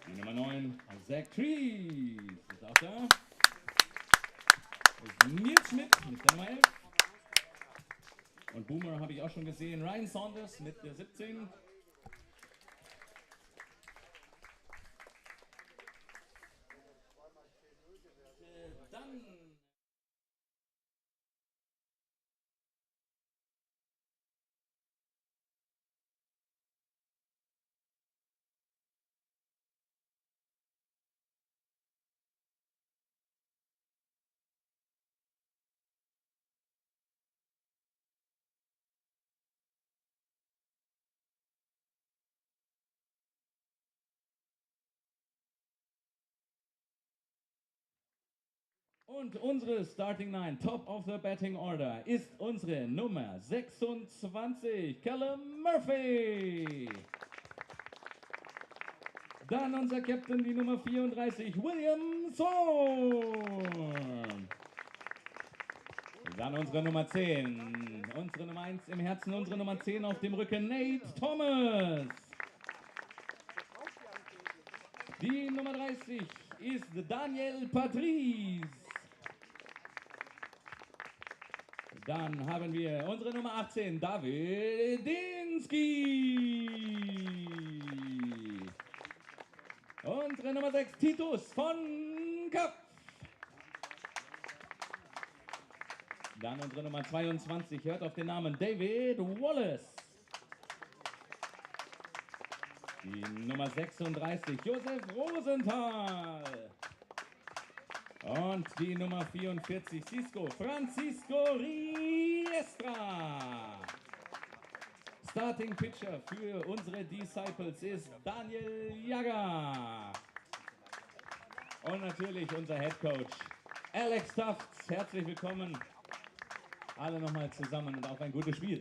Die Nummer 9, Zach Trees, ist auch da. Nils Schmidt mit der Nummer 11. Und Boomer habe ich auch schon gesehen. Ryan Saunders mit der 17. Dann und unsere Starting Nine, Top of the Batting Order, ist unsere Nummer 26, Callum Murphy. Dann unser Captain, die Nummer 34, William Thorne. Dann unsere Nummer 10, unsere Nummer 1 im Herzen, unsere Nummer 10 auf dem Rücken, Nate Thomas. Die Nummer 30 ist Daniel Patrice. Dann haben wir unsere Nummer 18, David Dinsky. Unsere Nummer 6, Titus von Kapp. Dann unsere Nummer 22, hört auf den Namen David Wallace. Die Nummer 36, Josef Rosenthal. Und die Nummer 44, Francisco Riestra. Starting Pitcher für unsere Disciples ist Daniel Jagger. Und natürlich unser Head Coach Alex Tufts. Herzlich willkommen. Alle nochmal zusammen und auf ein gutes Spiel.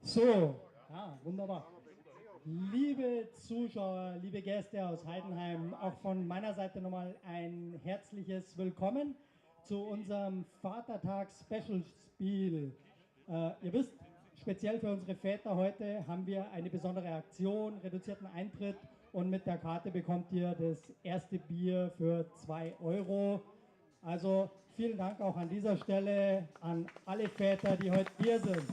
So, wunderbar. Liebe Zuschauer, liebe Gäste aus Heidenheim, auch von meiner Seite nochmal ein herzliches Willkommen zu unserem Vatertags-Special-Spiel. Ihr wisst, speziell für unsere Väter heute haben wir eine besondere Aktion, reduzierten Eintritt, und mit der Karte bekommt ihr das erste Bier für 2 €. Also vielen Dank auch an dieser Stelle an alle Väter, die heute hier sind.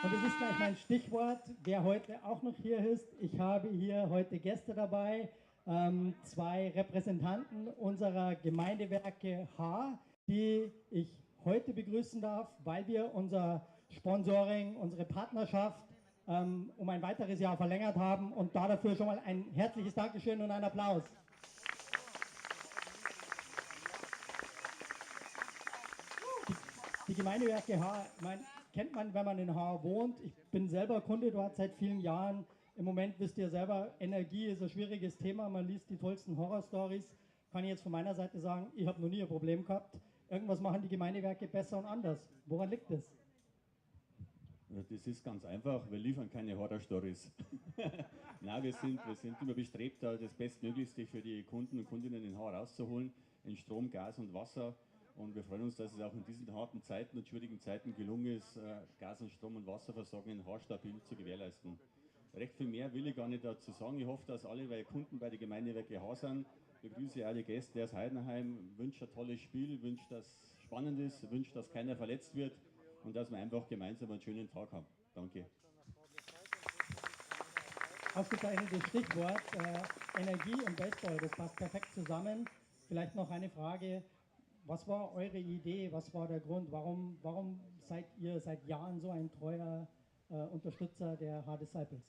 Und das ist gleich mein Stichwort, wer heute auch noch hier ist. Ich habe hier heute Gäste dabei, 2 Repräsentanten unserer Gemeindewerke Haar, die ich heute begrüßen darf, weil wir unser Sponsoring, unsere Partnerschaft um ein weiteres Jahr verlängert haben. Und dafür schon mal ein herzliches Dankeschön und einen Applaus. Die Gemeindewerke Haar, kennt man, wenn man in Haar wohnt. Ich bin selber Kunde dort seit vielen Jahren. Im Moment wisst ihr selber, Energie ist ein schwieriges Thema. Man liest die tollsten Horrorstories. Kann ich jetzt von meiner Seite sagen, ich habe noch nie ein Problem gehabt. Irgendwas machen die Gemeindewerke besser und anders. Woran liegt das? Das ist ganz einfach, wir liefern keine Horror-Stories. Nein, wir sind immer bestrebt, das Bestmöglichste für die Kunden und Kundinnen in Haar rauszuholen, in Strom, Gas und Wasser. Und wir freuen uns, dass es auch in diesen harten Zeiten und schwierigen Zeiten gelungen ist, Gas- und Strom- und Wasserversorgung in Haar stabil zu gewährleisten. Recht viel mehr will ich gar nicht dazu sagen. Ich hoffe, dass alle Kunden bei den Gemeindewerke Haar sind. Ich begrüße alle Gäste aus Heidenheim, wünsche ein tolles Spiel, wünsche, dass es spannend ist, wünsche, dass keiner verletzt wird und dass wir einfach gemeinsam einen schönen Tag haben. Danke. Ausgezeichnetes Stichwort, Energie und Baseball, das passt perfekt zusammen. Vielleicht noch eine Frage. Was war eure Idee? Was war der Grund? Warum seid ihr seit Jahren so ein treuer Unterstützer der Haar Disciples?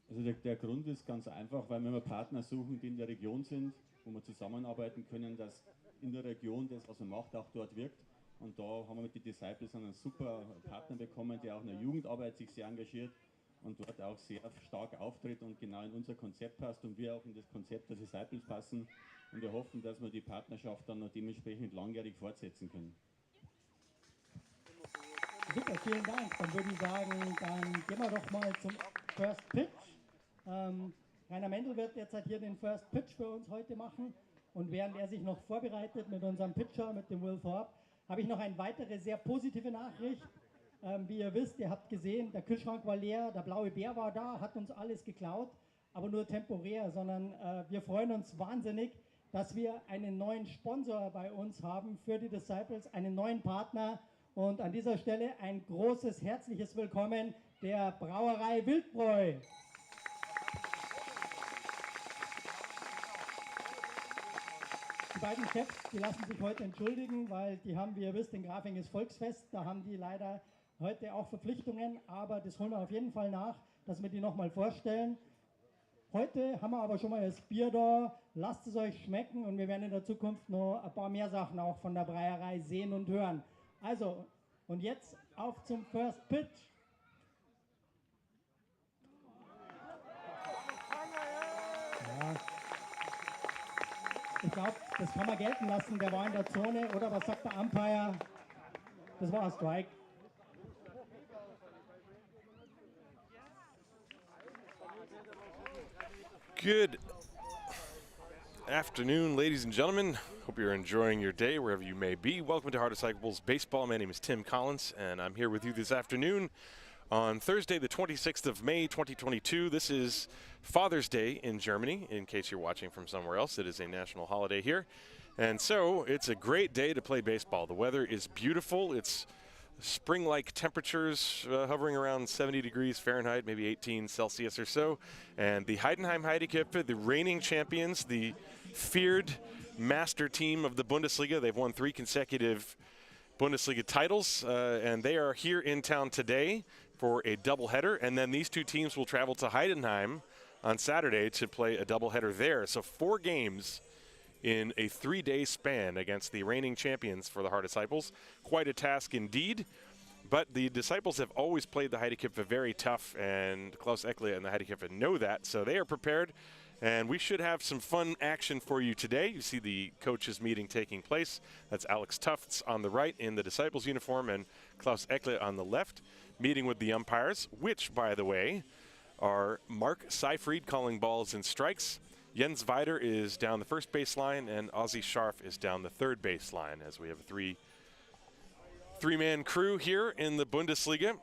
Also der Grund ist ganz einfach, weil wir immer Partner suchen, die in der Region sind, wo wir zusammenarbeiten können, dass in der Region das, was man macht, auch dort wirkt. Und da haben wir mit den Disciples einen super Partner bekommen, der auch in der Jugendarbeit sich sehr engagiert. und dort auch sehr stark auftritt und genau in unser Konzept passt und wir auch in das Konzept der Disciples passen. Und wir hoffen, dass wir die Partnerschaft dann noch dementsprechend langjährig fortsetzen können. Super, vielen Dank. Dann würde ich sagen, dann gehen wir doch mal zum First Pitch. Rainer Mendel wird jetzt hier den First Pitch für uns heute machen. Und während er sich noch vorbereitet mit unserem Pitcher, mit dem Will Thorpe, habe ich noch eine weitere sehr positive Nachricht. Wie ihr wisst, ihr habt gesehen, der Kühlschrank war leer, der blaue Bär war da, hat uns alles geklaut, aber nur temporär, sondern wir freuen uns wahnsinnig, dass wir einen neuen Sponsor bei uns haben für die Disciples, einen neuen Partner. Und an dieser Stelle ein großes, herzliches Willkommen der Brauerei Wildbräu. Die beiden Chefs, die lassen sich heute entschuldigen, weil die haben, wie ihr wisst, in Grafing ist Volksfest, da haben die leider heute auch Verpflichtungen, aber das holen wir auf jeden Fall nach, dass wir die nochmal vorstellen. Heute haben wir aber schon mal das Bier da, lasst es euch schmecken und wir werden in der Zukunft noch ein paar mehr Sachen auch von der Brauerei sehen und hören. Also, und jetzt auf zum First Pitch. Ja. Ich glaube, das kann man gelten lassen, der war in der Zone, oder was sagt der Umpire? Das war ein Strike. Good afternoon, ladies and gentlemen. Hope you're enjoying your day wherever you may be. Welcome to Haar Disciples Baseball. My name is Tim Collins, and I'm here with you this afternoon on Thursday, the 26th of May, 2022. This is Father's Day in Germany, in case you're watching from somewhere else. It is a national holiday here. And so it's a great day to play baseball. The weather is beautiful. It's spring-like temperatures hovering around 70 degrees Fahrenheit, maybe 18 Celsius or so. And the Heidenheim Heideköpfe, the reigning champions, the feared master team of the Bundesliga. They've won 3 consecutive Bundesliga titles, and they are here in town today for a doubleheader. And then these two teams will travel to Heidenheim on Saturday to play a doubleheader there. So 4 games in a 3-day span against the reigning champions for the Haar Disciples. Quite a task indeed, but the Disciples have always played the Heideköpfe very tough, and Klaus Eckle and the Heideköpfe know that, so they are prepared, and we should have some fun action for you today. You see the coaches meeting taking place. That's Alex Tufts on the right in the Disciples uniform, and Klaus Eckle on the left, meeting with the umpires, which, by the way, are Mark Seifried calling balls and strikes. Jens Weider is down the first baseline, and Ozzy Scharf is down the third baseline, as we have a three-man crew here in the Bundesliga.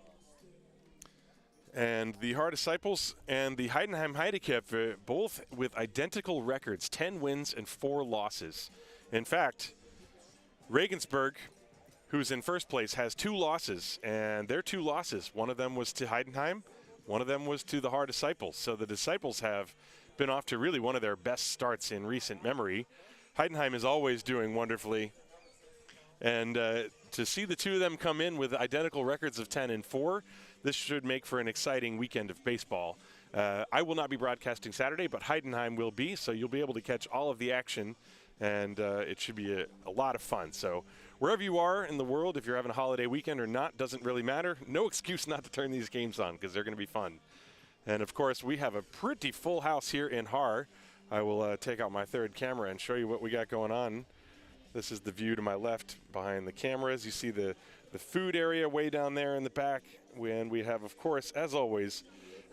And the Haar Disciples and the Heidenheim Heideköpfe, both with identical records, 10 wins and 4 losses. In fact, Regensburg, who's in first place, has 2 losses, and their 2 losses, one of them was to Heidenheim, one of them was to the Haar Disciples. So the Disciples have been off to really one of their best starts in recent memory. Heidenheim is always doing wonderfully. And to see the 2 of them come in with identical records of 10 and 4, this should make for an exciting weekend of baseball. I will not be broadcasting Saturday, but Heidenheim will be, so you'll be able to catch all of the action, and it should be a lot of fun. So wherever you are in the world, if you're having a holiday weekend or not, doesn't really matter. No excuse not to turn these games on, because they're going to be fun. And of course, we have a pretty full house here in Haar. I will take out my third camera and show you what we got going on. This is the view to my left behind the cameras. You see the food area way down there in the back. And we have, of course, as always,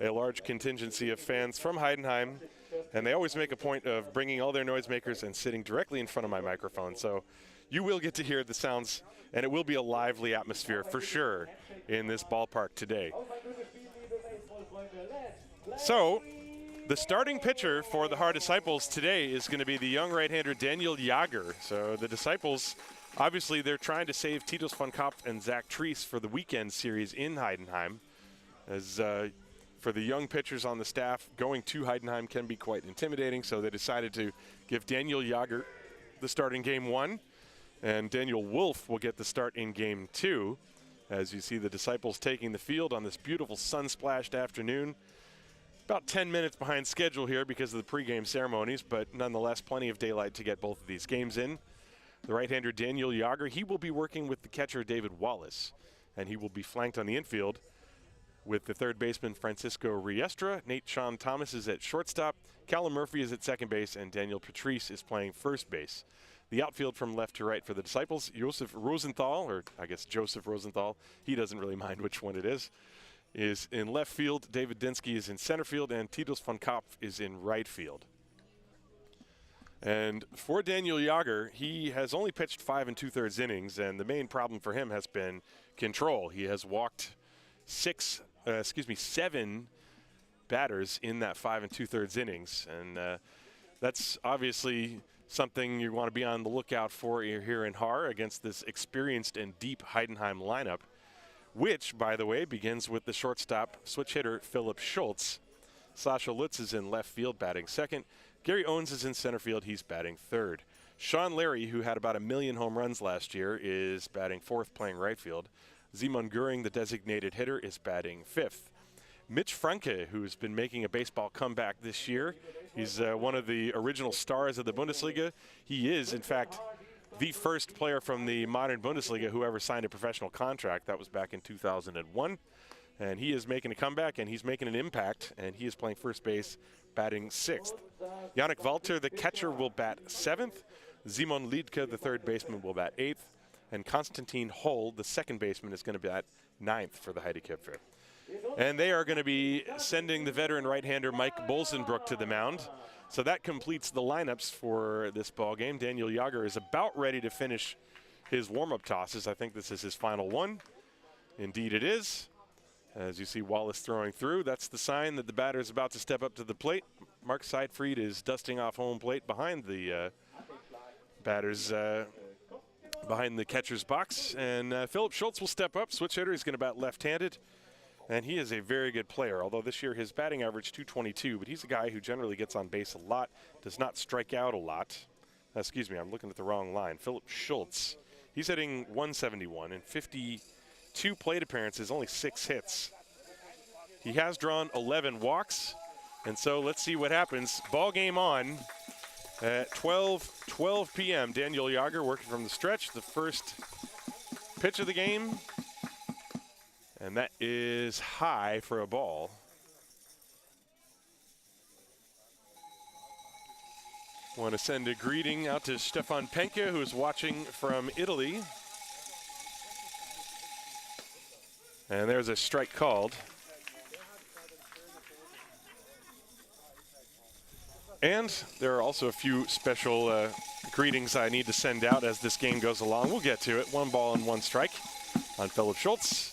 a large contingency of fans from Heidenheim. And they always make a point of bringing all their noisemakers and sitting directly in front of my microphone. So you will get to hear the sounds, and it will be a lively atmosphere for sure in this ballpark today. So the starting pitcher for the Haar Disciples today is going to be the young right-hander Daniel Jager. So the Disciples, obviously, they're trying to save Titus von Kopf and Zach Treese for the weekend series in Heidenheim. As for the young pitchers on the staff, going to Heidenheim can be quite intimidating, so they decided to give Daniel Jager the start in Game 1, and Daniel Wolf will get the start in Game 2. As you see the Disciples taking the field on this beautiful sun-splashed afternoon. About 10 minutes behind schedule here because of the pregame ceremonies, but nonetheless plenty of daylight to get both of these games in. The right-hander Daniel Jager, he will be working with the catcher David Wallace, and he will be flanked on the infield with the third baseman Francisco Riestra. Sean Thomas is at shortstop. Callum Murphy is at second base, and Daniel Patrice is playing first base. The outfield from left to right for the Disciples, Josef Rosenthal, or I guess Joseph Rosenthal, he doesn't really mind which one it is in left field. David Dinsky is in center field, and Titus von Kopf is in right field. And for Daniel Jager, he has only pitched 5 2/3 innings, and the main problem for him has been control. He has walked 7 batters in that 5 2/3 innings, and that's obviously something you want to be on the lookout for here in Haar against this experienced and deep Heidenheim lineup, which, by the way, begins with the shortstop switch hitter Philip Schultz. Sasha Lutz is in left field batting second. Gary Owens is in center field. He's batting third. Sean Larry, who had about 1 million home runs last year, is batting fourth, playing right field. Simon Göring, the designated hitter, is batting fifth. Mitch Franke, who's been making a baseball comeback this year, he's one of the original stars of the Bundesliga. He is, in fact, the first player from the modern Bundesliga who ever signed a professional contract. That was back in 2001. And he is making a comeback, and he's making an impact, and he is playing first base, batting sixth. Yannick Walter, the catcher, will bat seventh. Simon Liedke, the third baseman, will bat eighth. And Konstantin Holl, the second baseman, is going to bat ninth for the Heideköpfe. And they are going to be sending the veteran right-hander Mike Bolsenbrook to the mound. So that completes the lineups for this ball game. Daniel Jager is about ready to finish his warm-up tosses. I think this is his final one. Indeed it is. As you see Wallace throwing through, that's the sign that the batter is about to step up to the plate. Mark Seidfried is dusting off home plate behind the behind the catcher's box. And Philip Schultz will step up, switch hitter. He's going to bat left-handed. And he is a very good player, although this year his batting average .222, but he's a guy who generally gets on base a lot, does not strike out a lot. Excuse me, I'm looking at the wrong line. Philip Schultz, he's hitting .171 in 52 plate appearances, only 6 hits. He has drawn 11 walks, and so let's see what happens. Ball game on at 12 p.m. Daniel Jager working from the stretch, the first pitch of the game. And that is high for a ball. Want to send a greeting out to Stefan Penke, who is watching from Italy. And there's a strike called. And there are also a few special greetings I need to send out as this game goes along. We'll get to it. 1 ball and 1 strike on Philip Schultz.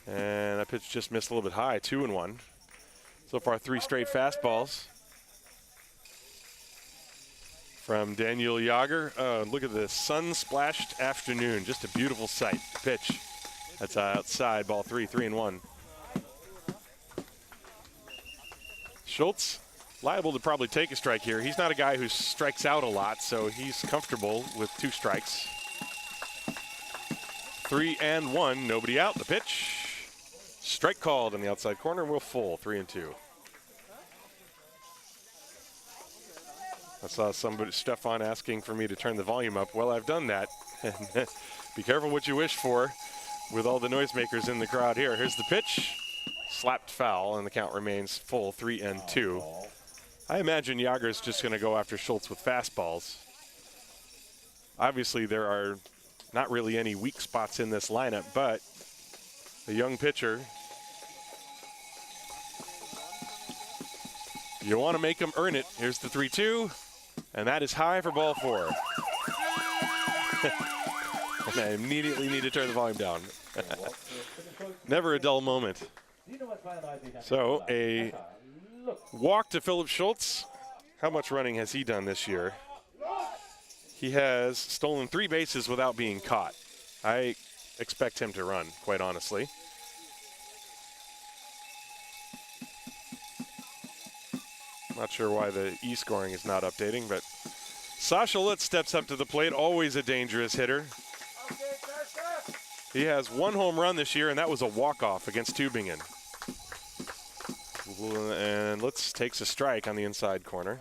And that pitch just missed a little bit high, 2-1. So far, 3 straight fastballs from Daniel Jager. Look at this sun-splashed afternoon. Just a beautiful sight. Pitch. That's outside, ball 3, 3-1. Schultz, liable to probably take a strike here. He's not a guy who strikes out a lot, so he's comfortable with 2 strikes. 3-1, nobody out. The pitch. Strike called on the outside corner. We'll full 3-2. I saw somebody, Stefan, asking for me to turn the volume up. Well, I've done that. Be careful what you wish for with all the noisemakers in the crowd here. Here's the pitch. Slapped foul, and the count remains full 3-2. I imagine Jager's just going to go after Schultz with fastballs. Obviously, there are not really any weak spots in this lineup, but a young pitcher, you want to make him earn it. Here's the 3-2, and that is high for ball 4. And I immediately need to turn the volume down. Never a dull moment. So a walk to Philip Schultz. How much running has he done this year? He has stolen 3 bases without being caught. I expect him to run, quite honestly. Not sure why the e-scoring is not updating, but Sasha Lutz steps up to the plate, always a dangerous hitter. He has 1 home run this year, and that was a walk-off against Tübingen. And Lutz takes a strike on the inside corner.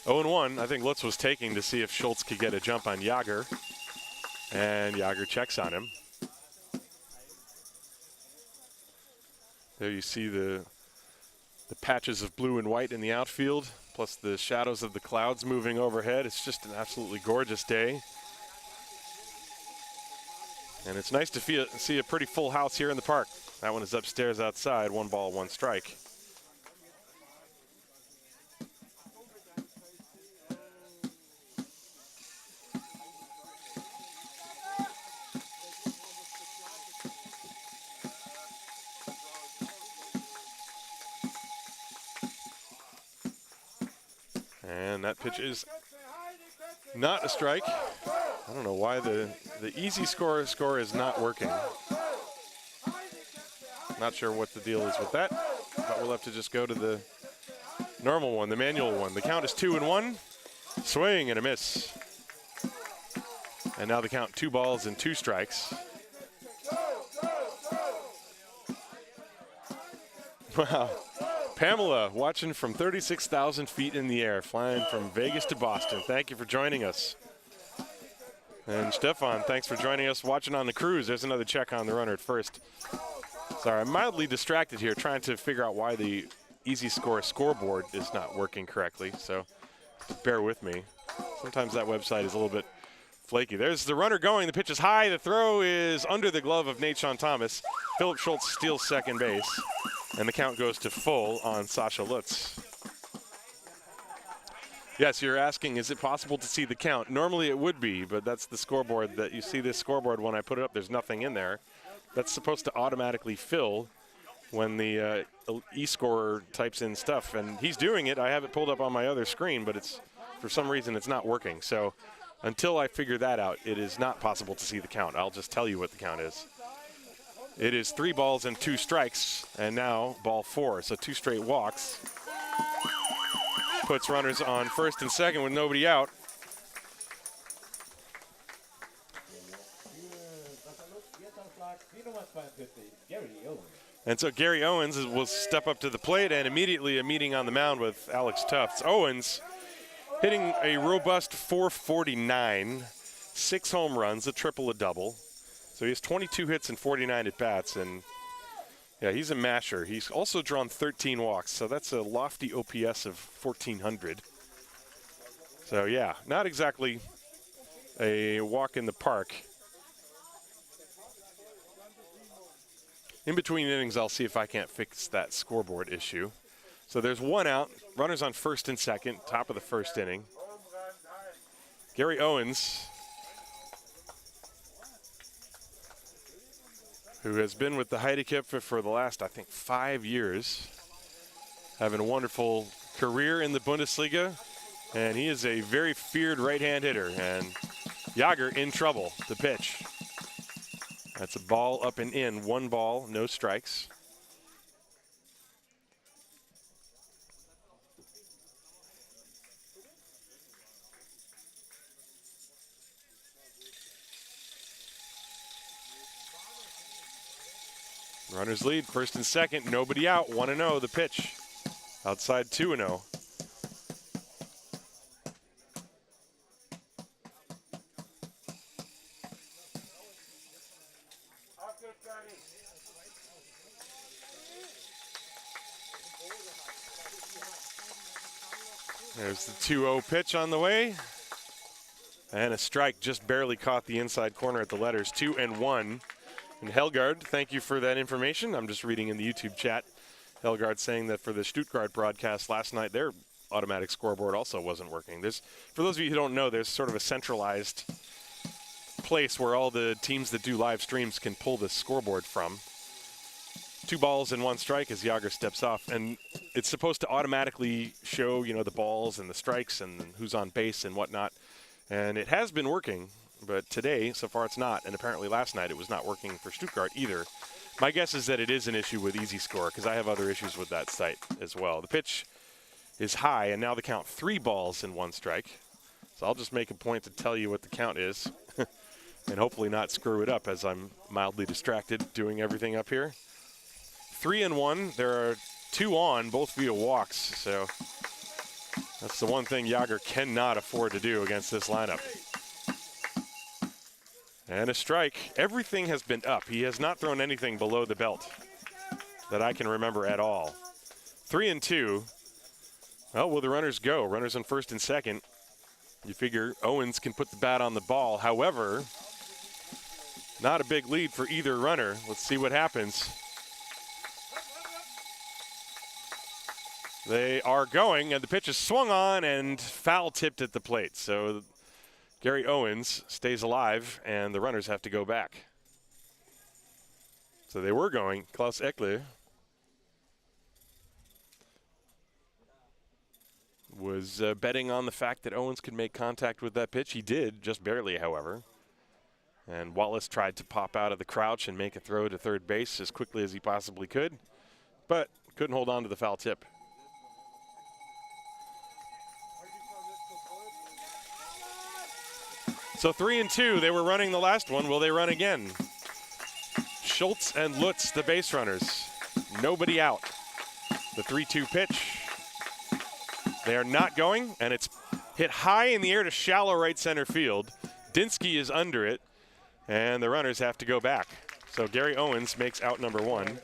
0-1. I think Lutz was taking to see if Schultz could get a jump on Jager. And Jager checks on him. There you see the patches of blue and white in the outfield, plus the shadows of the clouds moving overhead. It's just an absolutely gorgeous day. And it's nice to see a pretty full house here in the park. That one is upstairs outside, 1 ball, 1 strike. And that pitch is not a strike. I don't know why the easy score is not working. Not sure what the deal is with that, but we'll have to just go to the normal one, the manual one. The count is 2-1. Swing and a miss. And now the count 2 balls and 2 strikes. Wow. Pamela watching from 36,000 feet in the air, flying from Vegas to Boston. Thank you for joining us. And Stefan, thanks for joining us watching on the cruise. There's another check on the runner at first. Sorry, I'm mildly distracted here trying to figure out why the Easy Score scoreboard is not working correctly, so bear with me. Sometimes that website is a little bit flaky. There's the runner going. The pitch is high. The throw is under the glove of Nate-Sean Thomas. Philip Schultz steals second base, and the count goes to full on Sasha Lutz. Yes, you're asking, is it possible to see the count? Normally it would be, but that's the scoreboard that you see. This scoreboard, when I put it up, there's nothing in there. That's supposed to automatically fill when the e-scorer types in stuff, and he's doing it. I have it pulled up on my other screen, but it's for some reason it's not working. So until I figure that out, it is not possible to see the count. I'll just tell you what the count is. It is 3 balls and 2 strikes, and now ball 4, so 2 straight walks. Puts runners on first and second with nobody out. And so Gary Owens will step up to the plate, and immediately a meeting on the mound with Alex Tufts. Owens hitting a robust .449, 6 home runs, a triple, a double. So he has 22 hits and 49 at-bats, and yeah, he's a masher. He's also drawn 13 walks, so that's a lofty OPS of 1,400. So yeah, not exactly a walk in the park. In between innings, I'll see if I can't fix that scoreboard issue. So there's 1 out, runners on first and second, top of the first inning. Gary Owens, who has been with the Heideköpfe for the last, I think, 5 years, having a wonderful career in the Bundesliga, and he is a very feared right-hand hitter, and Jager in trouble. The pitch. That's a ball up and in, 1 ball, no strikes. Runners lead, first and second, nobody out, 1-0 the pitch. Outside 2-0. There's the 2-0 pitch on the way. And a strike just barely caught the inside corner at the letters, 2-1. And Helgard, thank you for that information. I'm just reading in the YouTube chat. Helgard saying that for the Stuttgart broadcast last night, their automatic scoreboard also wasn't working. For those of you who don't know, there's sort of a centralized place where all the teams that do live streams can pull the scoreboard from. 2 balls and 1 strike as Jager steps off, and it's supposed to automatically show, you know, the balls and the strikes and who's on base and whatnot. And it has been working, but today, so far, it's not. And apparently last night it was not working for Stuttgart either. My guess is that it is an issue with Easy Score because I have other issues with that site as well. The pitch is high, and now the count 3 balls and 1 strike. So I'll just make a point to tell you what the count is and hopefully not screw it up as I'm mildly distracted doing everything up here. 3-1. There are 2 on, both via walks. So That's the one thing Jager cannot afford to do against this lineup. And a strike. Everything has been up. He has not thrown anything below the belt that I can remember at all. 3-2. Well, will the runners go? Runners on first and second. You figure Owens can put the bat on the ball. However, not a big lead for either runner. Let's see what happens. They are going, and the pitch is swung on and foul tipped at the plate. So Gary Owens stays alive, and the runners have to go back. So they were going. Klaus Eckle was betting on the fact that Owens could make contact with that pitch. He did, just barely, however. And Wallace tried to pop out of the crouch and make a throw to third base as quickly as he possibly could, but couldn't hold on to the foul tip. So 3-2, they were running the last one. Will they run again? Schultz and Lutz, the base runners. Nobody out. The 3-2 pitch. They are not going, and it's hit high in the air to shallow right center field. Dinsky is under it, and the runners have to go back. So Gary Owens makes out number one.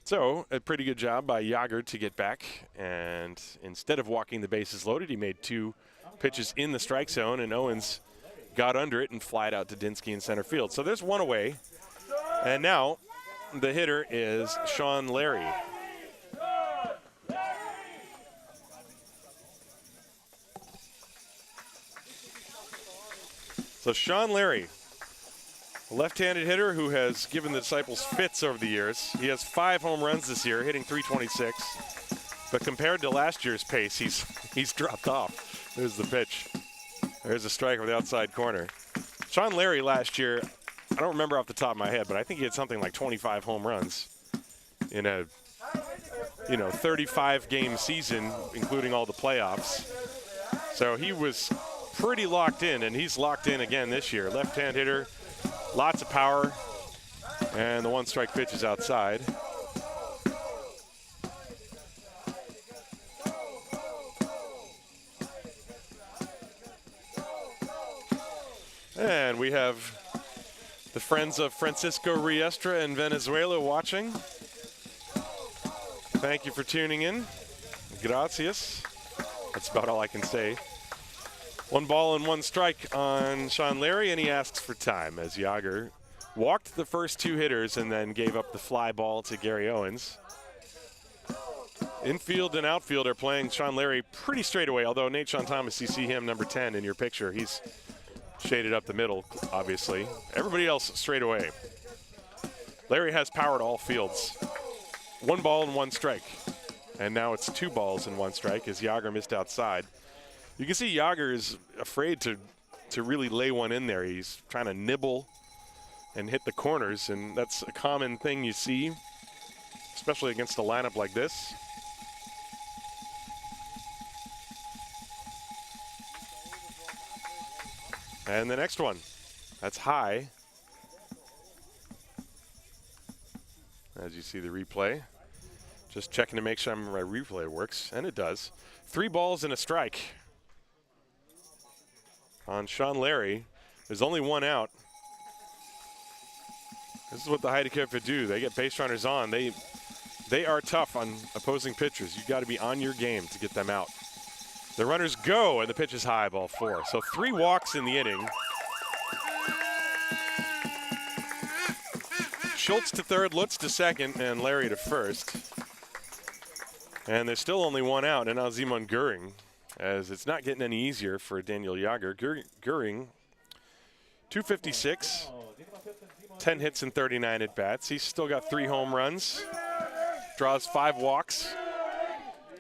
So a pretty good job by Jager to get back, and instead of walking the bases loaded, he made 2 pitches in the strike zone, and Owens got under it and flied out to Dinsky in center field. So there's one away, and now the hitter is Sean Larry. So Sean Larry, a left-handed hitter who has given the Disciples fits over the years. He has 5 home runs this year, hitting .326. But compared to last year's pace, he's dropped off. There's the pitch. There's a strike over the outside corner. Sean Larry last year, I don't remember off the top of my head, but I think he had something like 25 home runs in a 35-game season, including all the playoffs. So he was pretty locked in, and he's locked in again this year. Left-hand hitter, lots of power, and the 1-strike pitch is outside. And we have the friends of Francisco Riestra in Venezuela watching. Thank you for tuning in. Gracias. That's about all I can say. 1 ball and 1 strike on Sean Larry, and he asks for time as Jager walked the first 2 hitters and then gave up the fly ball to Gary Owens. Infield and outfield are playing Sean Larry pretty straight away, although Nate Sean Thomas, you see him number 10 in your picture. He's shaded up the middle, obviously. Everybody else straight away. Larry has power to all fields. 1 ball and 1 strike. And now it's 2 balls and 1 strike as Jager missed outside. You can see Jager is afraid to really lay one in there. He's trying to nibble and hit the corners, and that's a common thing you see, especially against a lineup like this. And the next one, that's high. As you see the replay. Just checking to make sure my replay works, and it does. 3 balls and a strike on Sean Larry. There's only 1 out. This is what the Heideköpfe do. They get base runners on. They are tough on opposing pitchers. You've got to be on your game to get them out. The runners go, and the pitch is high, ball 4. So 3 walks in the inning. Schultz to third, Lutz to second, and Larry to first. And there's still only 1 out, and now Simon Göring, as it's not getting any easier for Daniel Jager. Göring, 256, 10 hits and 39 at-bats. He's still got 3 home runs, draws 5 walks,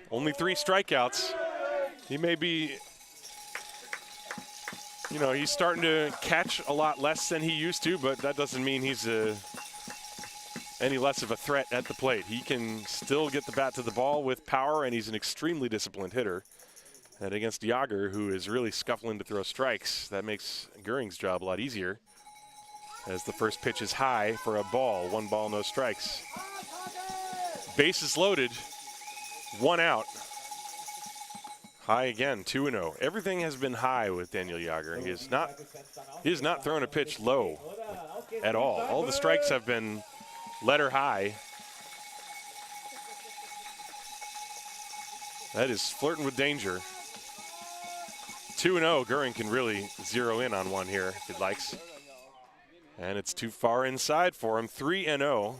only 3 strikeouts. He may be, he's starting to catch a lot less than he used to, but that doesn't mean he's any less of a threat at the plate. He can still get the bat to the ball with power, and he's an extremely disciplined hitter. And against Jager, who is really scuffling to throw strikes, that makes Göring's job a lot easier. as the first pitch is high for a ball. 1 ball, no strikes. Bases loaded, 1 out. High again, 2-0. Everything has been high with Daniel Jager. He has not thrown a pitch low at all. All the strikes have been letter high. That is flirting with danger. 2-0. Goering can really zero in on one here if he likes. And it's too far inside for him. 3-0.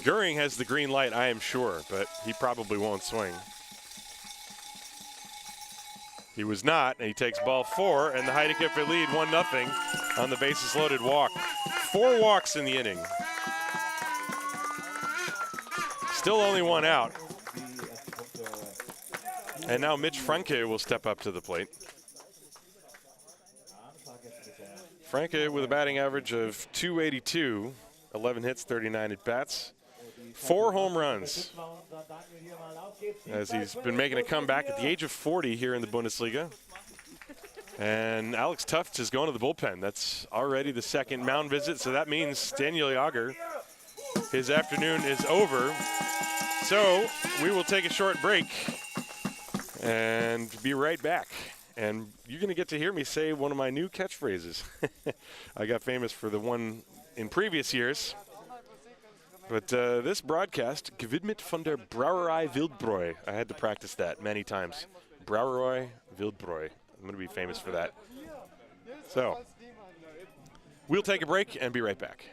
Goering has the green light, I am sure, but he probably won't swing. He was not, and he takes ball 4, and the Heideköpfe lead 1-0 on the bases loaded walk. 4 walks in the inning. Still only 1 out. And now Mitch Franke will step up to the plate. Franke with a batting average of .282, 11 hits, 39 at bats. 4 home runs as he's been making a comeback at the age of 40 here in the Bundesliga. And Alex Tufts is going to the bullpen. That's already the 2nd mound visit, so that means Daniel Jager, his afternoon is over. So we will take a short break and be right back. And you're going to get to hear me say one of my new catchphrases. I got famous for the one in previous years. But this broadcast, gewidmet von der Brauerei Wildbräu. I had to practice that many times. Brauerei Wildbräu. I'm going to be famous for that. So, we'll take a break and be right back.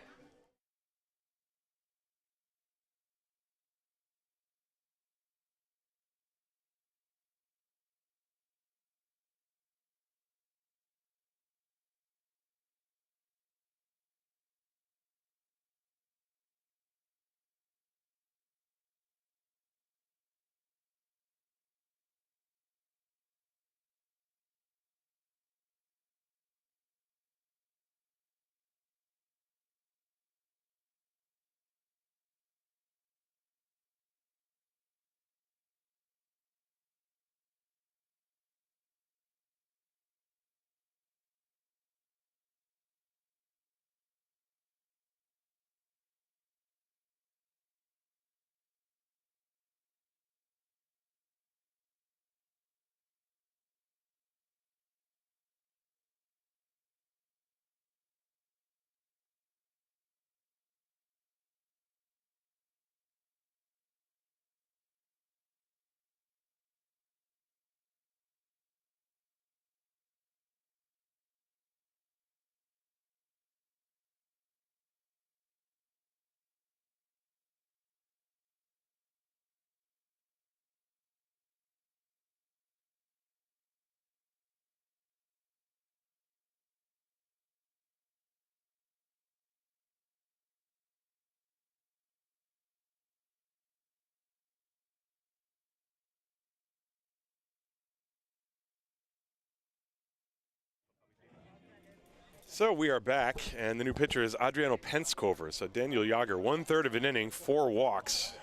So we are back, and the new pitcher is Adriano Penskover. So Daniel Jager, 1/3 of an inning, 4 walks,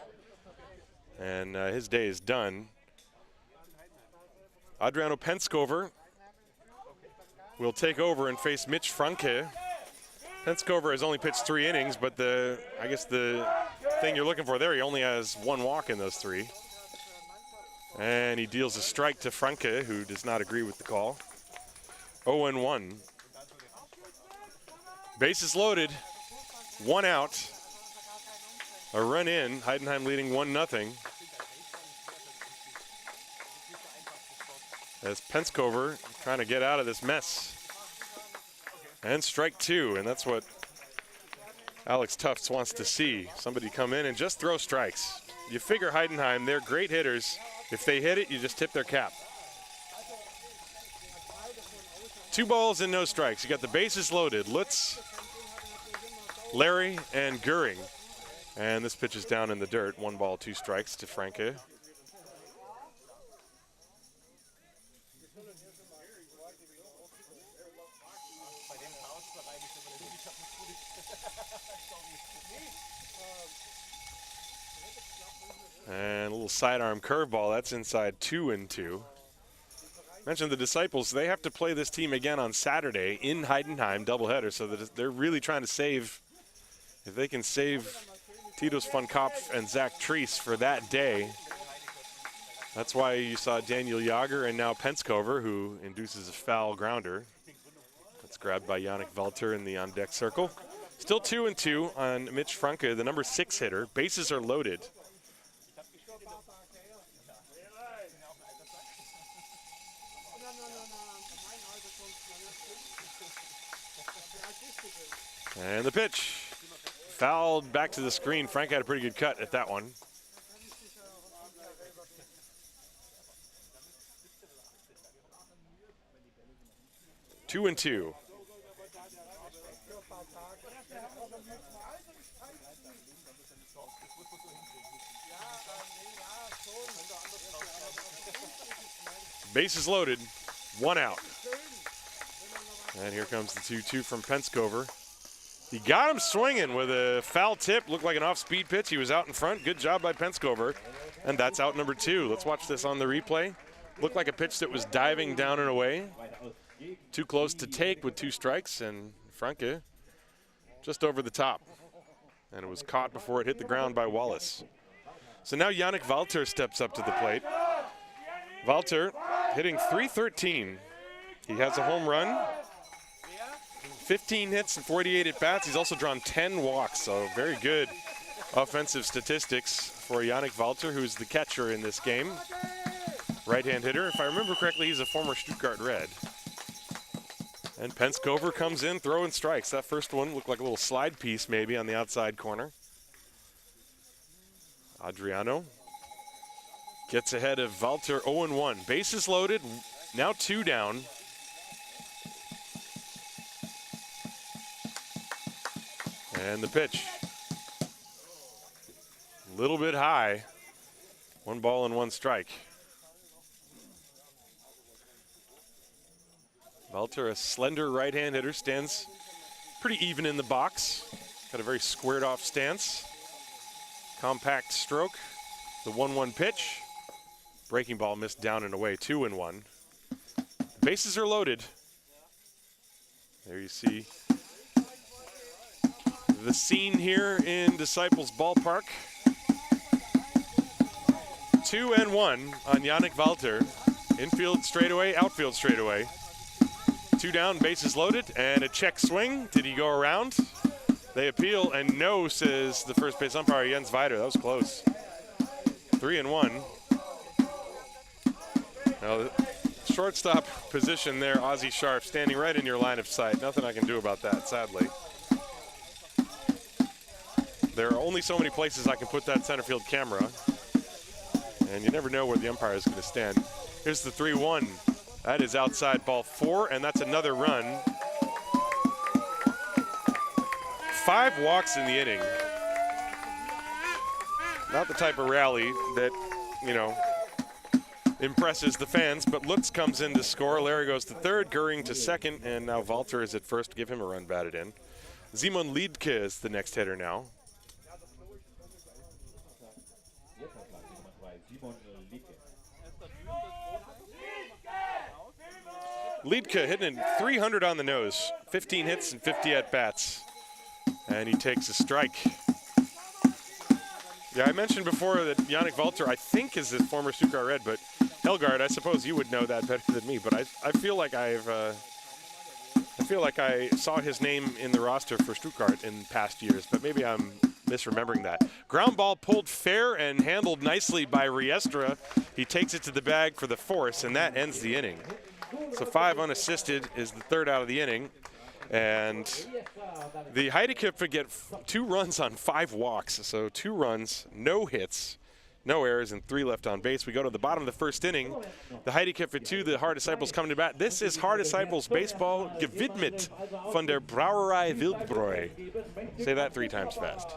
and his day is done. Adriano Penskover will take over and face Mitch Franke. Penskover has only pitched 3 innings, but I guess the thing you're looking for there, he only has 1 walk in those 3. And he deals a strike to Franke, who does not agree with the call. 0-1. Bases loaded, 1 out. A run in, Heidenheim leading 1-0. As Penskover trying to get out of this mess. And strike 2, and that's what Alex Tufts wants to see. Somebody come in and just throw strikes. You figure Heidenheim, they're great hitters. If they hit it, you just tip their cap. 2 balls and no strikes. You got the bases loaded. Lutz, Larry, and Goering. And this pitch is down in the dirt. 1 ball, 2 strikes to Franke. And a little sidearm curveball. That's inside 2-2. Mentioned the Disciples. They have to play this team again on Saturday in Heidenheim, doubleheader. So that they're really trying to save. If they can save Titus von Kopf and Zach Treese for that day. That's why you saw Daniel Jager and now Penskover, who induces a foul grounder. That's grabbed by Yannick Walter in the on-deck circle. Still 2-2 on Mitch Franke, the number 6 hitter. Bases are loaded. And the pitch. Fouled back to the screen. Frank had a pretty good cut at that one. Two and two. Bases loaded, 1 out. And here comes the 2-2 from Penskover. He got him swinging with a foul tip. Looked like an off-speed pitch. He was out in front. Good job by Penskover. And that's out number 2. Let's watch this on the replay. Looked like a pitch that was diving down and away. Too close to take with 2 strikes, and Franke just over the top. And it was caught before it hit the ground by Wallace. So now Yannick Walter steps up to the plate. Walter hitting .313. He has a home run, 15 hits and 48 at-bats. He's also drawn 10 walks, so very good offensive statistics for Yannick Walter, who's the catcher in this game. Right-hand hitter. If I remember correctly, he's a former Stuttgart Red. And Penskover comes in throwing strikes. That first one looked like a little slide piece maybe on the outside corner. Adriano gets ahead of Walter, 0-1. Bases loaded, now 2 down. And the pitch. A little bit high. 1 ball and 1 strike. Walter, a slender right-hand hitter, stands pretty even in the box. Got a very squared off stance. Compact stroke. The 1-1 pitch. Breaking ball missed down and away, 2-1. Bases are loaded. There you see the scene here in Disciples Ballpark. 2-1 on Yannick Walter. Infield straightaway, outfield straightaway. 2 down, bases loaded, and a check swing. Did he go around? They appeal, and no, says the first base umpire, Jens Weider. That was close. 3-1. Now, the shortstop position there, Ozzie Sharp, standing right in your line of sight. Nothing I can do about that, sadly. There are only so many places I can put that center field camera, and you never know where the umpire is going to stand. Here's the 3-1. That is outside ball 4, and that's another run. 5 walks in the inning. Not the type of rally that, you know, impresses the fans, but Lutz comes in to score. Larry goes to third, Goering to second, and now Walter is at first. Give him a run batted in. Simon Liedke is the next hitter now. Liedke hitting 300 on the nose, 15 hits and 50 at-bats. And he takes a strike. Yeah, I mentioned before that Yannick Walter, I think, is a former Stuttgart Red, but Helgard, I suppose you would know that better than me, but I feel like I saw his name in the roster for Stuttgart in past years, but maybe I'm misremembering that. Ground ball pulled fair and handled nicely by Riestra. He takes it to the bag for the force, and that ends the inning. So 5 unassisted is the 3rd out of the inning. And the Heideköpfe get 2 runs on 5 walks. So 2 runs, no hits, no errors, and 3 left on base. We go to the bottom of the 1st inning. The Heideköpfe 2, the Haar Disciples coming to bat. This is Haar Disciples baseball, gewidmet von der Brauerei Wildbräu. Say that 3 times fast.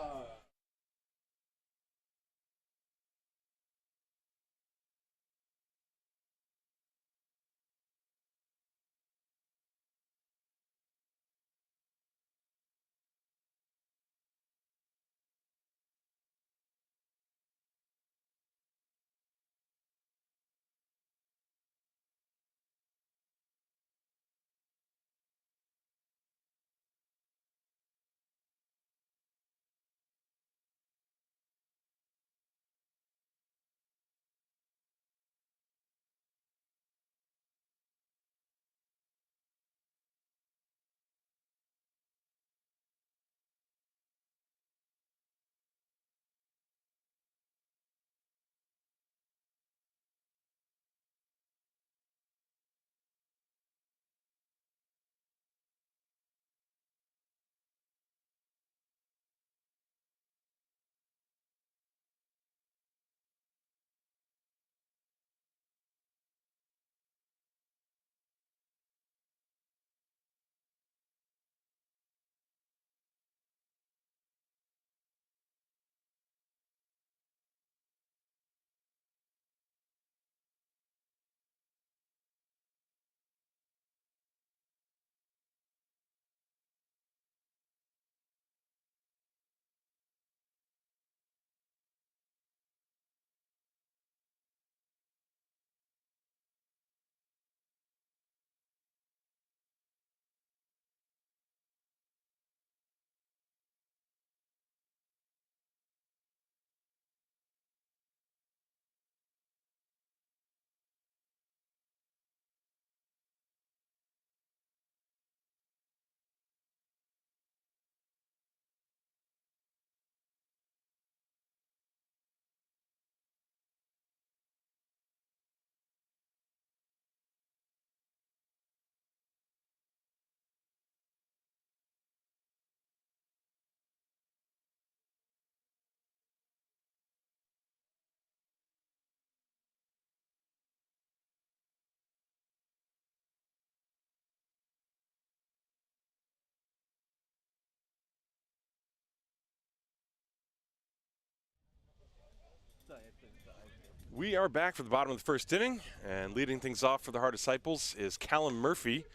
We are back for the bottom of the first inning, and leading things off for the Haar Disciples is Callum Murphy,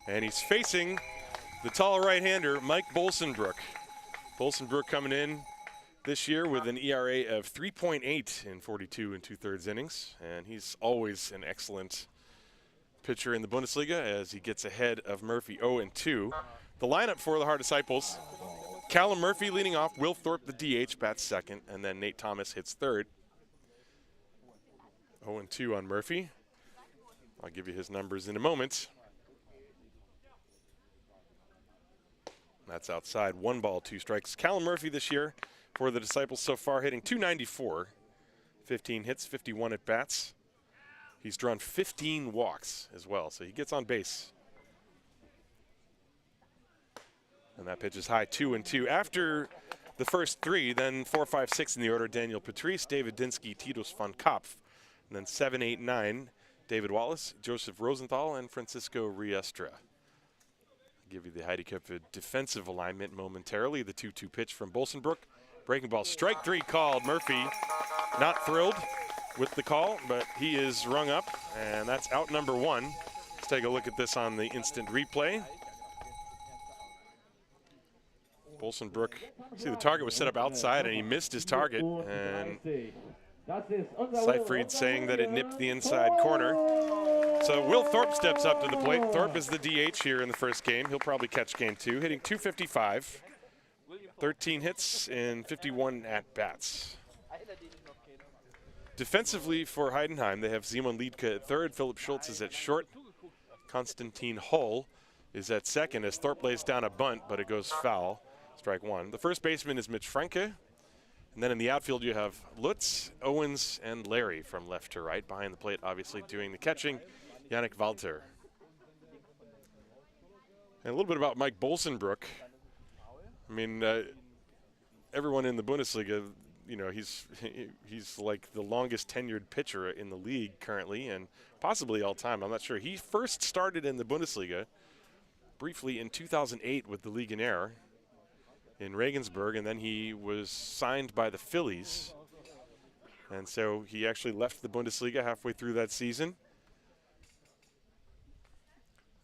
and he's facing the tall right-hander, Mike Bolsenbrook. Bolsenbrook coming in this year with an ERA of 3.8 in 42 2/3 innings, and he's always an excellent pitcher in the Bundesliga as he gets ahead of Murphy 0-2. The lineup for the Haar Disciples, Callum Murphy leading off, Will Thorpe, the DH, bats second, and then Nate Thomas hits third. 0-2 on Murphy. I'll give you his numbers in a moment. That's outside. 1 ball, 2 strikes. Callum Murphy this year for the Disciples so far hitting .294, 15 hits, 51 at bats. He's drawn 15 walks as well, so he gets on base. And that pitch is high, 2-2. After the first 3, then 4, 5, 6 in the order, Daniel Patrice, David Dinsky, Titus van Kopf. And then 7, 8, 9, David Wallace, Joseph Rosenthal, and Francisco Riestra. I'll give you the Heideköpfe defensive alignment momentarily. The 2-2 pitch from Bolsenbrook. Breaking ball, strike 3 called. Murphy not thrilled with the call, but he is rung up, and that's out number 1. Let's take a look at this on the instant replay. Bolsenbrook, see the target was set up outside, and he missed his target, and Seifried saying that it nipped the inside corner. So Will Thorpe steps up to the plate. Thorpe is the DH here in the first game. He'll probably catch game 2, hitting .255, 13 hits and 51 at-bats. Defensively for Heidenheim, they have Simon Liedke at third, Philip Schultz is at short, Konstantin Hull is at second as Thorpe lays down a bunt, but it goes foul, strike 1. The first baseman is Mitch Franke. And then in the outfield, you have Lutz, Owens, and Larry from left to right. Behind the plate, obviously, doing the catching, Yannick Walter. And a little bit about Mike Bolsenbrook. I mean, everyone in the Bundesliga, you know, he's like the longest tenured pitcher in the league currently, and possibly all time. I'm not sure. He first started in the Bundesliga briefly in 2008 with the Legionnaire in Regensburg, and then he was signed by the Phillies. And so he actually left the Bundesliga halfway through that season.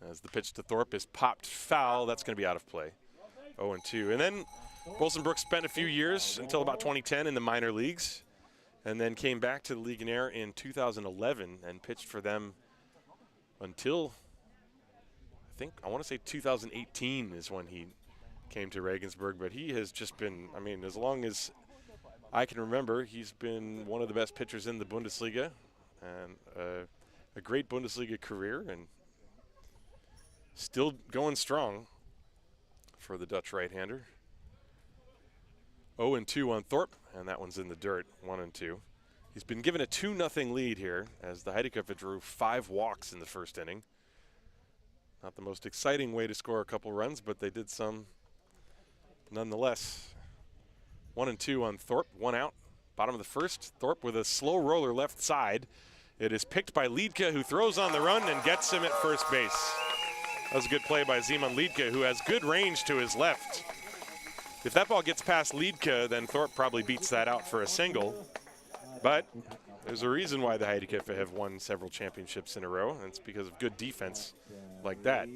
As the pitch to Thorpe is popped foul, that's going to be out of play. 0-2. And then Bolsenbrook spent a few years until about 2010 in the minor leagues, and then came back to the Legionnaire in 2011 and pitched for them until, I want to say 2018 is when he came to Regensburg, but he has just been, I mean, as long as I can remember, he's been one of the best pitchers in the Bundesliga, and a great Bundesliga career, and still going strong for the Dutch right-hander. 0-2 on Thorpe, and that one's in the dirt, 1-2. He's been given a 2-0 lead here as the Heideköpfe drew 5 walks in the first inning. Not the most exciting way to score a couple runs, but they did some nonetheless. 1-2 on Thorpe, 1 out. Bottom of the first, Thorpe with a slow roller left side. It is picked by Liedke, who throws on the run and gets him at first base. That was a good play by Simon Liedke, who has good range to his left. If that ball gets past Liedke, then Thorpe probably beats that out for a single. But there's a reason why the Heideköpfe have won several championships in a row, and it's because of good defense like that,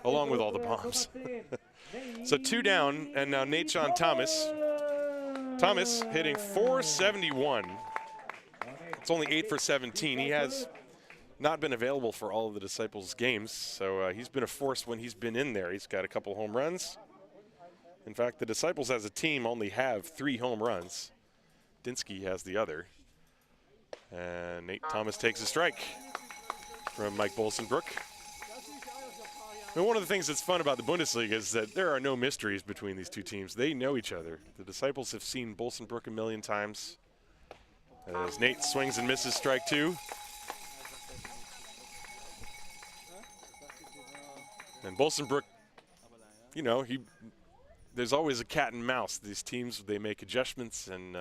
along with all the bombs. So 2 down, and now Nathan Thomas. Thomas hitting .471. It's only 8 for 17. He has not been available for all of the Disciples games, so he's been a force when he's been in there. He's got a couple home runs. In fact, the Disciples as a team only have 3 home runs. Dinsky has the other. And Nate Thomas takes a strike from Mike Bolsenbrook. And one of the things that's fun about the Bundesliga is that there are no mysteries between these two teams. They know each other. The Disciples have seen Bolsenbrook a million times. As Nate swings and misses strike 2. And Bolsenbrook, you know, there's always a cat and mouse. These teams, they make adjustments, and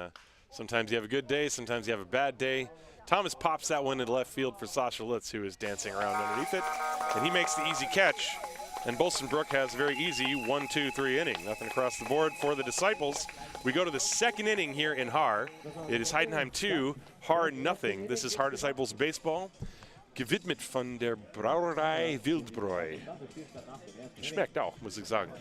sometimes you have a good day, sometimes you have a bad day. Thomas pops that one into left field for Sasha Lutz, who is dancing around underneath it, and he makes the easy catch And Bolsenbrook has a very easy 1-2-3 inning. Nothing across the board for the Disciples. We go to the second inning here in Haar. It is Heidenheim 2, Haar nothing. This is Haar Disciples Baseball. Gewidmet von der Brauerei Wildbräu. Schmeckt auch, muss ich sagen.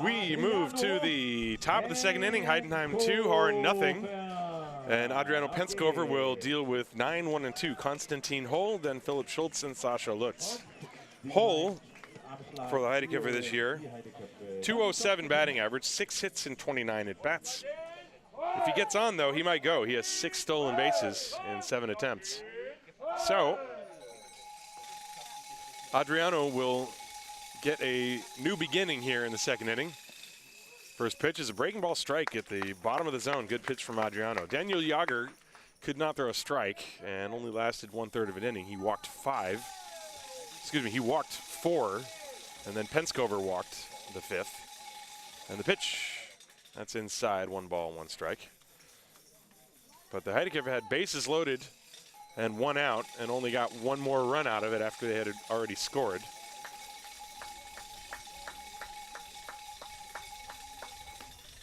We move to the top of the second inning. Heidenheim 2, Haar nothing. And Adriano Penskover will deal with 9, 1, and 2. Konstantin Holl, then Philipp Schultz and Sascha Lutz. Holl, for the Heideköpfe this year, 207 batting average, 6 hits and 29 at-bats. If he gets on, though, he might go. He has 6 stolen bases in 7 attempts. So, Adriano will get a new beginning here in the second inning. First pitch is a breaking ball strike at the bottom of the zone. Good pitch from Adriano. Daniel Jager could not throw a strike and only lasted 1/3 of an inning. He walked 5. Excuse me, he walked 4, and then Penskover walked the 5th. And the pitch, that's inside, 1 ball, 1 strike. But the Heideköpfe had bases loaded and 1 out and only got 1 more run out of it after they had already scored.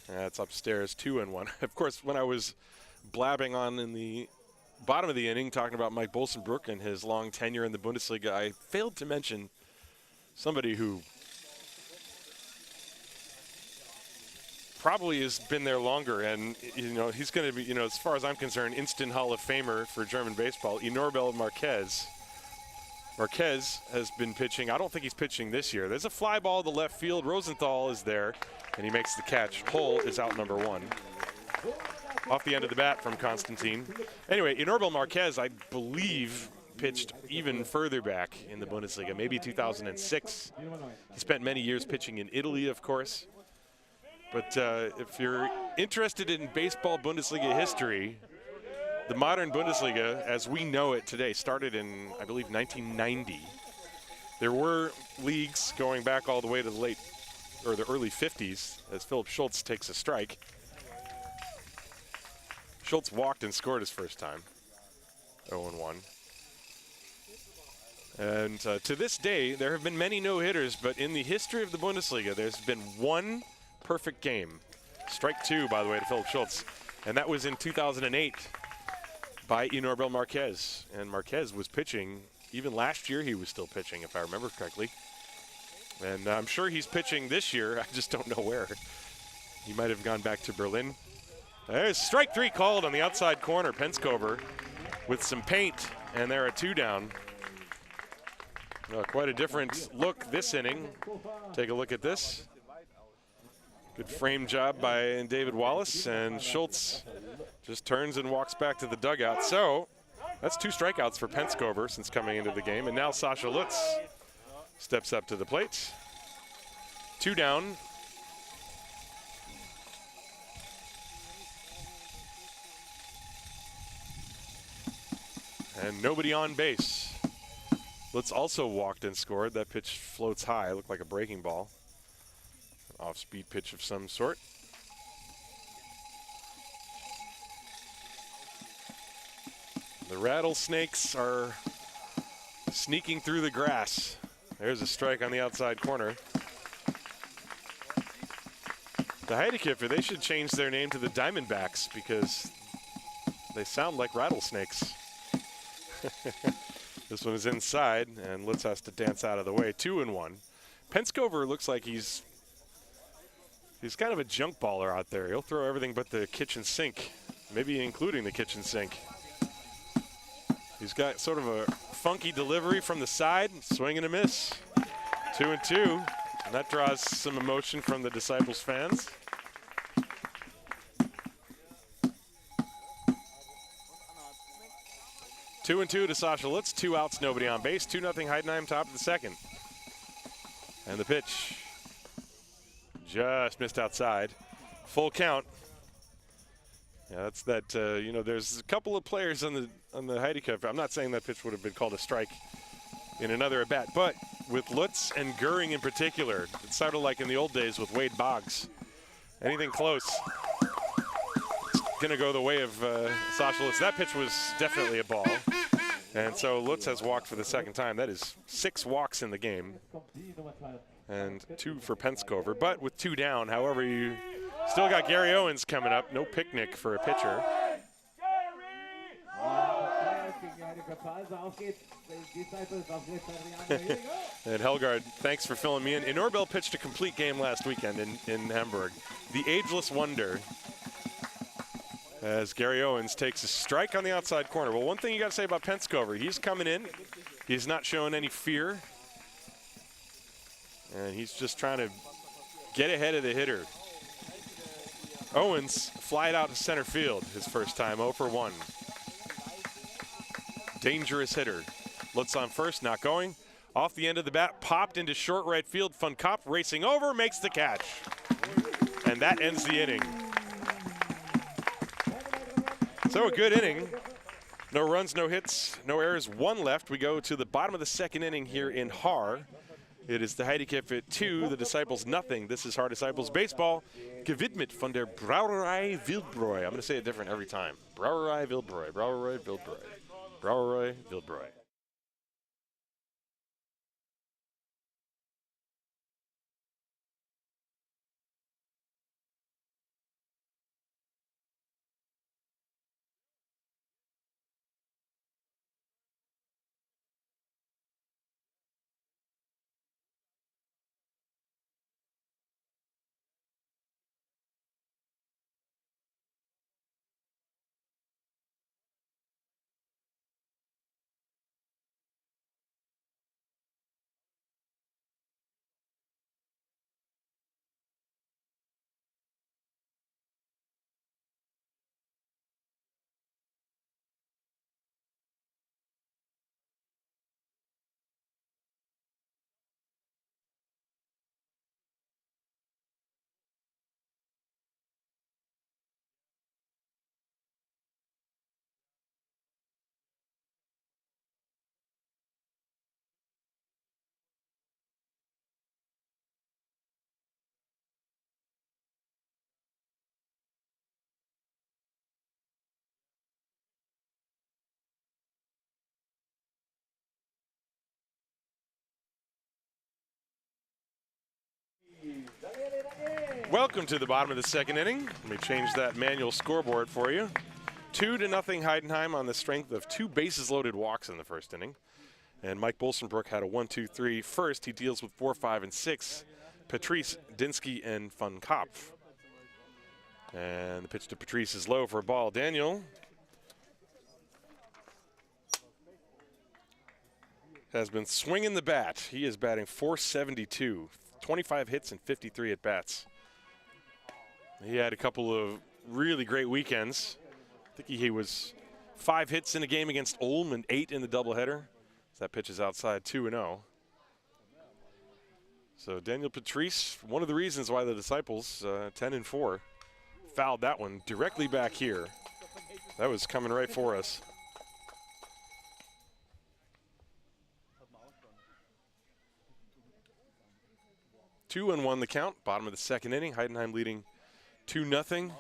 That's upstairs, 2-1. Of course, when I was blabbing on in the bottom of the inning, talking about Mike Bolsenbrook and his long tenure in the Bundesliga, I failed to mention somebody who probably has been there longer, and he's going to be, as far as I'm concerned, instant Hall of Famer for German baseball. Inorbel Marquez. Marquez has been pitching. I don't think he's pitching this year. There's a fly ball to left field. Rosenthal is there, and he makes the catch. Holl is out number 1. Off the end of the bat from Konstantin. Anyway, Inorbel Marquez, I believe, pitched even further back in the Bundesliga, maybe 2006. He spent many years pitching in Italy, of course. But if you're interested in baseball Bundesliga history, the modern Bundesliga, as we know it today, started in, I believe, 1990. There were leagues going back all the way to the early 50s as Philipp Schultz takes a strike. Schultz walked and scored his first time, 0-1. And to this day, there have been many no-hitters, but in the history of the Bundesliga, there's been 1 perfect game. Strike 2, by the way, to Philipp Schultz. And that was in 2008 by Inorbel Marquez. And Marquez was pitching. Even last year, he was still pitching, if I remember correctly. And I'm sure he's pitching this year. I just don't know where. He might have gone back to Berlin. There's strike 3 called on the outside corner. Penskover with some paint, and they're at 2 down. Quite a different look this inning. Take a look at this. Good frame job by David Wallace, and Schultz just turns and walks back to the dugout. So that's 2 strikeouts for Penskover since coming into the game. And now Sascha Lutz steps up to the plate. 2 down. And nobody on base. Lutz also walked and scored. That pitch floats high, looked like a breaking ball. An off-speed pitch of some sort. The Rattlesnakes are sneaking through the grass. There's a strike on the outside corner. The Heideköpfe, they should change their name to the Diamondbacks because they sound like rattlesnakes. This one is inside, and Lutz has to dance out of the way. 2-1. Penskover looks like he's kind of a junk baller out there. He'll throw everything but the kitchen sink, maybe including the kitchen sink. He's got sort of a funky delivery from the side, swing and a miss. 2-2, and that draws some emotion from the Disciples fans. Two and two to Sasha Lutz, 2 outs, nobody on base. 2-0 Heidenheim, top of the second. And the pitch just missed outside. Full count. Yeah, that's that. You know, there's a couple of players on the Heideköpfe. I'm not saying that pitch would have been called a strike in another at bat, but with Lutz and Goering in particular, it sounded like in the old days with Wade Boggs. Anything close, it's gonna go the way of Sasha Lutz. That pitch was definitely a ball, and so Lutz has walked for the second time. That is 6 walks in the game, and 2 for Penskover. But with 2 down, however, you still got Gary Owens coming up. No picnic for a pitcher. And Helgaard, thanks for filling me in. Inorbel pitched a complete game last weekend in Hamburg. The ageless wonder, as Gary Owens takes a strike on the outside corner. Well, one thing you got to say about Penskover, he's coming in. He's not showing any fear. And he's just trying to get ahead of the hitter. Owens flied out to center field his first time, 0 for 1. Dangerous hitter. Lutz on first, not going. Off the end of the bat, popped into short right field. Van Kopp racing over, makes the catch. And that ends the inning. So a good inning. No runs, no hits, no errors, 1 left. We go to the bottom of the second inning here in Haar. It is the Heideköpfe 2, the Disciples nothing. This is Haar Disciples baseball, gewidmet von der Brauerei Wildbräu. I'm going to say it different every time. Brauerei Wildbräu, Brauerei Wildbräu, Brauerei Wildbräu. Welcome to the bottom of the second inning. Let me change that manual scoreboard for you. 2-0 Heidenheim on the strength of 2 bases-loaded walks in the first inning. And Mike Bolsenbrook had a 1-2-3 first. He deals with 4, 5, and 6. Patrice, Dinsky, and Van Kopp. And the pitch to Patrice is low for a ball. Daniel has been swinging the bat. He is batting .472, 25 hits and 53 at-bats. He had a couple of really great weekends. I think he was 5 hits in a game against Ulm and 8 in the doubleheader. So that pitch is outside, 2-0. So Daniel Patrice, one of the reasons why the Disciples, 10-4, fouled that one directly back here. That was coming right for us. 2-1 the count, bottom of the second inning. Heidenheim leading 2-0.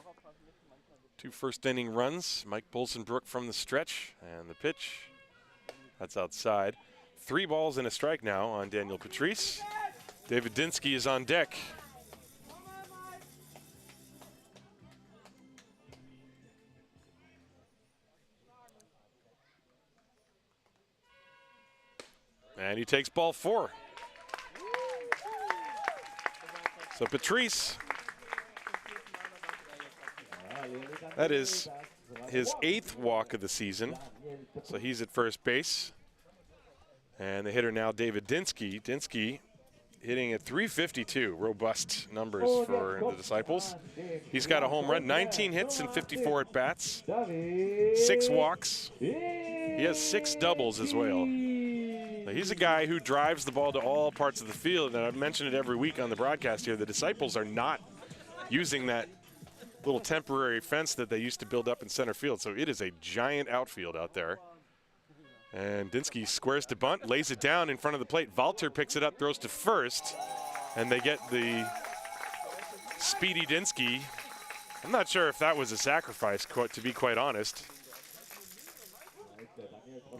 2 first inning runs. Mike Bolsenbrook from the stretch, and the pitch. That's outside. 3 balls and a strike now on Daniel Patrice. David Dinsky is on deck. And he takes ball 4. So Patrice, that is his 8th walk of the season. So he's at first base. And the hitter now, David Dinsky. Dinsky hitting at .352, robust numbers for the Disciples. He's got a home run, 19 hits and 54 at bats, 6 walks. He has 6 doubles as well. Now, he's a guy who drives the ball to all parts of the field, and I've mentioned it every week on the broadcast here. The Disciples are not using that little temporary fence that they used to build up in center field, so it is a giant outfield out there. And Dinsky squares to bunt, lays it down in front of the plate. Walter picks it up, throws to first, and they get the speedy Dinsky. I'm not sure if that was a sacrifice, to be quite honest.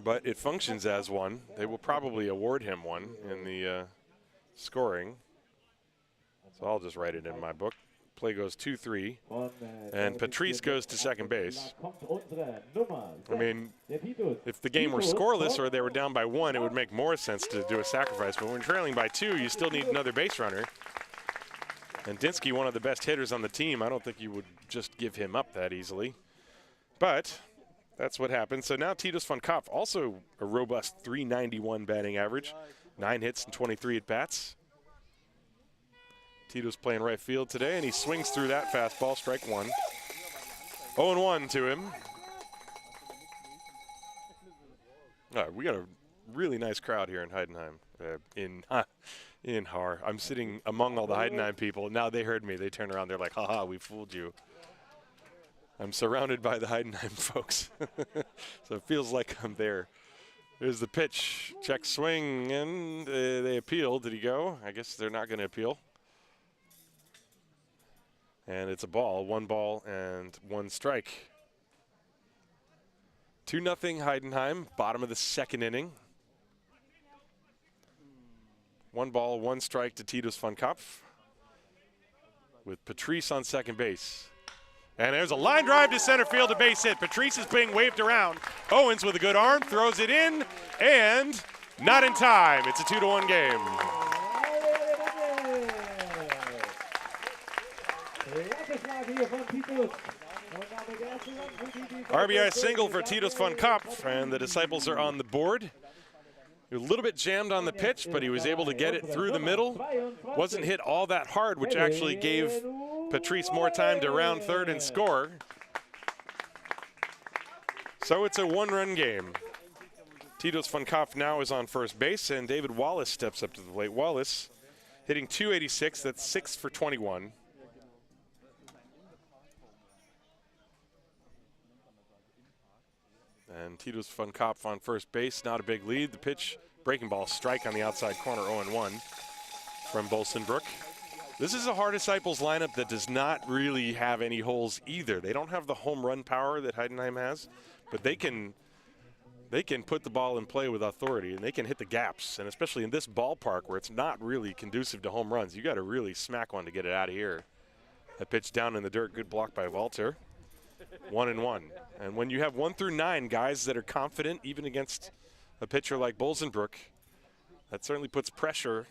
But it functions as one. They will probably award him one in the scoring. So I'll just write it in my book. Play goes 2-3, and Patrice goes to second base. I mean, if the game were scoreless or they were down by 1, it would make more sense to do a sacrifice. But when trailing by 2, you still need another base runner. And Dinsky, one of the best hitters on the team, I don't think you would just give him up that easily. But that's what happened. So now Titus van Kopf, also a robust .391 batting average, 9 hits and 23 at bats. Tito's playing right field today, and he swings through that fastball, strike 1. 0-1 to him. We got a really nice crowd here in Heidenheim, in Haar. I'm sitting among all the Heidenheim people. Now they heard me. They turn around. They're like, haha, we fooled you. I'm surrounded by the Heidenheim folks. So it feels like I'm there. There's the pitch. Check swing, and they appeal. Did he go? I guess they're not going to appeal. And it's a ball. 1 ball and 1 strike. 2-0 Heidenheim, bottom of the second inning. 1 ball, 1 strike to Titus van Kopf, with Patrice on second base. And there's a line drive to center field, a base hit. Patrice is being waved around. Owens with a good arm, throws it in, and not in time. It's a 2-1 game. RBI single for Titus van Kopf, and the Disciples are on the board. A little bit jammed on the pitch, but he was able to get it through the middle. Wasn't hit all that hard, which actually gave Patrice more time to round third and score. So it's a 1-run game. Titus van Kopf now is on first base, and David Wallace steps up to the plate. Wallace hitting .286, that's 6 for 21. And Titus van Kopf on first base, not a big lead. The pitch, breaking ball, strike on the outside corner, 0-1 from Bolsenbrook. This is a Haar Disciples lineup that does not really have any holes either. They don't have the home run power that Heidenheim has, but they can put the ball in play with authority, and they can hit the gaps. And especially in this ballpark where it's not really conducive to home runs, you got to really smack one to get it out of here. A pitch down in the dirt, good block by Walter. 1-1. And when you have 1 through 9 guys that are confident, even against a pitcher like Bolsenbrook, that certainly puts pressure.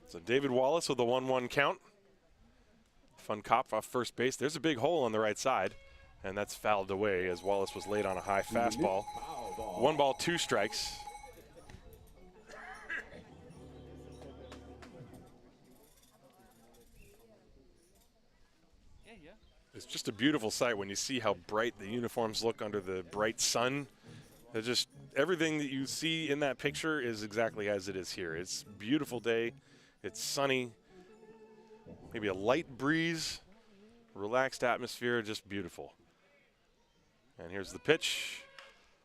So David Wallace with a 1-1 count. Van Kopf off first base. There's a big hole on the right side, and that's fouled away as Wallace was late on a high fastball. 1 ball, 2 strikes. It's just a beautiful sight when you see how bright the uniforms look under the bright sun. They're just, everything that you see in that picture is exactly as it is here. It's a beautiful day. It's sunny. Maybe a light breeze, relaxed atmosphere, just beautiful. And here's the pitch.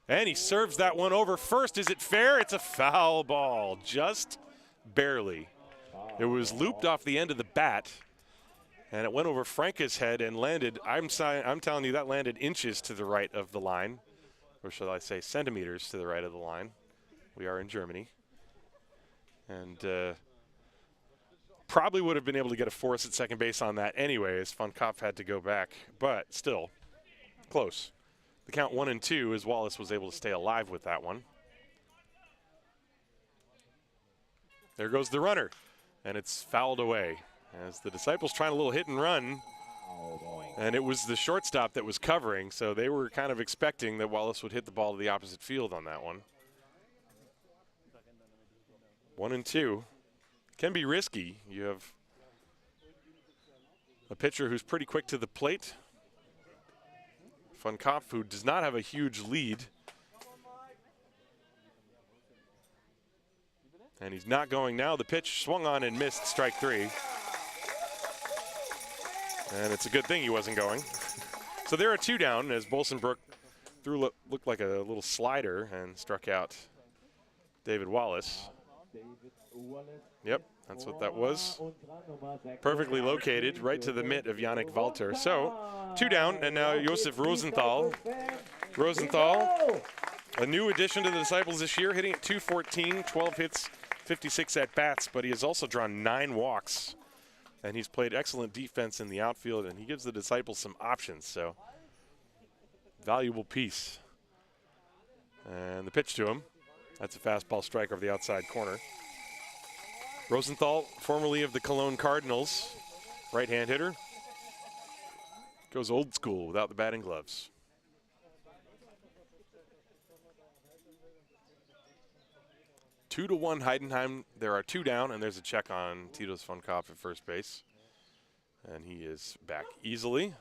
And he serves that one over first. Is it fair? It's a foul ball, just barely. It was looped off the end of the bat, and it went over Franke's head and landed, I'm telling you, that landed inches to the right of the line, or shall I say centimeters to the right of the line. We are in Germany. And probably would have been able to get a force at second base on that anyways. Von Kopf had to go back, but still close. The count 1-2 as Wallace was able to stay alive with that one. There goes the runner, and it's fouled away as the Disciples trying a little hit and run, and it was the shortstop that was covering, so they were kind of expecting that Wallace would hit the ball to the opposite field on that one. 1-2 can be risky. You have a pitcher who's pretty quick to the plate. Von Kopf, who does not have a huge lead. And he's not going now. The pitch swung on and missed, strike 3. And it's a good thing he wasn't going. So there are 2 down as Bolsenbrook threw looked like a little slider and struck out David Wallace. Yep, that's what that was. Perfectly located right to the mitt of Yannick Walter. So 2 down, and now Josef Rosenthal. Rosenthal, a new addition to the Disciples this year, hitting at .214, 12 hits, 56 at-bats, but he has also drawn 9 walks. And he's played excellent defense in the outfield, and he gives the Disciples some options, so valuable piece. And the pitch to him. That's a fastball strike over the outside corner. Rosenthal, formerly of the Cologne Cardinals, right-hand hitter. Goes old school without the batting gloves. Two to 1 Heidenheim. There are 2 down, and there's a check on Titus von Kopf at first base. And he is back easily.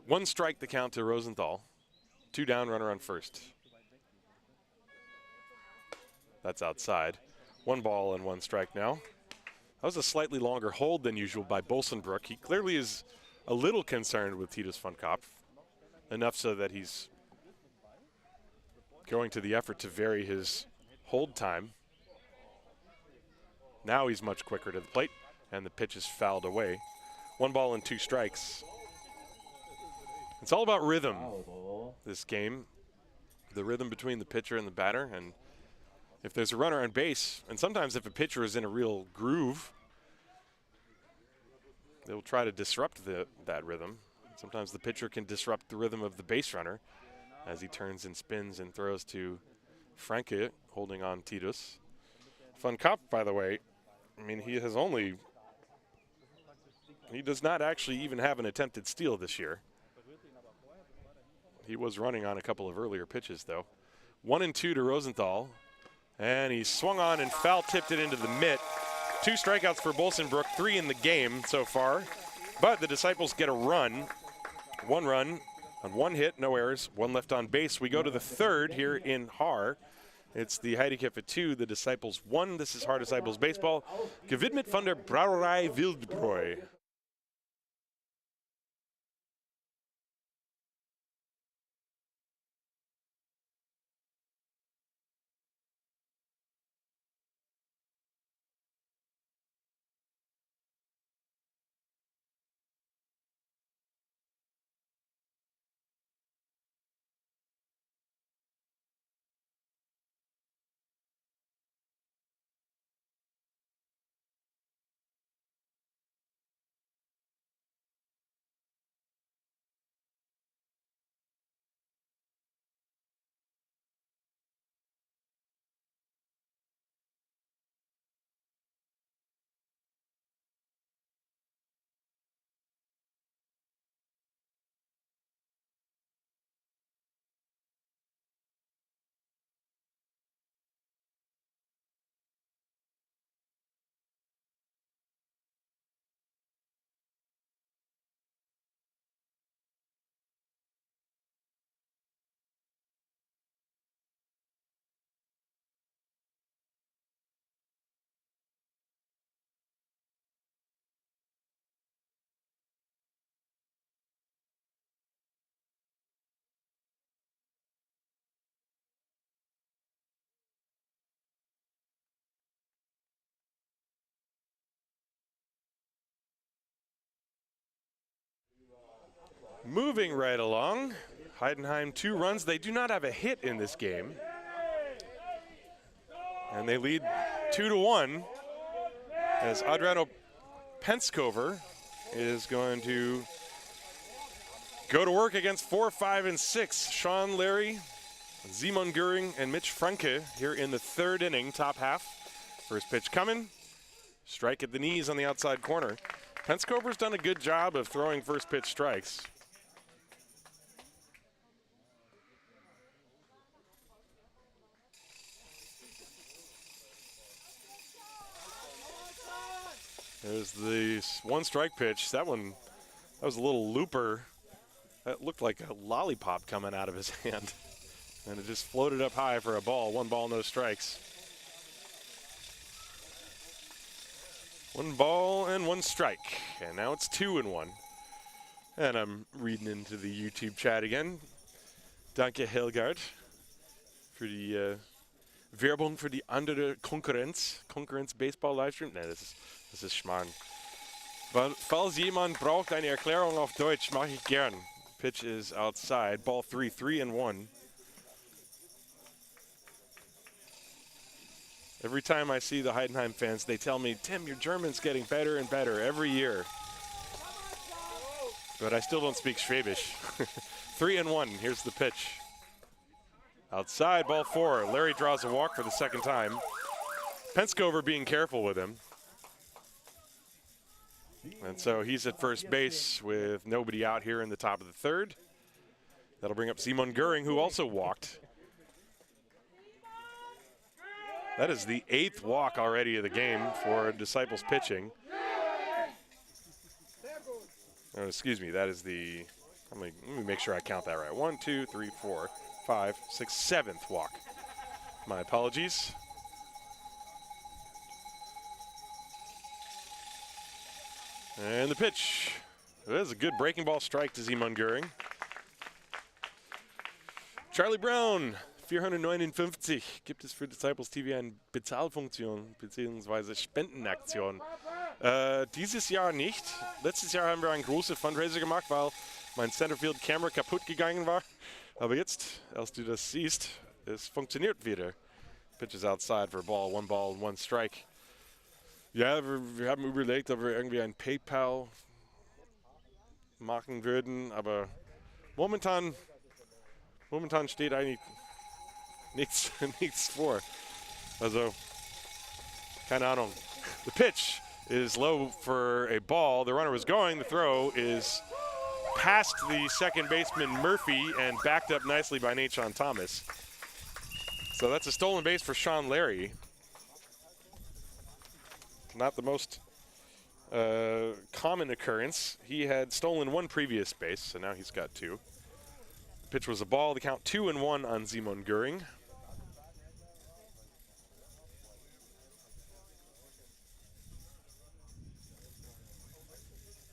One strike the count to Rosenthal. 2 down, runner on first. That's outside. 1 ball and 1 strike now. That was a slightly longer hold than usual by Bolsenbrook. He clearly is a little concerned with Titus von Kopf, enough so that he's going to the effort to vary his hold time. Now he's much quicker to the plate, and the pitch is fouled away. 1 ball and 2 strikes. It's all about rhythm, this game. The rhythm between the pitcher and the batter, and if there's a runner on base, and sometimes if a pitcher is in a real groove, they'll try to disrupt that rhythm. Sometimes the pitcher can disrupt the rhythm of the base runner as he turns and spins and throws to Franke, holding on Titus. Von Kopf, by the way, I mean, he does not actually even have an attempted steal this year. He was running on a couple of earlier pitches, though. 1-2 to Rosenthal. And he swung on and foul-tipped it into the mitt. 2 strikeouts for Bolsenbrook, 3 in the game so far. But the Disciples get a run. 1 run on 1 hit, no errors, 1 left on base. We go to the 3rd here in Haar. It's the Heideköpfe 2, the Disciples 1. This is Haar Disciples Baseball. Gewidmet von der Brauerei Wildbräu. Moving right along, Heidenheim 2 runs. They do not have a hit in this game. And they lead 2-1 as Adriano Penskover is going to go to work against 4, 5, and 6. Sean Larry, Simon Göring, and Mitch Franke here in the third inning, top half. First pitch coming. Strike at the knees on the outside corner. Penskover's done a good job of throwing first pitch strikes. There's the one strike pitch. That was a little looper. That looked like a lollipop coming out of his hand. And it just floated up high for a ball. 1 ball, no strikes. 1 ball and 1 strike. And now it's 2-1. And I'm reading into the YouTube chat again. Danke Helgard für die Werbung für die andere Konkurrenz Baseball Livestream. Ne, das ist Schmarrn. Falls jemand braucht eine Erklärung auf Deutsch, mache ich gern. Pitch is outside. Ball 3, 3-1. Every time I see the Heidenheim fans, they tell me, Tim, your German's getting better and better every year. But I still don't speak Schwäbisch. 3-1. Here's the pitch. Outside, ball 4. Larry draws a walk for the second time. Penskover being careful with him. And so he's at first base with nobody out here in the top of the third. That'll bring up Simon Göring, who also walked. That is the 8th walk already of the game for Disciples pitching. Oh, excuse me, that is the, let me make sure I count that right. 1, 2, 3, 4, 5, 6, 7th walk. My apologies. And the pitch. That is a good breaking ball strike to Simon Göring. Charlie Brown, 459. Gibt es für Disciples TV eine Bezahlfunktion bzw. Spendenaktion? Dieses Jahr nicht. Letztes Jahr haben wir einen großen Fundraiser gemacht, weil mein Centerfield Camera kaputt gegangen war. Aber jetzt, als du das siehst, es funktioniert wieder. Pitch is outside for a ball, 1 ball and 1 strike. Ja, wir haben überlegt, ob wir irgendwie ein PayPal machen würden, aber momentan steht eigentlich nichts vor. Also, keine Ahnung. The pitch is low for a ball. The runner was going. The throw is past the second baseman Murphy and backed up nicely by Nathan Thomas. So that's a stolen base for Sean Larry. Not the most common occurrence. He had stolen 1 previous base, so now he's got 2. The pitch was a ball. The count 2-1 on Simon Göring.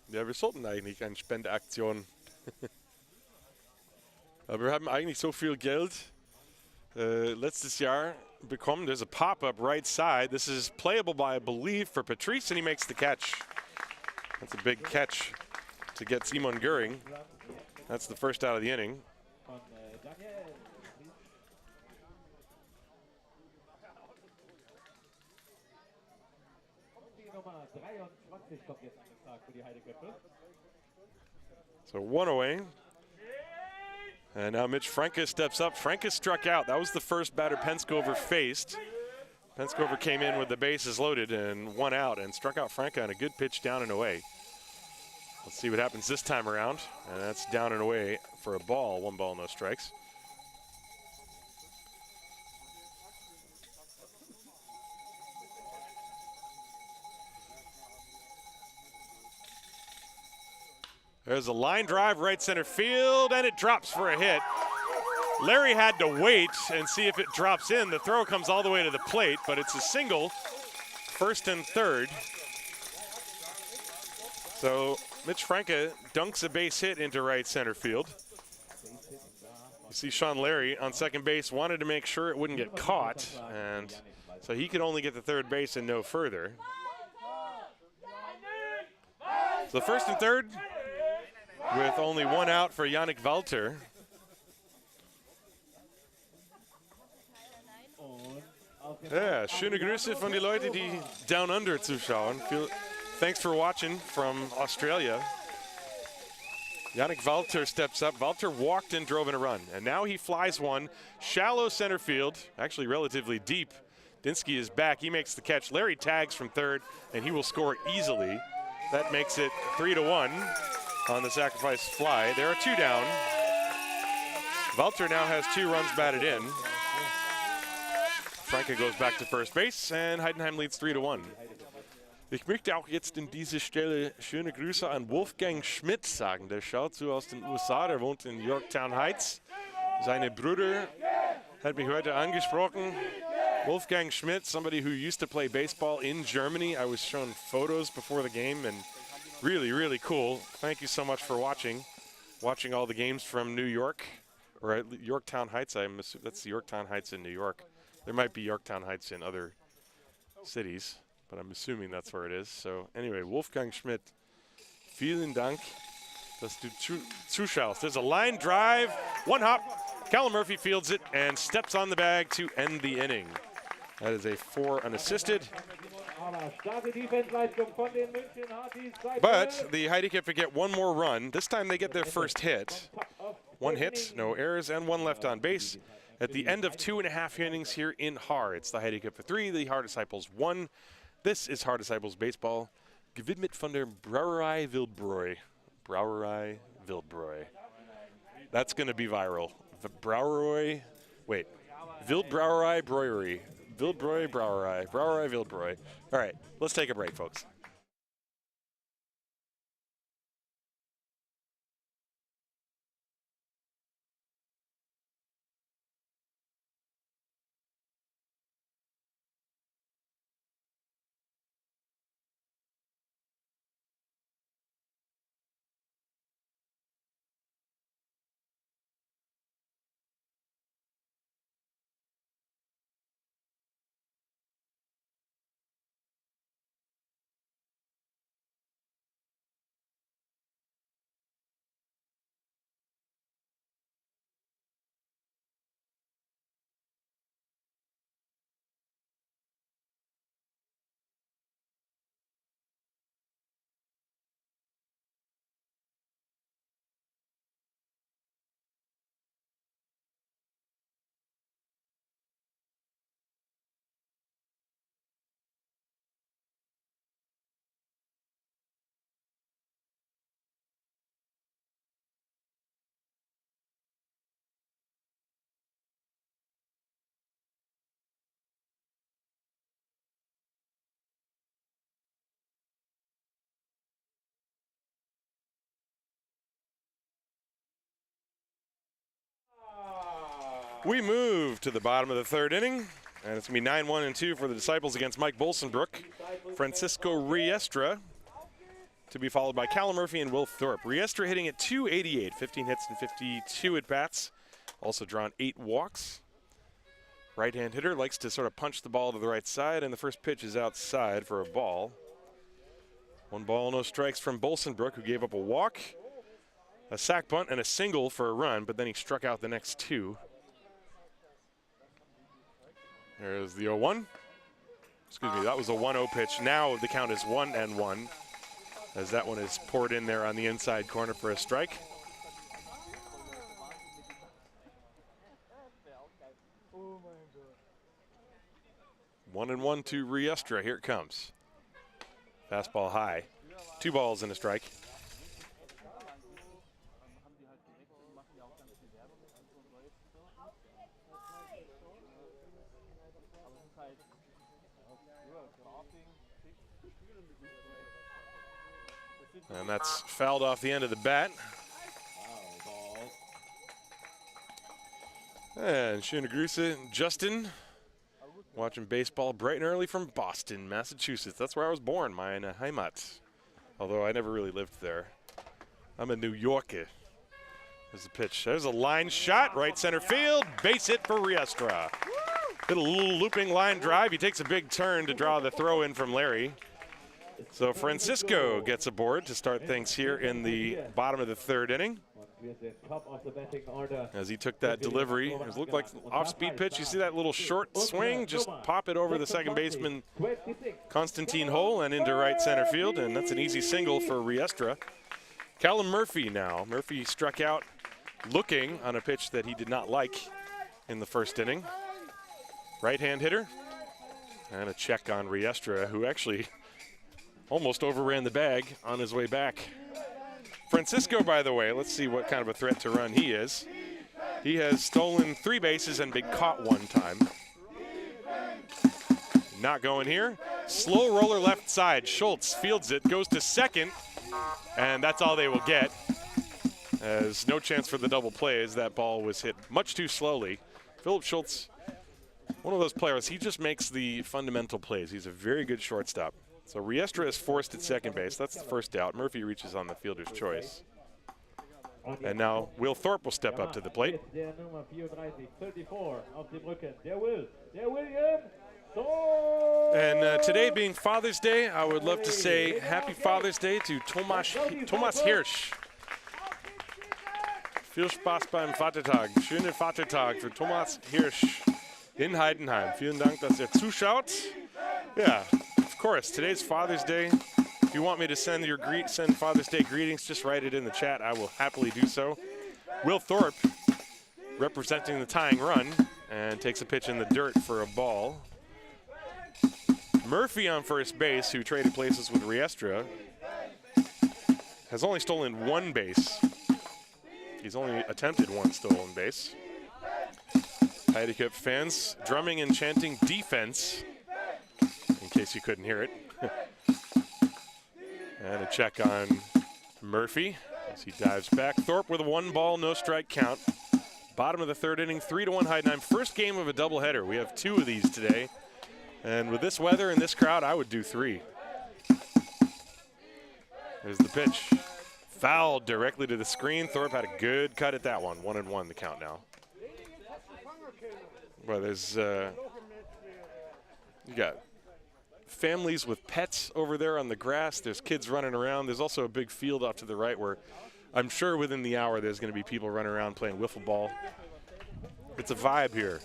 Ja, wir sollten eigentlich eine Spendeaktion. Aber wir haben eigentlich so viel Geld letztes Jahr bekommen. There's a pop-up right side. This is playable by, I believe, for Patrice, and he makes the catch. That's a big catch to get Simon Göring. That's the first out of the inning. So 1 away. And now Mitch Franke steps up. Franke struck out. That was the first batter Penskover faced. Penskover came in with the bases loaded and 1 out and struck out Franke on a good pitch down and away. Let's see what happens this time around. And that's down and away for a ball. 1 ball, no strikes. There's a line drive right center field, and it drops for a hit. Larry had to wait and see if it drops in. The throw comes all the way to the plate, but it's a single, first and third. So Mitch Franke dunks a base hit into right center field. You see Sean Larry on second base wanted to make sure it wouldn't get caught, and so he could only get to third base and no further. So first and third, with only one out for Yannick Walter. Ja, schöne Grüße von den Leuten, die Down Under zuschauen. Thanks for watching from Australia. Yannick Walter steps up. Walter walked and drove in a run, and now he flies one. Shallow center field, actually relatively deep. Dinsky is back. He makes the catch. Larry tags from third, and he will score easily. That makes it 3-1 on the sacrifice fly. There are 2 down. Walter now has 2 runs batted in. Franke goes back to first base, and Heidenheim leads 3-1. Ich möchte auch jetzt in dieser Stelle schöne Grüße an Wolfgang Schmidt sagen. Der schaut so aus den USA, der wohnt in Yorktown Heights. Seine Bruder hat mich heute angesprochen. Wolfgang Schmidt, somebody who used to play baseball in Germany. I was shown photos before the game, and really, really cool. Thank you so much for watching all the games from New York, or at Yorktown Heights. I'm assuming that's Yorktown Heights in New York. There might be Yorktown Heights in other cities, but I'm assuming that's where it is. So anyway, Wolfgang Schmidt, vielen Dank, dass du zuschaust. There's a line drive, one hop. Callum Murphy fields it and steps on the bag to end the inning. That is a 4 unassisted. But the Heideköpfe get one more run. This time they get their first hit. 1 hit, no errors, and 1 left on base. At the end of 2.5 innings here in Haar, it's the Heideköpfe 3, the Haar Disciples 1. This is Haar Disciples Baseball. Gewidmet von der Brauerei Wildbräu. Brauerei Wildbräu. That's going to be viral. The Brauerei, wait, Wildbrauerei Brewery. Wildbräu Brauerei. Brauerei Wildbräu. All right, let's take a break, folks. We move to the bottom of the 3rd inning, and it's going to be 9-1-2 for the Disciples against Mike Bolsenbrook. Francisco Riestra to be followed by Callum Murphy and Will Thorpe. Riestra hitting at .288, 15 hits and 52 at-bats. Also drawn 8 walks. Right-hand hitter, likes to sort of punch the ball to the right side, and the first pitch is outside for a ball. 1 ball, no strikes from Bolsenbrook, who gave up a walk, a sac bunt, and a single for a run, but then he struck out the next 2. There's the 0-1. Excuse me, that was a 1-0 pitch. Now the count is 1-1, as that one is poured in there on the inside corner for a strike. One and 1 to Riestra. Here it comes. Fastball high. 2 balls and a strike. And that's fouled off the end of the bat. And schöne Grüße, Justin, watching baseball bright and early from Boston, Massachusetts. That's where I was born, meine Heimat. Although I never really lived there. I'm a New Yorker. There's a pitch. There's a line shot, right center field. Base hit for Riestra. Did a little looping line drive. He takes a big turn to draw the throw in from Larry. So Francisco gets aboard to start things here in the bottom of the third inning. As he took that delivery, it looked like off-speed pitch. You see that little short swing? Just pop it over the second baseman, Constantine Hole, and into right center field, and that's an easy single for Riestra. Callum Murphy now. Murphy struck out looking on a pitch that he did not like in the first inning. Right-hand hitter, and a check on Riestra, who actually almost overran the bag on his way back. Francisco, by the way, let's see what kind of a threat to run he is. He has stolen 3 bases and been caught 1 time. Not going here. Slow roller left side. Schultz fields it, goes to second, and that's all they will get. As no chance for the double play as that ball was hit much too slowly. Philip Schultz, one of those players, he just makes the fundamental plays. He's a very good shortstop. So Riestra is forced at second base. That's the first out. Murphy reaches on the fielder's choice. And now Will Thorpe will step up to the plate. And today being Father's Day, I would love to say Happy Father's Day to Thomas Hirsch. Viel Spaß beim Vatertag. Schönen Vatertag für Thomas Hirsch in Heidenheim. Vielen Dank, dass zuschaut. Yeah. Of course, today's Father's Day. If you want me to send Father's Day greetings, just write it in the chat. I will happily do so. Will Thorpe representing the tying run and takes a pitch in the dirt for a ball. Murphy on first base, who traded places with Riestra, has only stolen 1 base. He's only attempted 1 stolen base. Heideköpfe fans drumming and chanting defense, in case you couldn't hear it. And a check on Murphy as he dives back. Thorpe with a 1-ball, no strike count. Bottom of the third inning, 3-1 Heidenheim. First game of a doubleheader. We have 2 of these today. And with this weather and this crowd, I would do 3. There's the pitch. Fouled directly to the screen. Thorpe had a good cut at that one. 1-1 the count now. Well, there's you got families with pets over there on the grass. There's kids running around. There's also a big field off to the right where I'm sure within the hour there's going to be people running around playing wiffle ball. It's a vibe here.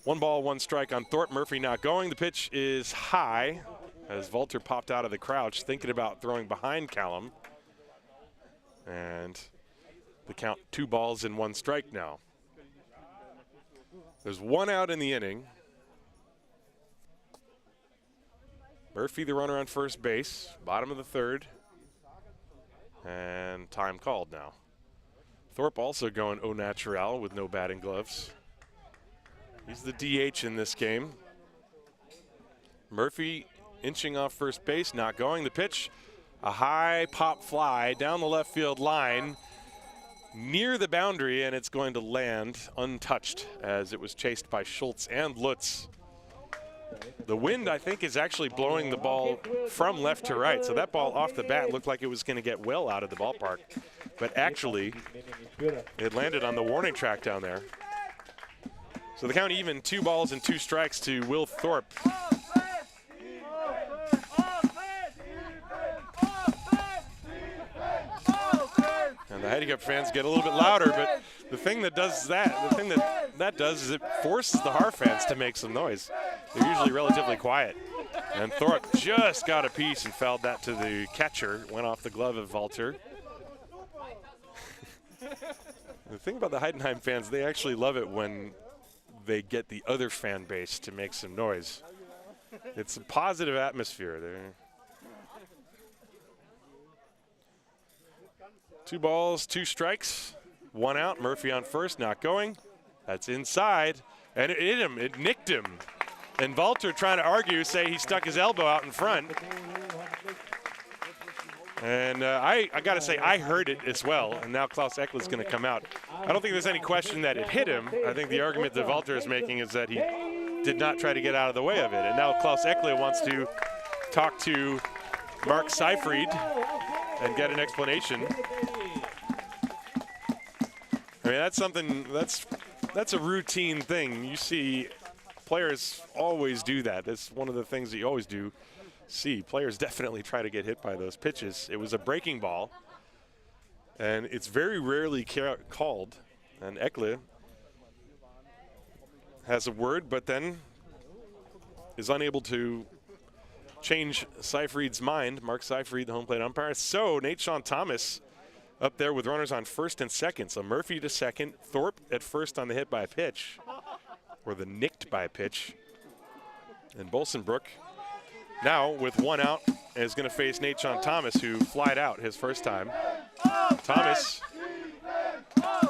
1 ball, 1 strike on Thorpe. Murphy not going. The pitch is high as Walter popped out of the crouch thinking about throwing behind Callum. And the count 2 balls and 1 strike now. There's 1 out in the inning. Murphy the runner on first base, bottom of the third. And time called now. Thorpe also going au naturel with no batting gloves. He's the DH in this game. Murphy inching off first base, not going. The pitch, a high pop fly down the left field line near the boundary, and it's going to land untouched as it was chased by Schultz and Lutz. The wind, I think, is actually blowing the ball from left to right, so that ball off the bat looked like it was going to get well out of the ballpark, but actually it landed on the warning track down there. So the count even, 2 balls and 2 strikes to Will Thorpe. And the Heideköpfe fans get a little bit louder, but the thing that does that does is it forces the Haar fans to make some noise. They're usually relatively quiet. And Thorpe just got a piece and fouled that to the catcher. Went off the glove of Walter. The thing about the Heidenheim fans, they actually love it when they get the other fan base to make some noise. It's a positive atmosphere there. 2 balls, 2 strikes, 1 out. Murphy on first, not going. That's inside, and it hit him, it nicked him. And Walter trying to argue, say he stuck his elbow out in front. And I got to say, I heard it as well, and now Klaus Eckle's going to come out. I don't think there's any question that it hit him. I think the argument that Walter is making is that he did not try to get out of the way of it. And now Klaus Eckle wants to talk to Mark Seyfried and get an explanation. I mean, that's something, that's a routine thing. You see players always do that. That's one of the things that you always do. see. Players definitely try to get hit by those pitches. It was a breaking ball, and it's very rarely called. And Ekle has a word, but then is unable to change Seyfried's mind. Mark Seyfried, the home plate umpire. So Nate-Sean Thomas up there with runners on first and second. So Murphy to second, Thorpe at first on the hit by a pitch, or the nicked by a pitch. And Bolsenbrook now with one out is going to face Nate-Sean Thomas, who flied out his first time. Thomas,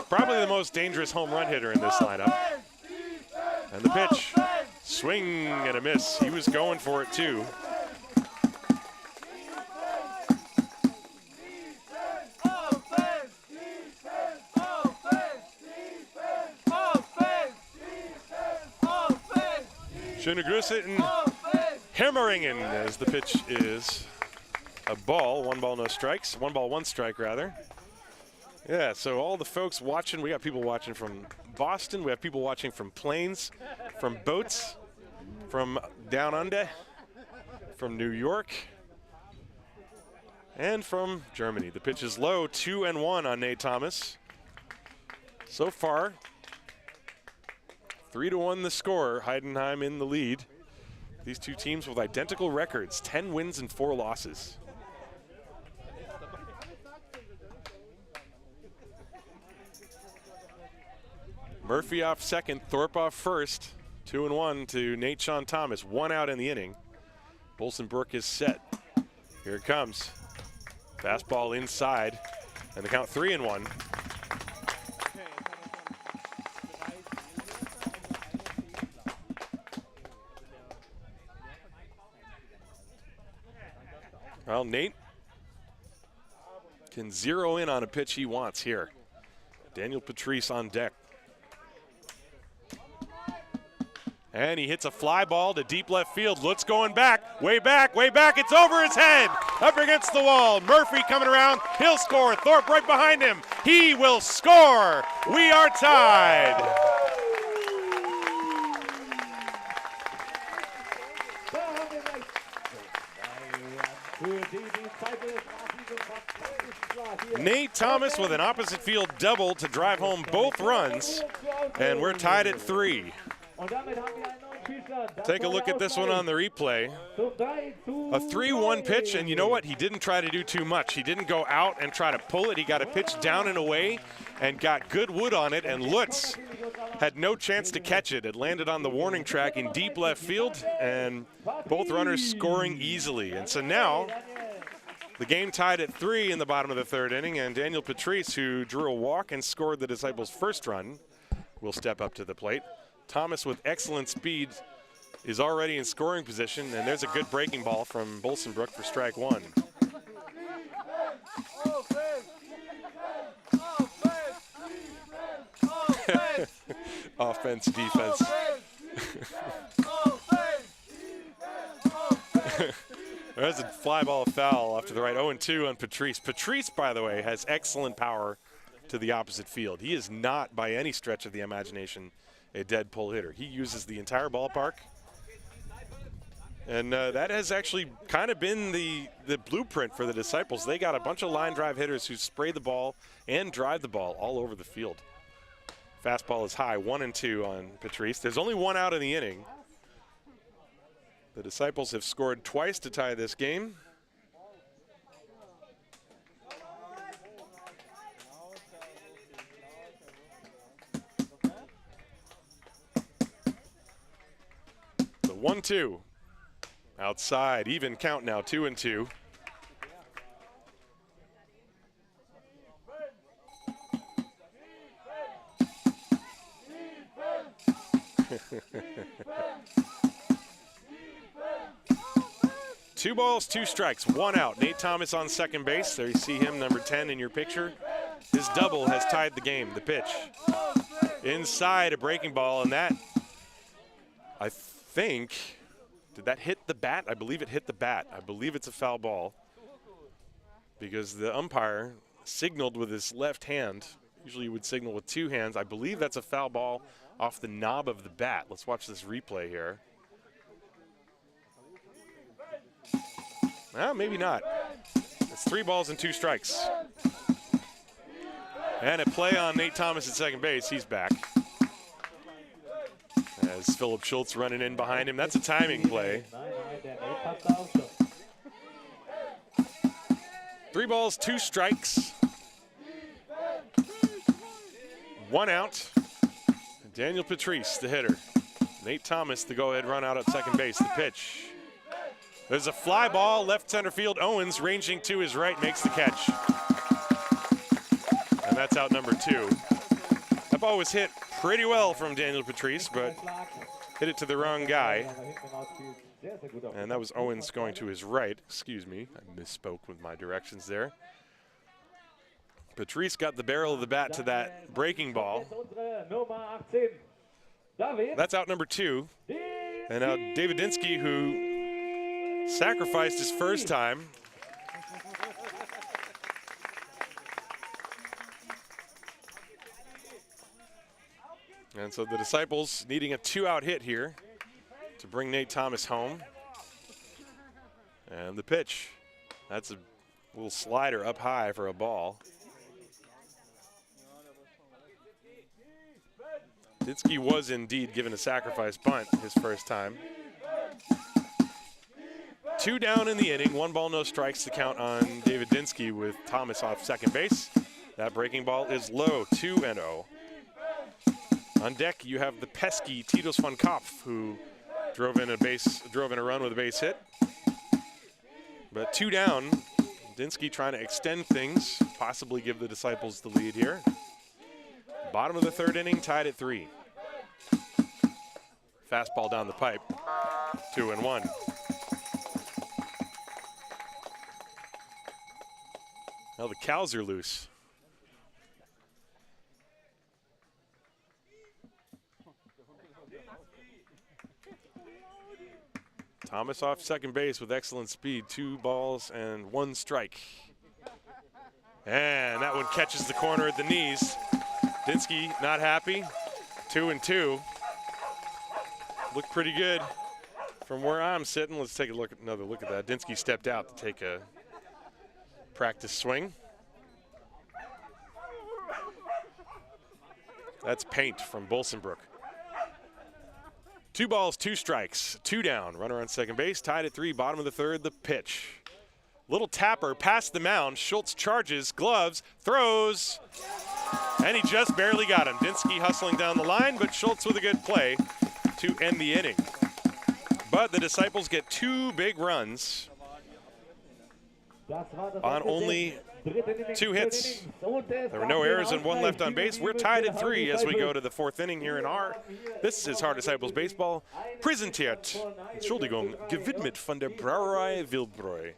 probably the most dangerous home run hitter in this lineup. And the pitch, swing and a miss. He was going for it too. Schöne Grüße and Hammeringen as the pitch is a ball. 1 ball, no strikes. 1 ball, 1 strike rather. Yeah, so all the folks watching, we got people watching from Boston, we have people watching from planes, from boats, from down under, from New York, and from Germany. The pitch is low, 2-1 on Nate Thomas. So far, 3-1 the score, Heidenheim in the lead. These two teams with identical records, 10 wins and 4 losses. Murphy off second, Thorpe off first. 2-1 to Nate-Sean Thomas, 1 out in the inning. Bolsenbrook is set. Here it comes. Fastball inside, and the count 3-1. Well, Nate can zero in on a pitch he wants here. Daniel Patrice on deck. And he hits a fly ball to deep left field. Lutz going back, way back, way back. It's over his head, up against the wall. Murphy coming around, he'll score. Thorpe right behind him. He will score. We are tied. Nate Thomas with an opposite field double to drive home both runs, and we're tied at 3. Take a look at this one on the replay. A 3-1 pitch, and you know what? He didn't try to do too much. He didn't go out and try to pull it. He got a pitch down and away and got good wood on it, and Lutz had no chance to catch it. It landed on the warning track in deep left field, and both runners scoring easily. And so now the game tied at 3 in the bottom of the 3rd inning, and Daniel Patrice, who drew a walk and scored the Disciples' first run, will step up to the plate. Thomas with excellent speed is already in scoring position, and there's a good breaking ball from Bolsenbrook for strike 1. Offense, defense. There's a fly ball foul off to the right. 0-2 on Patrice. Patrice, by the way, has excellent power to the opposite field. He is not, by any stretch of the imagination, a dead pull hitter. He uses the entire ballpark. And that has actually kind of been the blueprint for the Disciples. They got a bunch of line drive hitters who spray the ball and drive the ball all over the field. Fastball is high, 1-2 on Patrice. There's only 1 out in the inning. The Disciples have scored twice to tie this game. The 1-2. Outside, even count now, 2-2. Two balls, 2 strikes, 1 out. Nate Thomas on second base. There you see him, number 10 in your picture. His double has tied the game. The pitch inside, a breaking ball, and that, I think, did that hit the bat? I believe it hit the bat. I believe it's a foul ball because the umpire signaled with his left hand. Usually you would signal with 2 hands. I believe that's a foul ball off the knob of the bat. Let's watch this replay here. Well, maybe not. It's 3 balls and 2 strikes. And a play on Nate Thomas at second base. He's back. As Philip Schultz running in behind him. That's a timing play. 3 balls, 2 strikes. 1 out. Daniel Patrice, the hitter. Nate Thomas, the go-ahead run out at second base. The pitch. There's a fly ball, left center field. Owens ranging to his right makes the catch. And that's out number 2. That ball was hit pretty well from Daniel Patrice, but hit it to the wrong guy. And that was Owens going to his right. Excuse me, I misspoke with my directions there. Patrice got the barrel of the bat to that breaking ball. That's out number 2. And now David Dinsky, who sacrificed his first time. And so the Disciples needing a 2-out hit here to bring Nate Thomas home. And the pitch. That's a little slider up high for a ball. Dinsky was indeed given a sacrifice bunt his first time. 2 down in the inning, 1 ball, no strikes to count on David Dinsky with Thomas off second base. That breaking ball is low, 2-0. On deck, you have the pesky Titus van Kopf, who drove in a run with a base hit. But 2 down, Dinsky trying to extend things, possibly give the Disciples the lead here. Bottom of the 3rd inning, tied at 3. Fastball down the pipe, 2-1. Now the cows are loose. Thomas off second base with excellent speed. 2 balls and 1 strike. And that one catches the corner at the knees. Dinsky not happy. 2-2. Looked pretty good from where I'm sitting. Let's take another look at that. Dinsky stepped out to take a practice swing. That's paint from Bolsenbrook. 2 balls, 2 strikes, 2 down. Runner on second base, tied at 3, bottom of the 3rd, the pitch. Little tapper past the mound. Schultz charges, gloves, throws, and he just barely got him. Dinsky hustling down the line, but Schultz with a good play to end the inning. But the Disciples get 2 big runs on only 2 hits. There were no errors and 1 left on base. We're tied at 3 as we go to the 4th inning here in Haar. This is Haar Disciples Baseball, präsentiert, Entschuldigung, gewidmet von der Brauerei Wildbräu.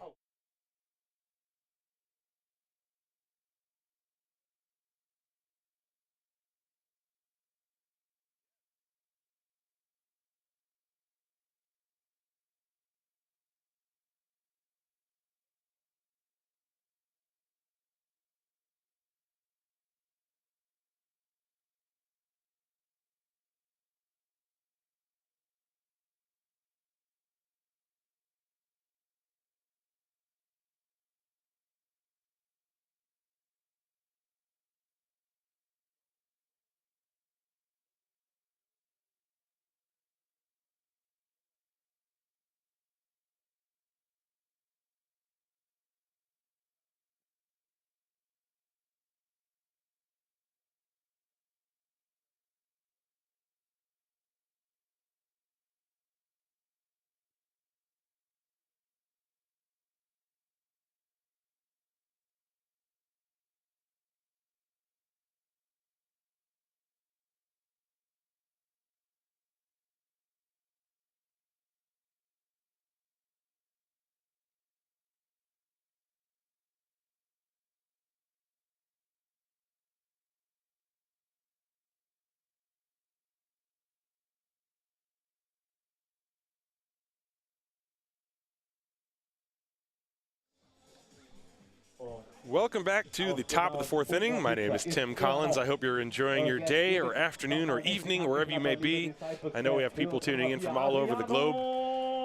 Welcome back to the top of the 4th inning. My name is Tim Collins. I hope you're enjoying your day or afternoon or evening, wherever you may be. I know we have people tuning in from all over the globe.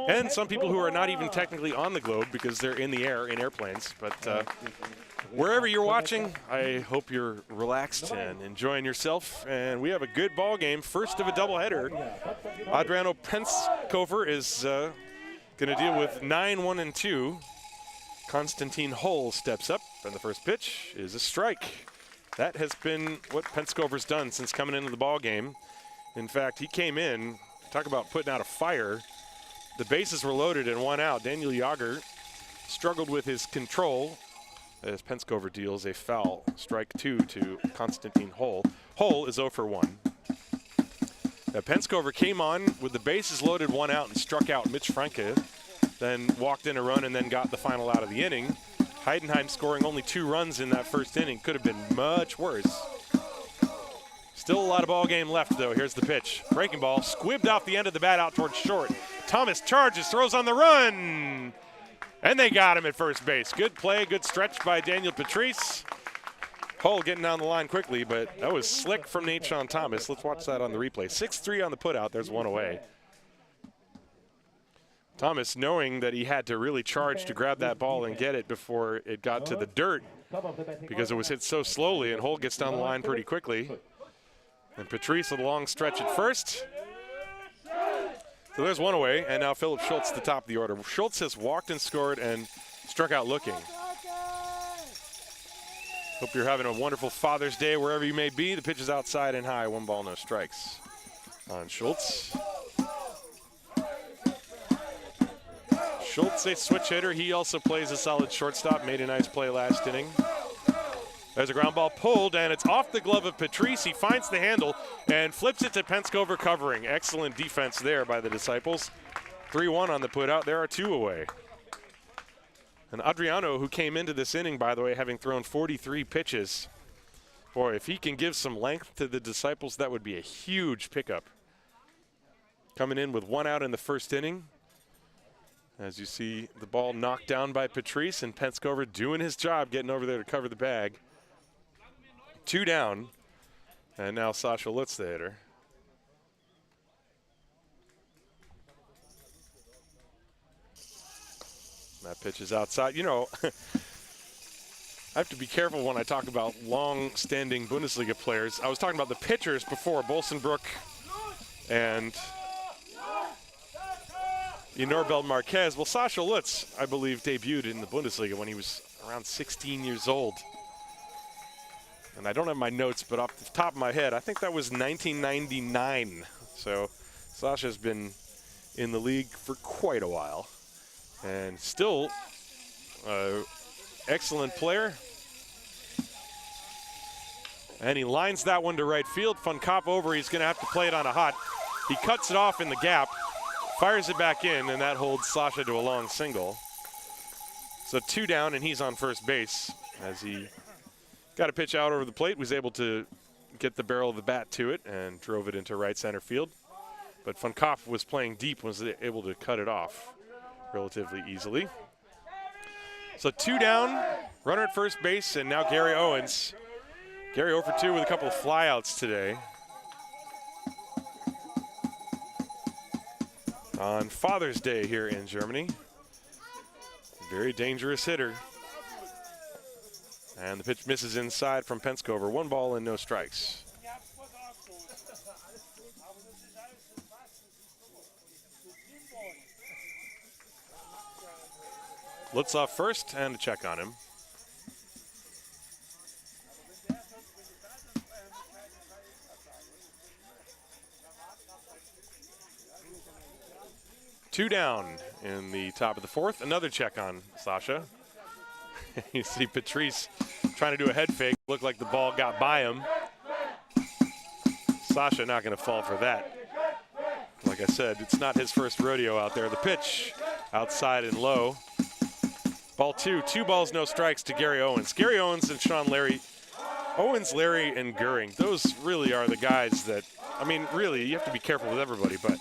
and some people who are not even technically on the globe because they're in the air in airplanes. But wherever you're watching, I hope you're relaxed and enjoying yourself. And we have a good ball game, first of a doubleheader. Adriano Penskover is going to deal with 9-1-2. Konstantin Hull steps up, and the first pitch is a strike. That has been what Penskover's done since coming into the ball game. In fact, he came in, talk about putting out a fire. The bases were loaded and 1 out. Daniel Jager struggled with his control as Penskover deals a foul. Strike 2 to Konstantin Hull. Hull is 0 for 1. Now, Penskover came on with the bases loaded, 1 out, and struck out Mitch Franke, then walked in a run and then got the final out of the inning. Heidenheim scoring only 2 runs in that first inning. Could have been much worse. Still a lot of ball game left, though. Here's the pitch. Breaking ball, squibbed off the end of the bat out towards short. Thomas charges, throws on the run, and they got him at first base. Good play, good stretch by Daniel Patrice. Hull getting down the line quickly, but that was slick from Nate Sean Thomas. Let's watch that on the replay. 6-3 on the putout. There's 1 away. Thomas, knowing that he had to really charge to grab that ball and get it before it got to the dirt because it was hit so slowly, and Hull gets down the line pretty quickly. And Patrice with a long stretch at first. So there's 1 away, and now Philip Schultz at the top of the order. Schultz has walked and scored and struck out looking. Hope you're having a wonderful Father's Day wherever you may be. The pitch is outside and high. 1 ball, no strikes on Schultz. Schultz, a switch hitter. He also plays a solid shortstop. Made a nice play last inning. There's a ground ball pulled, and it's off the glove of Patrice. He finds the handle and flips it to Penskover covering. Excellent defense there by the Disciples. 3-1 on the putout. There are 2 away. And Adriano, who came into this inning, by the way, having thrown 43 pitches. Boy, if he can give some length to the Disciples, that would be a huge pickup. Coming in with 1 out in the first inning. As you see the ball knocked down by Patrice, and Penskover doing his job, getting over there to cover the bag. 2 down, and now Sasha Lutz, the hitter. That pitch is outside. You know, I have to be careful when I talk about long-standing Bundesliga players. I was talking about the pitchers before, Bolsenbrook and Norbert Marquez. Well, Sasha Lutz, I believe, debuted in the Bundesliga when he was around 16 years old. And I don't have my notes, but off the top of my head, I think that was 1999. So Sasha's been in the league for quite a while. And still excellent player. And he lines that one to right field. Von Kopp over. He's going to have to play it on a hot. He cuts it off in the gap, fires it back in, and that holds Sasha to a long single. So 2 down, and he's on first base as he got a pitch out over the plate, was able to get the barrel of the bat to it and drove it into right center field. But Von Kopp was playing deep, was able to cut it off relatively easily. So 2 down, runner at first base, and now Gary Owens. Gary 0 for 2 with a couple of flyouts today. On Father's Day here in Germany. Very dangerous hitter. And the pitch misses inside from Penskover. 1 ball and no strikes. Lutz off first, and a check on him. Two down in the top of the 4th. Another check on Sasha. You see Patrice trying to do a head fake. Looked like the ball got by him. Sasha not going to fall for that. Like I said, it's not his first rodeo out there. The pitch outside and low. Ball 2. 2 balls, no strikes to Gary Owens. Gary Owens and Sean Larry. Owens, Larry, and Goering. Those really are the guys that, I mean, really, you have to be careful with everybody, but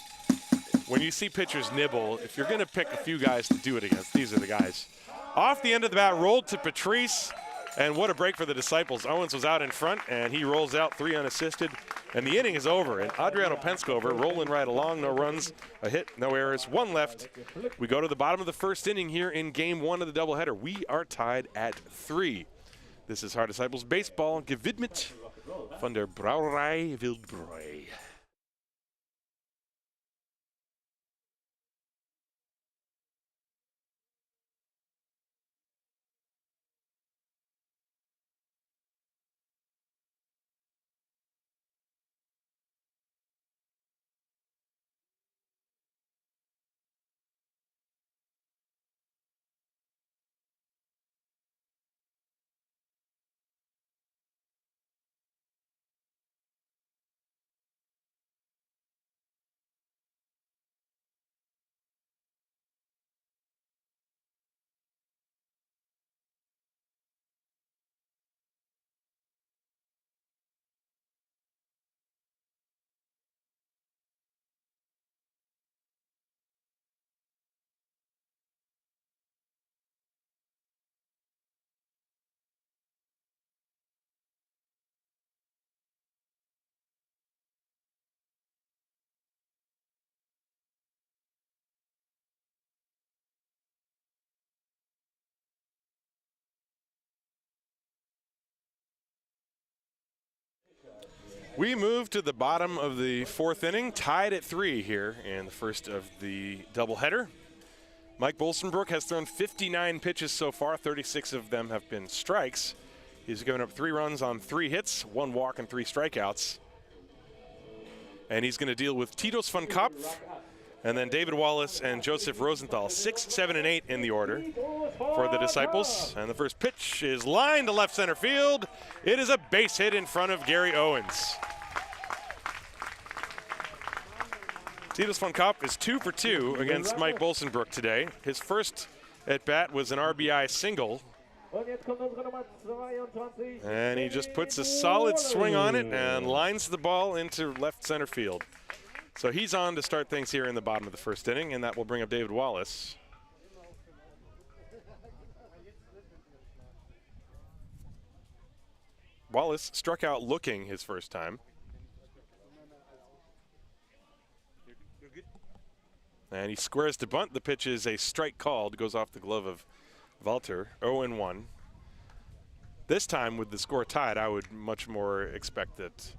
when you see pitchers nibble, if you're going to pick a few guys to do it against, these are the guys. Off the end of the bat, rolled to Patrice, and what a break for the Disciples. Owens was out in front, and he rolls out 3 unassisted. And the inning is over, and Adriano Penskover rolling right along. No runs, a hit, no errors, one left. We go to the bottom of the first inning here in game 1 of the doubleheader. We are tied at 3. This is Haar Disciples Baseball, gewidmet von der Brauerei Wildbräu. We move to the bottom of the 4th inning, tied at 3 here in the first of the doubleheader. Mike Bolsenbrook has thrown 59 pitches so far. 36 of them have been strikes. He's given up 3 runs on 3 hits, 1 walk, and 3 strikeouts. And he's going to deal with Titus van Kopf, and then David Wallace and Joseph Rosenthal, 6, 7, and 8 in the order for the Disciples. And the first pitch is lined to left center field. It is a base hit in front of Gary Owens. Titus van Kopf is 2 for 2 against Mike Bolsenbrook today. His first at bat was an RBI single. And he just puts a solid swing on it and lines the ball into left center field. So he's on to start things here in the bottom of the first inning, and that will bring up David Wallace. Wallace struck out looking his first time. And he squares to bunt. The pitch is a strike called, goes off the glove of Walter, 0-1. This time with the score tied, I would much more expect that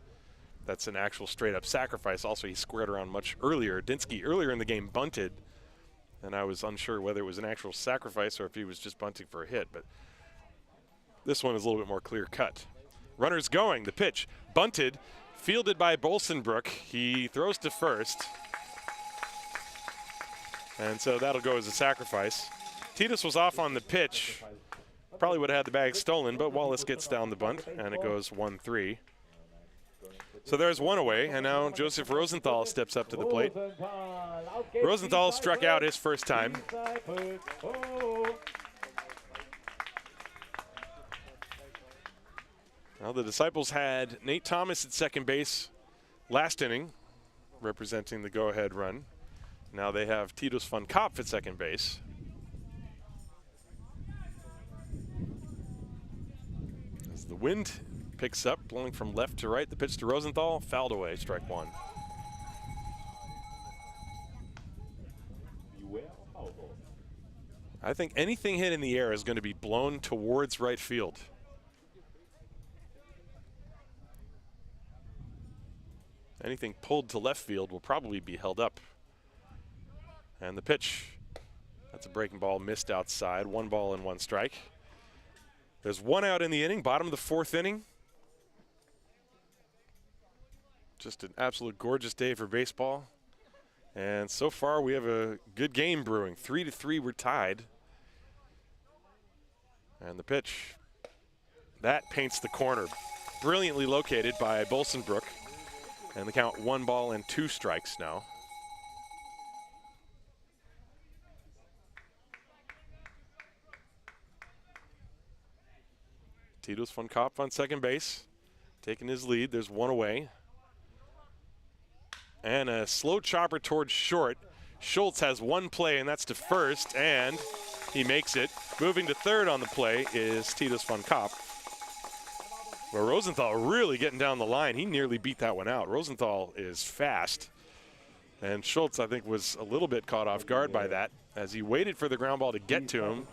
that's an actual straight-up sacrifice. Also, he squared around much earlier. Dinsky earlier in the game bunted, and I was unsure whether it was an actual sacrifice or if he was just bunting for a hit, but this one is a little bit more clear-cut. Runners going, the pitch, bunted, fielded by Bolsenbrook. He throws to first, and so that'll go as a sacrifice. Titus was off on the pitch. Probably would have had the bag stolen, but Wallace gets down the bunt, and it goes 1-3. So there's one away, and now Joseph Rosenthal steps up to the plate. Rosenthal struck out his first time. Now the Disciples had Nate Thomas at second base last inning, representing the go-ahead run. Now they have Titus van Kopf at second base. As the wind picks up, blowing from left to right, the pitch to Rosenthal, fouled away, strike 1. I think anything hit in the air is going to be blown towards right field. Anything pulled to left field will probably be held up. And the pitch, that's a breaking ball, missed outside. 1 ball and 1 strike. There's 1 out in the inning, bottom of the 4th inning. Just an absolute gorgeous day for baseball. And so far we have a good game brewing. 3-3, we're tied. And the pitch, that paints the corner. Brilliantly located by Bolsenbrook. And the count 1 ball and 2 strikes now. Titus van Kopf on second base, taking his lead. There's 1 away. And a slow chopper towards short. Schultz has 1 play, and that's to first, and he makes it. Moving to third on the play is Titus van Kopf. Well, Rosenthal really getting down the line. He nearly beat that one out. Rosenthal is fast. And Schultz, I think, was a little bit caught off guard by that as he waited for the ground ball to get to him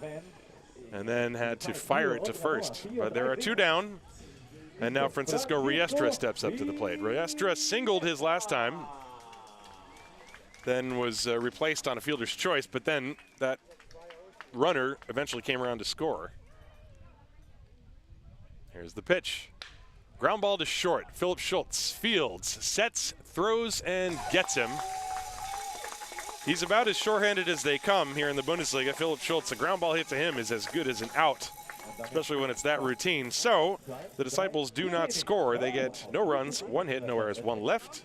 and then had to fire it to first. But there are 2 down. And now Francisco Riestra steps up to the plate. Riestra singled his last time, then was replaced on a fielder's choice, but then that runner eventually came around to score. Here's the pitch. Ground ball to short. Philip Schultz fields, sets, throws, and gets him. He's about as shorthanded as they come here in the Bundesliga. Philip Schultz, a ground ball hit to him is as good as an out, especially when it's that routine. So the Disciples do not score. They get no runs, 1 hit, no errors, 1 left.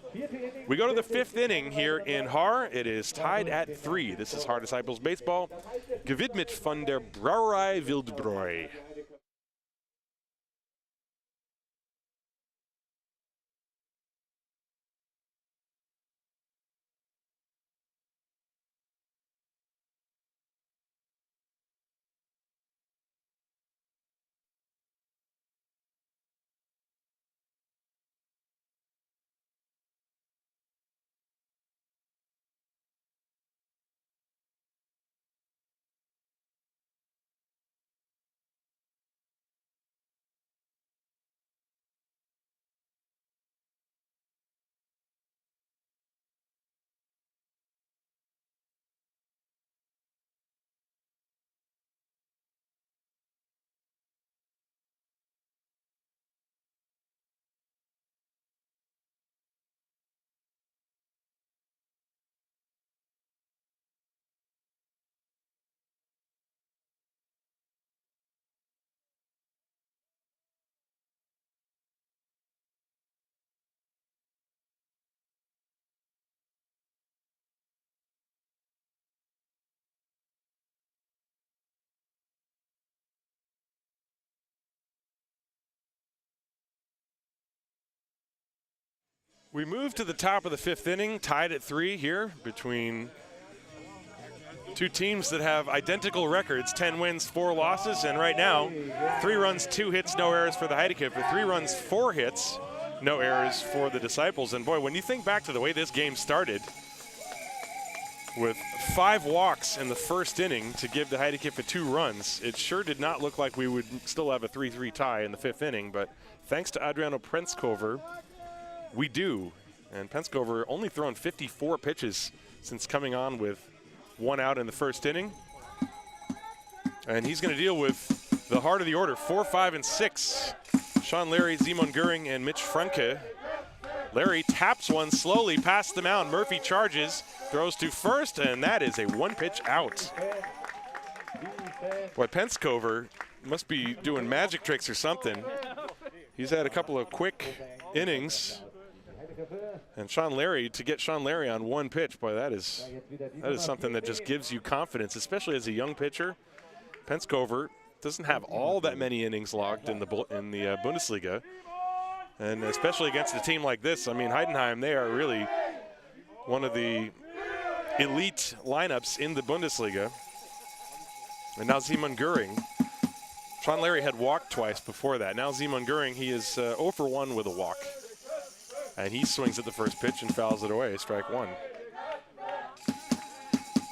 We go to the 5th inning here in Haar. It is tied at 3. This is Haar Disciples baseball. Gewidmet von der Brauerei Wildbräu. We move to the top of the 5th inning, tied at 3 here between 2 teams that have identical records, 10 wins, 4 losses, and right now, 3 runs, 2 hits, no errors for the Heideköpfe, 3 runs, 4 hits, no errors for the Disciples. And boy, when you think back to the way this game started, with 5 walks in the 1st inning to give the Heideköpfe 2 runs, it sure did not look like we would still have a 3-3 tie in the 5th inning, but thanks to Adriano Prenskover, we do. And Penskover only thrown 54 pitches since coming on with 1 out in the 1st inning. And he's going to deal with the heart of the order, 4, 5, and 6. Sean Larry, Simon Göring, and Mitch Franke. Larry taps one slowly past the mound. Murphy charges, throws to first, and that is a 1-pitch out. Boy, Penskover must be doing magic tricks or something. He's had a couple of quick innings. And Sean Larry, to get Sean Larry on 1 pitch, boy, that is something that just gives you confidence, especially as a young pitcher. Penskover doesn't have all that many innings logged in the Bundesliga, and especially against a team like this. I mean, Heidenheim, they are really one of the elite lineups in the Bundesliga. And now Simon Göring. Sean Larry had walked twice before that. Now Simon Göring, he is 0 for 1 with a walk. And he swings at the first pitch and fouls it away, strike 1.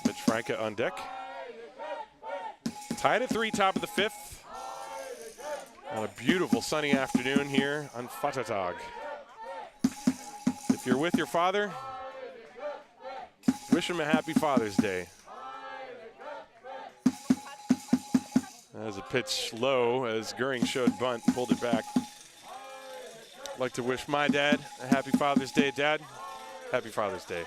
Mitch Franke on deck. Tied at 3, top of the 5th. On a beautiful sunny afternoon here on Vatertag. If you're with your father, wish him a happy Father's Day. That was a pitch low as Göring showed bunt, pulled it back. I'd like to wish my dad a happy Father's Day. Dad, happy Father's Day.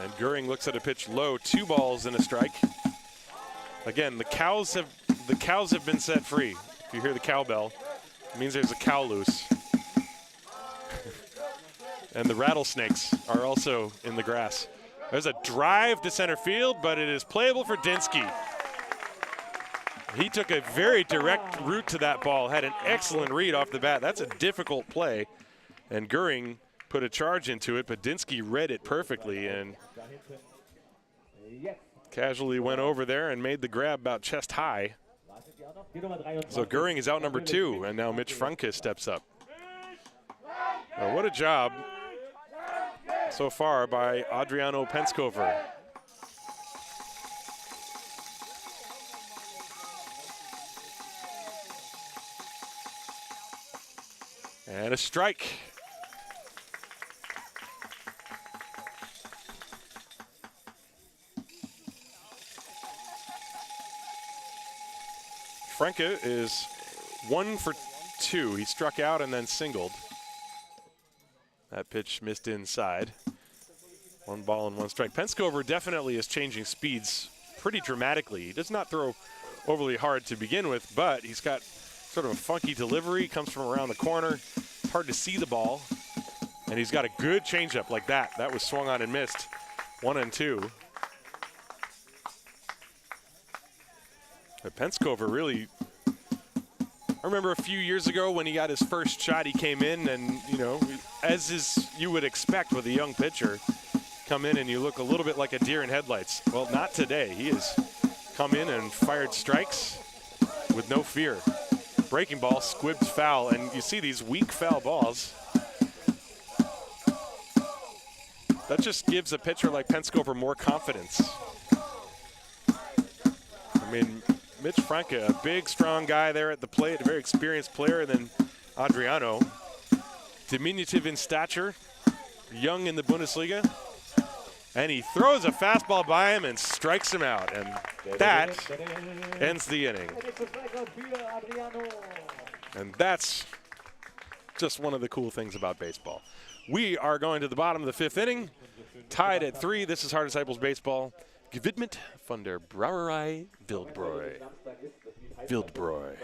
And Göring looks at a pitch low, 2 balls and a strike. Again, the cows have been set free. If you hear the cowbell, it means there's a cow loose. And the rattlesnakes are also in the grass. There's a drive to center field, but it is playable for Dinsky. He took a very direct route to that ball, had an excellent read off the bat. That's a difficult play. And Göring put a charge into it, but Dinsky read it perfectly and casually went over there and made the grab about chest high. So Göring is out number 2, and now Mitch Franke steps up. Well, what a job so far by Adriano Penskover. And a strike. Franke is 1 for 2. He struck out and then singled. That pitch missed inside. 1 ball and 1 strike. Penskover definitely is changing speeds pretty dramatically. He does not throw overly hard to begin with, but he's got sort of a funky delivery, comes from around the corner. It's hard to see the ball. And he's got a good changeup like that. That was swung on and missed. 1 and 2. But Penskover really, I remember a few years ago when he got his first shot, he came in and, you know, as is you would expect with a young pitcher, come in and you look a little bit like a deer in headlights. Well, not today. He has come in and fired strikes with no fear. Breaking ball, squibbed foul, and you see these weak foul balls. That just gives a pitcher like Penskover more confidence. I mean, Mitch Franke, a big, strong guy there at the plate, a very experienced player, and then Adriano, diminutive in stature, young in the Bundesliga, and he throws a fastball by him and strikes him out, and that ends the inning. And that's just one of the cool things about baseball. We are going to the bottom of the 5th inning, tied at 3. This is Haar Disciples Baseball. Gewidmet von der Brauerei Wildbräu. Wildbräu.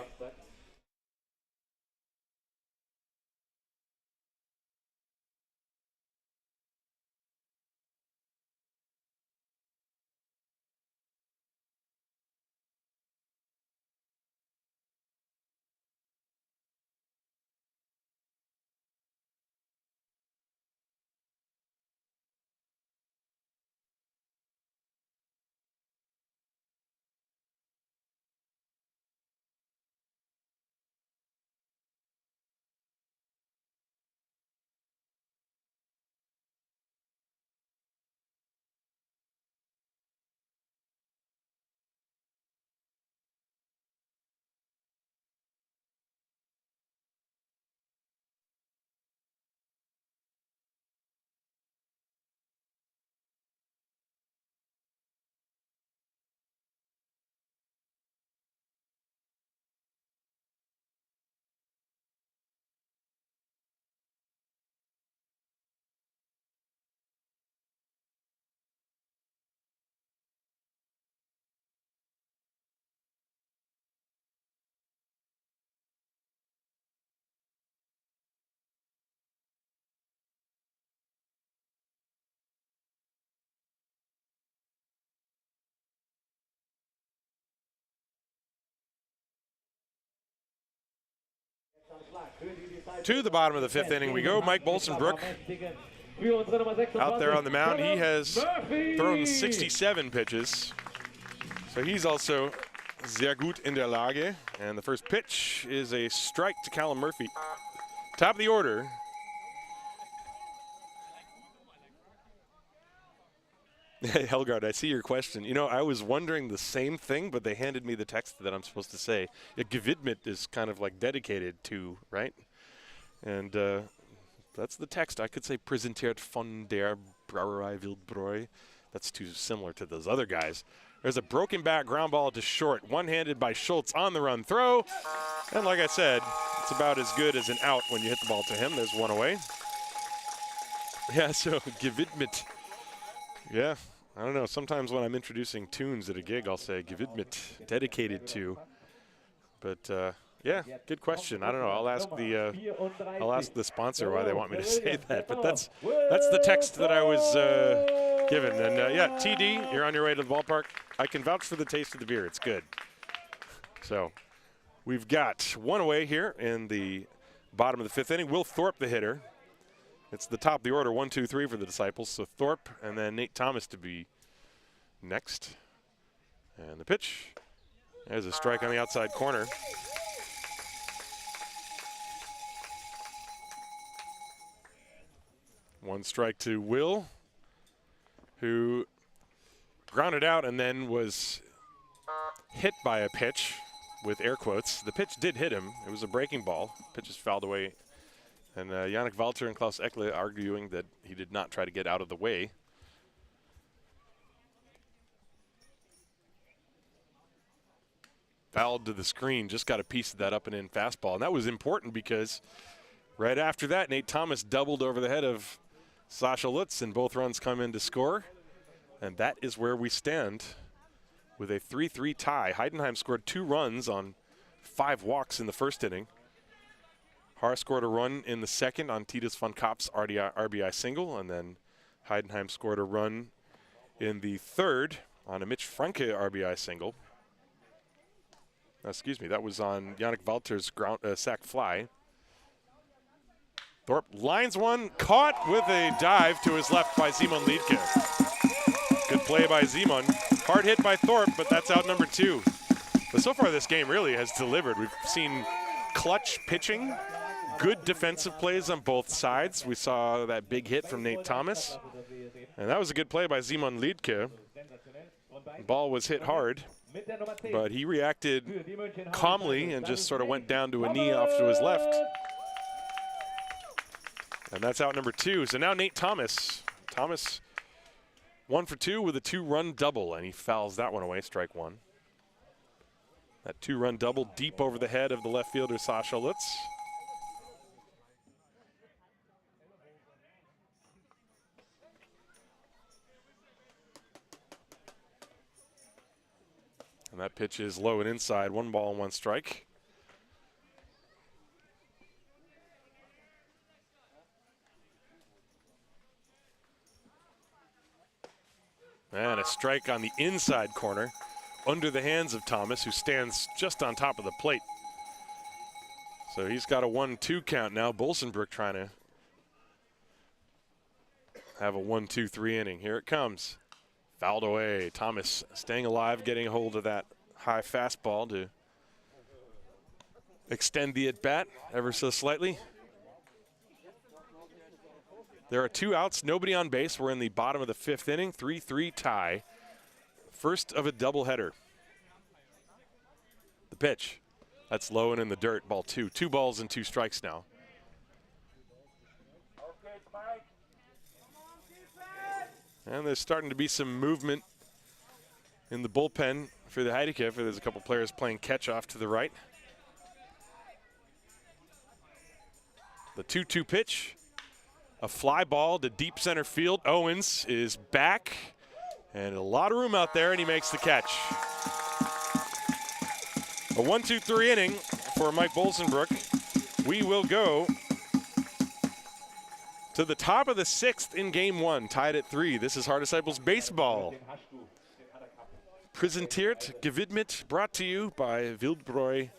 To the bottom of the 5th inning we go. Mike Bolsenbrook out there on the mound. He has thrown 67 pitches. So he's also sehr gut in der Lage. And the first pitch is a strike to Callum Murphy. Top of the order. Helgard, I see your question. You know, I was wondering the same thing, but they handed me the text that I'm supposed to say. Yeah, Gewidmet is kind of like dedicated to, right? And that's the text. I could say präsentiert von der Brauerei Wildbräu. That's too similar to those other guys. There's a broken back ground ball to short, one-handed by Schultz on the run throw. And like I said, it's about as good as an out when you hit the ball to him. There's one away. Yeah, so Gewidmet. Yeah, I don't know. Sometimes when I'm introducing tunes at a gig, I'll say Gewidmet, dedicated to. But yeah, good question. I don't know. I'll ask the sponsor why they want me to say that. But that's the text that I was given. And yeah, TD, you're on your way to the ballpark. I can vouch for the taste of the beer. It's good. So we've got one away here in the bottom of the fifth inning. Will Thorpe, the hitter. It's the top of the order, 1, 2, 3 for the Disciples. So Thorpe and then Nate Thomas to be next. And the pitch. There's a strike on the outside corner. One strike to Will, who grounded out and then was hit by a pitch with air quotes. The pitch did hit him. It was a breaking ball. Pitch is fouled away. And Yannick Walter and Klaus Eckle arguing that he did not try to get out of the way. Fouled to the screen, just got a piece of that up and in fastball. And that was important because right after that, Nate Thomas doubled over the head of Sasha Lutz, and both runs come in to score. And that is where we stand with a 3-3 tie. Heidenheim scored 2 runs on 5 walks in the first inning. Haar scored a run in the second on Titus von Kapp's RBI single, and then Heidenheim scored a run in the third on a Mitch Franke RBI single. Excuse me, that was on Yannick Walter's sac fly. Thorpe lines one, caught with a dive to his left by Simon Liedke. Good play by Simon. Hard hit by Thorpe, but that's out number 2. But so far this game really has delivered. We've seen clutch pitching, good defensive plays on both sides. We saw that big hit from Nate Thomas. And that was a good play by Simon Liedke. The ball was hit hard, but he reacted calmly and just sort of went down to a knee off to his left. And that's out number 2. So now Nate Thomas. Thomas 1 for 2 with a 2-run double, and he fouls that one away, strike 1. That 2-run double deep over the head of the left fielder Sasha Lutz. And that pitch is low and inside, 1 ball and 1 strike. And a strike on the inside corner under the hands of Thomas, who stands just on top of the plate. So he's got a 1-2 count now. Bolsenbrook trying to have a 1-2-3 inning. Here it comes. Fouled away. Thomas staying alive, getting a hold of that high fastball to extend the at-bat ever so slightly. There are 2 outs, nobody on base. We're in the bottom of the 5th inning, 3-3 tie. First of a doubleheader. The pitch. That's low and in the dirt, ball 2. 2 balls and 2 strikes now. And there's starting to be some movement in the bullpen for the Heideköpfe. There's a couple players playing catch-off to the right. The 2-2 pitch. A fly ball to deep center field. Owens is back, and a lot of room out there, and he makes the catch. A 1-2-3 inning for Mike Bolsenbrook. We will go to the top of the 6th in Game 1, tied at 3. This is Haar Disciples Baseball. Präsentiert, gewidmet, brought to you by Wildbräu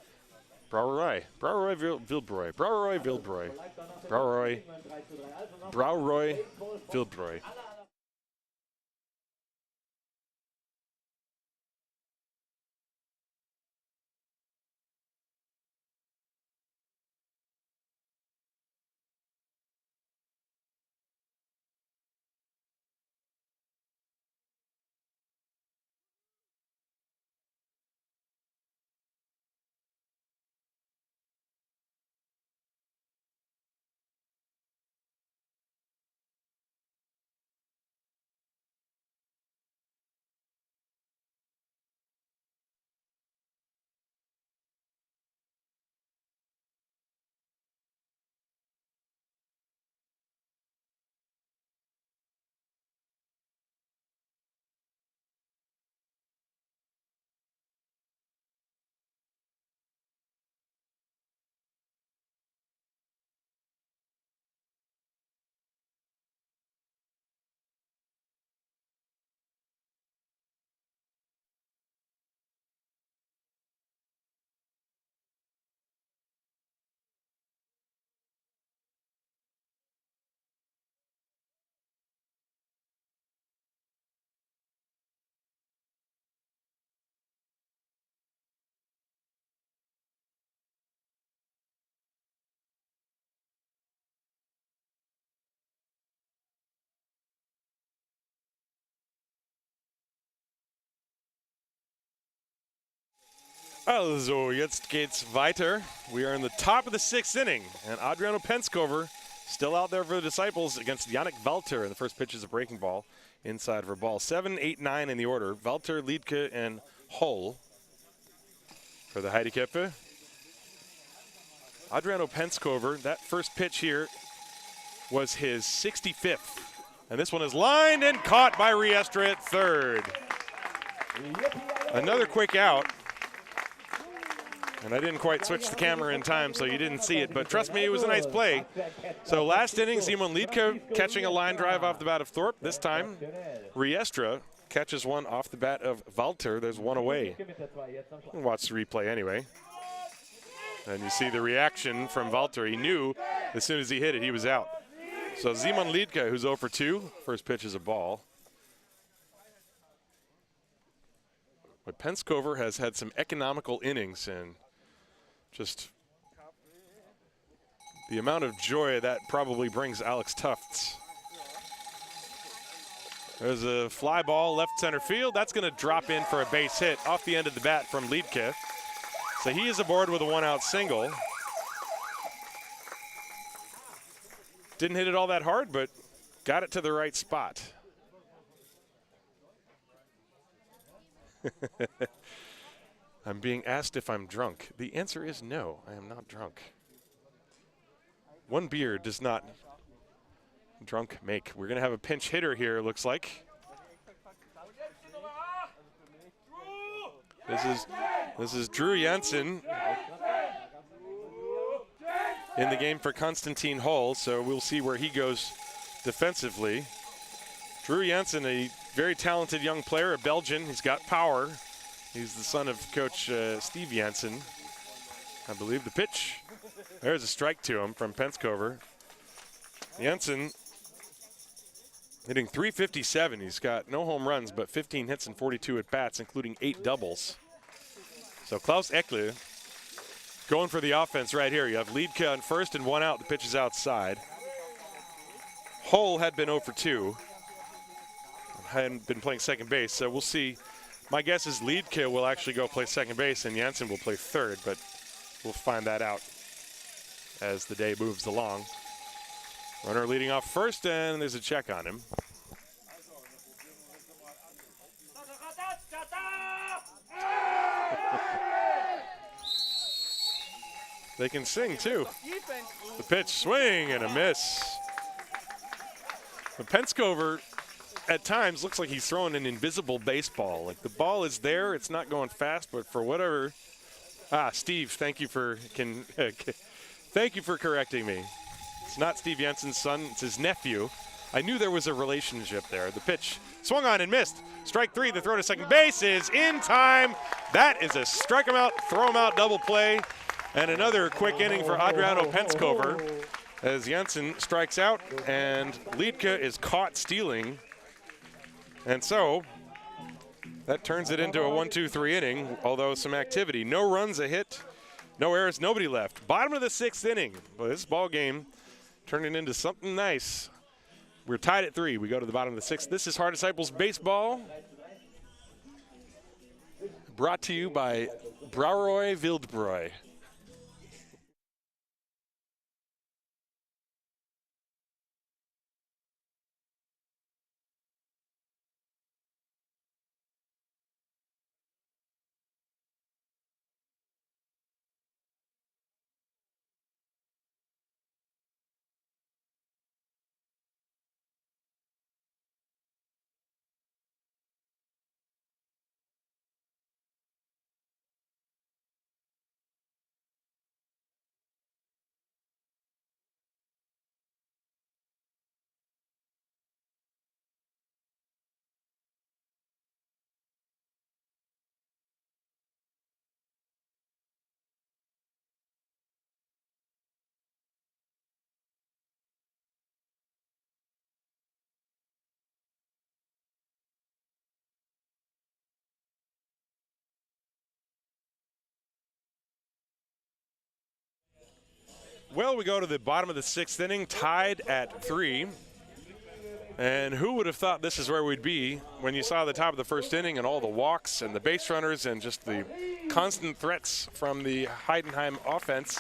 Brauerei. Wildbräu. Brauerei Wildbräu. Also, jetzt geht's weiter. We are in the top of the 6th inning, and Adriano Penskover still out there for the Disciples against Yannick Walter. And the first pitch is a breaking ball inside for a ball. 7, 8, 9 in the order. Walter, Liedke, and Hull for the Heideköpfe. Adriano Penskover, that first pitch here was his 65th. And this one is lined and caught by Riestra at third. Another quick out. And I didn't quite switch the camera in time, so you didn't see it. But trust me, it was a nice play. So last inning, Simon Liedke catching a line drive off the bat of Thorpe. This time, Riestra catches one off the bat of Walter. There's one away. We'll watch the replay anyway. And you see the reaction from Walter. He knew as soon as he hit it, he was out. So Simon Liedke, who's 0 for 2. First pitch is a ball. But Penskover has had some economical innings, and just the amount of joy that probably brings Alex Tufts. There's a fly ball left center field. That's going to drop in for a base hit off the end of the bat from Liedke. So he is aboard with a 1-out single. Didn't hit it all that hard, but got it to the right spot. I'm being asked if I'm drunk. The answer is no, I am not drunk. One beer does not drunk make. We're going to have a pinch hitter here, it looks like. This is Drew Jansen in the game for Konstantin Hull, so we'll see where he goes defensively. Drew Jansen, a very talented young player, a Belgian. He's got power. He's the son of Coach Steve Jansen, I believe. The pitch, there's a strike to him from Penskover. Jansen hitting .357. He's got no home runs, but 15 hits and 42 at-bats, including 8 doubles. So Klaus Eckle going for the offense right here. You have Liedke on first and 1 out. The pitch is outside. Hull had been 0 for 2. Hadn't been playing second base, so we'll see. My guess is Liedke will actually go play second base and Jansen will play third, but we'll find that out as the day moves along. Runner leading off first, and there's a check on him. They can sing too. The pitch, swing and a miss. But Penskover at times looks like he's throwing an invisible baseball. Like the ball is there, it's not going fast, but for whatever. Steve, thank you for thank you for correcting me. It's not Steve Jensen's son, it's his nephew. I knew there was a relationship there. The pitch swung on and missed. Strike 3, the throw to second base is in time. That is a strike him out, throw him out double play. And another quick inning for Adriano Penskover as Jansen strikes out and Liedke is caught stealing. And so that turns it into a 1-2-3 inning, although some activity. No runs, a hit, no errors, nobody left. Bottom of the 6th inning. But this ball game turning into something nice. We're tied at 3. We go to the bottom of the 6th. This is Haar Disciples Baseball. Brought to you by Brouwerij Wildbräu. Well, we go to the bottom of the 6th inning, tied at 3. And who would have thought this is where we'd be when you saw the top of the first inning and all the walks and the base runners and just the constant threats from the Heidenheim offense.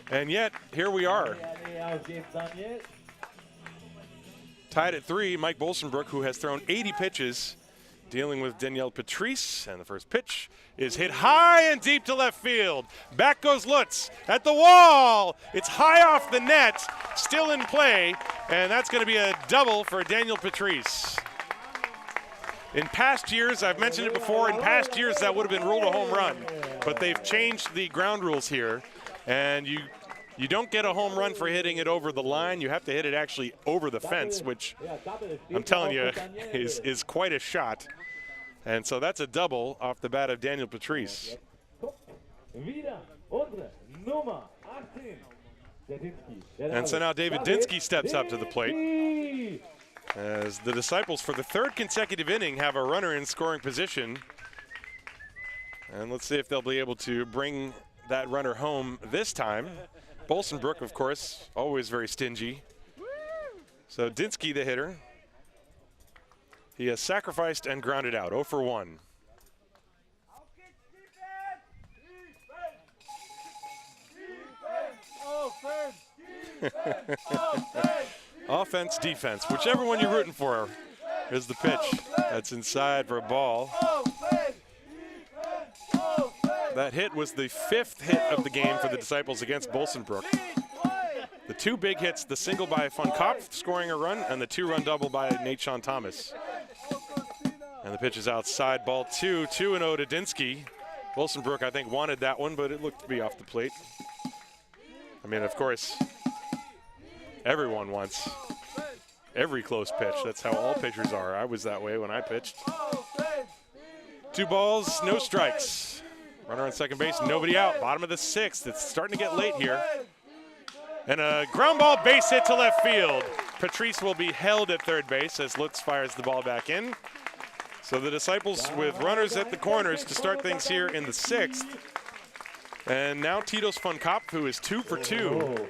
And yet, here we are. Tied at 3, Mike Bolsenbrook, who has thrown 80 pitches, dealing with Danielle Patrice. And the first pitch is hit high and deep to left field. Back goes Lutz at the wall. It's high off the net, still in play, and that's going to be a double for Danielle Patrice. In past years, I've mentioned it before, in past years that would have been ruled a home run, but they've changed the ground rules here, and you don't get a home run for hitting it over the line. You have to hit it actually over the fence, which I'm telling you is quite a shot. And so that's a double off the bat of Danielle Patrice. And so now David Dinsky steps up to the plate as the Disciples, for the 3rd consecutive inning, have a runner in scoring position. And let's see if they'll be able to bring that runner home this time. Bolsenbrook, of course, always very stingy. So Dinsky, the hitter. He has sacrificed and grounded out, 0 for 1. Offense, defense, whichever one you're rooting for is the pitch. That's inside for a ball. That hit was the 5th hit of the game for the Disciples against Bolsenbrook. The 2 big hits, the single by Van Kopf scoring a run, and the 2-run double by Nate Sean Thomas. And the pitch is outside, ball 2, 2-0 to Dinsky. Bolsenbrook, I think, wanted that one, but it looked to be off the plate. I mean, of course, everyone wants every close pitch. That's how all pitchers are. I was that way when I pitched. 2 balls, no strikes. Runner on second base, nobody out. Bottom of the 6th. It's starting to get late here. And a ground ball base hit to left field. Patrice will be held at third base as Lutz fires the ball back in. So the Disciples with runners at the corners to start things here in the 6th. And now Titus Van Kopf, who is 2 for 2.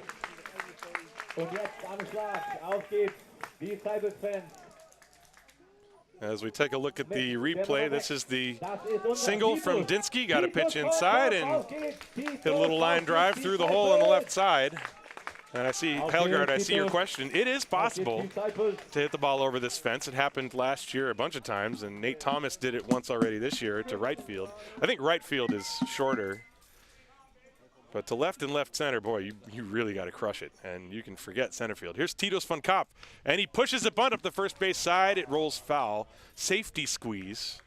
As we take a look at the replay, this is the single from Dinsky. Got a pitch inside and hit a little line drive through the hole on the left side. And I see, Helgard, I see your question. It is possible to hit the ball over this fence. It happened last year a bunch of times, and Nate Thomas did it once already this year to right field. I think right field is shorter. But to left and left center, boy, you really got to crush it, and you can forget center field. Here's Titus Van Kopf, and he pushes a bunt up the first base side. It rolls foul. Safety squeeze,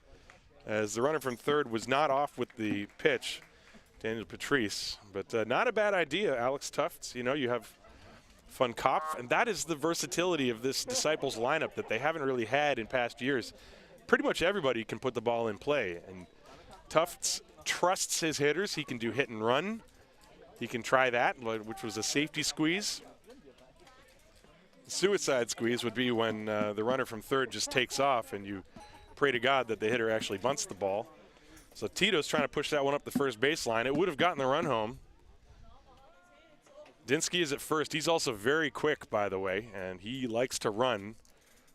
as the runner from third was not off with the pitch, Danielle Patrice. But not a bad idea, Alex Tufts. You know, you have Van Kopf, and that is the versatility of this Disciples lineup that they haven't really had in past years. Pretty much everybody can put the ball in play, and Tufts trusts his hitters. He can do hit and run. He can try that, which was a safety squeeze. The suicide squeeze would be when the runner from third just takes off and you pray to God that the hitter actually bunts the ball. So Tito's trying to push that one up the first baseline. It would have gotten the run home. Dinsky is at first. He's also very quick, by the way, and he likes to run.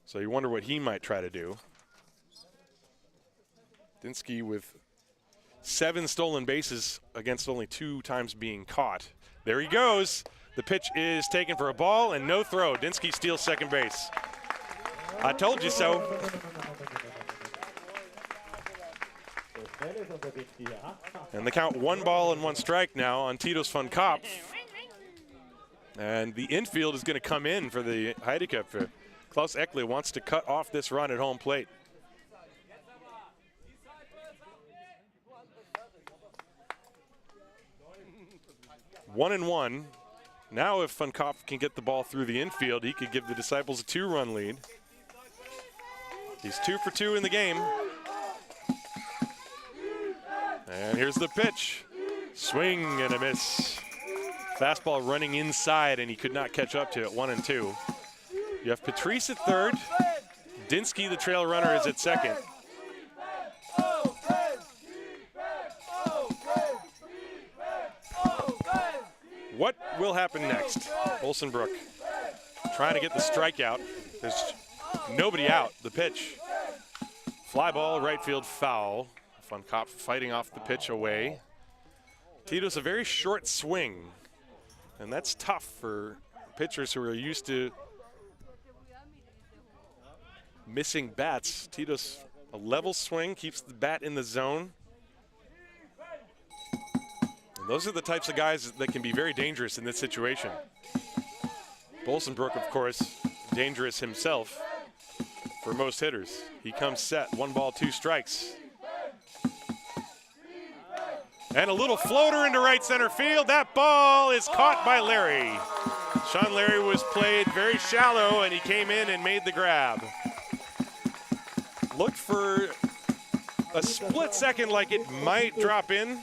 So you wonder what he might try to do. Dinsky with 7 stolen bases against only 2 times being caught. There he goes. The pitch is taken for a ball and no throw. Dinsky steals second base. I told you so. And the count 1 ball and 1 strike now on Titus Van Kopf. And the infield is going to come in for the Heideköpfe. Klaus Echle wants to cut off this run at home plate. One and one. Now if Van Kopf can get the ball through the infield, he could give the Disciples a 2-run lead. He's 2 for 2 in the game. And here's the pitch. Swing and a miss. Fastball running inside, and he could not catch up to it. 1 and 2. You have Patrice at third. Dinsky, the trail runner, is at second. What will happen next? Bolsenbrook trying to get the strikeout. There's Nobody out. The pitch. Fly ball, right field foul. Fun Cop fighting off the pitch away. Tito's a very short swing, and that's tough for pitchers who are used to missing bats. Tito's a level swing, keeps the bat in the zone. And those are the types of guys that can be very dangerous in this situation. Bolsenbrook, of course, dangerous himself for most hitters. He comes set, 1 ball, 2 strikes. And a little floater into right center field. That ball is caught by Larry. Sean Larry was played very shallow, and he came in and made the grab. Looked for a split second like it might drop in,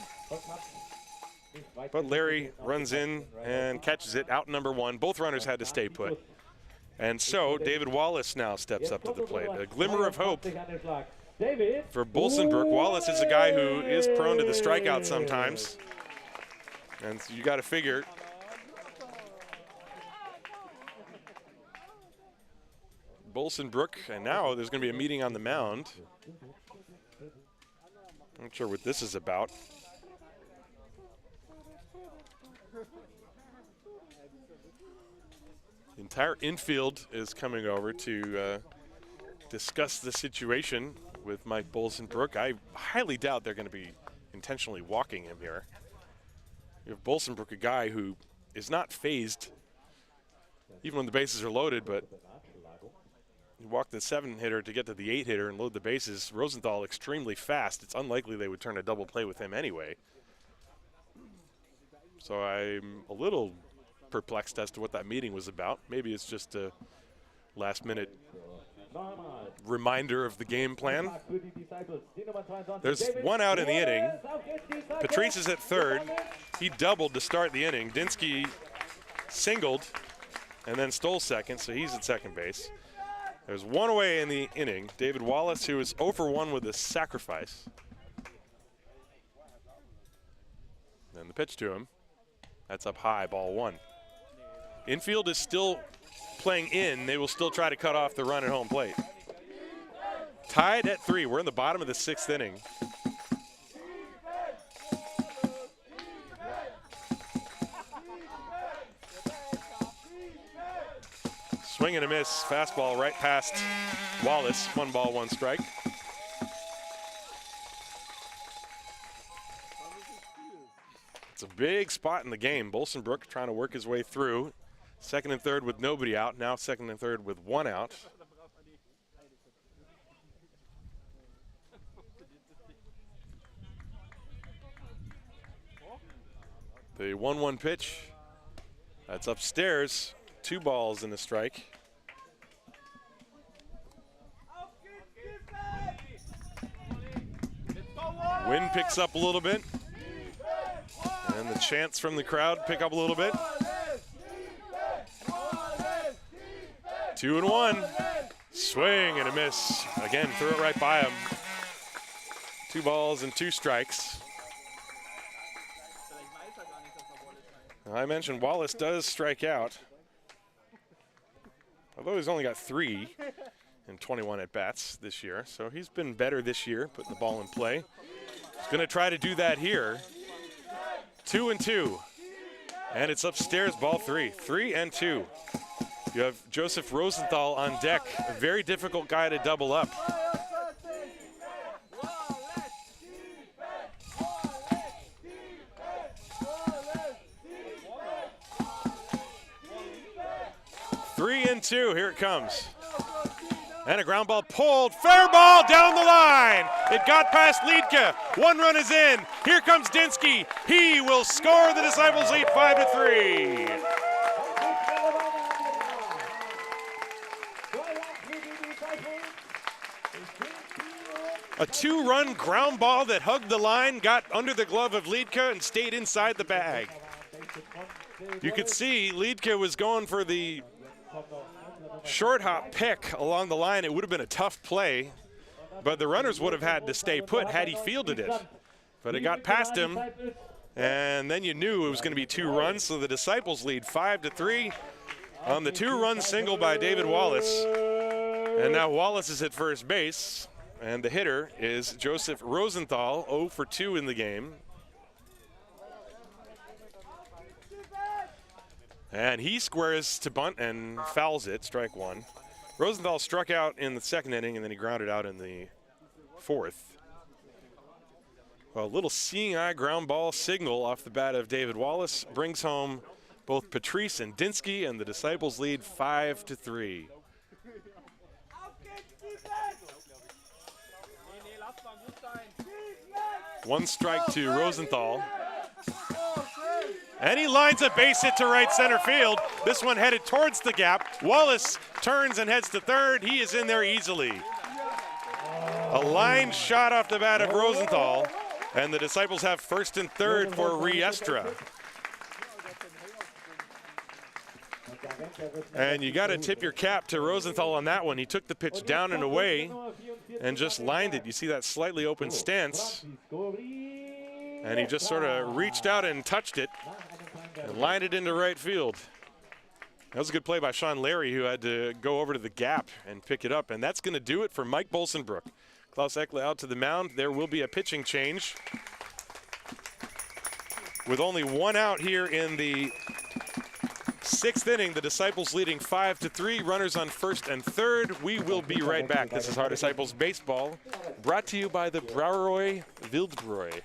but Larry runs in and catches it, out number 1. Both runners had to stay put. And so David Wallace now steps up to the plate. A glimmer of hope for Bolsenbrook. Wallace is a guy who is prone to the strikeout sometimes. And so you got to figure Bolsenbrook, and now there's going to be a meeting on the mound. I'm not sure what this is about. The entire infield is coming over to discuss the situation with Mike Bolsenbrook. I highly doubt they're going to be intentionally walking him here. You have Bolsenbrook, a guy who is not phased even when the bases are loaded, but you walk the 7-hitter to get to the 8-hitter and load the bases. Rosenthal extremely fast. It's unlikely they would turn a double play with him anyway. So I'm a little perplexed as to what that meeting was about. Maybe it's just a last-minute reminder of the game plan. There's 1 out in the inning. Patrice is at third. He doubled to start the inning. Dinsky singled and then stole second, so he's at second base. There's 1 away in the inning. David Wallace, who is 0 for 1 with a sacrifice. And the pitch to him. That's up high, ball 1. Infield is still playing in. They will still try to cut off the run at home plate. Tied at 3. We're in the bottom of the 6th inning. Swing and a miss. Fastball right past Wallace. 1 ball, 1 strike. It's a big spot in the game. Bolsenbrook trying to work his way through. 2nd and 3rd with nobody out. Now 2nd and 3rd with 1 out. The 1-1 pitch. That's upstairs. 2 balls and a strike. Wind picks up a little bit. And the chants from the crowd pick up a little bit. 2-1. Swing and a miss. Again, threw it right by him. 2 balls and 2 strikes. I mentioned Wallace does strike out. Although he's only got 3 in 21 at-bats this year. So he's been better this year, putting the ball in play. He's going to try to do that here. 2-2. And it's upstairs, ball 3. 3-2. You have Joseph Rosenthal on deck. A very difficult guy to double up. Three and 2, here it comes. And a ground ball pulled, fair ball down the line. It got past Liedke. 1 run is in. Here comes Dinsky. He will score. The Disciples lead 5-3. A 2-run ground ball that hugged the line, got under the glove of Liedke and stayed inside the bag. You could see Liedke was going for the short hop pick along the line. It would have been a tough play, but the runners would have had to stay put had he fielded it. But it got past him, and then you knew it was going to be 2 runs, so the Disciples lead 5-3 on the 2-run single by David Wallace. And now Wallace is at first base, and the hitter is Joseph Rosenthal, 0 for 2 in the game. And he squares to bunt and fouls it, strike one. Rosenthal struck out in the second inning, and then he grounded out in the fourth. Well, a little seeing eye ground ball signal off the bat of David Wallace brings home both Patrice and Dinsky, and the Disciples lead 5-3. One strike to Rosenthal. And he lines a base hit to right center field. This one headed towards the gap. Wallace turns and heads to third. He is in there easily. A line shot off the bat of Rosenthal, and the Disciples have first and third for Riestra. And you got to tip your cap to Rosenthal on that one. He took the pitch down and away and just lined it. You see that slightly open stance. And he just sort of reached out and touched it and lined it into right field. That was a good play by Sean Larry, who had to go over to the gap and pick it up. And that's going to do it for Mike Bolsenbrook. Klaus Ekle out to the mound. There will be a pitching change. With only one out here in the sixth inning, the Disciples leading 5-3. Runners on first and third. We will be right back. This is Haar Disciples Baseball, brought to you by the Brouwerij Wildbräu.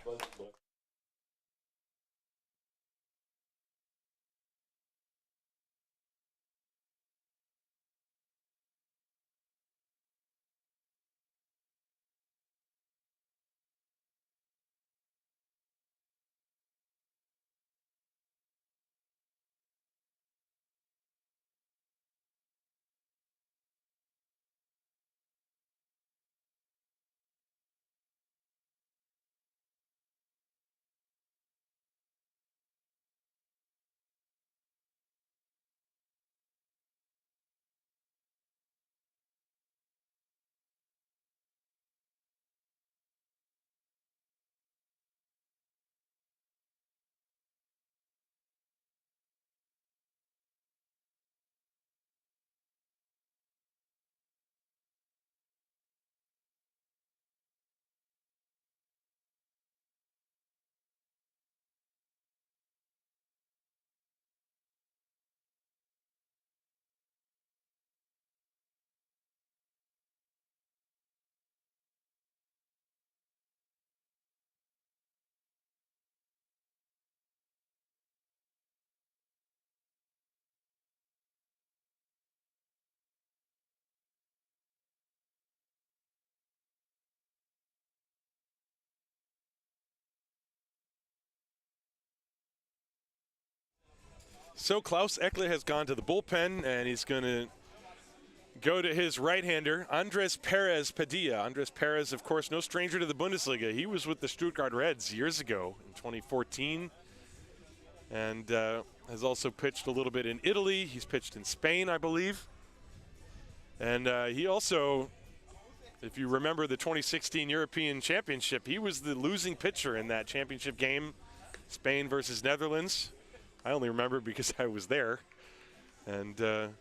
So Klaus Ekle has gone to the bullpen, and he's going to go to his right-hander, Andres Perez Padilla. Andres Perez, of course, no stranger to the Bundesliga. He was with the Stuttgart Reds years ago in 2014, and has also pitched a little bit in Italy. He's pitched in Spain, I believe. And he also, if you remember the 2016 European Championship, he was the losing pitcher in that championship game, Spain versus Netherlands. I only remember because I was there. And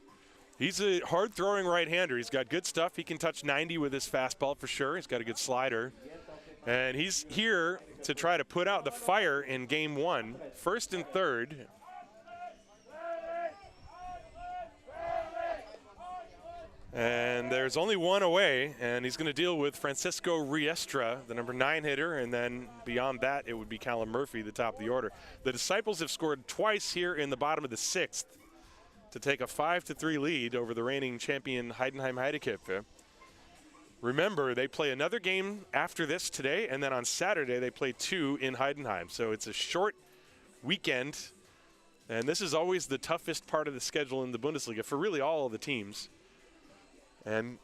he's a hard-throwing right-hander. He's got good stuff. He can touch 90 with his fastball for sure. He's got a good slider. And he's here to try to put out the fire in game one, first and third. And there's only one away, and he's going to deal with Francisco Riestra, the number 9 hitter, and then beyond that, it would be Callum Murphy, the top of the order. The Disciples have scored twice here in the bottom of the 6th to take a 5-3 lead over the reigning champion Heidenheim Heideköpfe. Remember, they play another game after this today, and then on Saturday they play 2 in Heidenheim. So it's a short weekend, and this is always the toughest part of the schedule in the Bundesliga for really all of the teams. And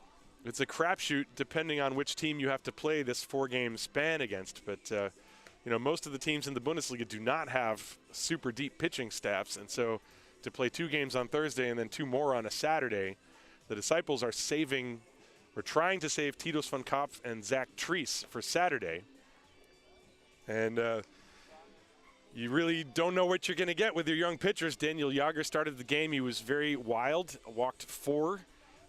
it's a crapshoot depending on which team you have to play this 4-game span against. But, you know, most of the teams in the Bundesliga do not have super deep pitching staffs. And so to play 2 games on Thursday and then 2 more on a Saturday, the Disciples are saving, or trying to save Titus von Kopf and Zach Treese for Saturday. And you really don't know what you're going to get with your young pitchers. Daniel Jager started the game. He was very wild, walked 4.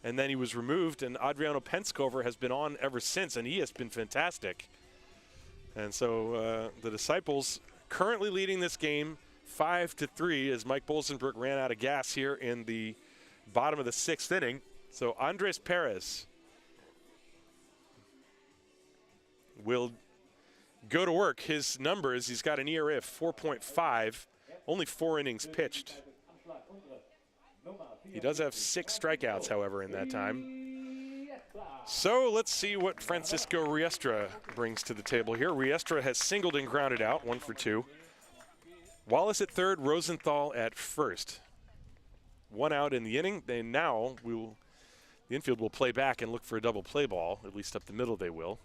and then he was removed, and Adriano Penskover has been on ever since, and he has been fantastic. And so the Disciples currently leading this game 5-3 as Mike Bolsenbrook ran out of gas here in the bottom of the 6th inning. So Andres Perez will go to work. His numbers, he's got an ERA of 4.5, only 4 innings pitched. He does have 6 strikeouts, however, in that time. So let's see what Francisco Riestra brings to the table here. Riestra has singled and grounded out, 1 for 2. Wallace at third, Rosenthal at first. 1 out in the inning. The infield will play back and look for a double play ball, at least up the middle they will.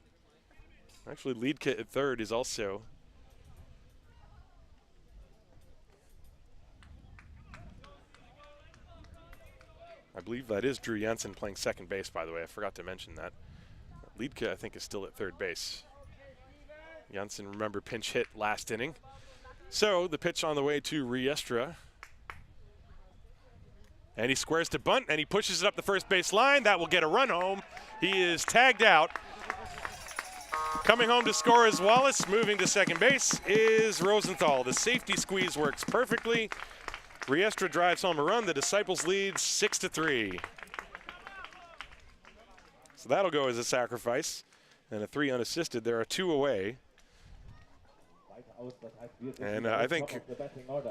Actually, Liedke at third is also I believe that is Drew Jensen playing second base, by the way. I forgot to mention that. Liedke, I think, is still at third base. Jensen, remember, pinch hit last inning. So the pitch on the way to Riestra. And he squares to bunt, and he pushes it up the first base line. That will get a run home. He is tagged out. Coming home to score is Wallace. Moving to second base is Rosenthal. The safety squeeze works perfectly. Riestra drives home a run. The Disciples lead 6-3. So that'll go as a sacrifice. And a 3 unassisted. There are 2 away. And I think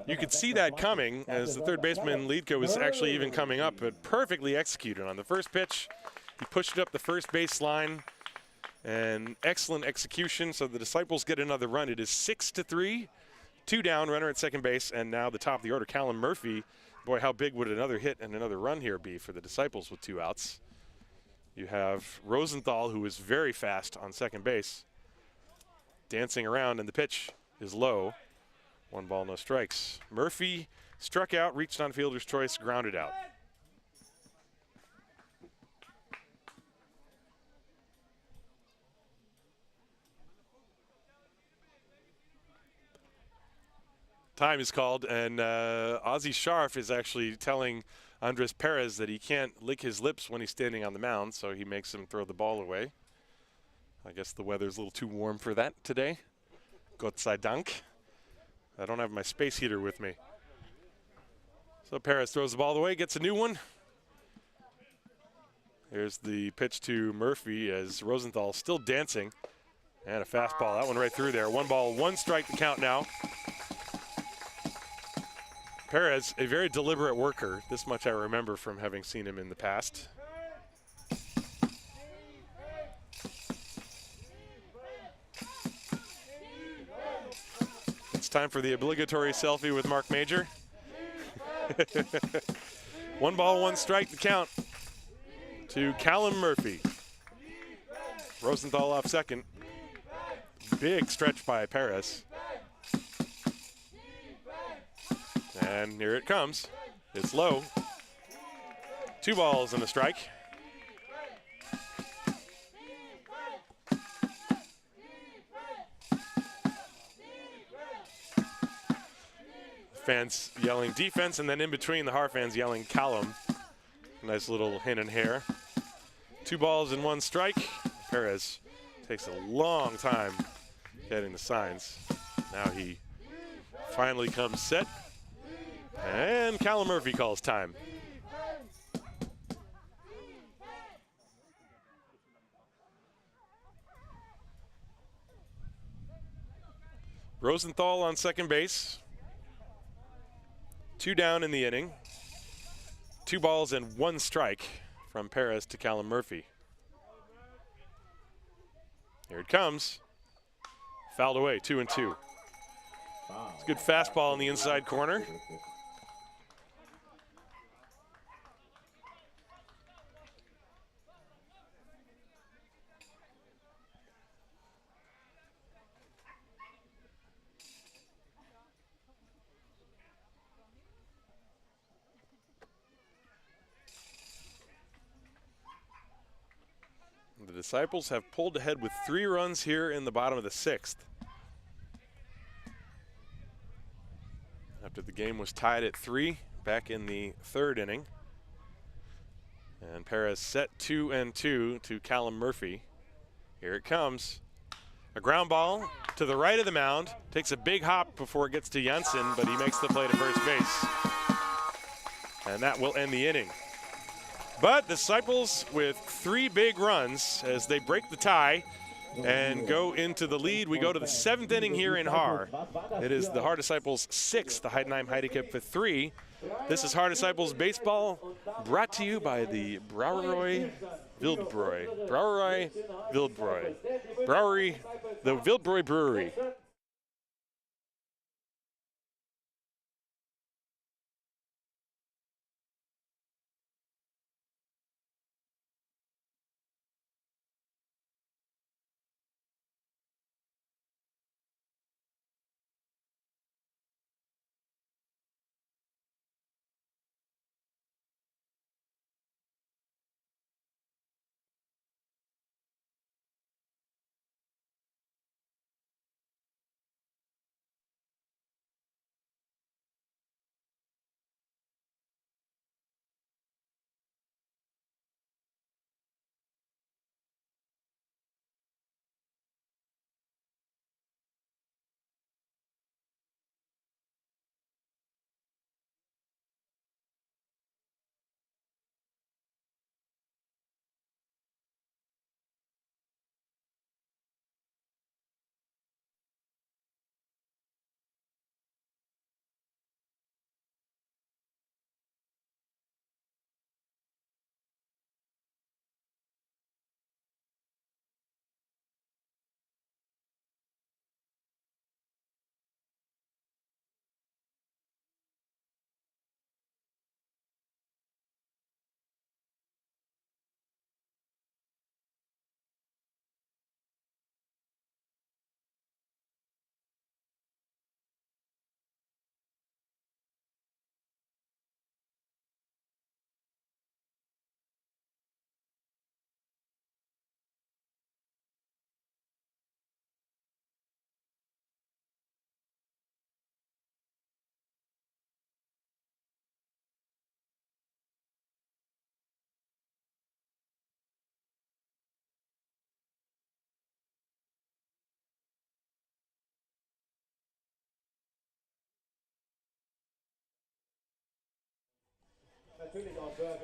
you could see that coming as the third baseman, Liedke, was actually even coming up, but perfectly executed on the first pitch. He pushed it up the first base line, and excellent execution. So the Disciples get another run. It is 6-3, 2 down, runner at second base, and now the top of the order, Callum Murphy. Boy, how big would another hit and another run here be for the Disciples with 2 outs? You have Rosenthal, who is very fast on second base, dancing around, and the pitch is low. 1 ball, no strikes. Murphy struck out, reached on fielder's choice, grounded out. Time is called, and Ozzie Scharf is actually telling Andres Perez that he can't lick his lips when he's standing on the mound, so he makes him throw the ball away. I guess the weather's a little too warm for that today. Gott sei Dank. I don't have my space heater with me. So Perez throws the ball away, gets a new one. Here's the pitch to Murphy as Rosenthal still dancing. And a fastball, that one right through there. 1 ball, 1 strike to count now. Perez, a very deliberate worker. This much I remember from having seen him in the past. It's time for the obligatory selfie with Mark Major. 1 ball, 1 strike to count to Callum Murphy. Rosenthal off second. Big stretch by Perez. And here it comes. It's low. 2 balls and a strike. Fans yelling defense, and then in between the Haar fans yelling Callum. Nice little hin and hair. 2 balls and 1 strike. Perez takes a long time getting the signs. Now he finally comes set. And Callum Murphy calls time. Rosenthal on second base. 2 down in the inning. 2 balls and 1 strike from Perez to Callum Murphy. Here it comes. Fouled away, 2-2. It's a good fastball in the inside corner. The Disciples have pulled ahead with 3 runs here in the bottom of the 6th. After the game was tied at 3 back in the 3rd inning. And Perez set 2-2 to Callum Murphy. Here it comes. A ground ball to the right of the mound. Takes a big hop before it gets to Jensen, but he makes the play to first base. And that will end the inning. But the Disciples with 3 big runs as they break the tie and go into the lead. We go to the 7th inning here in Haar. It is the Haar Disciples 6, the Heidenheim Heideköpfe 3. This is Haar Disciples Baseball, brought to you by the Brauerei Wildbräu. Brauerei Wildbräu. Brewery, the Wildbräu Brewery.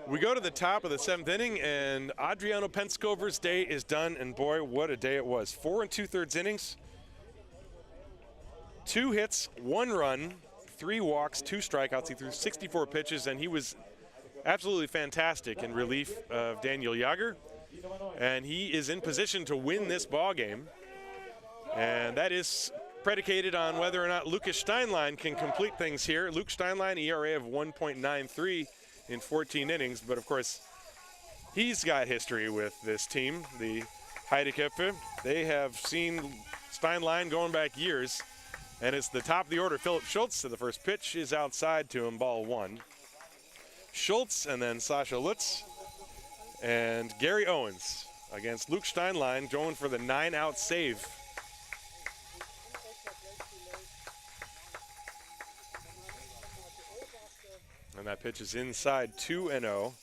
We go to the top of the 7th inning, and Adriano Penskover's day is done, and boy, what a day it was. 4 2/3 innings, 2 hits, 1 run, 3 walks, 2 strikeouts. He threw 64 pitches, and he was absolutely fantastic in relief of Daniel Jager, and he is in position to win this ball game, and that is predicated on whether or not Lucas Steinlein can complete things here. Luke Steinlein, ERA of 1.93 in 14 innings, but of course, he's got history with this team, the Heideköpfe. They have seen Steinlein going back years, and it's the top of the order. Philip Schultz, so the first pitch is outside to him, ball 1. Schultz, and then Sasha Lutz, and Gary Owens against Luke Steinlein, going for the 9-out save. And that pitch is inside, 2-0.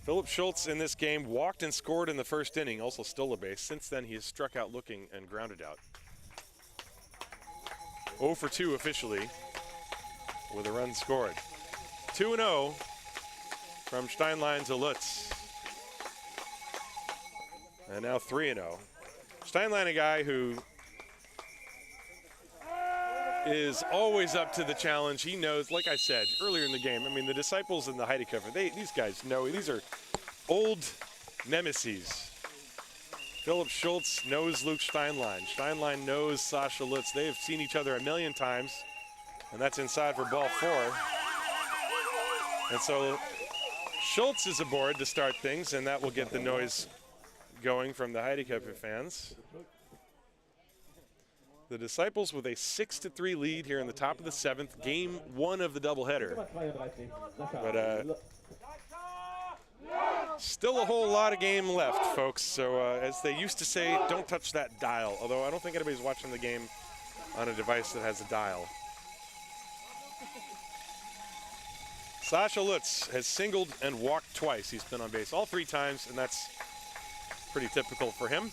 Philip Schultz in this game walked and scored in the first inning, also stole a base. Since then, he has struck out looking and grounded out. 0 for 2 officially with a run scored. 2-0 from Steinlein to Lutz. And now 3-0. Steinlein, a guy who is always up to the challenge. He knows, like I said earlier in the game, I mean, the Disciples and the Heideköpfe, these guys know, these are old nemesis. Philip Schultz knows Luke Steinlein. Steinlein knows Sasha Lutz. They've seen each other a million times, and that's inside for ball 4. And so Schultz is aboard to start things, and that will get the noise going from the Heideköpfe fans. The Disciples with a 6-3 lead here in the top of the 7th, game 1 of the doubleheader. But still a whole lot of game left, folks. So as they used to say, don't touch that dial. Although I don't think anybody's watching the game on a device that has a dial. Sasha Lutz has singled and walked twice. He's been on base all 3 times, and that's pretty typical for him.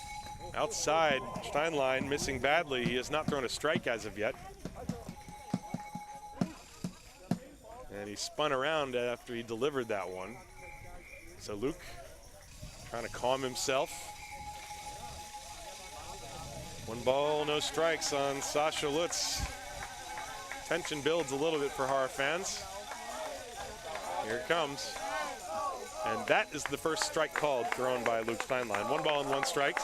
Outside, Steinlein missing badly. He has not thrown a strike as of yet. And he spun around after he delivered that one. So Luke trying to calm himself. 1 ball, no strikes on Sasha Lutz. Tension builds a little bit for Haar fans. Here it comes. And that is the first strike called, thrown by Luke Steinlein. 1 ball and 1 strike.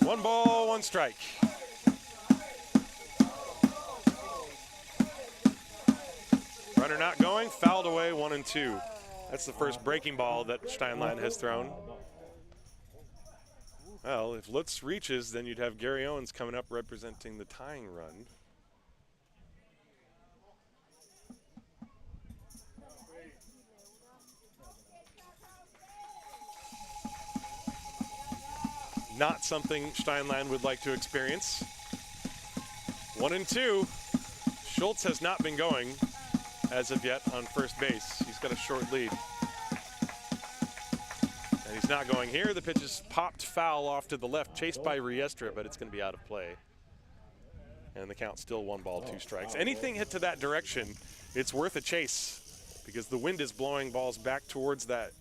One ball, 1 strike. Runner not going, fouled away, 1 and 2. That's the first breaking ball that Steinlein has thrown. Well, if Lutz reaches, then you'd have Gary Owens coming up representing the tying run. Not something Steinlein would like to experience. 1 and 2. Schultz has not been going as of yet on first base. He's got a short lead. And he's not going here. The pitch is popped foul off to the left, chased by Riestra, but it's going to be out of play. And the count's still 1 ball, 2 strikes. Anything hit to that direction, it's worth a chase because the wind is blowing balls back towards that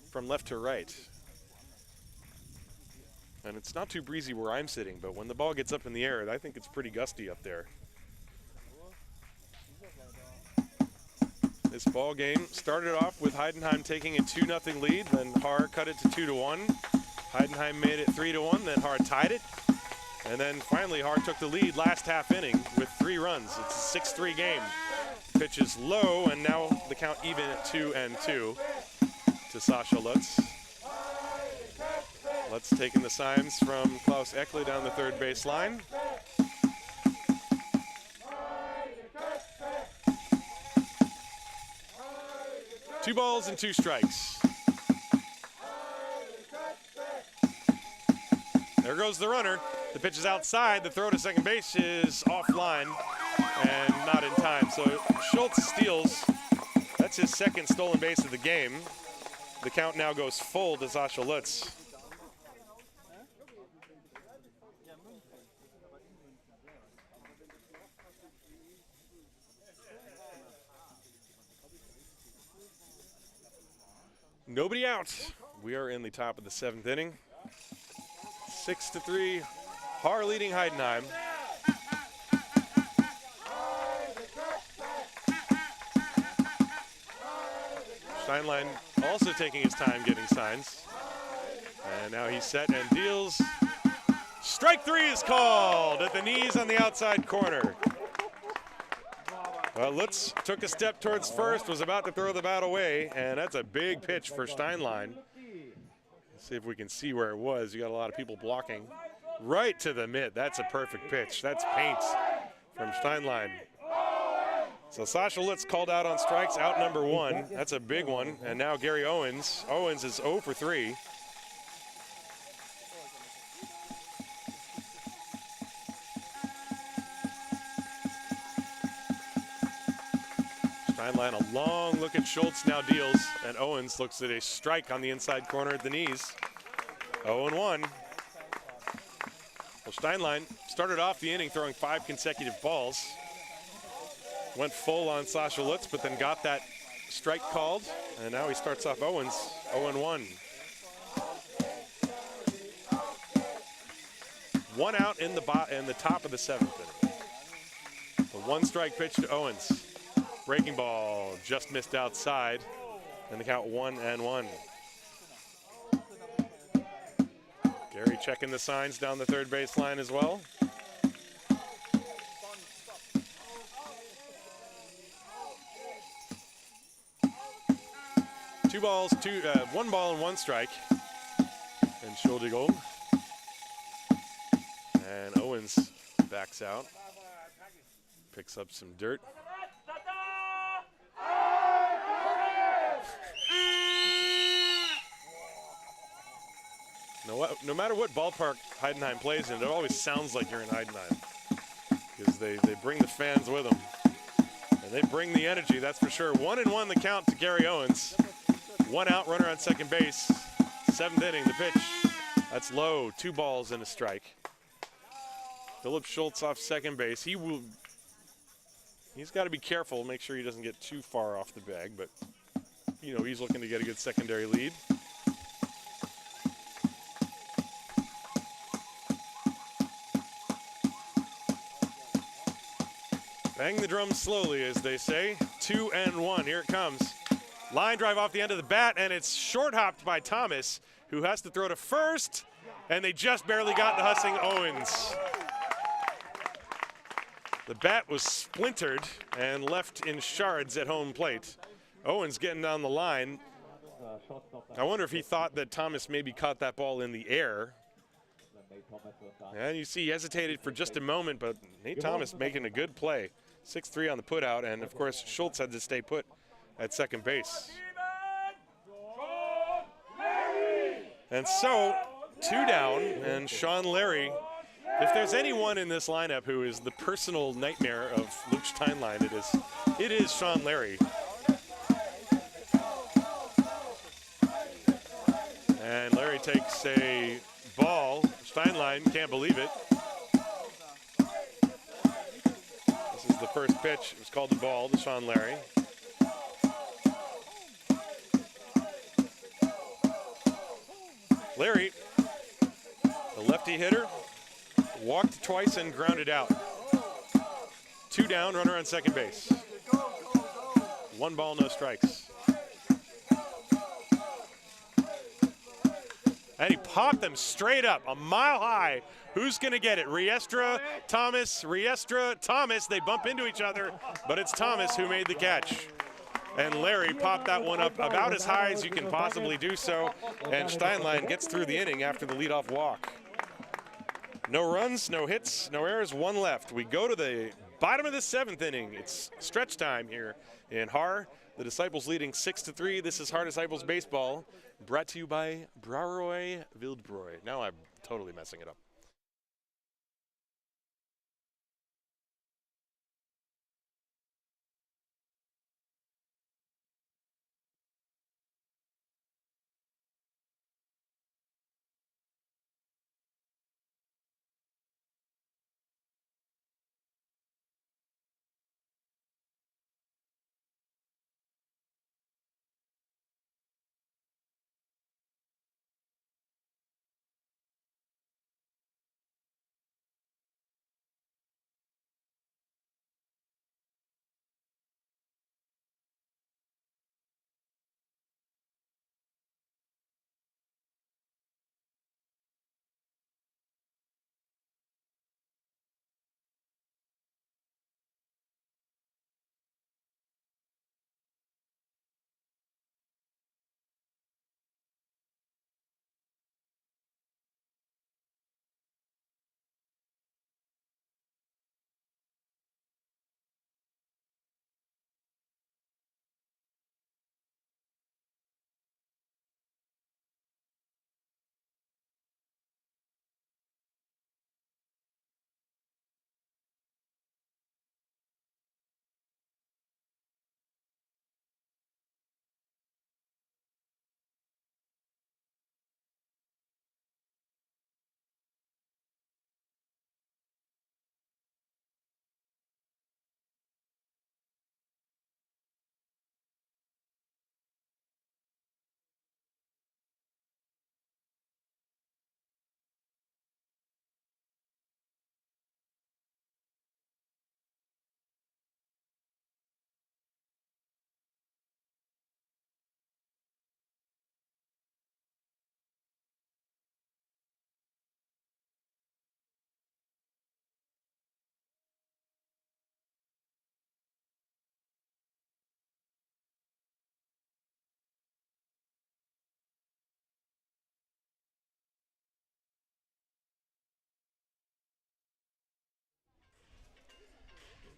from left to right. And it's not too breezy where I'm sitting, but when the ball gets up in the air, I think it's pretty gusty up there. This ball game started off with Heidenheim taking a 2-0 lead, then Haar cut it to 2-1. Heidenheim made it 3-1, then Haar tied it. And then finally Haar took the lead last half inning with 3 runs. It's a 6-3 game. Pitch is low, and now the count even at 2-2 to Sasha Lutz. Lutz taking the signs from Klaus Eckle down the third base line. Two balls and 2 strikes. There goes the runner. The pitch is outside. The throw to second base is offline and not in time. So Schultz steals. That's his 2nd stolen base of the game. The count now goes full to Sasha Lutz. Nobody out. We are in the top of the 7th inning. 6-3, Haar leading Heidenheim. Steinlein also taking his time getting signs. And now he's set and deals. Strike 3 is called at the knees on the outside corner. Well, Lutz took a step towards first, was about to throw the bat away, and that's a big pitch for Steinlein. Let's see if we can see where it was. You got a lot of people blocking. Right to the mitt. That's a perfect pitch. That's paint from Steinlein. So Sasha Lutz called out on strikes, out number 1. That's a big one. And now Gary Owens. Owens is 0 for 3. Steinlein, a long look at Schultz, now deals, and Owens looks at a strike on the inside corner at the knees. 0-1. Well, Steinlein started off the inning throwing 5 consecutive balls. Went full on Sasha Lutz, but then got that strike called, and now he starts off Owens 0-1. 1 out in the top of the 7th inning. A 1-strike pitch to Owens. Breaking ball just missed outside, and the count 1-1. Gary checking the signs down the third base line as well. One ball and 1 strike. And Schuldigl. And Owens backs out. Picks up some dirt. No matter what ballpark Heidenheim plays in, it always sounds like you're in Heidenheim because they bring the fans with them. And they bring the energy, that's for sure. 1-1 the count to Gary Owens. 1 out, runner on second base. 7th inning, the pitch. That's low, 2 balls and a strike. Philip Schultz off second base. He's got to be careful, make sure he doesn't get too far off the bag, but you know, he's looking to get a good secondary lead. Bang the drum slowly, as they say. 2-1, here it comes. Line drive off the end of the bat, and it's short hopped by Thomas, who has to throw to first, and they just barely got the Hussing Owens. The bat was splintered and left in shards at home plate. Owens getting down the line. I wonder if he thought that Thomas maybe caught that ball in the air. And you see he hesitated for just a moment, but Nate Thomas making a good play. 6-3 on the put out, and of course Schultz had to stay put at second base. And so 2 down, and Sean Larry, if there's anyone in this lineup who is the personal nightmare of Luke Steinlein, it is Sean Larry. And Larry takes a ball. Steinlein can't believe it. This is the first pitch. It was called the ball to Sean Larry. Larry, a lefty hitter, walked twice and grounded out. 2 down, runner on second base. 1 ball, no strikes. And he popped them straight up, a mile high. Who's going to get it? Riestra, Thomas, they bump into each other, but it's Thomas who made the catch. And Larry popped that one up about as high as you can possibly do so, and Steinlein gets through the inning after the leadoff walk. No runs, no hits, no errors, 1 left. We go to the bottom of the 7th inning. It's stretch time here in Haar. The Disciples leading 6-3. This is Haar Disciples Baseball, brought to you by Brauerei Wildbräu. Now I'm totally messing it up.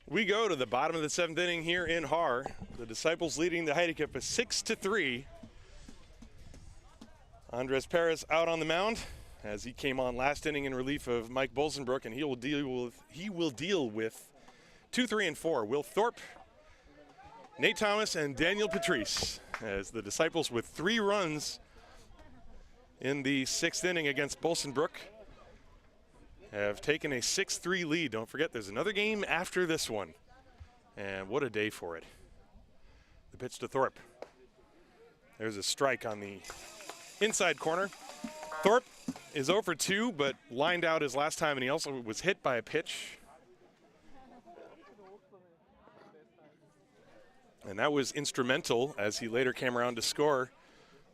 We go to the bottom of the 7th inning here in Haar. The Disciples leading the Heideköpfe 6-3. Andres Perez out on the mound. as he came on last inning in relief of Mike Bolsenbrook, and he will deal with 2, 3, and 4. Will Thorpe, Nate Thomas, and Daniel Patrice, as the Disciples with 3 runs in the 6th inning against Bolsenbrook have taken a 6-3 lead. Don't forget, there's another game after this one, and what a day for it. The pitch to Thorpe. There's a strike on the inside corner. Thorpe is 0 for 2, but lined out his last time, and he also was hit by a pitch. And that was instrumental as he later came around to score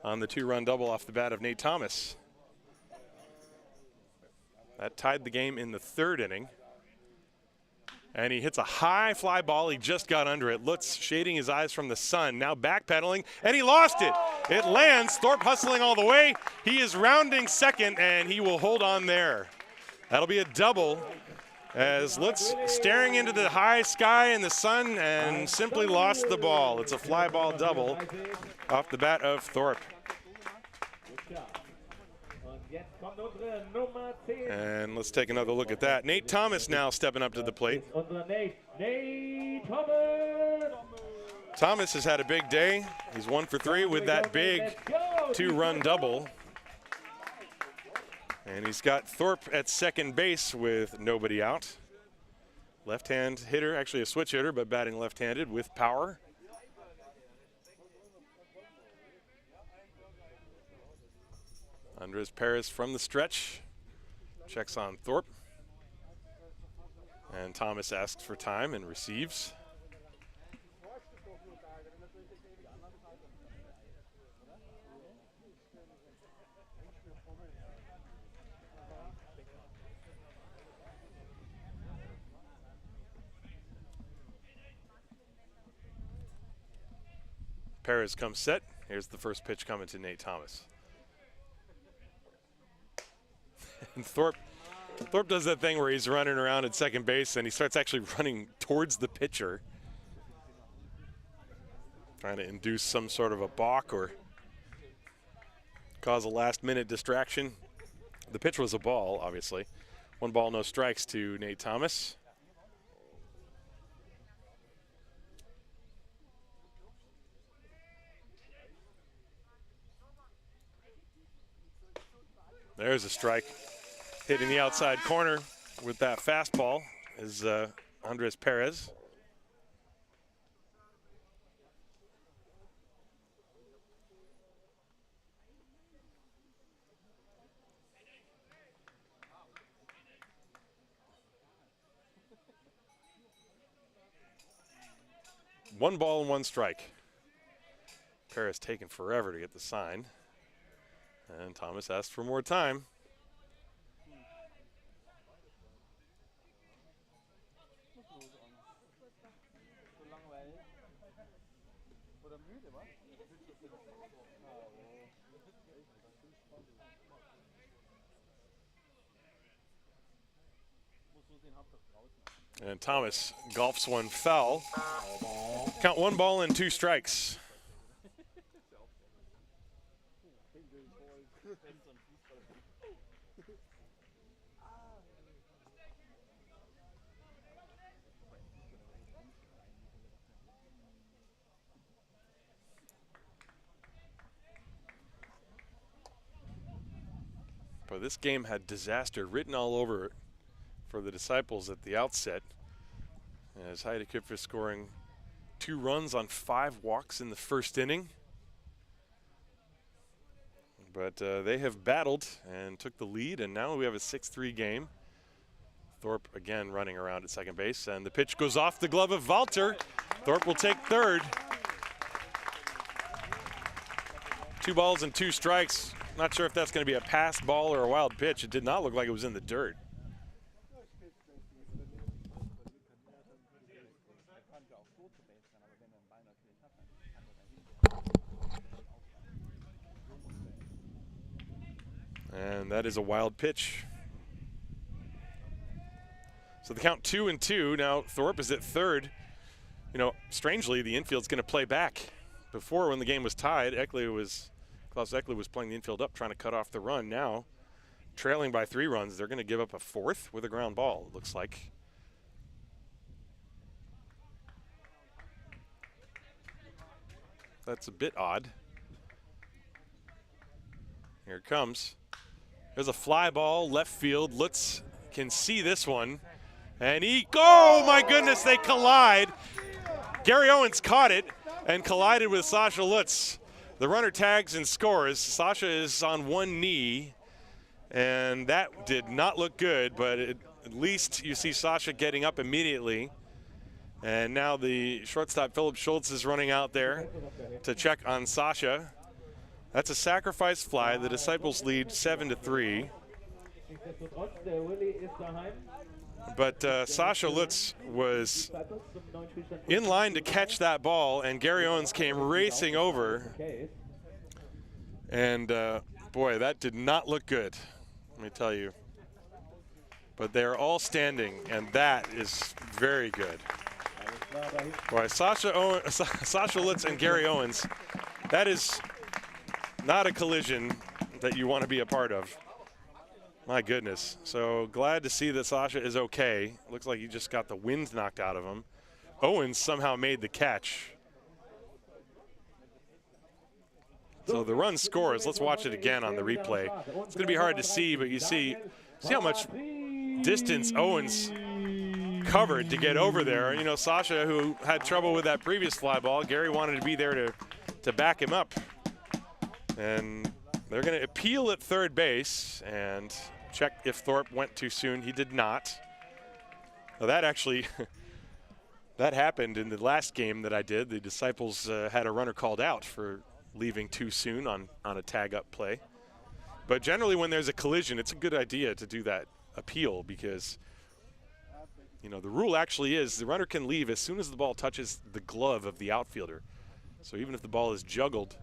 on the 2-run double off the bat of Nate Thomas. That tied the game in the 3rd inning. And he hits a high fly ball. He just got under it. Lutz shading his eyes from the sun, now backpedaling, and he lost it. It lands. Thorpe hustling all the way. He is rounding second, and he will hold on there. That'll be a double as Lutz staring into the high sky and the sun and simply lost the ball. It's a fly ball double off the bat of Thorpe. And let's take another look at that. Nate Thomas now stepping up to the plate. Thomas has had a big day. He's 1 for 3 with that big 2-run double. And he's got Thorpe at second base with nobody out. Left-hand hitter, actually a switch hitter, but batting left-handed with power. Andres Perez from the stretch checks on Thorpe, and Thomas asks for time and receives. Perez comes set. Here's the first pitch coming to Nate Thomas. And Thorpe does that thing where he's running around at second base and he starts actually running towards the pitcher, trying to induce some sort of a balk or cause a last-minute distraction. The pitch was a ball, obviously. 1 ball, no strikes to Nate Thomas. There's a strike. Hitting the outside corner with that fastball is Andres Perez. One ball and 1 strike. Perez taking forever to get the sign. And Thomas asked for more time. And Thomas golfs one foul. Count 1 ball and 2 strikes. But this game had disaster written all over it for the Disciples at the outset, as Heideköpfe scoring 2 runs on 5 walks in the 1st inning. But they have battled and took the lead, and now we have a 6-3 game. Thorpe again running around at second base, and the pitch goes off the glove of Walter. Thorpe will take 3rd. 2 balls and 2 strikes. Not sure if that's going to be a passed ball or a wild pitch. It did not look like it was in the dirt. And that is a wild pitch. So the count 2-2. Now Thorpe is at 3rd. You know, strangely, the infield's going to play back. Before, when the game was tied, Klaus Eckley was playing the infield up, trying to cut off the run. Now trailing by 3 runs. They're going to give up a 4th with a ground ball, it looks like. That's a bit odd. Here it comes. There's a fly ball, left field. Lutz can see this one. And oh my goodness, they collide. Gary Owens caught it and collided with Sasha Lutz. The runner tags and scores. Sasha is on one knee, and that did not look good, but at least you see Sasha getting up immediately. And now the shortstop, Philip Schultz, is running out there to check on Sasha. That's a sacrifice fly. The Disciples lead 7-3. But Sasha Lutz was in line to catch that ball, and Gary Owens came racing over. And boy, that did not look good, let me tell you. But they're all standing, and that is very good. Boy, Sasha Lutz and Gary Owens, that is not a collision that you want to be a part of. My goodness. So glad to see that Sasha is okay. Looks like he just got the wind knocked out of him. Owens somehow made the catch. So the run scores. Let's watch it again on the replay. It's going to be hard to see, but you see how much distance Owens covered to get over there. You know, Sasha, who had trouble with that previous fly ball, Gary wanted to be there to back him up. And they're going to appeal at third base and check if Thorpe went too soon. He did not. Well, that actually, that happened in the last game that I did. The Disciples had a runner called out for leaving too soon on a tag-up play. But generally when there's a collision, it's a good idea to do that appeal because, you know, the rule actually is the runner can leave as soon as the ball touches the glove of the outfielder. So even if the ball is juggled,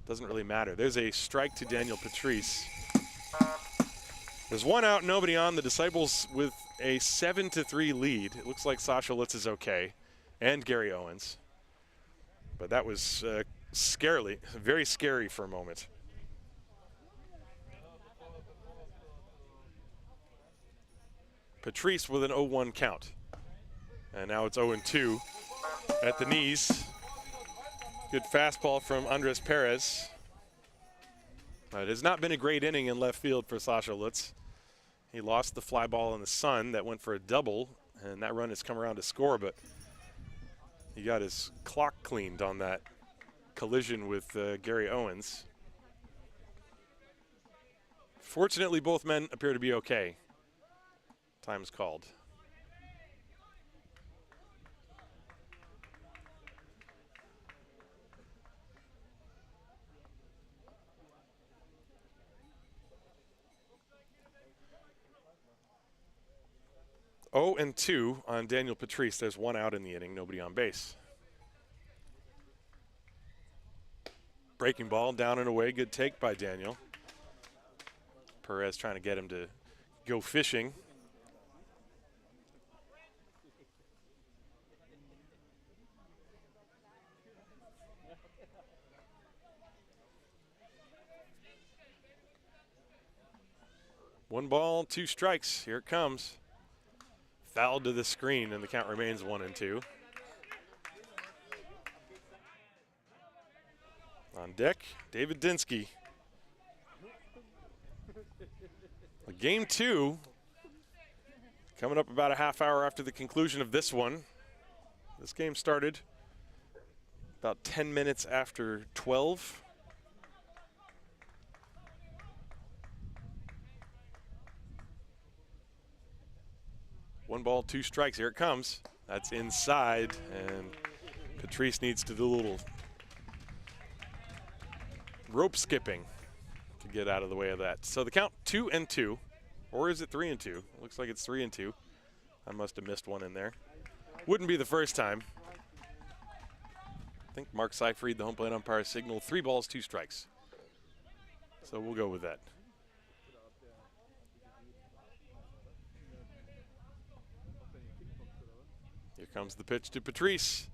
doesn't really matter. There's a strike to Daniel Patrice. There's 1 out, nobody on. The Disciples with a 7-3 lead. It looks like Sasha Lutz is okay, and Gary Owens. But that was very scary for a moment. Patrice with an 0-1 count. And now it's 0-2 at the knees. Good fastball from Andres Perez. It has not been a great inning in left field for Sasha Lutz. He lost the fly ball in the sun that went for a double, and that run has come around to score, but he got his clock cleaned on that collision with Gary Owens. Fortunately, both men appear to be okay. Time's called. Oh, and 2 on Daniel Patrice. There's 1 out in the inning, nobody on base. Breaking ball, down and away, good take by Daniel. Perez trying to get him to go fishing. One ball, 2 strikes. Here it comes. Fouled to the screen, and the count remains 1-2. On deck, David Dinsky. Game 2 coming up about a half hour after the conclusion of this one. This game started about 10 minutes after 12. One ball, 2 strikes. Here it comes. That's inside, and Patrice needs to do a little rope skipping to get out of the way of that. So the count 2-2, or is it 3-2? Looks like it's 3-2. I must have missed one in there. Wouldn't be the first time. I think Mark Seyfried, the home plate umpire, signaled 3 balls, 2 strikes. So we'll go with that. Here comes the pitch to Patrice.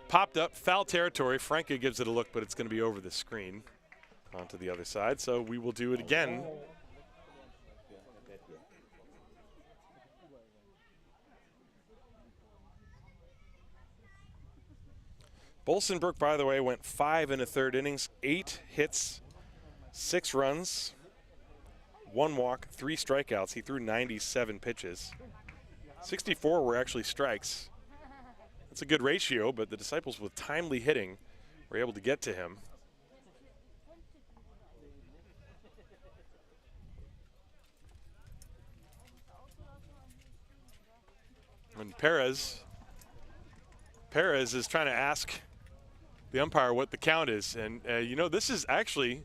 Popped up, foul territory. Franca gives it a look, but it's going to be over the screen onto the other side. So we will do it again. Bolsenbrook, by the way, went 5 1/3 innings, 8 hits, 6 runs, 1 walk, 3 strikeouts. He threw 97 pitches. 64 were actually strikes. That's a good ratio, but the Disciples with timely hitting were able to get to him. And Perez is trying to ask the umpire what the count is. And, you know, this is actually,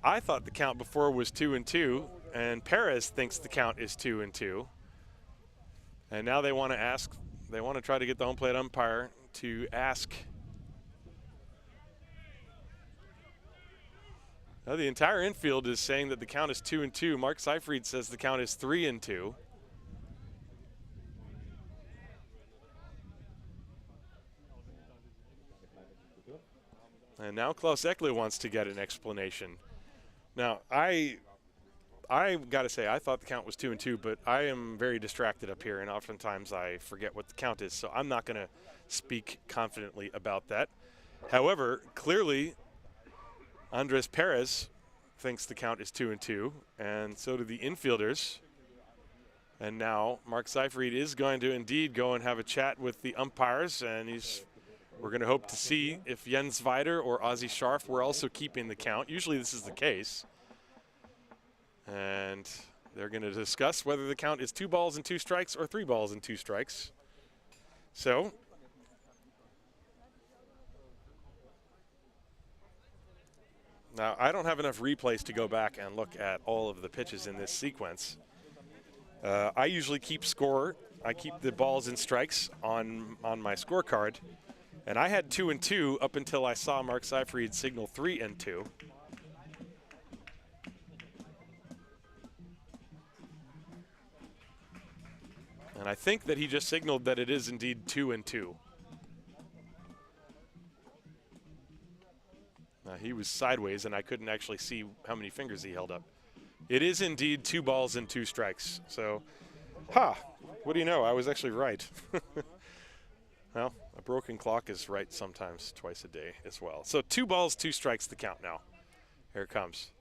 I thought the count before was 2-2, and Perez thinks the count is 2-2. And now they want to try to get the home plate umpire to ask. Now the entire infield is saying that the count is 2-2. Mark Seyfried says the count is 3-2. And now Klaus Eckle wants to get an explanation. Now, I got to say, I thought the count was 2-2, but I am very distracted up here, and oftentimes I forget what the count is, so I'm not going to speak confidently about that. However, clearly, Andres Perez thinks the count is 2-2, and so do the infielders. And now Mark Seyfried is going to indeed go and have a chat with the umpires, and we're going to hope to see if Jens Weider or Ozzie Scharf were also keeping the count. Usually this is the case. And they're going to discuss whether the count is 2 balls and 2 strikes or 3 balls and 2 strikes. So now I don't have enough replays to go back and look at all of the pitches in this sequence. I usually keep score. I keep the balls and strikes on my scorecard. And I had 2-2 up until I saw Mark Seyfried signal 3-2. And I think that he just signaled that it is indeed 2-2. He was sideways, and I couldn't actually see how many fingers he held up. It is indeed 2 balls and 2 strikes. So, what do you know? I was actually right. Well, a broken clock is right sometimes twice a day as well. So 2 balls, 2 strikes the count now. Here it comes.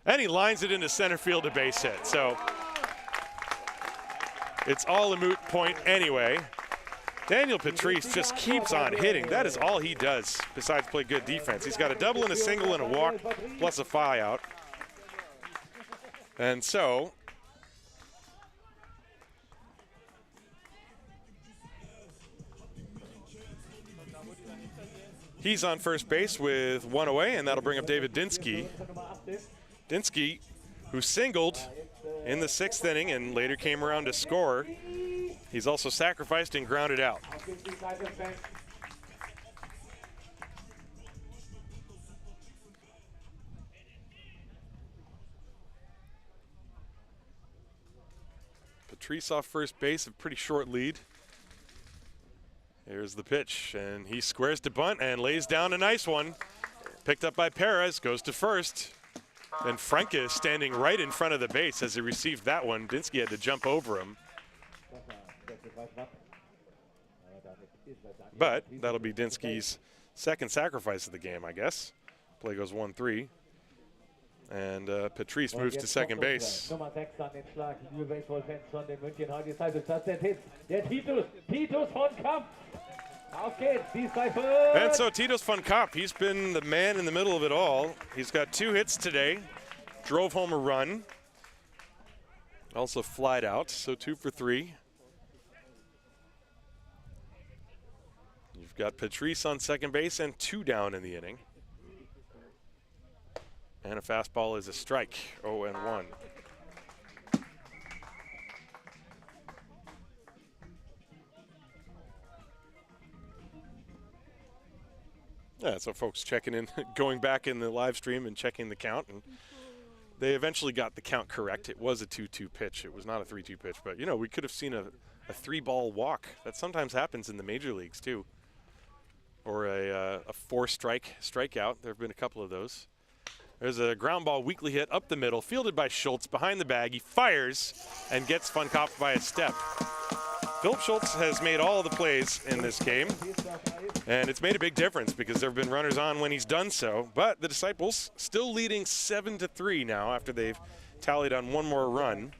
And he lines it into center field, a base hit. So it's all a moot point anyway. Daniel Patrice just keeps on hitting. That is all he does besides play good defense. He's got a double and a single and a walk plus a fly out. And so he's on first base with 1 away, and that'll bring up David Dinsky. Dinsky, who singled in the 6th inning and later came around to score. He's also sacrificed and grounded out. Patrice off first base, a pretty short lead. Here's the pitch, and he squares to bunt and lays down a nice one. Picked up by Perez, goes to first. And Franke is standing right in front of the base as he received that one. Dinsky had to jump over him. But that'll be Dinsky's 2nd sacrifice of the game, I guess. Play goes 1-3. And Patrice moves to second base. Nummer 6 an den Schlag, liebe Baseballfans von den München-Haar Disciples. Das ist der Titus von Kamp. Auf geht's, Disciples. And so Titus von Kamp, he's been the man in the middle of it all. He's got 2 hits today, drove home a run, also flied out, so 2 for 3. You've got Patrice on second base and 2 down in the inning. And a fastball is a strike, 0-1. Yeah, so folks checking in, going back in the live stream and checking the count, and they eventually got the count correct. It was a 2-2 pitch. It was not a 3-2 pitch, but, you know, we could have seen a 3-ball walk. That sometimes happens in the major leagues, too. Or a 4-strikeout. There have been a couple of those. There's a ground ball weakly hit up the middle, fielded by Schultz behind the bag. He fires and gets Von Kopf by a step. Philip Schultz has made all the plays in this game, and it's made a big difference because there have been runners on when he's done so. But the Disciples still leading 7-3 now after they've tallied on one more run.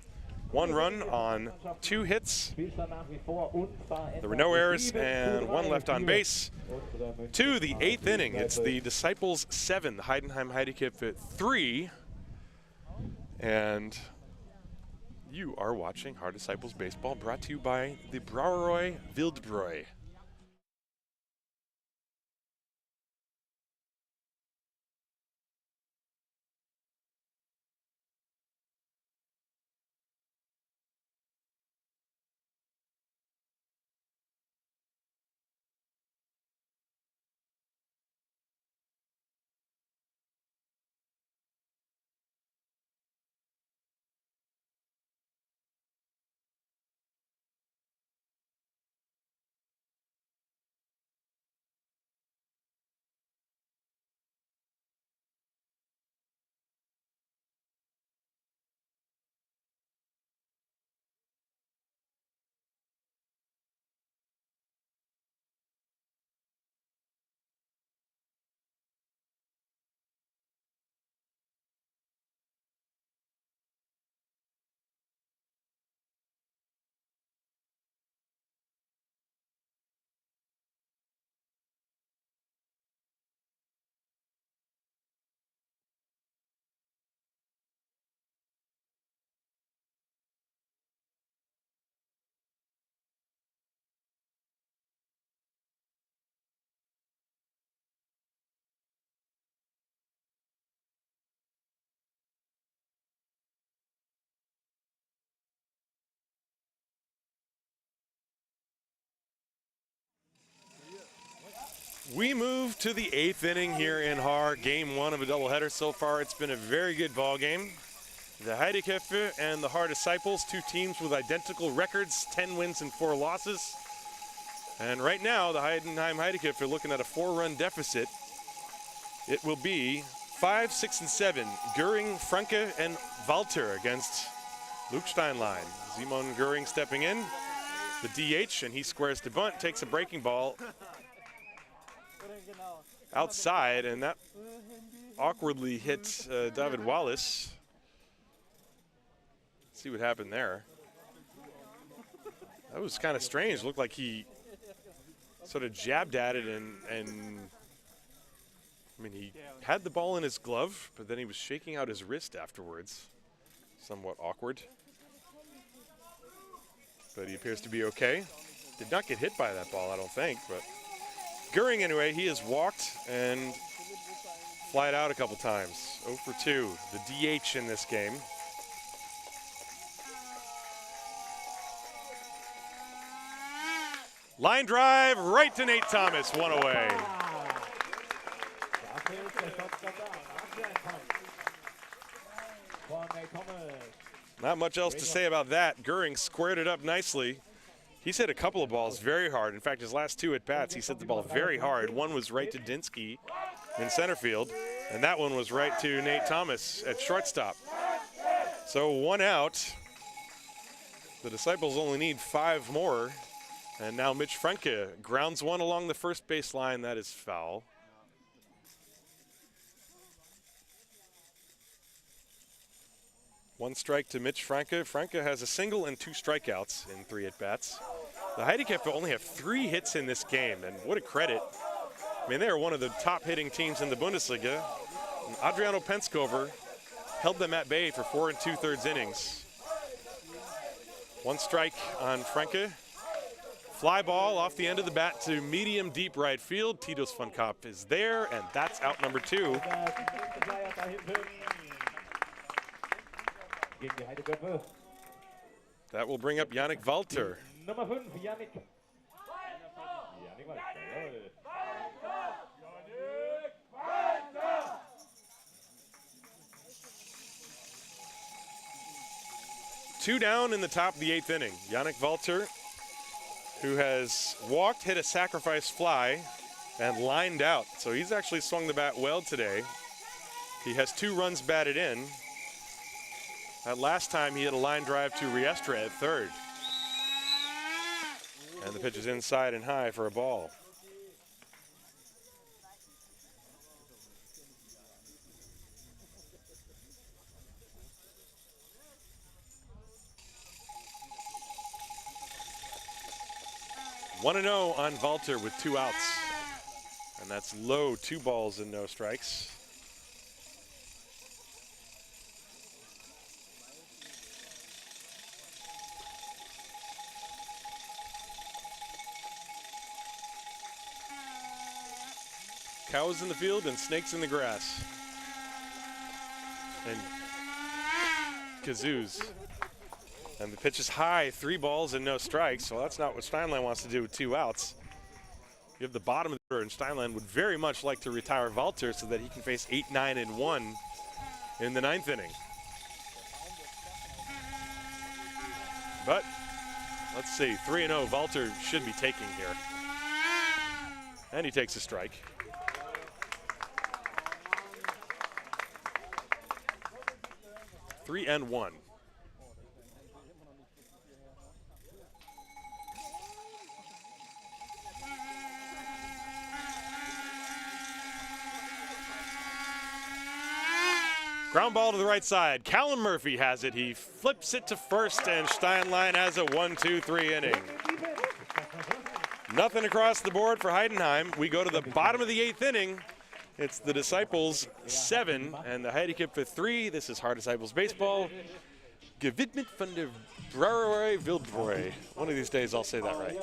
One run on 2 hits. There were no errors and 1 left on base. To the 8th inning, it's the Disciples 7, the Heidenheim Heideköpfe 3. And you are watching Haar Disciples Baseball, brought to you by the Brauerei Wildbräu. We move to the 8th inning here in Haar, game 1 of a doubleheader. So far, it's been a very good ball game. The Heideköpfe and the Haar Disciples, 2 teams with identical records, 10 wins and 4 losses. And right now, the Heidenheim Heideköpfe are looking at a 4-run deficit. It will be 5, 6, and 7. Göring, Franke, and Walter against Luke Steinlein. Simon Göring stepping in, the DH, and he squares to bunt, takes a breaking ball outside, and that awkwardly hit David Wallace. Let's see what happened there. That was kind of strange. Looked like he sort of jabbed at it, and I mean, he had the ball in his glove, but then he was shaking out his wrist afterwards. Somewhat awkward. But he appears to be okay. Did not get hit by that ball, I don't think, but Göring, anyway, he has walked and flied out a couple times. 0 for 2, the DH in this game. Line drive right to Nate Thomas, 1 away. Not much else to say about that. Göring squared it up nicely. He's hit a couple of balls very hard. In fact, his last 2 at-bats, he's hit the ball very hard. One was right to Dinsky in center field, and that one was right to Nate Thomas at shortstop. So 1 out. The Disciples only need 5 more. And now Mitch Franke grounds one along the first base line. That is foul. One strike to Mitch Franke. Franke has a single and 2 strikeouts in 3 at-bats. The Heideköpfe only have 3 hits in this game, and what a credit. I mean, they are one of the top hitting teams in the Bundesliga. And Adriano Penskover held them at bay for 4 2/3 innings. 1 strike on Franke. Fly ball off the end of the bat to medium deep right field. Titus von Kapp is there, and that's out number 2. That will bring up Yannick Walter. Nummer 5, Yannick. Two down in the top of the 8th inning. Yannick Walter, who has walked, hit a sacrifice fly, and lined out. So he's actually swung the bat well today. He has 2 runs batted in. That last time he hit a line drive to Riestra at third. And the pitch is inside and high for a ball. One and 0 on Walter with 2 outs. And that's low, 2 balls and no strikes. Cows in the field and snakes in the grass. And kazoos. And the pitch is high, 3 balls and no strikes. So that's not what Steinlein wants to do with 2 outs. You have the bottom of the order, and Steinlein would very much like to retire Walter so that he can face 8, 9, and 1 in the 9th inning. But let's see, 3-0 Walter should be taking here. And he takes a strike. Three and 1. Ground ball to the right side. Callum Murphy has it. He flips it to first, and Steinlein has a 1-2-3 inning. Nothing across the board for Heidenheim. We go to the bottom of the 8th inning. It's the Disciples 7 and the Heideköpfe 3. This is Haar Disciples baseball. Gewidmet von der Brauerei Wildbräu. One of these days I'll say that right.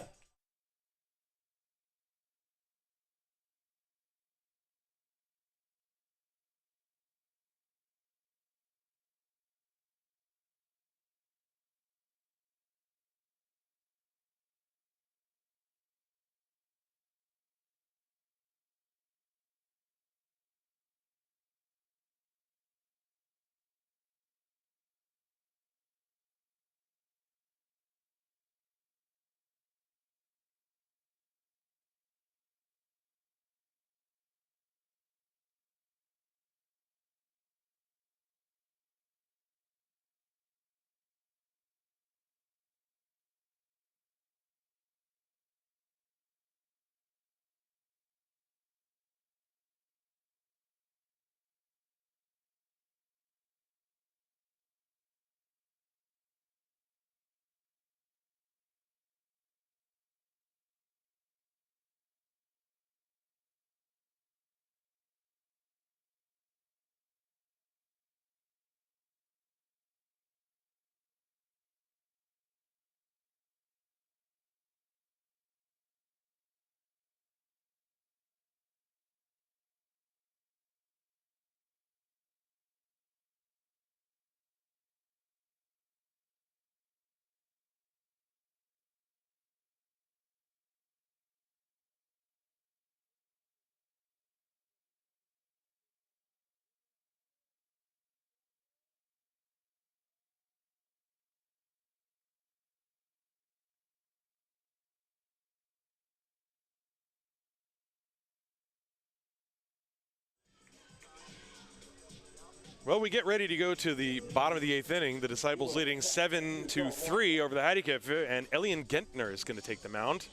Well, we get ready to go to the bottom of the 8th inning. The Disciples leading 7-3 over the Heideköpfe, and Elian Gentner is going to take the mound.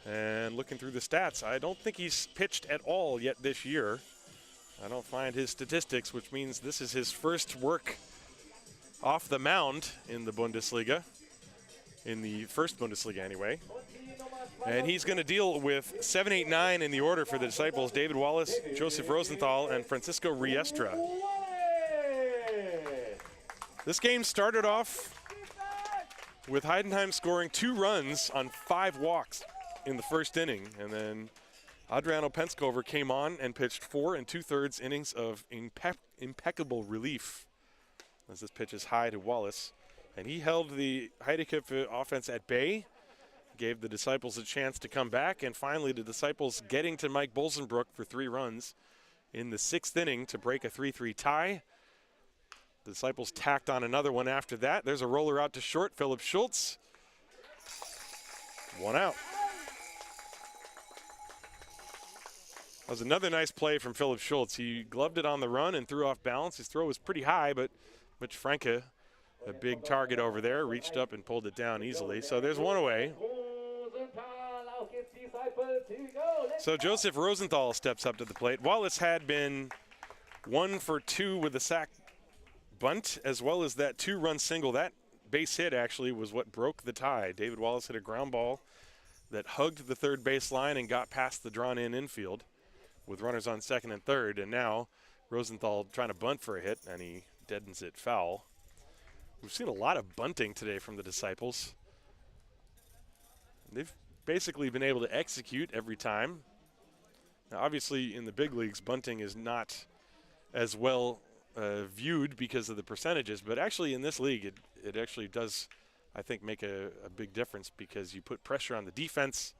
And looking through the stats, I don't think he's pitched at all yet this year. I don't find his statistics, which means this is his first work off the mound in the Bundesliga, in the first Bundesliga anyway. And he's going to deal with 7, 8, 9 in the order for the Disciples: David Wallace, Joseph Rosenthal, and Francisco Riestra. This game started off with Heidenheim scoring 2 runs on 5 walks in the first inning, and then Adriano Penskover came on and pitched 4 2/3 innings of impeccable relief as this pitch is high to Wallace. And he held the Heideköpfe offense at bay, gave the Disciples a chance to come back, and finally the Disciples getting to Mike Bolsenbrook for 3 runs in the 6th inning to break a 3-3 tie. The Disciples tacked on another one after that. There's a roller out to short, Philip Schultz. 1 out. That was another nice play from Philip Schultz. He gloved it on the run and threw off balance. His throw was pretty high, but Mitch Franke, a big target over there, reached up and pulled it down easily. So there's 1 away. So Joseph Rosenthal steps up to the plate. Wallace had been 1 for 2 with a sac bunt, as well as that 2-run single. That base hit actually was what broke the tie. David Wallace hit a ground ball that hugged the third base line and got past the drawn-in infield with runners on second and third. And now Rosenthal trying to bunt for a hit, and he deadens it foul. We've seen a lot of bunting today from the Disciples. They've basically been able to execute every time. Now, obviously, in the big leagues, bunting is not as well viewed because of the percentages, but actually in this league, it actually does, I think, make a big difference because you put pressure on the defense.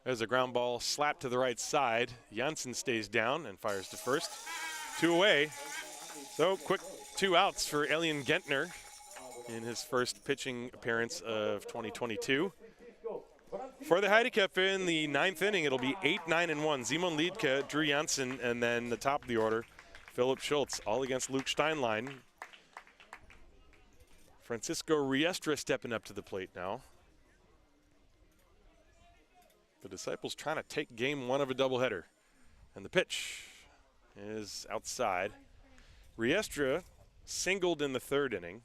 There's a ground ball slapped to the right side. Janssen stays down and fires to first. 2 away. So quick 2 outs for Elian Gentner in his first pitching appearance of 2022. For the Heideköpfe in the 9th inning, it'll be 8-9-1. Simon Liedke, Drew Janssen, and then the top of the order, Philip Schultz, all against Luke Steinlein. Francisco Riestra stepping up to the plate now. The Disciples trying to take game 1 of a doubleheader. And the pitch is outside. Riestra singled in the 3rd inning,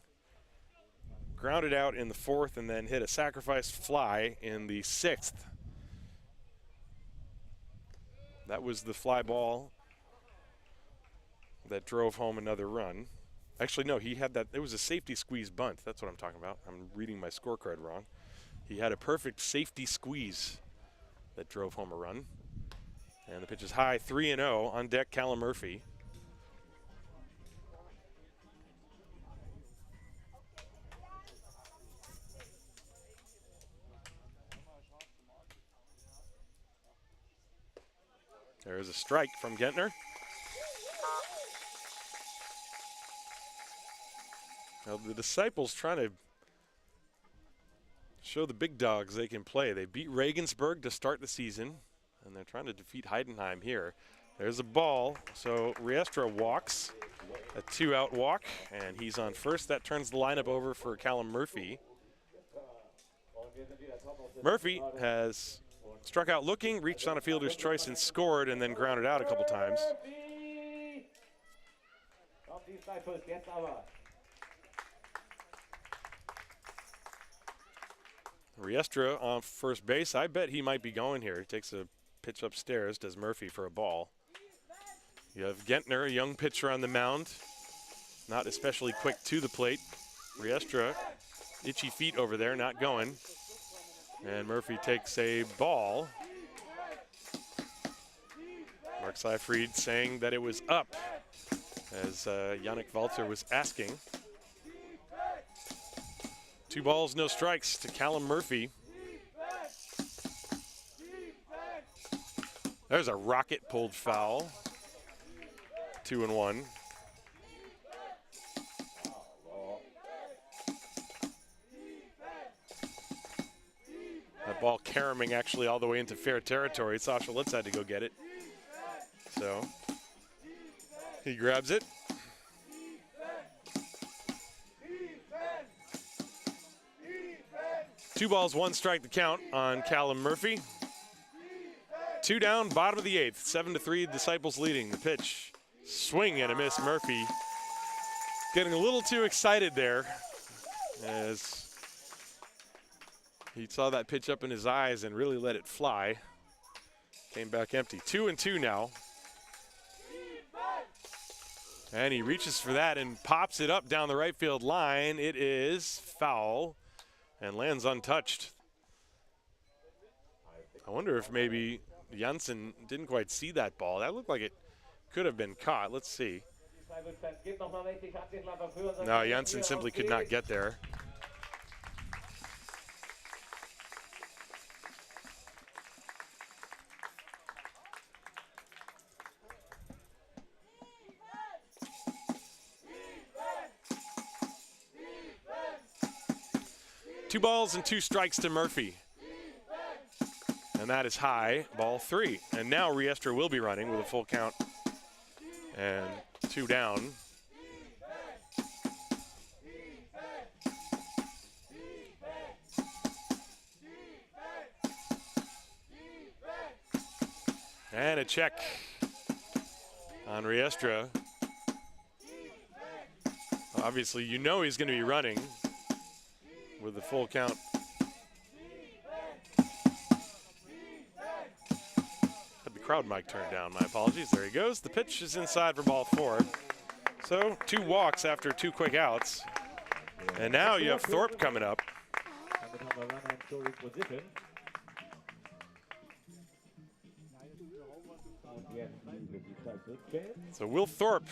grounded out in the 4th, and then hit a sacrifice fly in the 6th. That was the fly ball that drove home another run. Actually, no, he had that. It was a safety squeeze bunt. That's what I'm talking about. I'm reading my scorecard wrong. He had a perfect safety squeeze that drove home a run. And the pitch is high, 3-0. On deck, Callum Murphy. There is a strike from Gentner. Now the Disciples trying to show the big dogs they can play. They beat Regensburg to start the season, and they're trying to defeat Heidenheim here. There's a ball, so Riestra walks, a 2-out walk, and he's on first. That turns the lineup over for Callum Murphy. Murphy has struck out looking, reached on a fielder's choice and scored, and then grounded out a couple times. Riestra on first base. I bet he might be going here. He takes a pitch upstairs, does Murphy for a ball. You have Gentner, a young pitcher on the mound, not especially quick to the plate. Riestra, itchy feet over there, not going. And Murphy takes a ball. Mark Seifried saying that it was up, as Yannick Walter was asking. 2 balls, no strikes to Callum Murphy. There's a rocket pulled foul. 2-1. That ball caroming actually all the way into fair territory. Sasha Litz had to go get it. So he grabs it. Two balls, 1 strike to count on Callum Murphy. 2 down, bottom of the 8th. 7-3, Disciples leading. The pitch, swing and a miss. Murphy getting a little too excited there as he saw that pitch up in his eyes and really let it fly. Came back empty. 2-2 now. And he reaches for that and pops it up down the right field line. It is foul and lands untouched. I wonder if maybe Janssen didn't quite see that ball. That looked like it could have been caught. Let's see. No, Janssen simply could not get there. Two balls and 2 strikes to Murphy. And that is high, ball 3. And now Riestra will be running with a full count and 2 down. And a check on Riestra. Obviously, you know he's going to be running with the full count. Had the crowd mic turned down, my apologies. There he goes. The pitch is inside for ball 4. So 2 walks after 2 quick outs. And now you have Thorpe coming up. So Will Thorpe,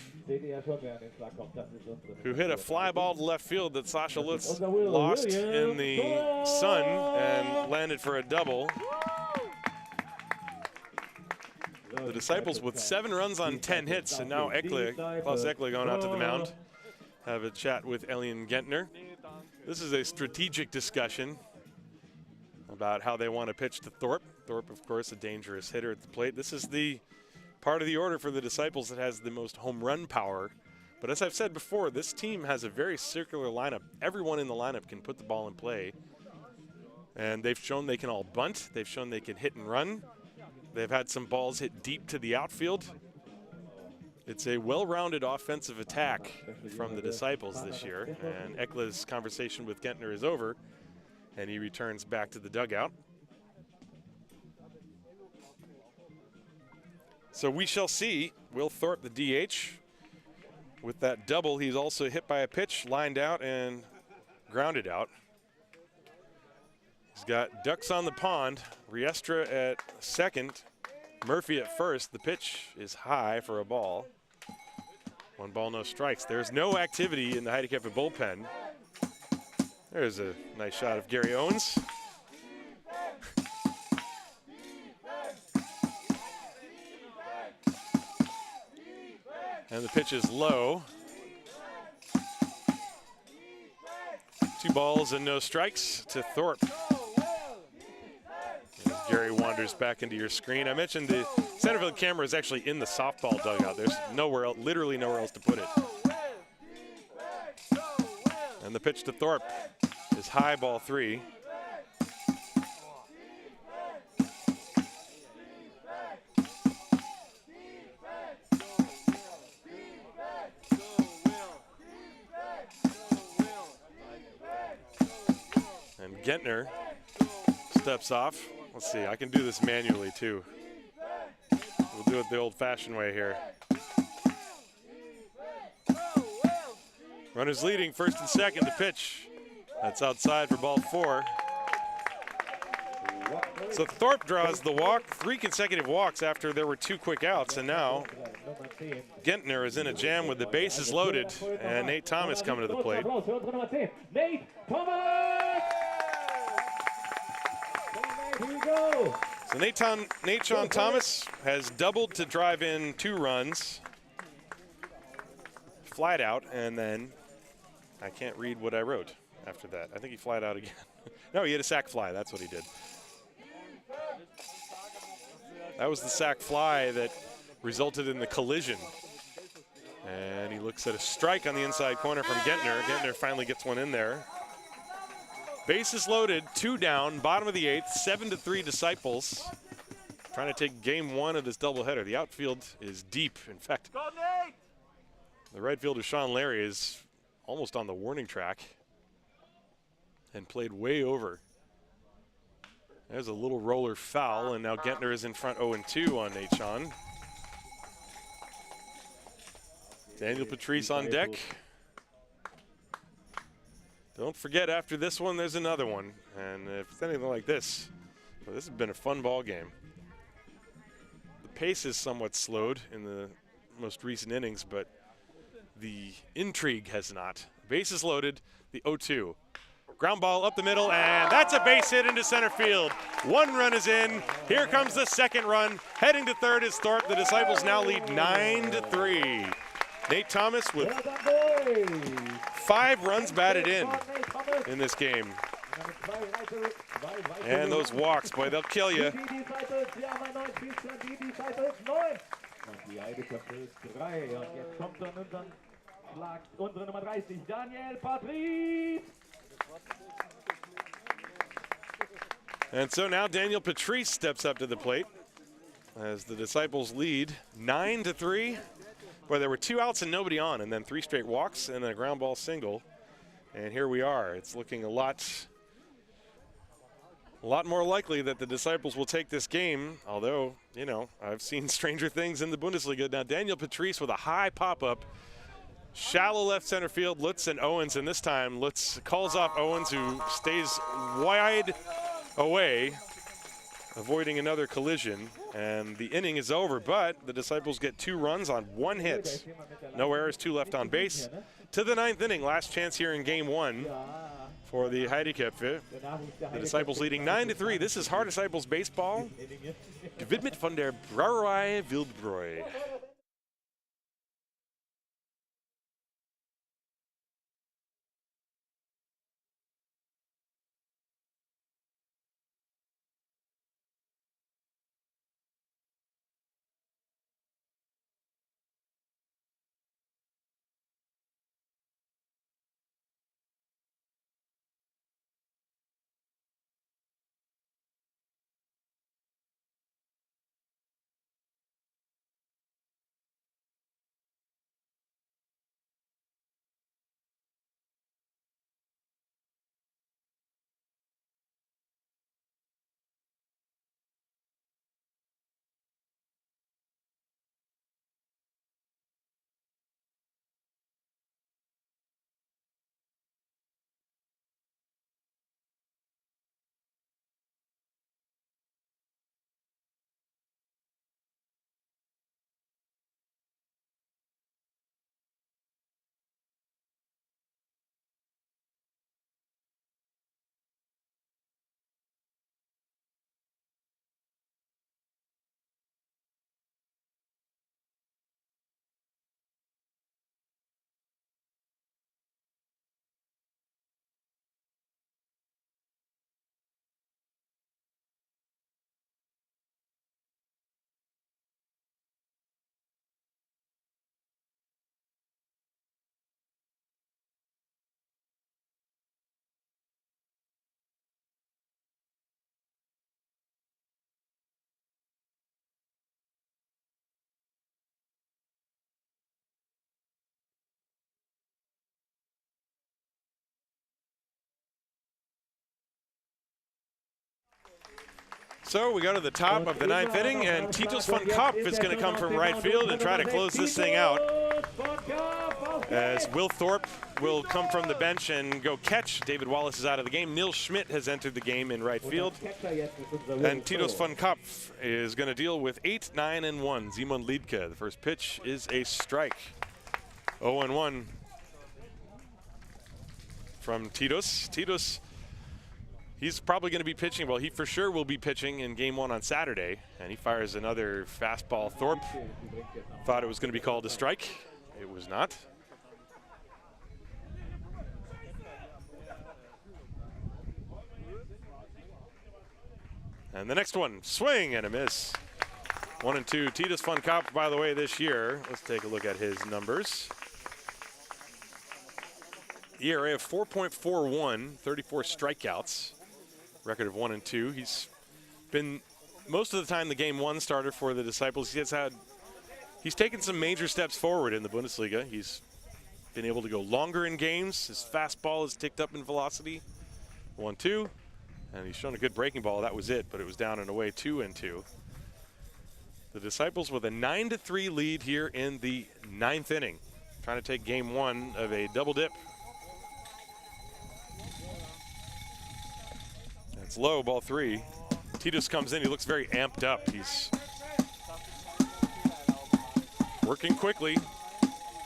who hit a fly ball to left field that Sasha Lutz lost in the sun and landed for a double. The Disciples with 7 runs on 10 hits, and now Klaus Ekle going out to the mound. Have a chat with Elian Gentner. This is a strategic discussion about how they want to pitch to Thorpe. Thorpe, of course, a dangerous hitter at the plate. This is the part of the order for the Disciples that has the most home run power. But as I've said before, this team has a very circular lineup. Everyone in the lineup can put the ball in play. And they've shown they can all bunt. They've shown they can hit and run. They've had some balls hit deep to the outfield. It's a well-rounded offensive attack from the Disciples this year. And Ekle's conversation with Gentner is over, and he returns back to the dugout. So we shall see. Will Thorpe, the DH, with that double. He's also hit by a pitch, lined out, and grounded out. He's got ducks on the pond. Riestra at second. Murphy at first. The pitch is high for a ball. 1 ball, no strikes. There's no activity in the Heideköpfe bullpen. There's a nice shot of Gary Owens. And the pitch is low. 2 balls and no strikes to Thorpe. As Gary wanders back into your screen. I mentioned the center field camera is actually in the softball dugout. There's nowhere else, literally nowhere else to put it. And the pitch to Thorpe is high, ball 3. And Gentner steps off. Let's see, I can do this manually too. We'll do it the old-fashioned way here. Runners leading, first and second, the pitch. That's outside for ball 4. So Thorpe draws the walk, 3 consecutive walks after there were 2 quick outs, and now Gentner is in a jam with the bases loaded, and Nate Thomas coming to the plate. Nate Thomas! Here we go. So Nate Thomas has doubled to drive in 2 runs, flied out, and then I can't read what I wrote after that. I think he flied out again. No, he hit a sac fly. That's what he did. That was the sac fly that resulted in the collision. And he looks at a strike on the inside corner from Gentner. Gentner finally gets one in there. Bases loaded, 2 down, bottom of the 8th, 7-3 Disciples. Trying to take game 1 of this doubleheader. The outfield is deep. In fact, the right fielder, Sean Larry, is almost on the warning track and played way over. There's a little roller foul, and now Gentner is in front 0-2 on Nate Sean. Daniel Patrice on deck. Don't forget, after this one, there's another one. And if it's anything like this, well, this has been a fun ball game. The pace is somewhat slowed in the most recent innings, but the intrigue has not. Bases loaded, the 0-2. Ground ball up the middle, and that's a base hit into center field. 1 run is in. Here comes the 2nd run. Heading to 3rd is Thorpe. The Disciples now lead 9-3. Nate Thomas with 5 runs batted in this game. And those walks, boy, they'll kill you. Die Heideköpfe ist 3 und jetzt kommt an unseren Schlag unsere Nummer 30, Daniel Patrice. And so now Daniel Patrice steps up to the plate. as the Disciples lead 9-3. Boy, there were 2 outs and nobody on, and then 3 straight walks and a ground ball single. And here we are. It's looking a lot more likely that the Disciples will take this game, although, you know, I've seen stranger things in the Bundesliga. Now, Daniel Patrice with a high pop-up. Shallow left center field, Lutz and Owens, and this time Lutz calls off Owens, who stays wide away, avoiding another collision, and the inning is over, but the Disciples get 2 runs on 1 hit. No errors, 2 left on base. To the 9th inning, last chance here in game 1 for the Heideköpfe. The Disciples leading 9-3. This is Haar Disciples baseball. Gewidmet von der Brauerei Wildbräu. So we go to the top of the 9th inning, and Titus von Kopp is going to come from right field and try to close this thing out. As Will Thorpe will come from the bench and go catch. David Wallace is out of the game. Neil Schmidt has entered the game in right field. And Titus von Kopp is going to deal with 8, 9, and 1. Simon Liedke, the first pitch is a strike. 0-1 from Titus. Titus, he's probably going to be pitching. Well, he for sure will be pitching in game 1 on Saturday. And he fires another fastball. Thorpe thought it was going to be called a strike. It was not. And the next one, swing and a miss. 1-2. Titus von Kopp, by the way, this year, let's take a look at his numbers. ERA of 4.41, 34 strikeouts, record of 1-2. He's been most of the time the game 1 starter for the Disciples. He's taken some major steps forward in the Bundesliga. He's been able to go longer in games. His fastball has ticked up in velocity. 1-2. And he's shown a good breaking ball. That was it, but it was down and away, 2-2. The Disciples with a 9-3 lead here in the 9th inning. Trying to take game 1 of a double dip. That's low, ball 3. Titus comes in, he looks very amped up. He's working quickly.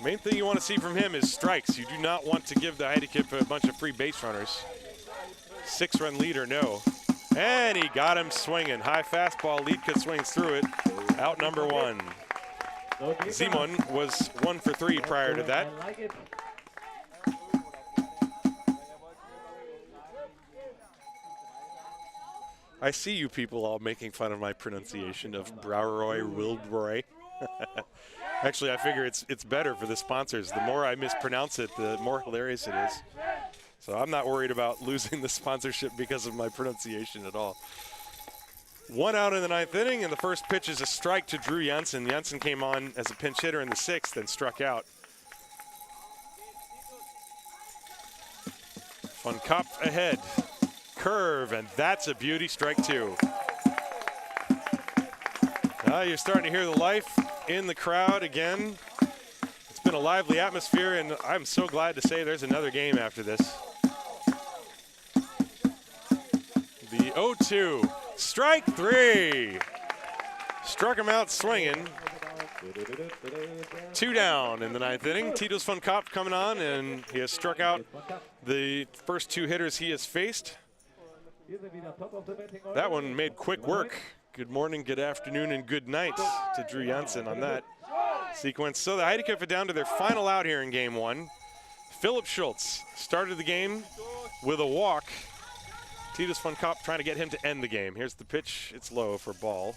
Main thing you want to see from him is strikes. You do not want to give the Heideköpfe a bunch of free base runners. 6-run lead or no. And he got him swinging. High fastball, Liedke swings through it. Out number 1. Simon was 1 for 3 prior to that. I see you people all making fun of my pronunciation of Brauerei Wildbräu. Actually, I figure it's better for the sponsors. The more I mispronounce it, the more hilarious it is. So I'm not worried about losing the sponsorship because of my pronunciation at all. One out in the 9th inning, and the first pitch is a strike to Drew Janssen. Janssen came on as a pinch hitter in the 6th and struck out. Von Kopf ahead. Curve, and that's a beauty, strike 2. Now you're starting to hear the life in the crowd again. It's been a lively atmosphere, and I'm so glad to say there's another game after this. The 0-2, strike 3. Struck him out swinging. 2 down in the 9th inning. Titus von Kopf coming on, and he has struck out the first 2 hitters he has faced. That one made quick work. Good morning, good afternoon, and good night to Drew Janssen on that sequence. So the Heideköpfe down to their final out here in game 1. Philip Schultz started the game with a walk. Titus von Kopf trying to get him to end the game. Here's the pitch. It's low for ball.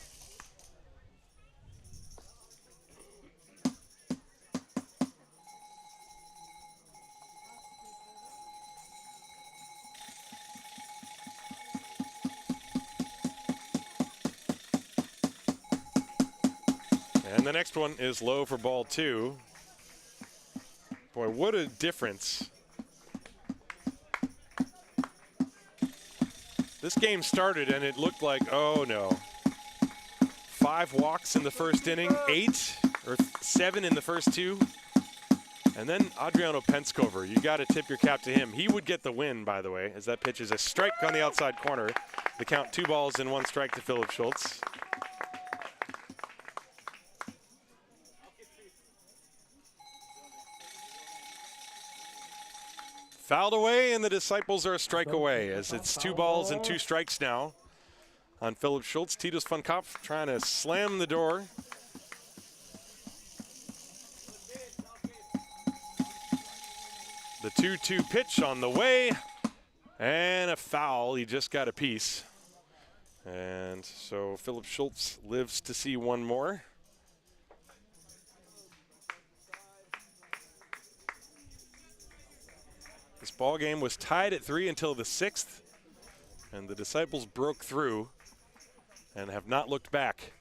And the next one is low for ball 2. Boy, what a difference. This game started and it looked like, oh no. 5 walks in the first inning, 8 or 7 in the first 2. And then Adriano Penskover, you got to tip your cap to him. He would get the win, by the way, as that pitch is a strike on the outside corner. The count 2 balls and 1 strike to Philip Schultz. Fouled away, and the Disciples are a strike away, as it's 2 balls and 2 strikes now on Philip Schultz. Titus von Kopf trying to slam the door. The 2-2 pitch on the way, and a foul. He just got a piece. And so Philip Schultz lives to see one more. This ball game was tied at 3 until the 6th, and the Disciples broke through and have not looked back.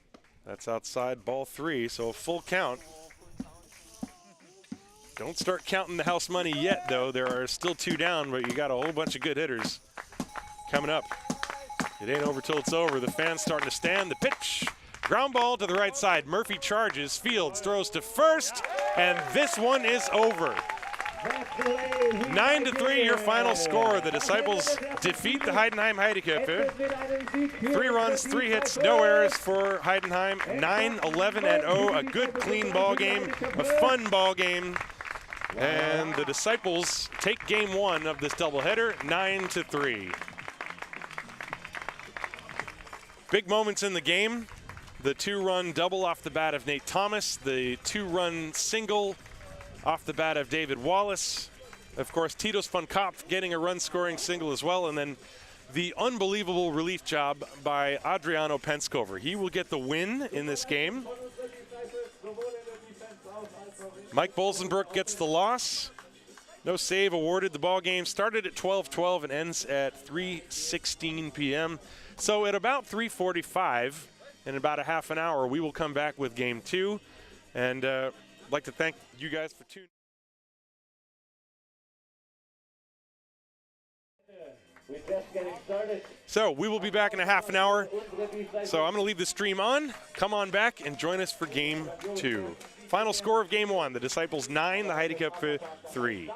That's outside ball 3, so a full count. Don't start counting the house money yet, though. There are still 2 down, but you got a whole bunch of good hitters coming up. It ain't over till it's over. The fans starting to stand. The pitch, ground ball to the right side. Murphy charges, Fields throws to first, and this one is over. 9-3 your final score. The Disciples defeat the Heidenheim Heideköpfe. 3 runs, 3 hits, no errors for Heidenheim. 9-11-0, a good clean ball game, a fun ball game. And the Disciples take game 1 of this doubleheader, 9-3. Big moments in the game. The 2-run double off the bat of Nate Thomas, the 2-run single off the bat of David Wallace. Of course, Titus von Kopf getting a run-scoring single as well, and then the unbelievable relief job by Adriano Penskover. He will get the win in this game. Mike Bolsenbrook gets the loss. No save awarded. The ball game started at 12:12 and ends at 3:16 p.m. So at about 3:45, in about a half an hour, we will come back with game 2. And I'd like to thank you guys for tuning. We're just getting started. So we will be back in a half an hour. So I'm going to leave the stream on. Come on back and join us for game 2. Final score of game 1, the Disciples 9, the Heideköpfe 3.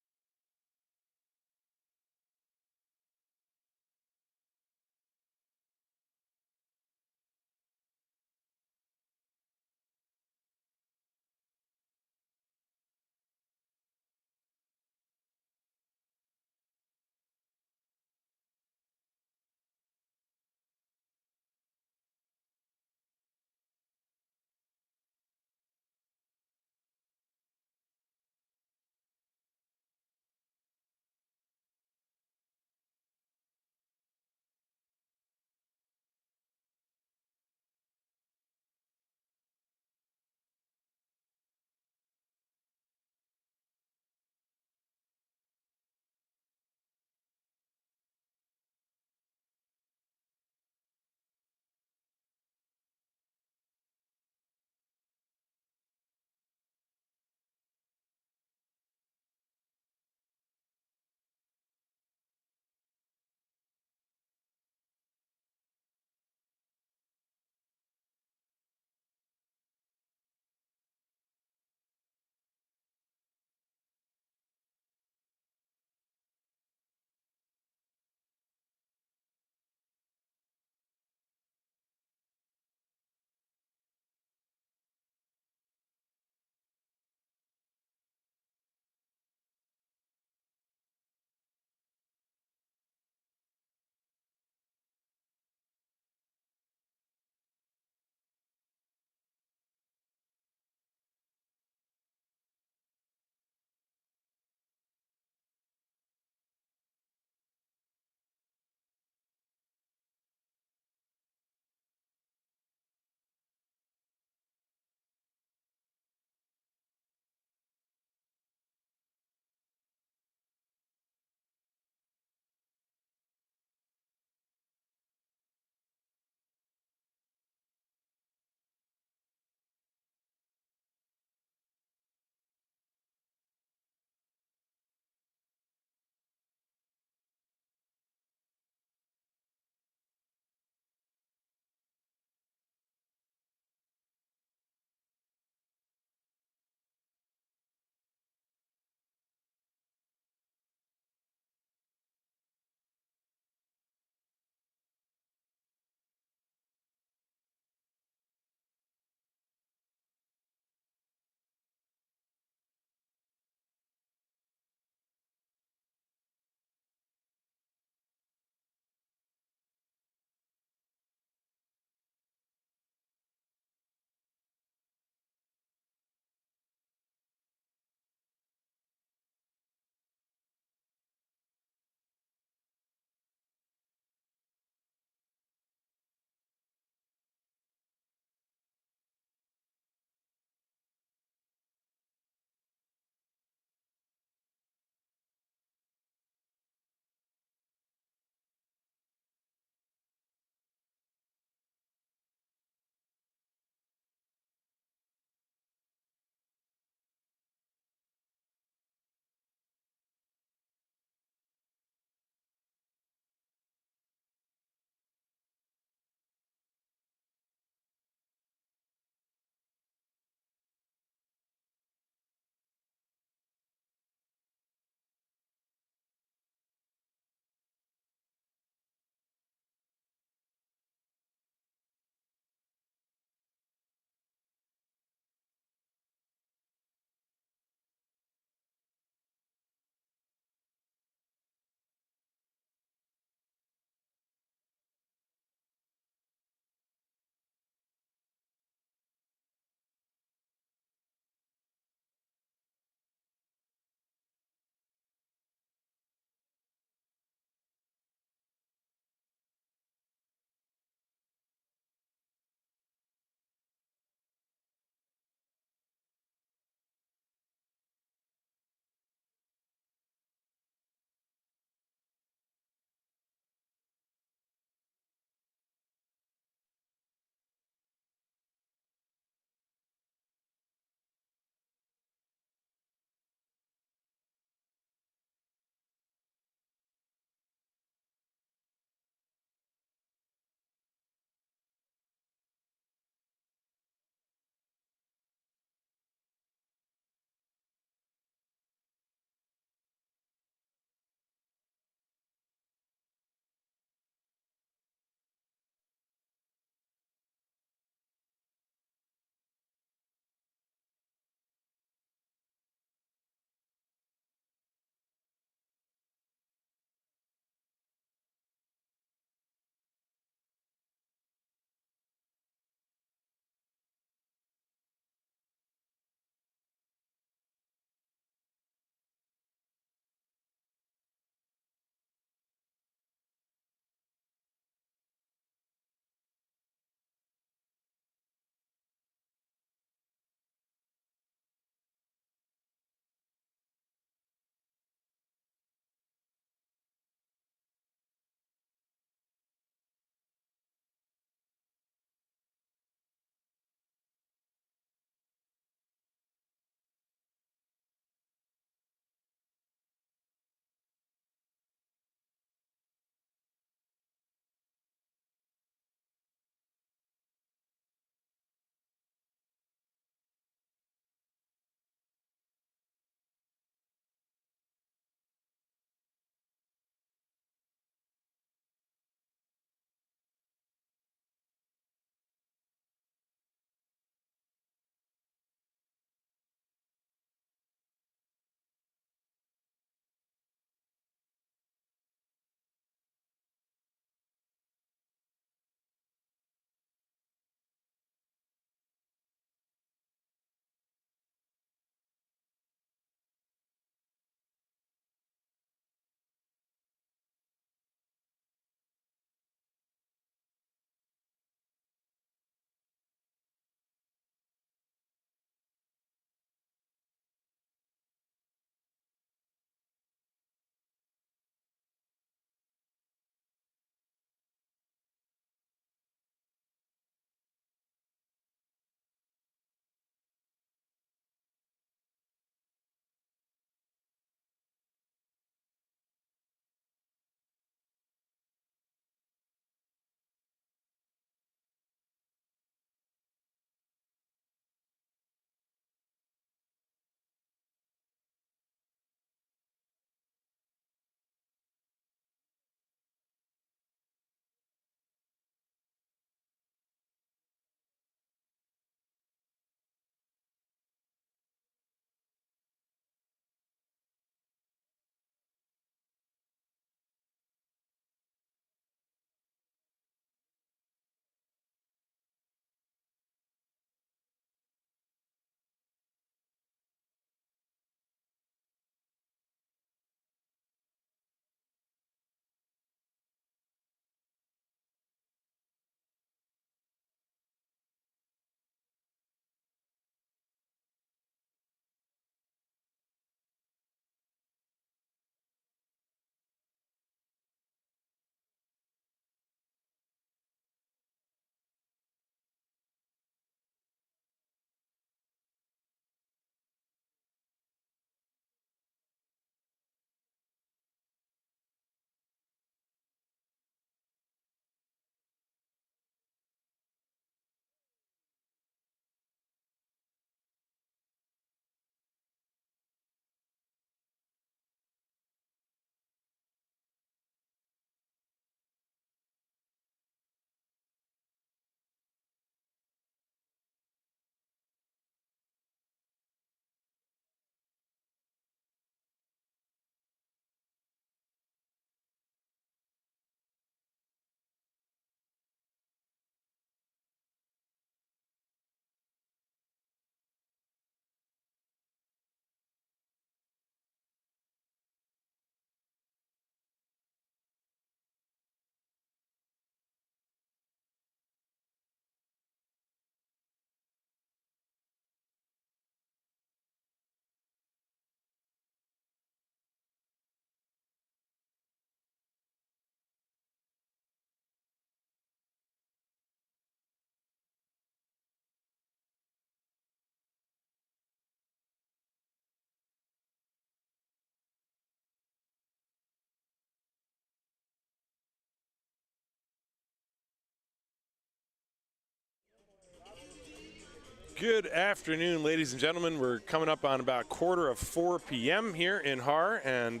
Good afternoon, ladies and gentlemen. We're coming up on about 4:15 p.m. here in Haar, and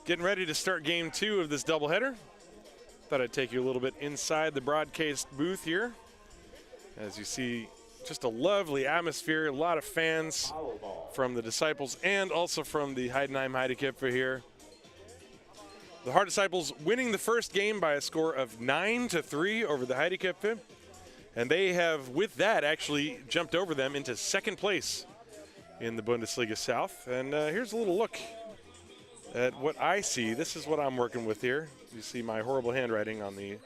getting ready to start game 2 of this doubleheader. Thought I'd take you a little bit inside the broadcast booth here. As you see, just a lovely atmosphere, a lot of fans from the Disciples and also from the Heidenheim Heideköpfe here. The Haar Disciples winning the first game by a score of 9-3 over the Heideköpfe. And they have, with that, actually jumped over them into second place in the Bundesliga South. And here's a little look at what I see. This is what I'm working with here. You see my horrible handwriting on the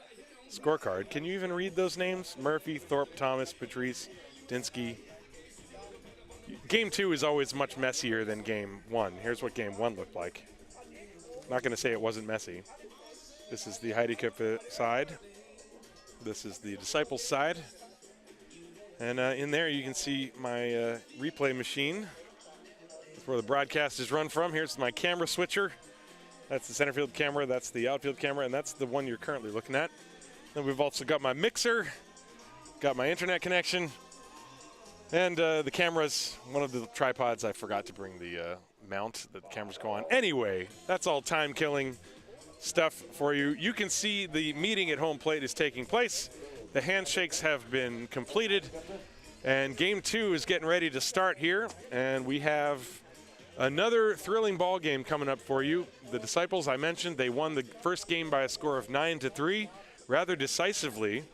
scorecard. Can you even read those names? Murphy, Thorpe, Thomas, Patrice, Dinsky. Game 2 is always much messier than game 1. Here's what game 1 looked like. Not going to say it wasn't messy. This is the Heideköpfe side. This is the Disciples side. And in there you can see my replay machine. That's where the broadcast is run from. Here's my camera switcher. That's the center field camera, that's the outfield camera, and that's the one you're currently looking at. Then we've also got my mixer, got my internet connection, and the cameras, one of the tripods, I forgot to bring the mount that the cameras go on. Anyway, that's all time-killing stuff for you. You can see the meeting at home plate is taking place. The handshakes have been completed, and game 2 is getting ready to start here. And we have another thrilling ball game coming up for you. The Disciples, I mentioned, they won the first game by a score of 9-3, rather decisively,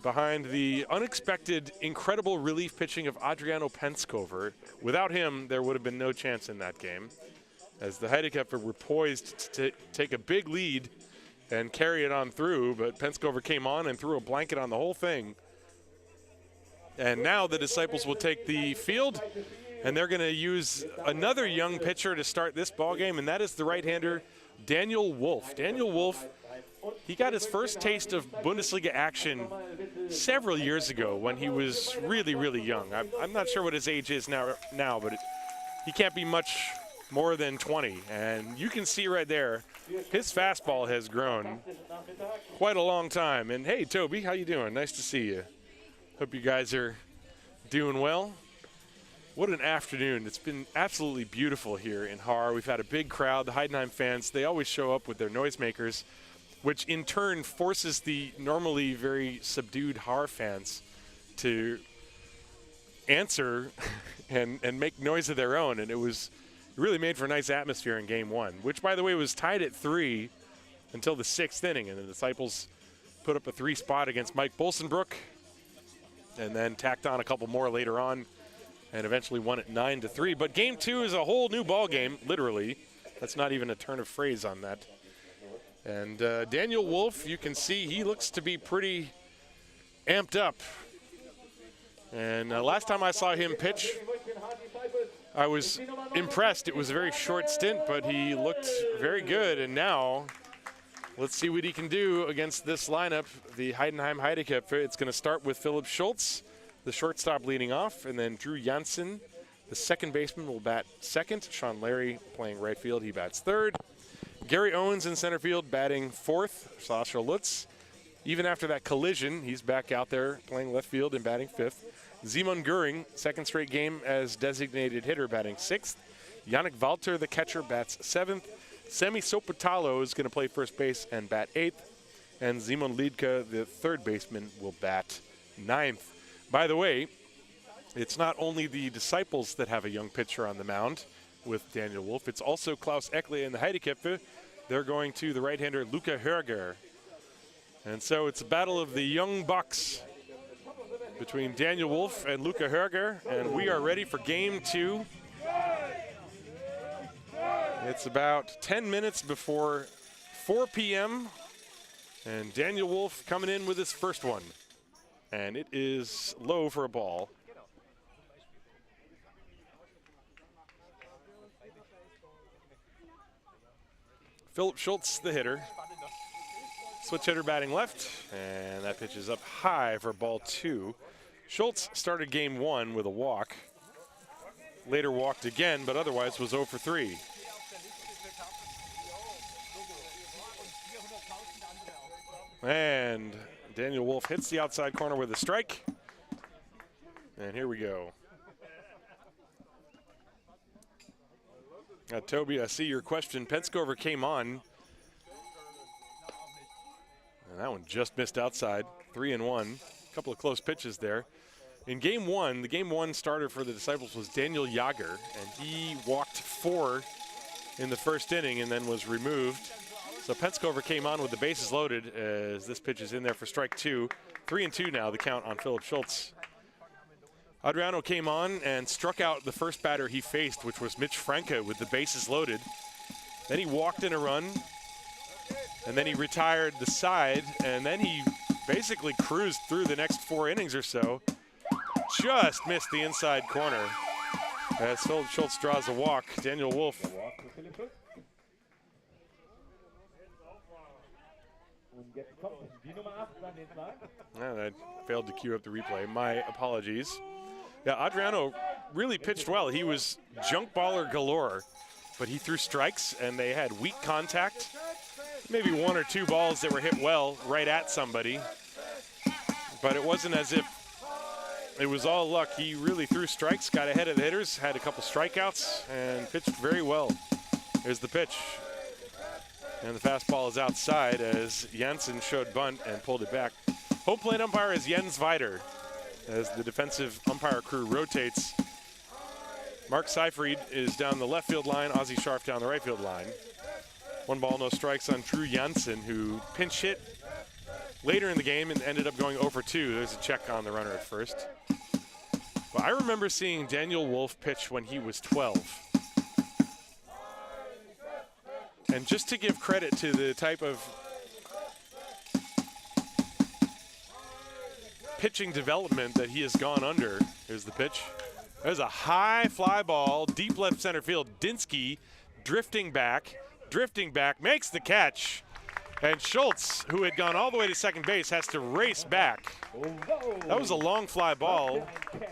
behind the unexpected, incredible relief pitching of Adriano Penskover. Without him, there would have been no chance in that game, as the Heideköpfe were poised to take a big lead and carry it on through, but Penskover came on and threw a blanket on the whole thing. And now the Disciples will take the field, and they're going to use another young pitcher to start this ball game, and that is the right-hander Daniel Wolf. Daniel Wolf, he got his first taste of Bundesliga action several years ago when he was really, really young. I'm not sure what his age is now, but he can't be much more than 20, and you can see right there his fastball has grown quite a long time. And hey, Toby, how you doing? Nice to see you. Hope you guys are doing well. What an afternoon. It's been absolutely beautiful here in Haar. We've had a big crowd. The Heidenheim fans, they always show up with their noisemakers, which in turn forces the normally very subdued Haar fans to answer and make noise of their own. And it really made for a nice atmosphere in game 1, which, by the way, was tied at 3 until the 6th inning. And the Disciples put up a 3 spot against Mike Bolsenbrook and then tacked on a couple more later on and eventually won it 9-3. But game 2 is a whole new ball game, literally. That's not even a turn of phrase on that. And Daniel Wolf, you can see he looks to be pretty amped up. And last time I saw him pitch, I was impressed. It was a very short stint, but he looked very good. And now, let's see what he can do against this lineup, the Heidenheim Heideköpfe. It's going to start with Philip Schultz, the shortstop, leading off, and then Drew Janssen, the second baseman, will bat second. Sean Larry playing right field, he bats third. Gary Owens in center field batting fourth. Sascha Lutz, even after that collision, he's back out there playing left field and batting fifth. Simon Göring, second straight game as designated hitter, batting sixth. Yannick Walter, the catcher, bats seventh. Semi Sopotalo is going to play first base and bat eighth. And Simon Liedke, the third baseman, will bat ninth. By the way, it's not only the Disciples that have a young pitcher on the mound with Daniel Wolf. It's also Klaus Eckle in the Heideköpfe. They're going to the right-hander Luca Herger. And so it's a battle of the young bucks between Daniel Wolf and Luca Herger, and we are ready for game 2. It's about 10 minutes before 4 p.m., and Daniel Wolf coming in with his first one. And it is low for a ball. Philip Schultz, the hitter. Switch hitter batting left, and that pitch is up high for ball 2. Schultz started game 1 with a walk. Later walked again, but otherwise was 0 for 3. And Daniel Wolf hits the outside corner with a strike. And here we go. Toby, I see your question. Penskover came on. And that one just missed outside. 3-1. A couple of close pitches there. In game one, the game one starter for the Disciples was Daniel Jager, and he walked 4 in the first inning and then was removed. So Penskover came on with the bases loaded as this pitch is in there for strike 2. 3-2 now, the count on Philip Schultz. Adriano came on and struck out the first batter he faced, which was Mitch Franke, with the bases loaded. Then he walked in a run, and then he retired the side, and then he basically cruised through the next 4 innings or so. Just missed the inside corner as Philip Schultz draws a walk. Daniel Wolf. And I failed to cue up the replay. My apologies. Yeah, Adriano really pitched well. He was junk baller galore, but he threw strikes and they had weak contact. Maybe 1 or 2 balls that were hit well right at somebody, but it wasn't as if it was all luck. He really threw strikes, got ahead of the hitters, had a couple strikeouts, and pitched very well. Here's the pitch. And the fastball is outside as Janssen showed bunt and pulled it back. Home plate umpire is Jens Weider as the defensive umpire crew rotates. Mark Seifried is down the left field line, Ozzie Scharf down the right field line. 1 ball, no strikes on Drew Janssen, who pinch hit later in the game and ended up going 0 for 2. There's a check on the runner at first. But I remember seeing Daniel Wolf pitch when he was 12. And just to give credit to the type of pitching development that he has gone under, here's the pitch. There's a high fly ball, deep left center field. Dinsky drifting back, makes the catch. And Schultz, who had gone all the way to second base, has to race back. That was a long fly ball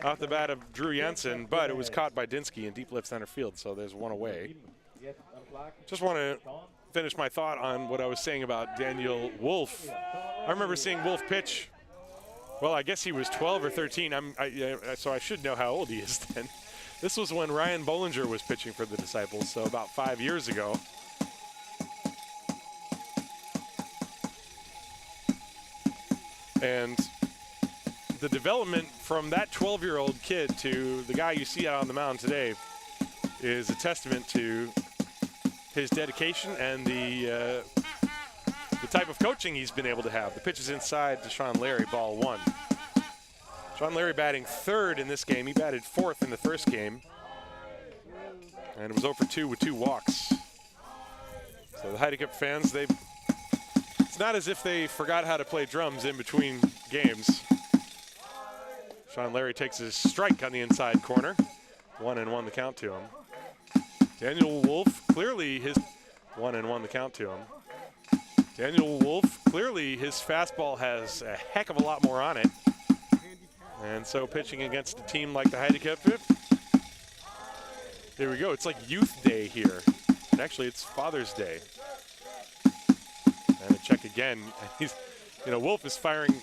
off the bat of Drew Janssen, but it was caught by Dinsky in deep left center field, so there's 1 away. Just want to finish my thought on what I was saying about Daniel Wolf. I remember seeing Wolf pitch. Well, I guess he was 12 or 13, so I should know how old he is then. This was when Ryan Bollinger was pitching for the Disciples, so about 5 years ago. And the development from that 12-year-old kid to the guy you see out on the mound today is a testament to his dedication and the type of coaching he's been able to have. The pitch is inside to Sean Larry, ball 1. Sean Larry batting 3rd in this game. He batted 4th in the first game. And it was 0 for 2 with 2 walks. So the Heideköpfe fans, it's not as if they forgot how to play drums in between games. Sean Larry takes his strike on the inside corner. 1-1 the count to him. Daniel Wolf, clearly his 1-1 the count to him. Daniel Wolf, clearly his fastball has a heck of a lot more on it. And so pitching against a team like the Heideköpfe. There we go, it's like Youth Day here. And actually it's Father's Day. And a check again. Wolf is firing.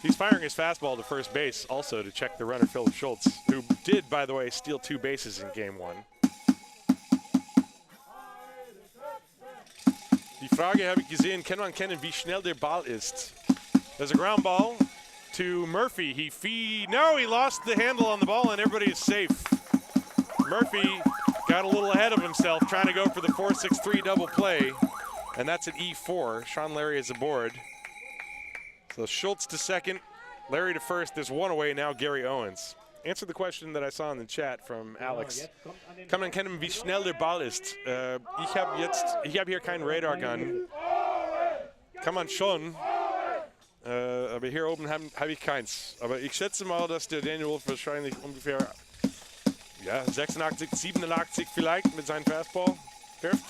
He's firing his fastball to first base also to check the runner Philip Schultz, who did, by the way, steal 2 bases in game 1. Die Frage habe ich gesehen, kann man kennen, wie schnell der Ball ist? There's a ground ball to Murphy. He lost the handle on the ball and everybody is safe. Murphy got a little ahead of himself trying to go for the 4-6-3 double play. And that's an E4. Sean Larry is aboard. So Schultz to second, Larry to first. There's 1 away now, Gary Owens. Answer the question that I saw in the chat from Alex. Kann man kennen, wie schnell der Ball ist? Ich habe hier keinen Radar-Gun. Kann man schon. Aber hier oben habe ich keins. Aber ich schätze mal, dass der Daniel Wolf wahrscheinlich ungefähr 86, 87 vielleicht mit seinem Fastball trifft.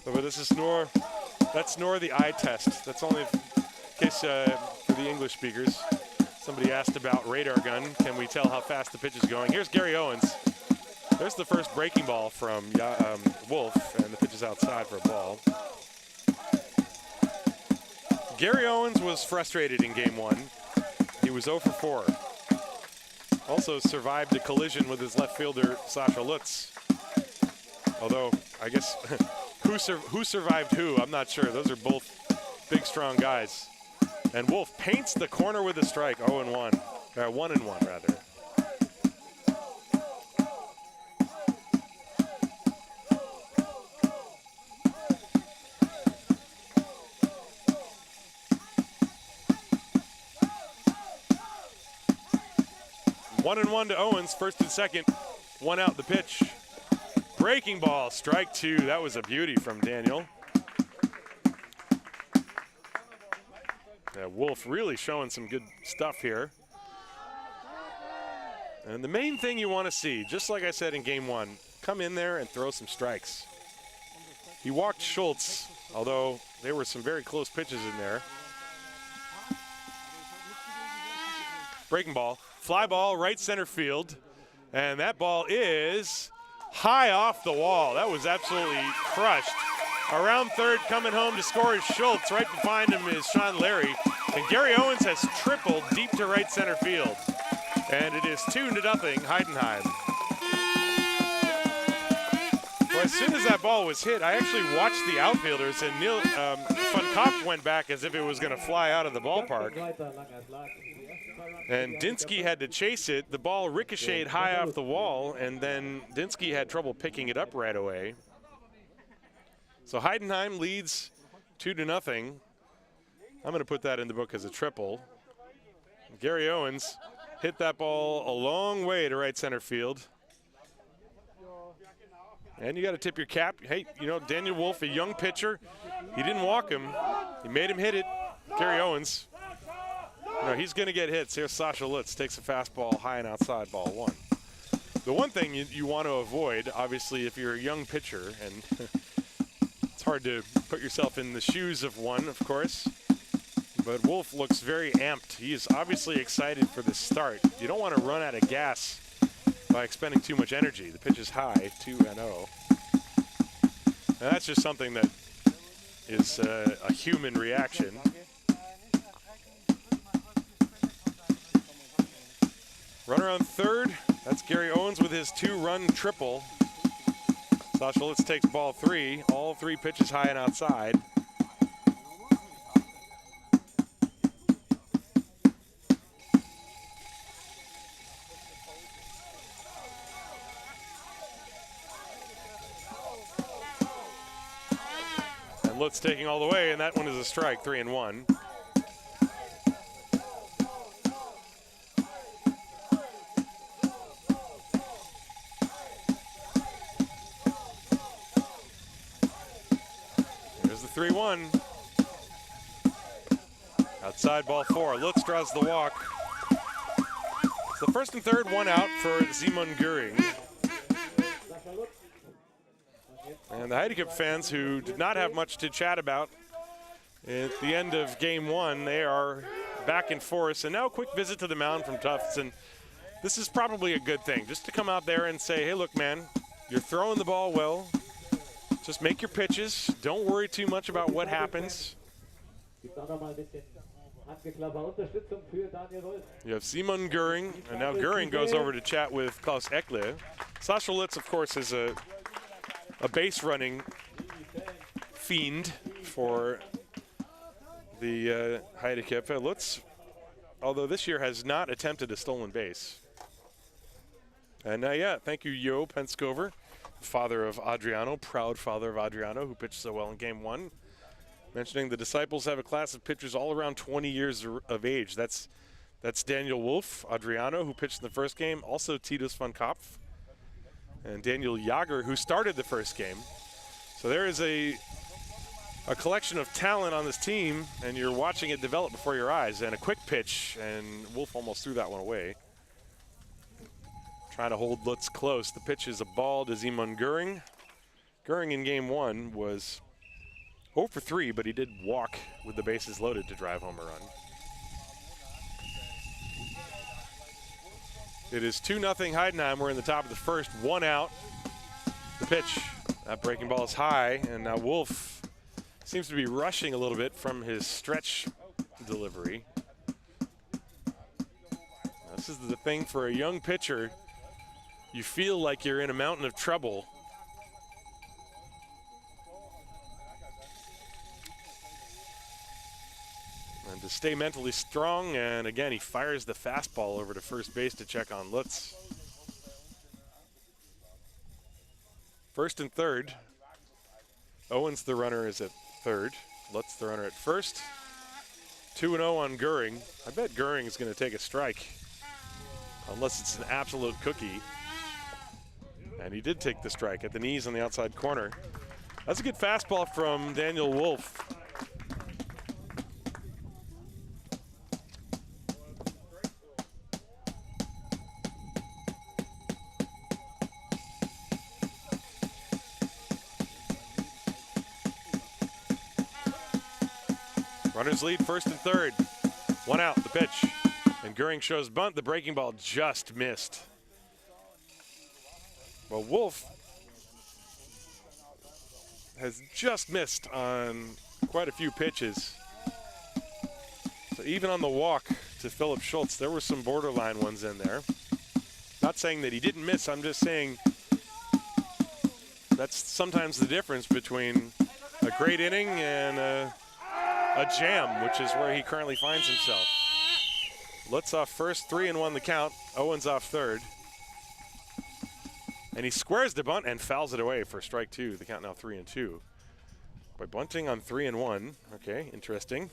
Aber that's nur the eye test. That's only in case for the English speakers. Somebody asked about radar gun. Can we tell how fast the pitch is going? Here's Gary Owens. There's the first breaking ball from Wolf, and the pitch is outside for a ball. Gary Owens was frustrated in game 1. He was 0 for 4. also survived a collision with his left fielder, Sasha Lutz. Although, I guess, who survived who, I'm not sure. Those are both big, strong guys. And Wolf paints the corner with a strike, 0-1. 1-1, rather. One and one to Owens, first and second. One out the pitch. Breaking ball, strike two. That was a beauty from Daniel. Yeah, Wolf really showing some good stuff here. And the main thing you want to see, just like I said in game one, come in there and throw some strikes. He walked Schultz, although there were some very close pitches in there. Breaking ball, fly ball, right center field. And that ball is high off the wall. That was absolutely crushed. Around third, coming home to score is Schultz. Right behind him is Sean Larry. And Gary Owens has tripled deep to right center field. And it is 2-0 Heidenheim. Well, as soon as that ball was hit, I actually watched the outfielders, and Van Kopp went back as if it was going to fly out of the ballpark. And Dinsky had to chase it. The ball ricocheted high off the wall, and then Dinsky had trouble picking it up right away. So Heidenheim leads 2-0. I'm going to put that in the book as a triple. Gary Owens hit that ball a long way to right center field. And you got to tip your cap. Hey, you know, Daniel Wolf, a young pitcher, he didn't walk him. He made him hit it. Gary Owens. No, he's going to get hits. Here's Sasha Lutz, takes a fastball high and outside, ball one. The one thing you want to avoid, obviously, if you're a young pitcher, and it's hard to put yourself in the shoes of one, of course, but Wolf looks very amped. He is obviously excited for this start. You don't want to run out of gas by expending too much energy. The pitch is high, 2-0. And that's just something that is a human reaction. Runner on third, that's Gary Owens with his 2-run triple. Sasha Lutz takes ball three, all three pitches high and outside. And Lutz taking all the way, and that one is a strike, 3-1. There's the 3-1. Outside ball four. Lutz draws the walk. So first and third, one out for Simon Göring. And the Heideköpfe fans, who did not have much to chat about at the end of game one, they are back in force. And now a quick visit to the mound from Tufts. And this is probably a good thing, just to come out there and say, hey, look, man, you're throwing the ball well. Just make your pitches. Don't worry too much about what happens. You have Simon Göring, and now Göring goes over to chat with Klaus Eckle. Sasha Lutz, of course, is a base running fiend for the Heideköpfe. Lutz, although this year has not attempted a stolen base. And yeah, thank you, Jo Penskover, father of Adriano, proud father of Adriano, who pitched so well in game one. Mentioning the Disciples have a class of pitchers all around 20 years of age. That's Daniel Wolf, Adriano, who pitched in the first game, also Titus van Kopf, and Daniel Jager, who started the first game. So there is a collection of talent on this team, and you're watching it develop before your eyes. And a quick pitch, and Wolf almost threw that one away. Trying to hold Lutz close. The pitch is a ball to Simon Göring. Göring in game one was 0 for 3, but he did walk with the bases loaded to drive home a run. It is 2-0 Heidenheim. We're in the top of the first, one out. The pitch, that breaking ball is high, and now Wolf seems to be rushing a little bit from his stretch delivery. This is the thing for a young pitcher. You feel like you're in a mountain of trouble. And to stay mentally strong, and again, he fires the fastball over to first base to check on Lutz. First and third. Owens, the runner, is at third. Lutz, the runner, at first. 2-0 on Goering. I bet Goering is going to take a strike, unless it's an absolute cookie. And he did take the strike at the knees on the outside corner. That's a good fastball from Daniel Wolf. Runners lead first and third. One out, the pitch. And Goering shows bunt. The breaking ball just missed. Well, Wolf has just missed on quite a few pitches. So even on the walk to Philip Schultz, there were some borderline ones in there. Not saying that he didn't miss, I'm just saying that's sometimes the difference between a great inning and a jam, which is where he currently finds himself. Lutz off first, 3-1 the count. Owens off third. And he squares the bunt and fouls it away for strike two. The count now 3-2. By bunting on 3-1. Okay, interesting.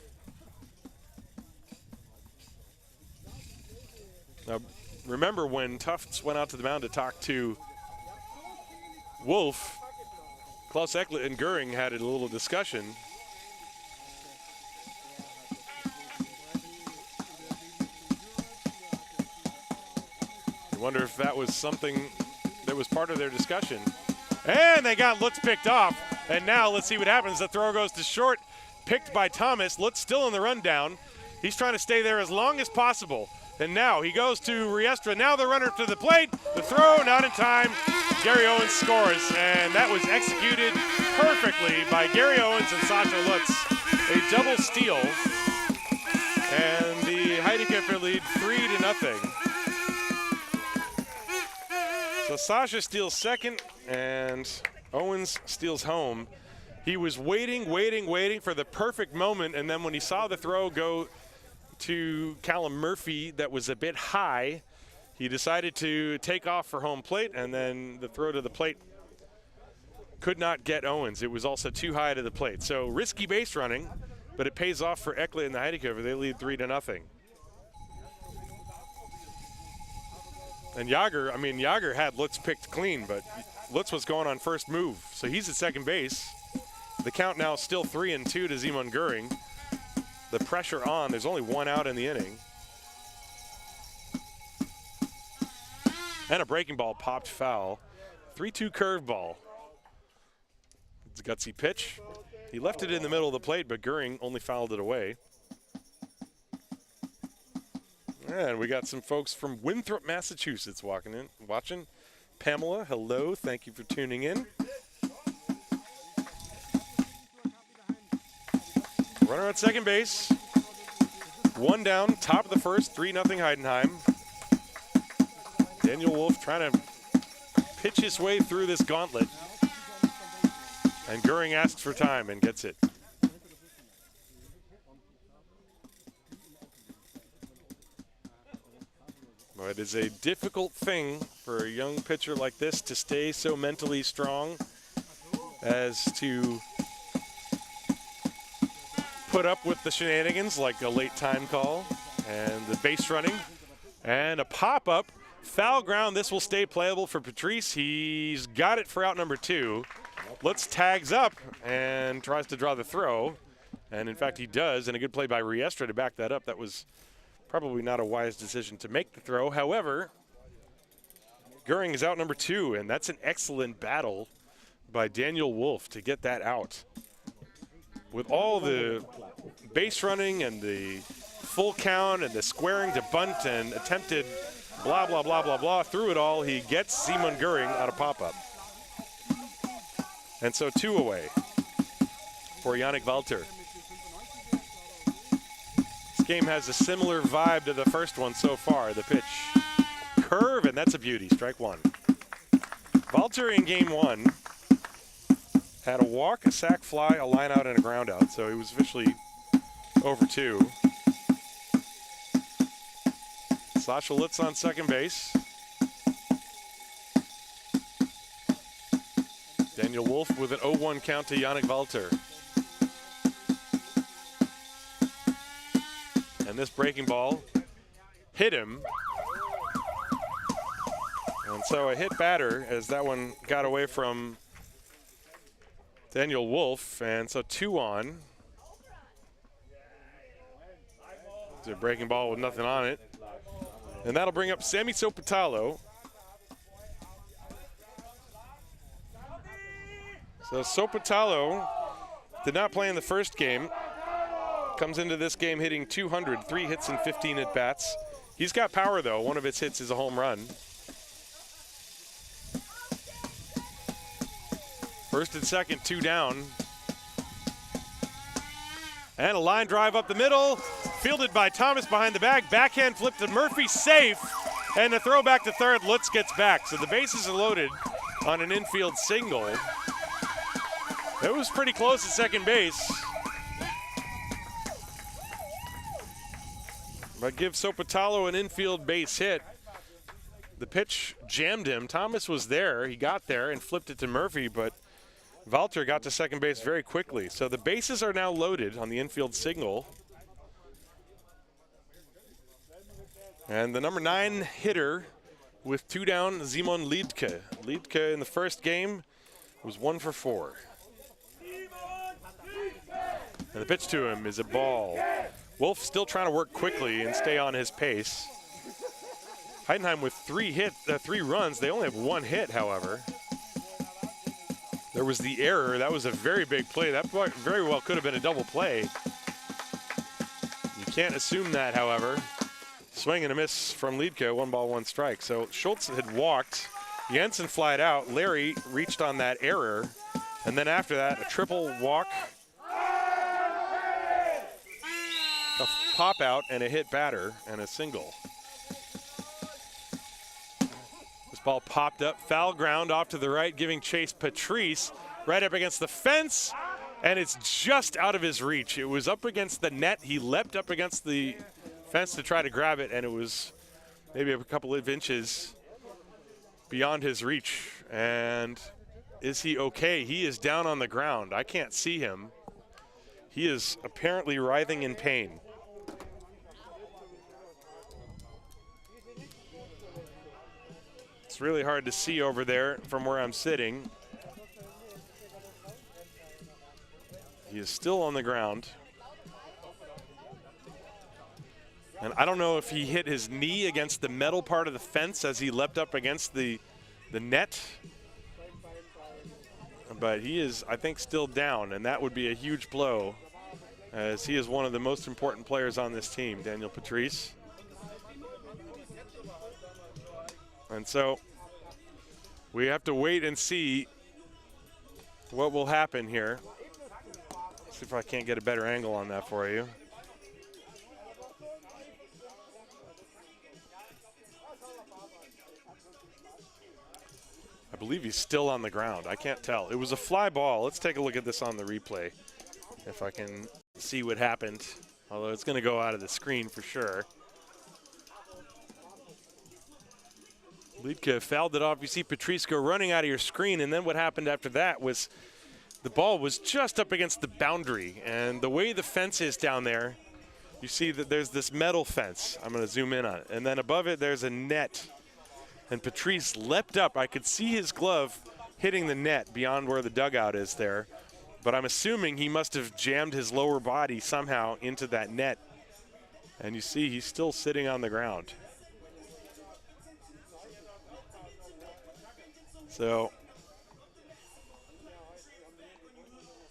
Now, remember when Tufts went out to the mound to talk to Wolf, Klaus Ecklet and Goering had a little discussion. I wonder if that was something that was part of their discussion. And they got Lutz picked off. And now let's see what happens. The throw goes to short, picked by Thomas. Lutz still in the rundown. He's trying to stay there as long as possible. And now he goes to Riestra. Now the runner to the plate. The throw not in time. Gary Owens scores. And that was executed perfectly by Gary Owens and Sasha Lutz. A double steal. And the Heideköpfe lead 3-0. So Sasha steals second, and Owens steals home. He was waiting for the perfect moment, and then when he saw the throw go to Callum Murphy that was a bit high, he decided to take off for home plate, and then the throw to the plate could not get Owens. It was also too high to the plate. So risky base running, but it pays off for Ecklet and the Heideköpfe. They lead 3-0. And Jager had Lutz picked clean, but Lutz was going on first move. So he's at second base. The count now still 3-2 to Simon Goering. The pressure on, there's only one out in the inning. And a breaking ball popped foul. 3-2 curveball. It's a gutsy pitch. He left it in the middle of the plate, but Goering only fouled it away. And we got some folks from Winthrop, Massachusetts watching. Pamela, hello. Thank you for tuning in. Runner at second base. One down, top of the first, 3-0 Heidenheim. Daniel Wolf trying to pitch his way through this gauntlet. And Goering asks for time and gets it. Well, it is a difficult thing for a young pitcher like this to stay so mentally strong as to put up with the shenanigans like a late time call and the base running and a pop-up. Foul ground. This will stay playable for Patrice. He's got it for out number 2. Lutz tags up and tries to draw the throw. And, in fact, he does. And a good play by Riestra to back that up. That was probably not a wise decision to make the throw. However, Goering is out number 2, and that's an excellent battle by Daniel Wolf to get that out. With all the base running and the full count and the squaring to bunt and attempted blah, blah, blah, blah, blah, through it all, he gets Simon Goering out of pop-up. And so 2 away for Yannick Walter. This game has a similar vibe to the first one so far. The pitch curve, and that's a beauty. Strike one. Walter in game one had a walk, a sac fly, a line out, and a ground out, so he was officially over 2. Sasha Lutz on second base. Daniel Wolf with an 0-1 count to Yannick Walter. And this breaking ball hit him. And so a hit batter as that one got away from Daniel Wolf, and so 2 on. It's a breaking ball with nothing on it. And that'll bring up Sammy Sopotalo. So Sopotalo did not play in the first game. Comes into this game hitting 200, 3 hits and 15 at-bats. He's got power though. One of his hits is a home run. First and second, 2 down. And a line drive up the middle, fielded by Thomas behind the bag. Backhand flip to Murphy, safe. And the throw back to third, Lutz gets back. So the bases are loaded on an infield single. It was pretty close at second base. But give Sopotalo an infield base hit. The pitch jammed him. Thomas was there. He got there and flipped it to Murphy, but Walter got to second base very quickly. So the bases are now loaded on the infield single. And the number 9 hitter with 2 down, Simon Liedtke. Liedtke in the first game was 1 for 4. And the pitch to him is a ball. Wolf still trying to work quickly and stay on his pace. Heidenheim with 3 runs. They only have 1 hit, however. There was the error. That was a very big play. That very well could have been a double play. You can't assume that, however. Swing and a miss from Liedtke, 1 ball, 1 strike. So Schultz had walked. Jensen flied out. Larry reached on that error. And then after that, a triple walk, a pop out, and a hit batter, and a single. Ball popped up, foul ground off to the right, giving chase Patrice right up against the fence, and it's just out of his reach. It was up against the net. He leapt up against the fence to try to grab it, and it was maybe a couple of inches beyond his reach. And is he okay? He is down on the ground. I can't see him. He is apparently writhing in pain. It's really hard to see over there from where I'm sitting. He is still on the ground. And I don't know if he hit his knee against the metal part of the fence as he leapt up against the net. But he is, I think, still down, and that would be a huge blow, as he is one of the most important players on this team, Daniel Patrice. And so we have to wait and see what will happen here. See if I can't get a better angle on that for you. I believe he's still on the ground. I can't tell. It was a fly ball. Let's take a look at this on the replay, if I can see what happened. Although it's going to go out of the screen for sure. Liedtke fouled it off. You see Patrice go running out of your screen, and then what happened after that was the ball was just up against the boundary. And the way the fence is down there, you see that there's this metal fence. I'm going to zoom in on it. And then above it, there's a net. And Patrice leapt up. I could see his glove hitting the net beyond where the dugout is there. But I'm assuming he must have jammed his lower body somehow into that net. And you see he's still sitting on the ground. So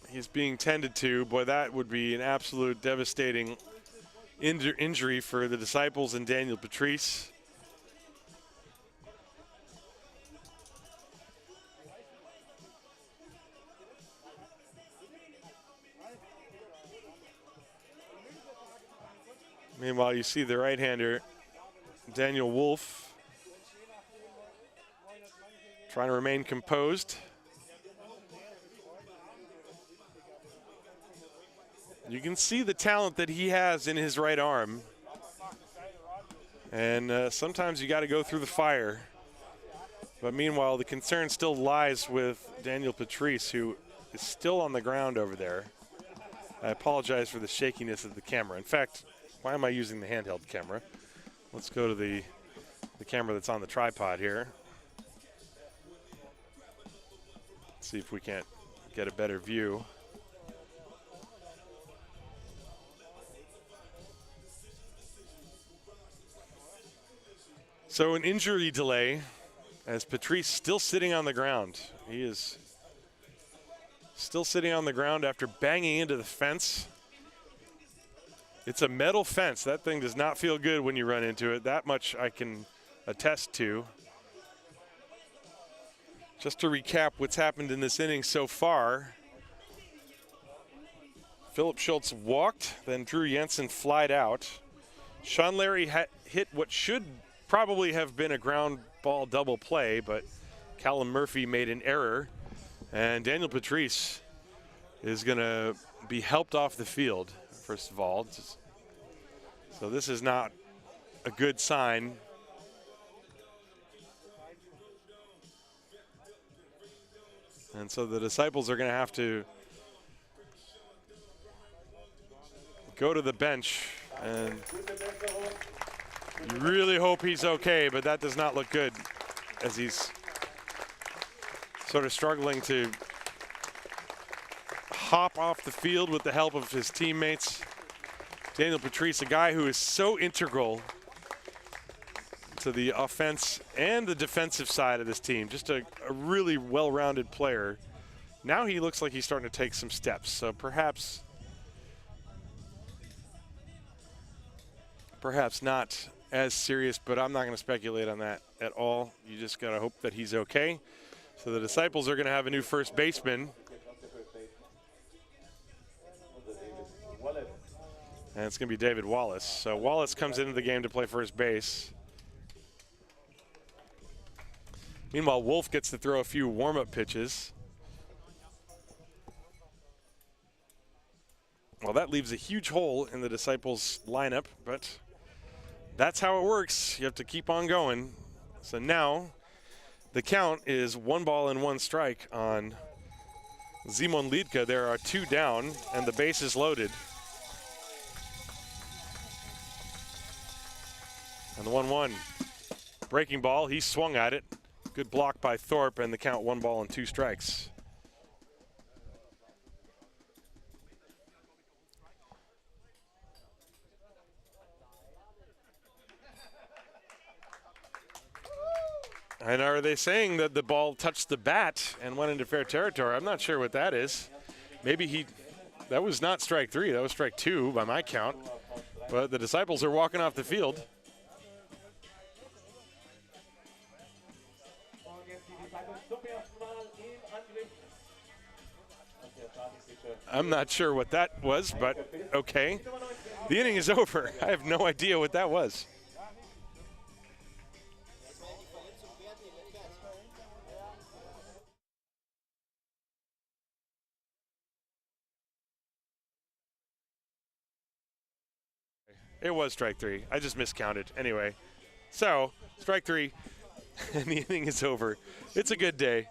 he's being tended to. Boy, that would be an absolute devastating injury for the Disciples and Daniel Patrice. Meanwhile, you see the right-hander, Daniel Wolf, trying to remain composed. You can see the talent that he has in his right arm. And sometimes you got to go through the fire. But meanwhile, the concern still lies with Daniel Patrice, who is still on the ground over there. I apologize for the shakiness of the camera. In fact, why am I using the handheld camera? Let's go to the camera that's on the tripod here. Let's see if we can't get a better view. So an injury delay as Patrice still sitting on the ground. He is still sitting on the ground after banging into the fence. It's a metal fence. That thing does not feel good when you run into it. That much I can attest to. Just to recap what's happened in this inning so far. Philip Schultz walked, then Drew Jensen flied out. Sean Larry hit what should probably have been a ground ball double play, but Callum Murphy made an error, and Daniel Patrice is going to be helped off the field, first of all. So this is not a good sign. And so the Disciples are going to have to go to the bench, and you really hope he's okay, but that does not look good as he's sort of struggling to hop off the field with the help of his teammates. Daniel Patrice, a guy who is so integral to the offense and the defensive side of this team, just a really well-rounded player. Now he looks like he's starting to take some steps, so perhaps not as serious, but I'm not going to speculate on that at all. You just got to hope that he's okay. So the Disciples are going to have a new first baseman. And it's going to be David Wallace. So Wallace comes into the game to play first base. Meanwhile, Wolf gets to throw a few warm-up pitches. Well, that leaves a huge hole in the Disciples lineup, but that's how it works. You have to keep on going. So now the count is 1-1 on Simon Liedke. There are 2 down, and the base is loaded. And the 1-1 breaking ball, he swung at it. Good block by Thorpe, and the count 1-2. And are they saying that the ball touched the bat and went into fair territory? I'm not sure what that is. Maybe that was not strike 3, that was strike 2 by my count. But the Disciples are walking off the field. I'm not sure what that was, but okay. The inning is over. I have no idea what that was. It was strike 3. I just miscounted. Anyway, so strike 3, and the inning is over. It's a good day.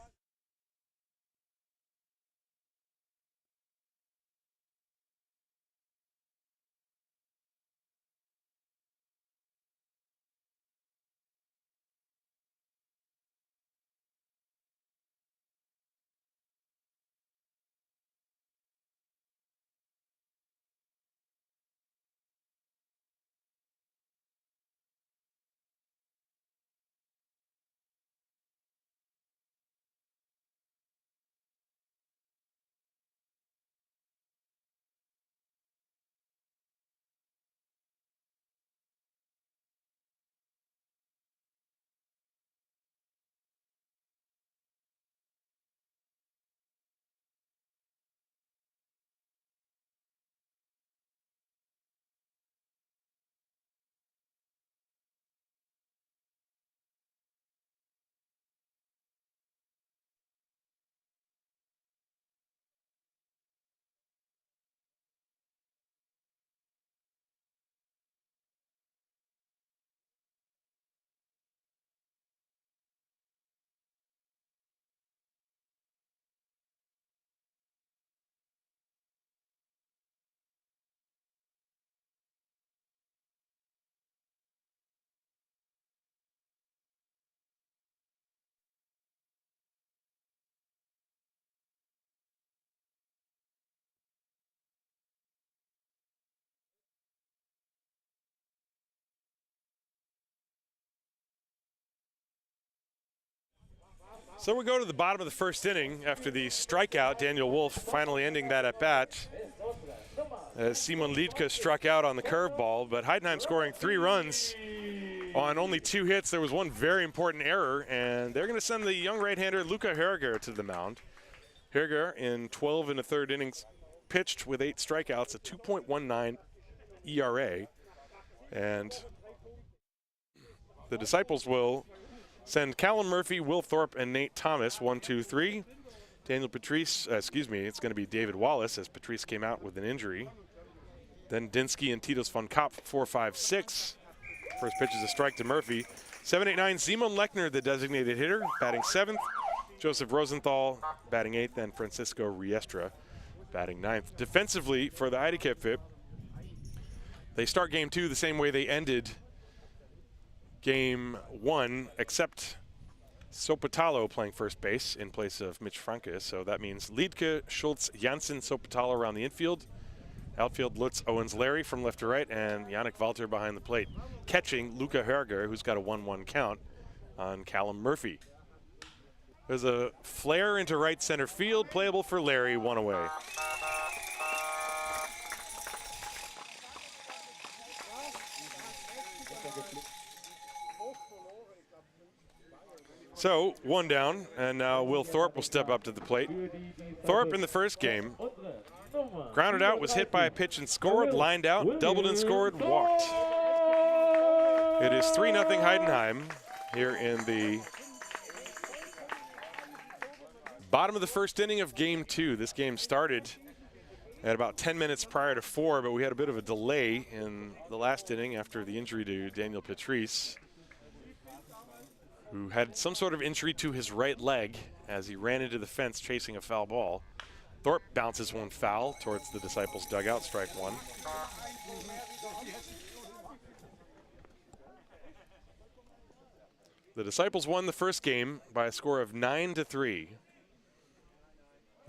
So we go to the bottom of the first inning after the strikeout. Daniel Wolf finally ending that at bat. As Simon Liedke struck out on the curveball, but Heidenheim scoring 3 runs on only 2 hits. There was one very important error, and they're going to send the young right-hander Luca Herger to the mound. Herger, in 12 1/3 innings, pitched with 8 strikeouts, a 2.19 ERA, and the Disciples will send Callum Murphy, Will Thorpe, and Nate Thomas, 1, 2, 3. Daniel Patrice, it's going to be David Wallace, as Patrice came out with an injury. Then Dinsky and Titus von Kopf, 4, 5, 6. First pitch is a strike to Murphy. 7, 8, 9, Simon Lechner, the designated hitter, batting 7th. Joseph Rosenthal batting 8th, and Francisco Riestra batting 9th. Defensively for the Heideköpfe, they start game 2 the same way they ended game 1, except Sopotalo playing first base in place of Mitch Franke. So that means Liedke, Schultz, Janssen, Sopotalo around the infield. Outfield, Lutz, Owens, Larry from left to right, and Yannick Walter behind the plate. Catching, Luca Herger, who's got a 1-1 count on Callum Murphy. There's a flare into right center field, playable for Larry, 1 away. So, 1 down, and now Will Thorpe will step up to the plate. Thorpe in the first game, grounded out, was hit by a pitch and scored, lined out, doubled and scored, walked. It is 3-0 Heidenheim here in the bottom of the first inning of game 2. This game started at about 10 minutes prior to 4, but we had a bit of a delay in the last inning after the injury to Daniel Patrice, who had some sort of injury to his right leg as he ran into the fence chasing a foul ball. Thorpe bounces one foul towards the Disciples' dugout, strike 1. The Disciples won the first game by a score of 9-3.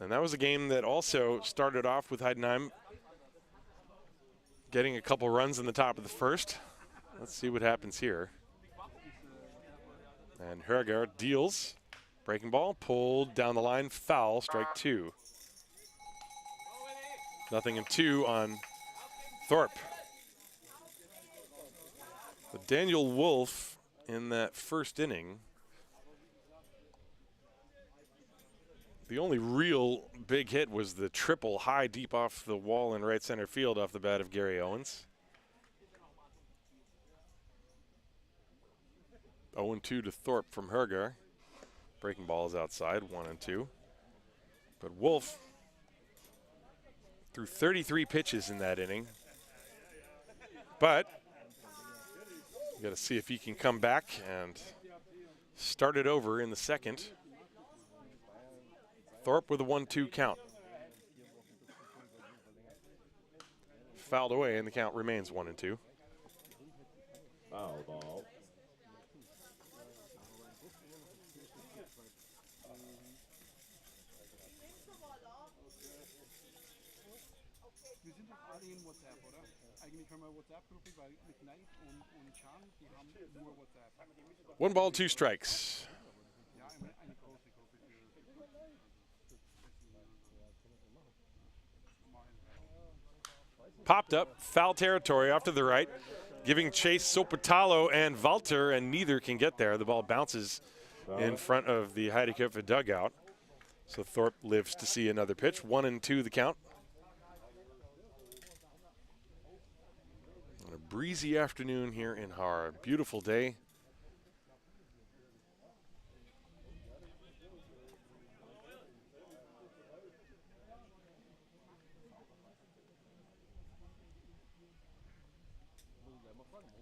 And that was a game that also started off with Heidenheim getting a couple runs in the top of the first. Let's see what happens here. And Herger deals. Breaking ball, pulled down the line, foul, strike 2. 0-2 on Thorpe. But Daniel Wolf in that first inning, the only real big hit was the triple high deep off the wall in right center field off the bat of Gary Owens. 0-2 to Thorpe from Herger. Breaking ball is outside, 1-2. But Wolf threw 33 pitches in that inning. But you got to see if he can come back and start it over in the second. Thorpe with a 1-2 count. Fouled away, and the count remains 1-2. Foul ball. Wir sind doch alle in WhatsApp, oder? Eigentlich haben wir eine WhatsApp-Gruppe, weil mit Neid und Chan, die haben nur WhatsApp. 1 ball, 2 strikes. Ja, eine große Gruppe für Popped up, foul territory off to the right, giving chase Sopotalo and Walter, and neither can get there. The ball bounces in front of the Heideköpfe dugout. So Thorpe lives to see another pitch. 1-2 the count. On a breezy afternoon here in Haar. Beautiful day.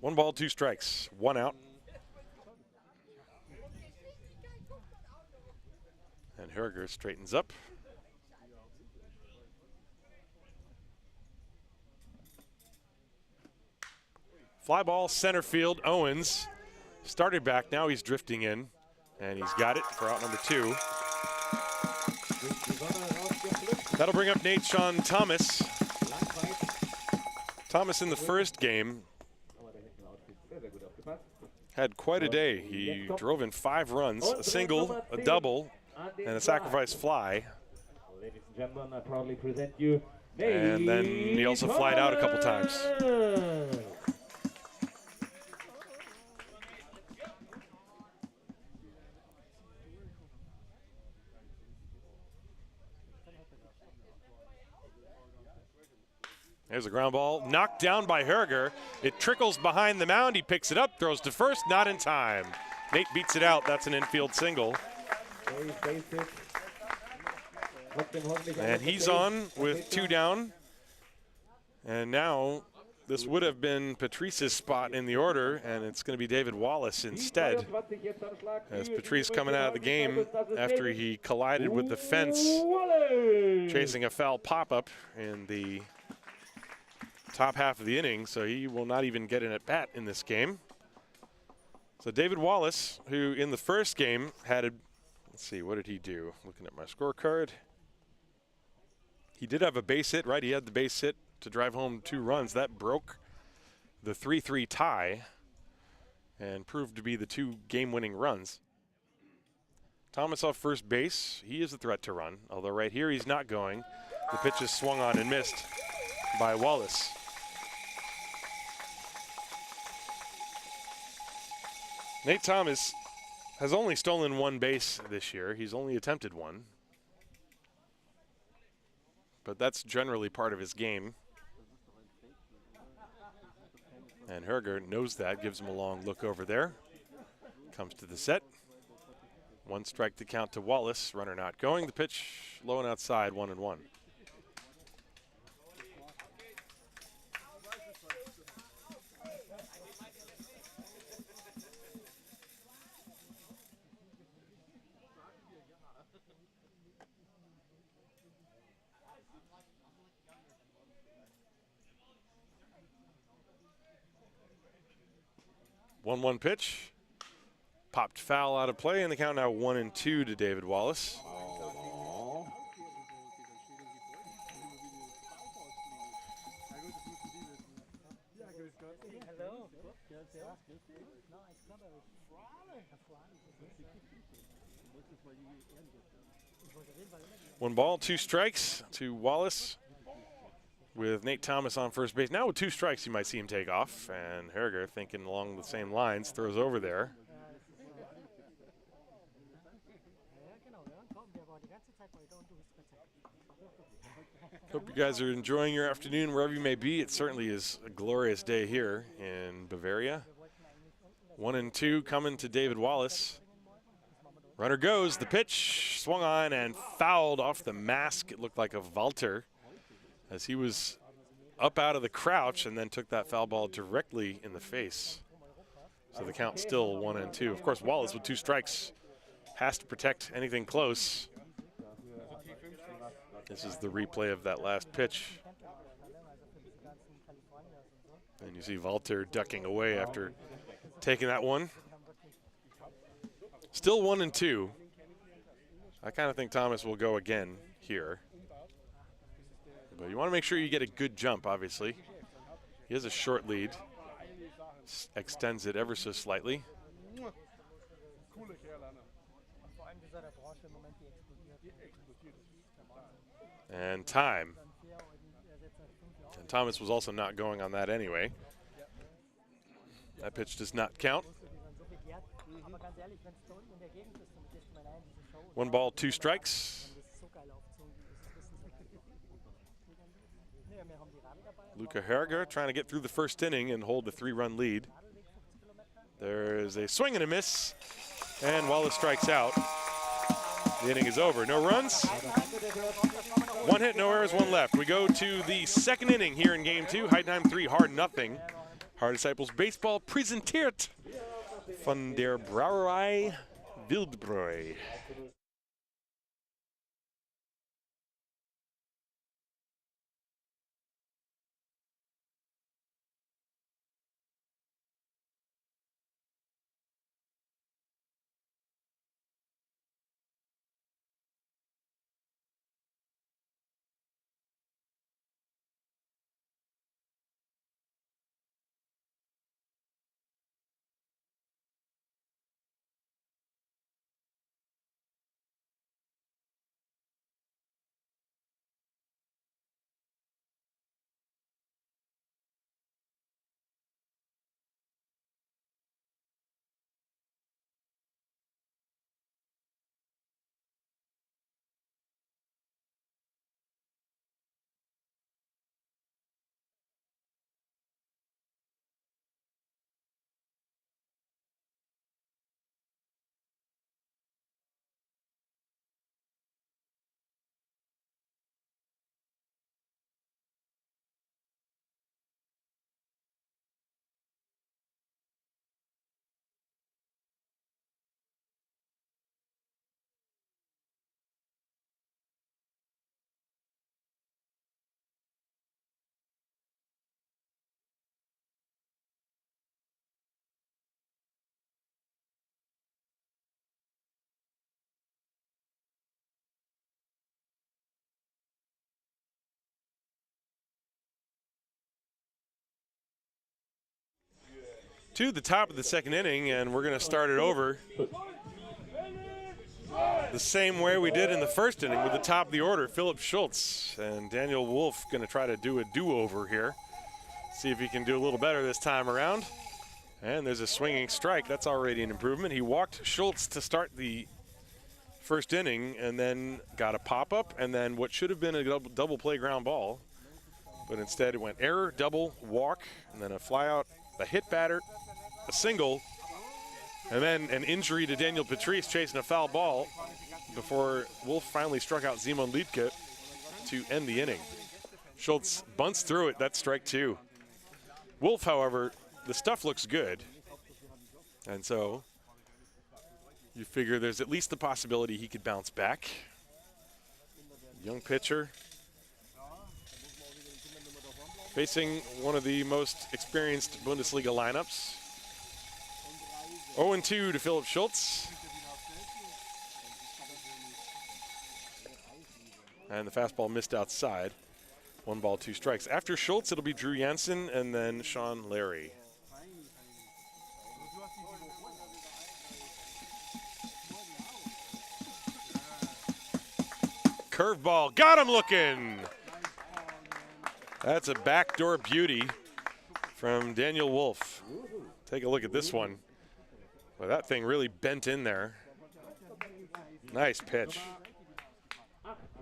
One ball, 2 strikes, 1 out. And Herger straightens up. Fly ball, center field, Owens. Started back, now he's drifting in. And he's got it for out number 2. That'll bring up Nate Sean Thomas. Thomas in the first game had quite a day. He drove in 5 runs, a single, a double, and a sacrifice fly. Ladies and gentlemen, I proudly present you. And then he also flied out a couple times. There's a ground ball, knocked down by Herger. It trickles behind the mound. He picks it up, throws to first, not in time. Nate beats it out. That's an infield single. And he's on with 2 down. And now this would have been Patrice's spot in the order, and it's going to be David Wallace instead. As Patrice coming out of the game after he collided with the fence, chasing a foul pop-up in the top half of the inning, so he will not even get an at-bat in this game. So David Wallace, who in the first game had a, let's see, what did he do? Looking at my scorecard. He did have a base hit, right? He had the base hit to drive home 2 runs. That broke the 3-3 tie and proved to be the 2 game-winning runs. Thomas off first base. He is a threat to run, although right here he's not going. The pitch is swung on and missed by Wallace. Nate Thomas has only stolen 1 base this year. He's only attempted 1. But that's generally part of his game. And Herger knows that, gives him a long look over there. Comes to the set. 1 strike to count to Wallace. Runner not going. The pitch low and outside, 1-1. One pitch, popped foul out of play, and the count now 1-2 to David Wallace. One ball, 2 strikes to Wallace, with Nate Thomas on first base. Now with 2 strikes, you might see him take off, and Herger, thinking along the same lines, throws over there. Hope you guys are enjoying your afternoon wherever you may be. It certainly is a glorious day here in Bavaria. 1-2 coming to David Wallace. Runner goes, the pitch swung on and fouled off the mask. It looked like a vaulter, as he was up out of the crouch and then took that foul ball directly in the face. So the count still 1-2. Of course, Wallace with 2 strikes has to protect anything close. This is the replay of that last pitch. And you see Walter ducking away after taking that one. Still 1-2. I kind of think Thomas will go again here. But you want to make sure you get a good jump, obviously. He has a short lead. Extends it ever so slightly. And time. And Thomas was also not going on that anyway. That pitch does not count. 1 ball, 2 strikes. Luca Herger trying to get through the first inning and hold the 3-run lead. There's a swing and a miss, and Wallace strikes out. The inning is over. No runs. 1 hit, no errors, 1 left. We go to the 2nd inning here in Game 2. Heidenheim 3, Haar 0. Haar Disciples Baseball präsentiert von der Brauerei Wildbräu. to the top of the second inning, and we're going to start it over the same way we did in the first inning with the top of the order, Philip Schultz. And Daniel Wolf going to try to do a do-over here. See if he can do a little better this time around. And there's a swinging strike. That's already an improvement. He walked Schultz to start the first inning and then got a pop-up and then what should have been a double play ground ball. But instead it went error, double, walk, and then a fly-out, a hit batter, a single, and then an injury to Daniel Patrice chasing a foul ball before Wolf finally struck out Simon Liedtke to end the inning. Schultz bunts through it. That's strike two. Wolf, however, the stuff looks good. And so you figure there's at least the possibility he could bounce back. Young pitcher facing one of the most experienced Bundesliga lineups. 0-2 to Philip Schultz. And the fastball missed outside. 1 ball, 2 strikes. After Schultz, it'll be Drew Jansen and then Sean Larry. Curveball, got him looking. That's a backdoor beauty from Daniel Wolf. Take a look at this one. Well, that thing really bent in there. Nice pitch.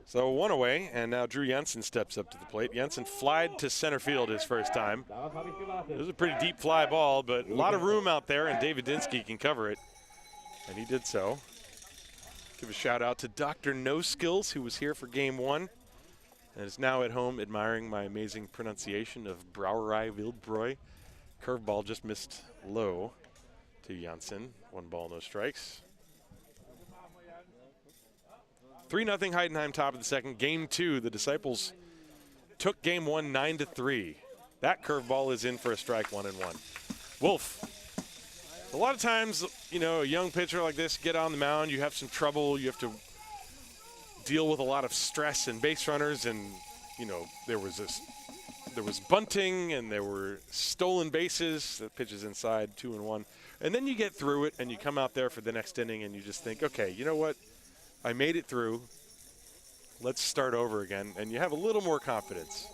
So 1 away, and now Drew Jansen steps up to the plate. Jansen flied to center field his first time. It was a pretty deep fly ball, but a lot of room out there, and David Dinsky can cover it, and he did so. Give a shout out to Dr. No Skills, who was here for game 1 and is now at home admiring my amazing pronunciation of Brauerei Wildbräu. Curveball just missed low to Jansen. 1 ball, no strikes. 3-0 Heidenheim, top of the second. Game 2, the Disciples took game 1 9-3. That curveball is in for a strike, 1-1. Wolf. A lot of times, you know, a young pitcher like this, get on the mound, you have some trouble, you have to deal with a lot of stress and base runners, and, you know, there was bunting and there were stolen bases. The pitch is inside, 2-1. And then you get through it and you come out there for the next inning and you just think, okay, you know what? I made it through. Let's start over again. And you have a little more confidence.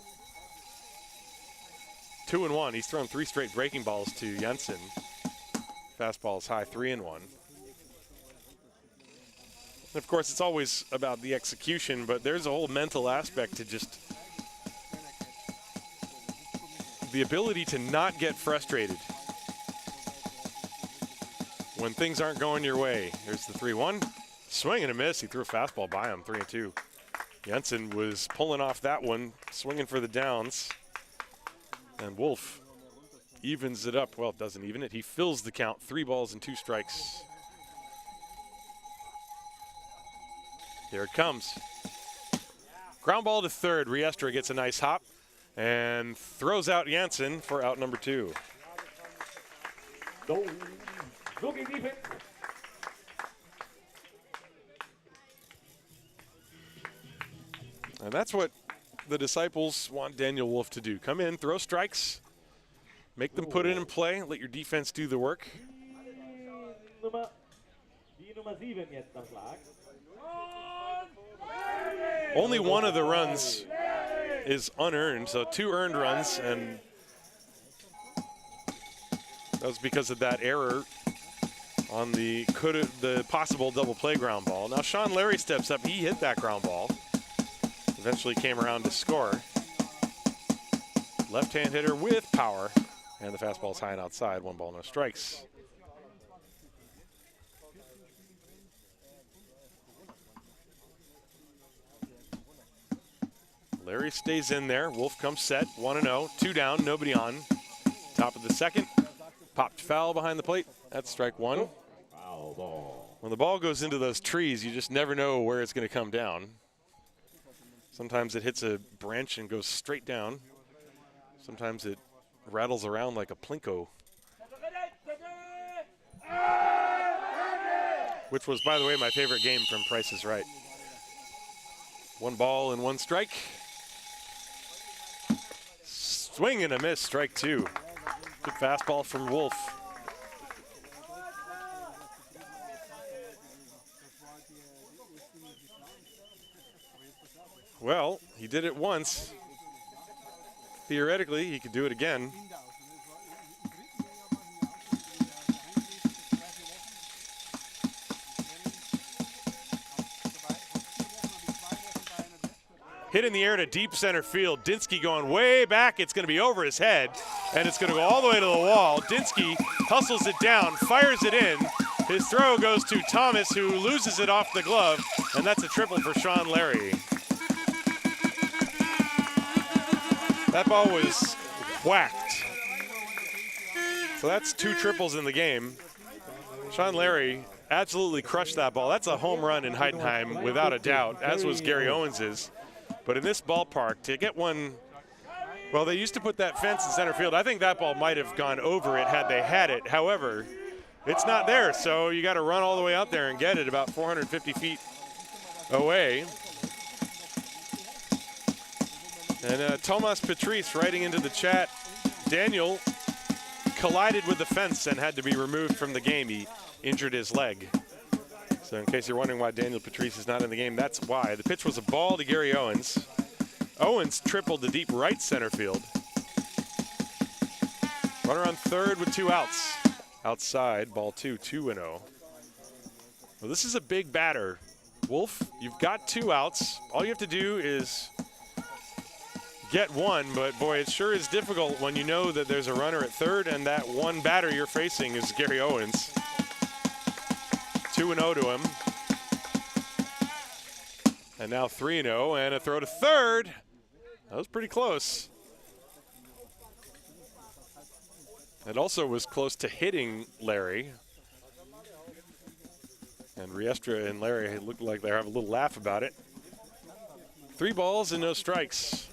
2-1. He's thrown 3 straight breaking balls to Jansen. Fastball is high, 3-1. Of course, it's always about the execution, but there's a whole mental aspect to just the ability to not get frustrated when things aren't going your way. Here's the 3-1. Swing and a miss. He threw a fastball by him, 3-2. Jansen was pulling off that one, swinging for the downs. And Wolf evens it up. Well, it doesn't even it. He fills the count, 3 balls and 2 strikes. Here it comes. Ground ball to third. Riestra gets a nice hop and throws out Jansen for out number 2. And that's what the Disciples want Daniel Wolf to do. Come in, throw strikes, make them put it in play, let your defense do the work. Only one of the runs is unearned, so 2 earned runs, and that was because of that error on the possible double play ground ball. Now Sean Larry steps up. He hit that ground ball. Eventually came around to score. Left-hand hitter with power, and the fastball's high and outside. 1 ball, no strikes. Larry stays in there. Wolf comes set, 1-0, 2 down, nobody on. Top of the second, popped foul behind the plate. That's strike 1. Foul ball. When the ball goes into those trees, you just never know where it's going to come down. Sometimes it hits a branch and goes straight down. Sometimes it rattles around like a plinko. Which was, by the way, my favorite game from Price is Right. 1 ball and 1 strike. Swing and a miss, strike 2. Good fastball from Wolf. Well, he did it once. Theoretically, he could do it again. Hit in the air to deep center field. Dinsky going way back. It's going to be over his head, and it's going to go all the way to the wall. Dinsky hustles it down, fires it in. His throw goes to Thomas, who loses it off the glove, and that's a triple for Sean Larry. That ball was whacked. So that's 2 triples in the game. Sean Larry absolutely crushed that ball. That's a home run in Heidenheim, without a doubt, as was Gary Owens's. But in this ballpark, to get one, well, they used to put that fence in center field. I think that ball might have gone over it had they had it. However, it's not there, so you got to run all the way out there and get it about 450 feet away. And Thomas Patrice writing into the chat, Daniel collided with the fence and had to be removed from the game. He injured his leg. So in case you're wondering why Daniel Patrice is not in the game, that's why. The pitch was a ball to Gary Owens. Owens tripled to deep right center field. Runner on third with 2 outs. Outside, ball 2, 2-0. Well, this is a big batter. Wolf, you've got 2 outs. All you have to do is get 1, but boy, it sure is difficult when you know that there's a runner at third and that one batter you're facing is Gary Owens. 2-0 to him. And now 3-0, and a throw to third. That was pretty close. It also was close to hitting Larry. And Riestra and Larry looked like they have a little laugh about it. 3 balls and no strikes.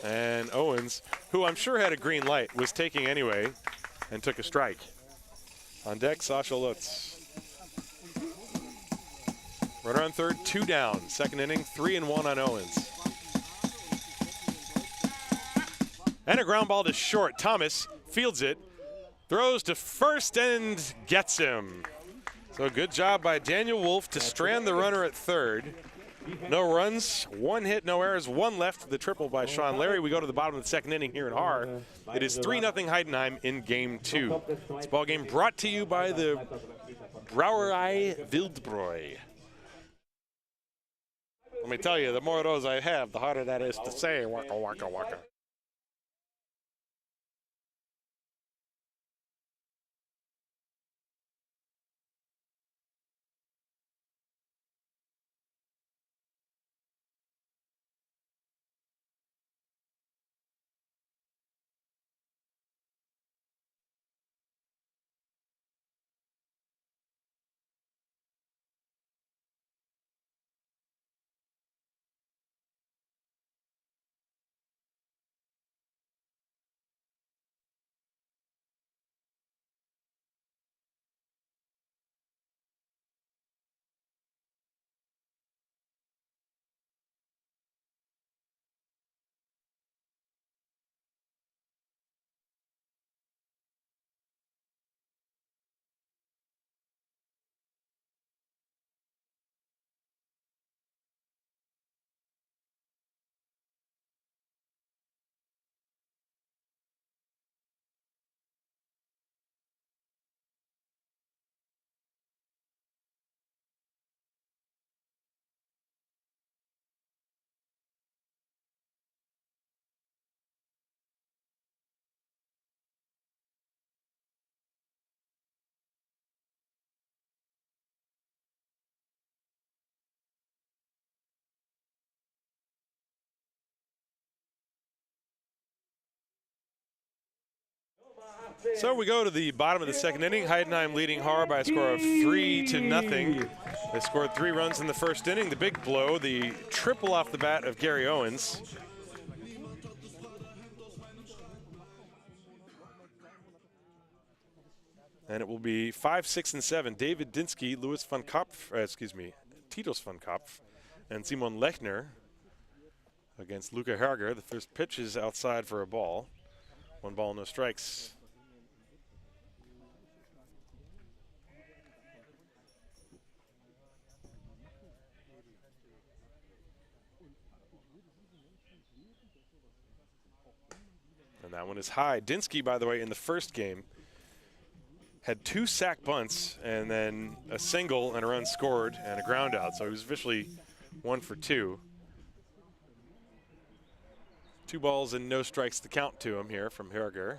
And Owens, who I'm sure had a green light, was taking anyway and took a strike. On deck, Sasha Lutz. Runner on third, 2 down. Second inning, 3-1 on Owens. And a ground ball to short. Thomas fields it, throws to first and gets him. So good job by Daniel Wolf to strand the runner at third. No runs, 1 hit, no errors, 1 left. The triple by Sean Larry. We go to the bottom of the second inning here in Haar. It is 3-0 Heidenheim in game 2. This ball game brought to you by the Brauerei Wildbräu. Let me tell you, the more of those I have, the harder that is to say. Waka, waka, waka. So we go to the bottom of the second inning. Heidenheim leading Haar by a score of 3-0. They scored 3 runs in the first inning. The big blow, the triple off the bat of Gary Owens. And it will be 5, 6, and 7. David Dinsky, Louis van Kopf, Titus van Kopf, and Simon Lechner against Luca Herger. The first pitch is outside for a ball. 1 ball, no strikes. And that one is high. Dinsky, by the way, in the first game, had 2 sack bunts and then a single and a run scored and a ground out. So he was officially 1 for 2. 2 balls and no strikes to count to him here from Herger.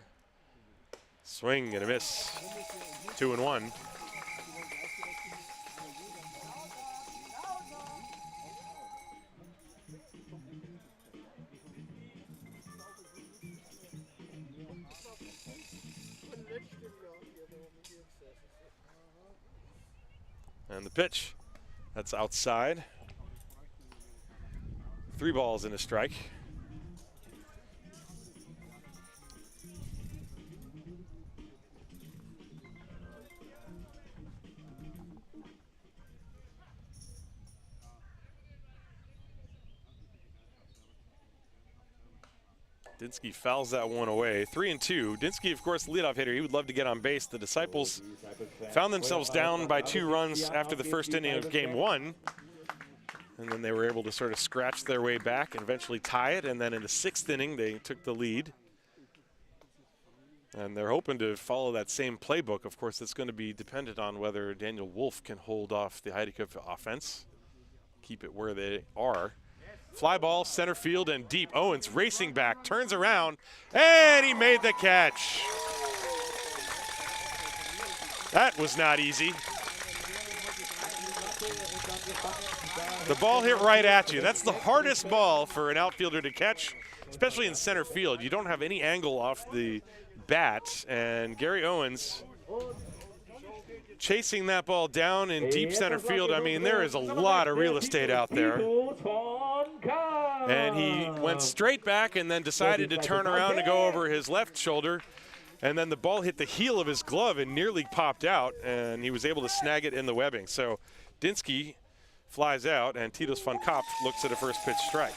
Swing and a miss. 2-1. And the pitch, that's outside. 3 balls and a strike. Dinsky fouls that one away. 3-2. Dinsky, of course, leadoff hitter. He would love to get on base. The Disciples found themselves down by 2 runs after the first inning of game 1. And then they were able to sort of scratch their way back and eventually tie it. And then in the 6th inning, they took the lead. And they're hoping to follow that same playbook. Of course, it's going to be dependent on whether Daniel Wolf can hold off the Heideköpfe offense, keep it where they are. Fly ball, center field, and deep. Owens racing back, turns around, and he made the catch. That was not easy. The ball hit right at you. That's the hardest ball for an outfielder to catch, especially in center field. You don't have any angle off the bat, and Gary Owens chasing that ball down in deep center field. I mean, there is a lot of real estate out there. And he went straight back and then decided to turn around and go over his left shoulder. And then the ball hit the heel of his glove and nearly popped out, and he was able to snag it in the webbing. So Dinsky flies out, and Titus von Kopf looks at a first pitch strike.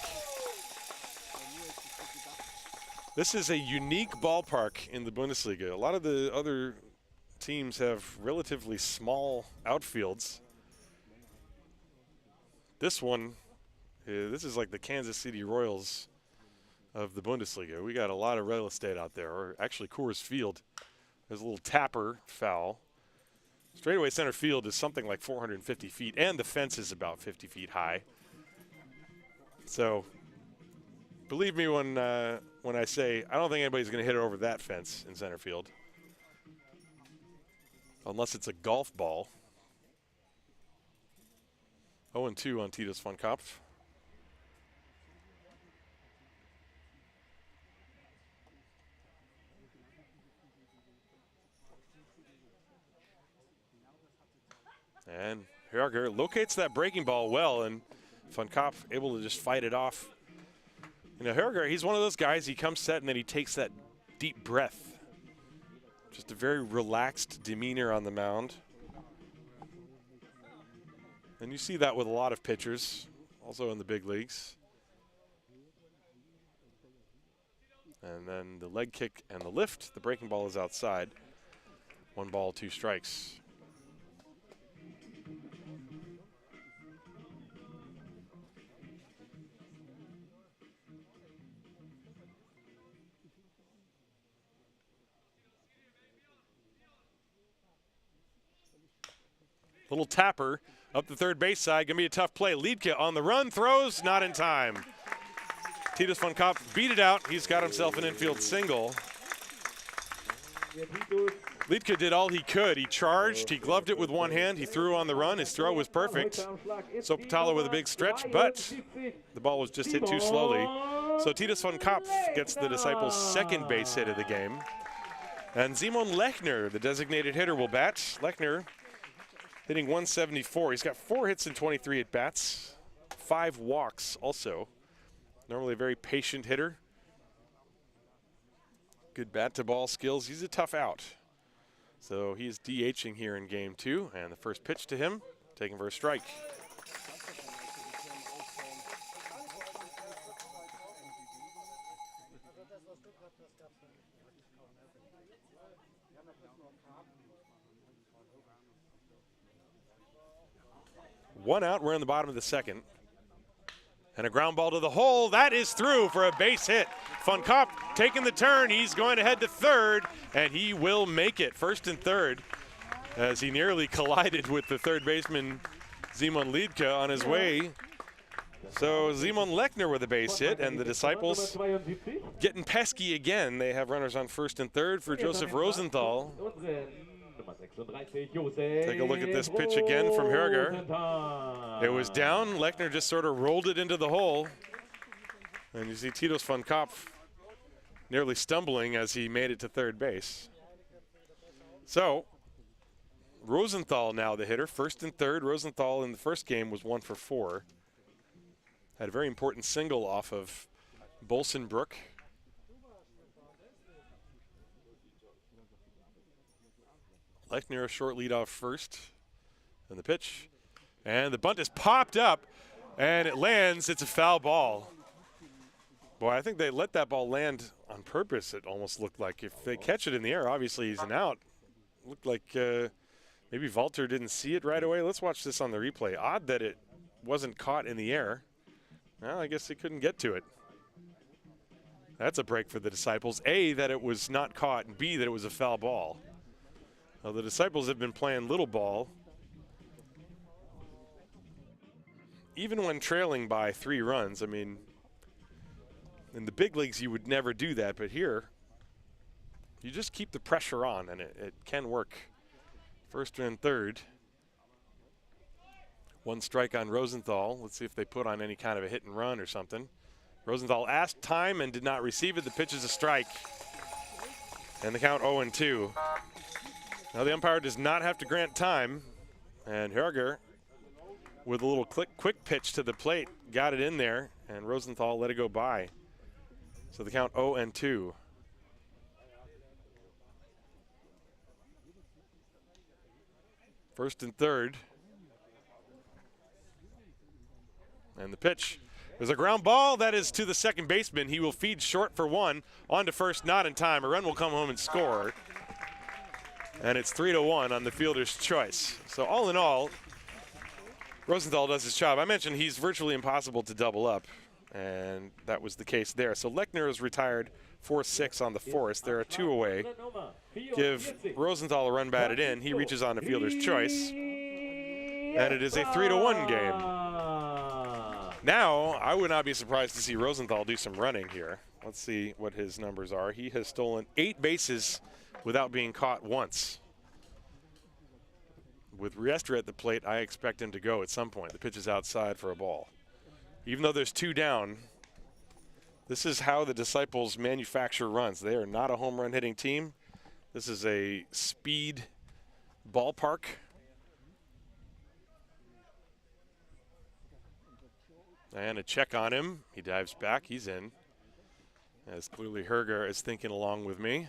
This is a unique ballpark in the Bundesliga. A lot of the other teams have relatively small outfields. This one, this is like the Kansas City Royals of the Bundesliga. We got a lot of real estate out there, or actually Coors Field. There's a little tapper foul. Straightaway center field is something like 450 feet, and the fence is about 50 feet high. So believe me when I say I don't think anybody's going to hit it over that fence in center field, unless it's a golf ball. 0-2 on Titus von Kopf. And Herger locates that breaking ball well, and von Kopf able to just fight it off. You know, Herger, he's one of those guys, he comes set and then he takes that deep breath. Just a very relaxed demeanor on the mound. And you see that with a lot of pitchers, also in the big leagues. And then the leg kick and the lift, the breaking ball is outside. 1 ball, 2 strikes. Little tapper up the third base side. Going to be a tough play. Liedtke on the run, throws, not in time. Titus von Kopf beat it out. He's got himself an infield single. Liedtke did all he could. He charged, he gloved it with one hand, he threw on the run. His throw was perfect. Sopatalo with a big stretch, but the ball was just hit too slowly. So Titus von Kopf gets the Disciples' second base hit of the game. And Simon Lechner, the designated hitter, will bat. Lechner hitting 174. He's got 4 hits and 23 at-bats, 5 walks also. Normally a very patient hitter. Good bat-to-ball skills. He's a tough out. So he's DHing here in game 2. And the first pitch to him, taken for a strike. One out, we're in the bottom of the second. And a ground ball to the hole. That is through for a base hit. Von Kopp taking the turn. He's going to head to third, and he will make it. First and third, as he nearly collided with the third baseman, Simon Liedke, on his way. So Simon Lechner with a base hit, and the Disciples getting pesky again. They have runners on first and third for Josef Rosenthal. Take a look at this pitch again from Herger. It was down. Lechner just sort of rolled it into the hole. And you see Titus von Kopp nearly stumbling as he made it to third base. So Rosenthal now the hitter, first and third. Rosenthal in the first game was 1 for 4. Had a very important single off of Bolsenbrook. Lechner a short lead off first. And the pitch. And the bunt is popped up, and it lands. It's a foul ball. Boy, I think they let that ball land on purpose, it almost looked like. If they catch it in the air, obviously he's an out. Looked like maybe Walter didn't see it right away. Let's watch this on the replay. Odd that it wasn't caught in the air. Well, I guess they couldn't get to it. That's a break for the Disciples. A, that it was not caught, and B, that it was a foul ball. Well, the Disciples have been playing little ball. Even when trailing by 3 runs, I mean, in the big leagues you would never do that, but here, you just keep the pressure on, and it can work. First and third. 1 strike on Rosenthal. Let's see if they put on any kind of a hit and run or something. Rosenthal asked time and did not receive it. The pitch is a strike. And the count 0-2. Now the umpire does not have to grant time. And Herger, with a little quick pitch to the plate, got it in there, and Rosenthal let it go by. So the count 0-2. First and third. And the pitch is a ground ball that is to the second baseman. He will feed short for 1, on to first, not in time. A run will come home and score. And it's 3-1 on the fielder's choice. So all in all, Rosenthal does his job. I mentioned he's virtually impossible to double up, and that was the case there. So Lechner is retired 4-6 on the Forest. There are 2 away. Give Rosenthal a run batted in. He reaches on the fielder's choice, and it is a 3-1 game. Now, I would not be surprised to see Rosenthal do some running here. Let's see what his numbers are. He has stolen 8 bases without being caught once. With Riestra at the plate, I expect him to go at some point. The pitch is outside for a ball. Even though there's 2 down, this is how the Disciples manufacture runs. They are not a home run hitting team. This is a speed ballpark. And a check on him. He dives back. He's in. As clearly Herger is thinking along with me.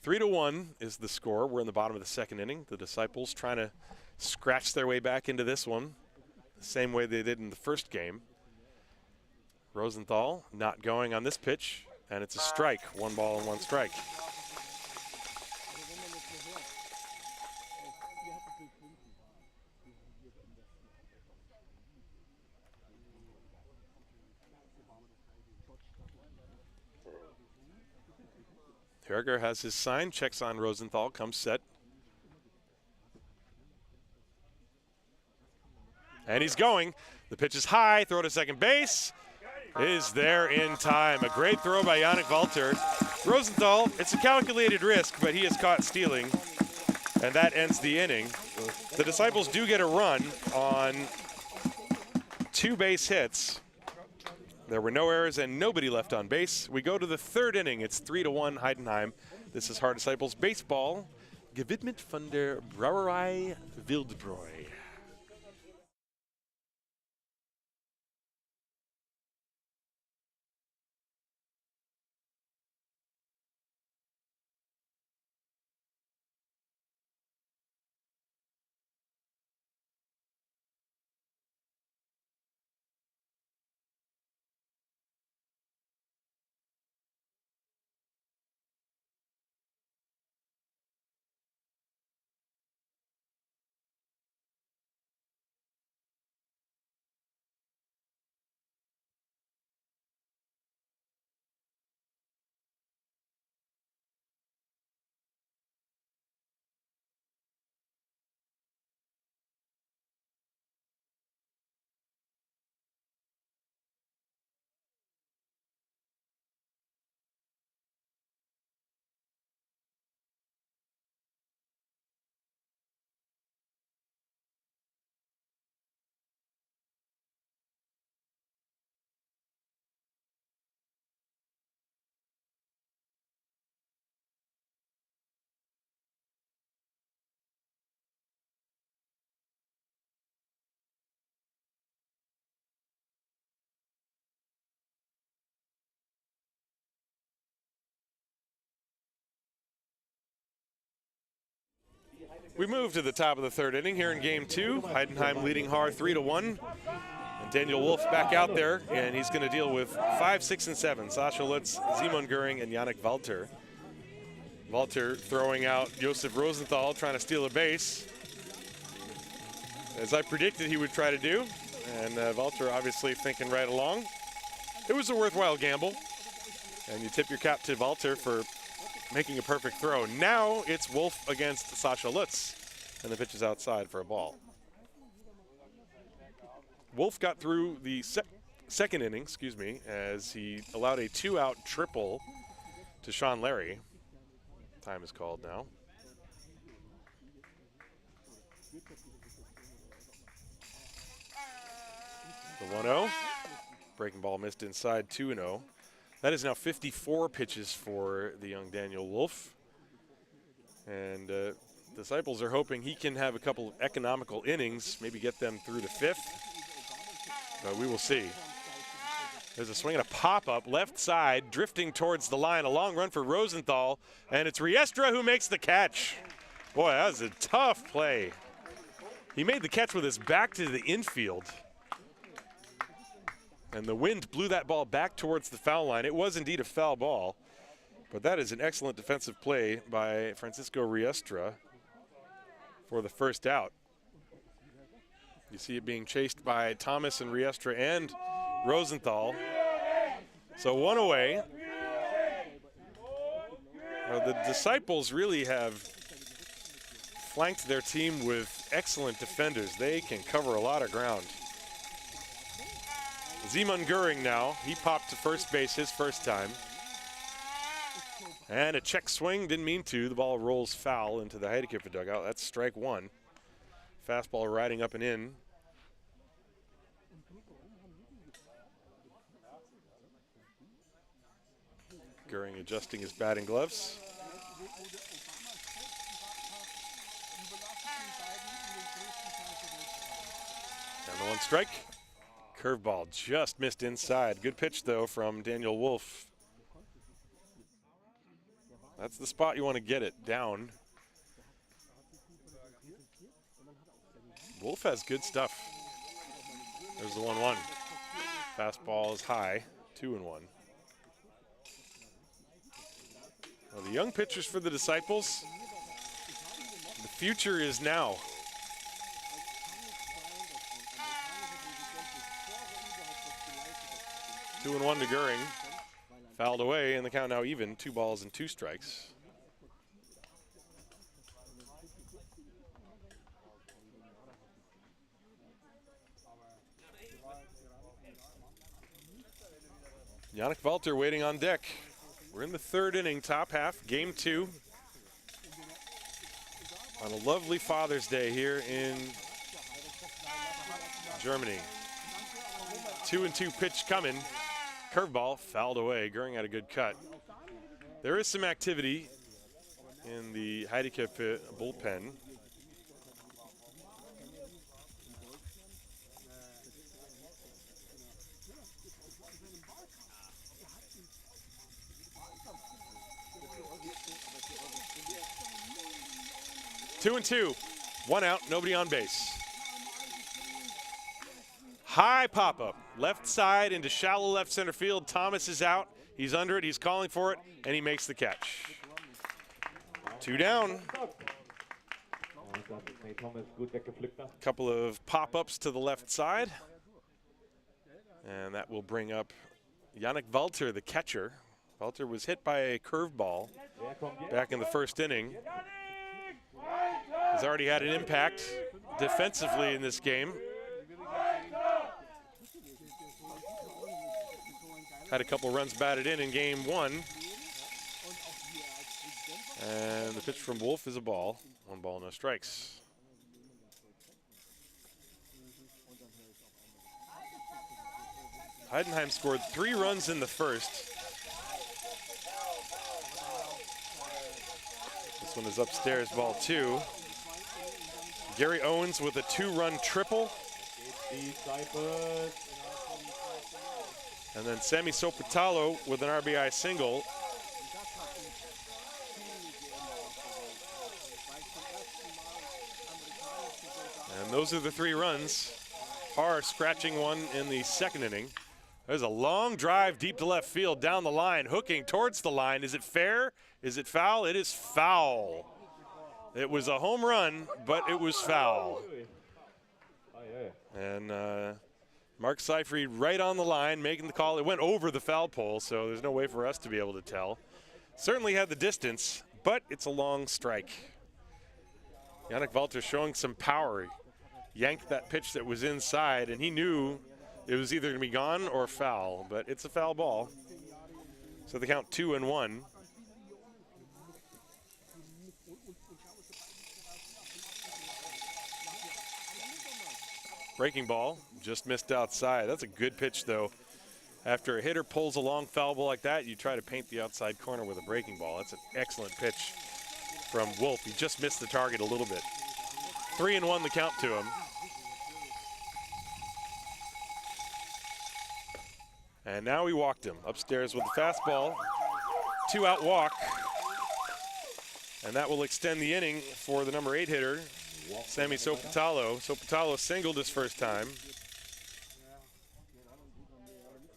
3-1 is the score. We're in the bottom of the second inning. The Disciples trying to scratch their way back into this one, the same way they did in the first game. Rosenthal not going on this pitch, and it's a strike. 1 ball and 1 strike. Herger has his sign, checks on Rosenthal, comes set. And he's going. The pitch is high, throw to second base. Is there in time. A great throw by Yannick Walter. Rosenthal, it's a calculated risk, but he is caught stealing. And that ends the inning. The Disciples do get a run on 2 base hits. There were no errors and nobody left on base. We go to the third inning. It's 3-1 Heidenheim. This is Haar Disciples Baseball. Gewidmet von der Brauerei Wildbräu. We move to the top of the third inning here in game 2. Heidenheim leading Haar 3-1. And Daniel Wolf back out there, and he's going to deal with 5, 6, and 7. Sascha Lutz, Simon Göring, and Yannick Walter. Walter throwing out Josef Rosenthal, trying to steal a base, as I predicted he would try to do. And Walter obviously thinking right along. It was a worthwhile gamble. And you tip your cap to Walter for making a perfect throw. Now it's Wolf against Sascha Lutz, and the pitch is outside for a ball. Wolf got through the second inning, as he allowed a 2-out triple to Sean Larry. Time is called now. The 1-0. Breaking ball missed inside, 2-0. That is now 54 pitches for the young Daniel Wolf. And Disciples are hoping he can have a couple of economical innings, maybe get them through the 5th. But we will see. There's a swing and a pop-up, left side, drifting towards the line. A long run for Rosenthal, and it's Riestra who makes the catch. Boy, that was a tough play. He made the catch with his back to the infield. And the wind blew that ball back towards the foul line. It was indeed a foul ball, but that is an excellent defensive play by Francisco Riestra for the first out. You see it being chased by Thomas and Riestra and Rosenthal. So 1 away. The Disciples really have flanked their team with excellent defenders. They can cover a lot of ground. Simon Göring now, he popped to first base his first time. And a check swing, didn't mean to. The ball rolls foul into the Heideköpfe dugout. That's strike 1. Fastball riding up and in. Göring adjusting his batting gloves. Down to 1 strike. Curveball just missed inside. Good pitch, though, from Daniel Wolf. That's the spot you want to get it down. Wolf has good stuff. There's the 1-1. Fastball is high, 2-1. Well, the young pitchers for the Disciples, the future is now. 2-1 to Göring. Fouled away, and the count now even, 2 balls and 2 strikes. Yannick Walter waiting on deck. We're in the 3rd inning, top half, game 2. On a lovely Father's Day here in Germany. 2-2 pitch coming. Curveball fouled away. Göring had a good cut. There is some activity in the Heideköpfe bullpen. Two and two, 1 out, nobody on base. High pop-up, left side into shallow left center field. Thomas is out, he's under it, he's calling for it, and he makes the catch. 2 down. Couple of pop-ups to the left side. And that will bring up Yannick Walter, the catcher. Walter was hit by a curveball back in the 1st inning. Has already had an impact defensively in this game. Had a couple runs batted in game 1. And the pitch from Wolf is a ball. 1 ball, no strikes. Heidenheim scored 3 runs in the 1st. This one is upstairs, ball 2. Gary Owens with a 2-run triple. And then Sammy Sopotalo with an RBI single. those are the 3 runs. Haar scratching one in the 2nd inning. There's a long drive deep to left field, down the line, hooking towards the line. Is it fair? Is it foul? It is foul. It was a home run, but it was foul. And Mark Seyfried right on the line, making the call. It went over the foul pole, so there's no way for us to be able to tell. Certainly had the distance, but it's a long strike. Yannick Walter showing some power. Yanked that pitch that was inside, and he knew it was either going to be gone or foul, but it's a foul ball. So they count 2-1. Breaking ball, just missed outside. That's a good pitch, though. After a hitter pulls a long foul ball like that, you try to paint the outside corner with a breaking ball. That's an excellent pitch from Wolf. He just missed the target a little bit. 3-1 the count to him. And now he walked him upstairs with the fastball. 2-out walk. And that will extend the inning for the number 8 hitter, Sammy Sopotalo. Sopotalo singled his first time.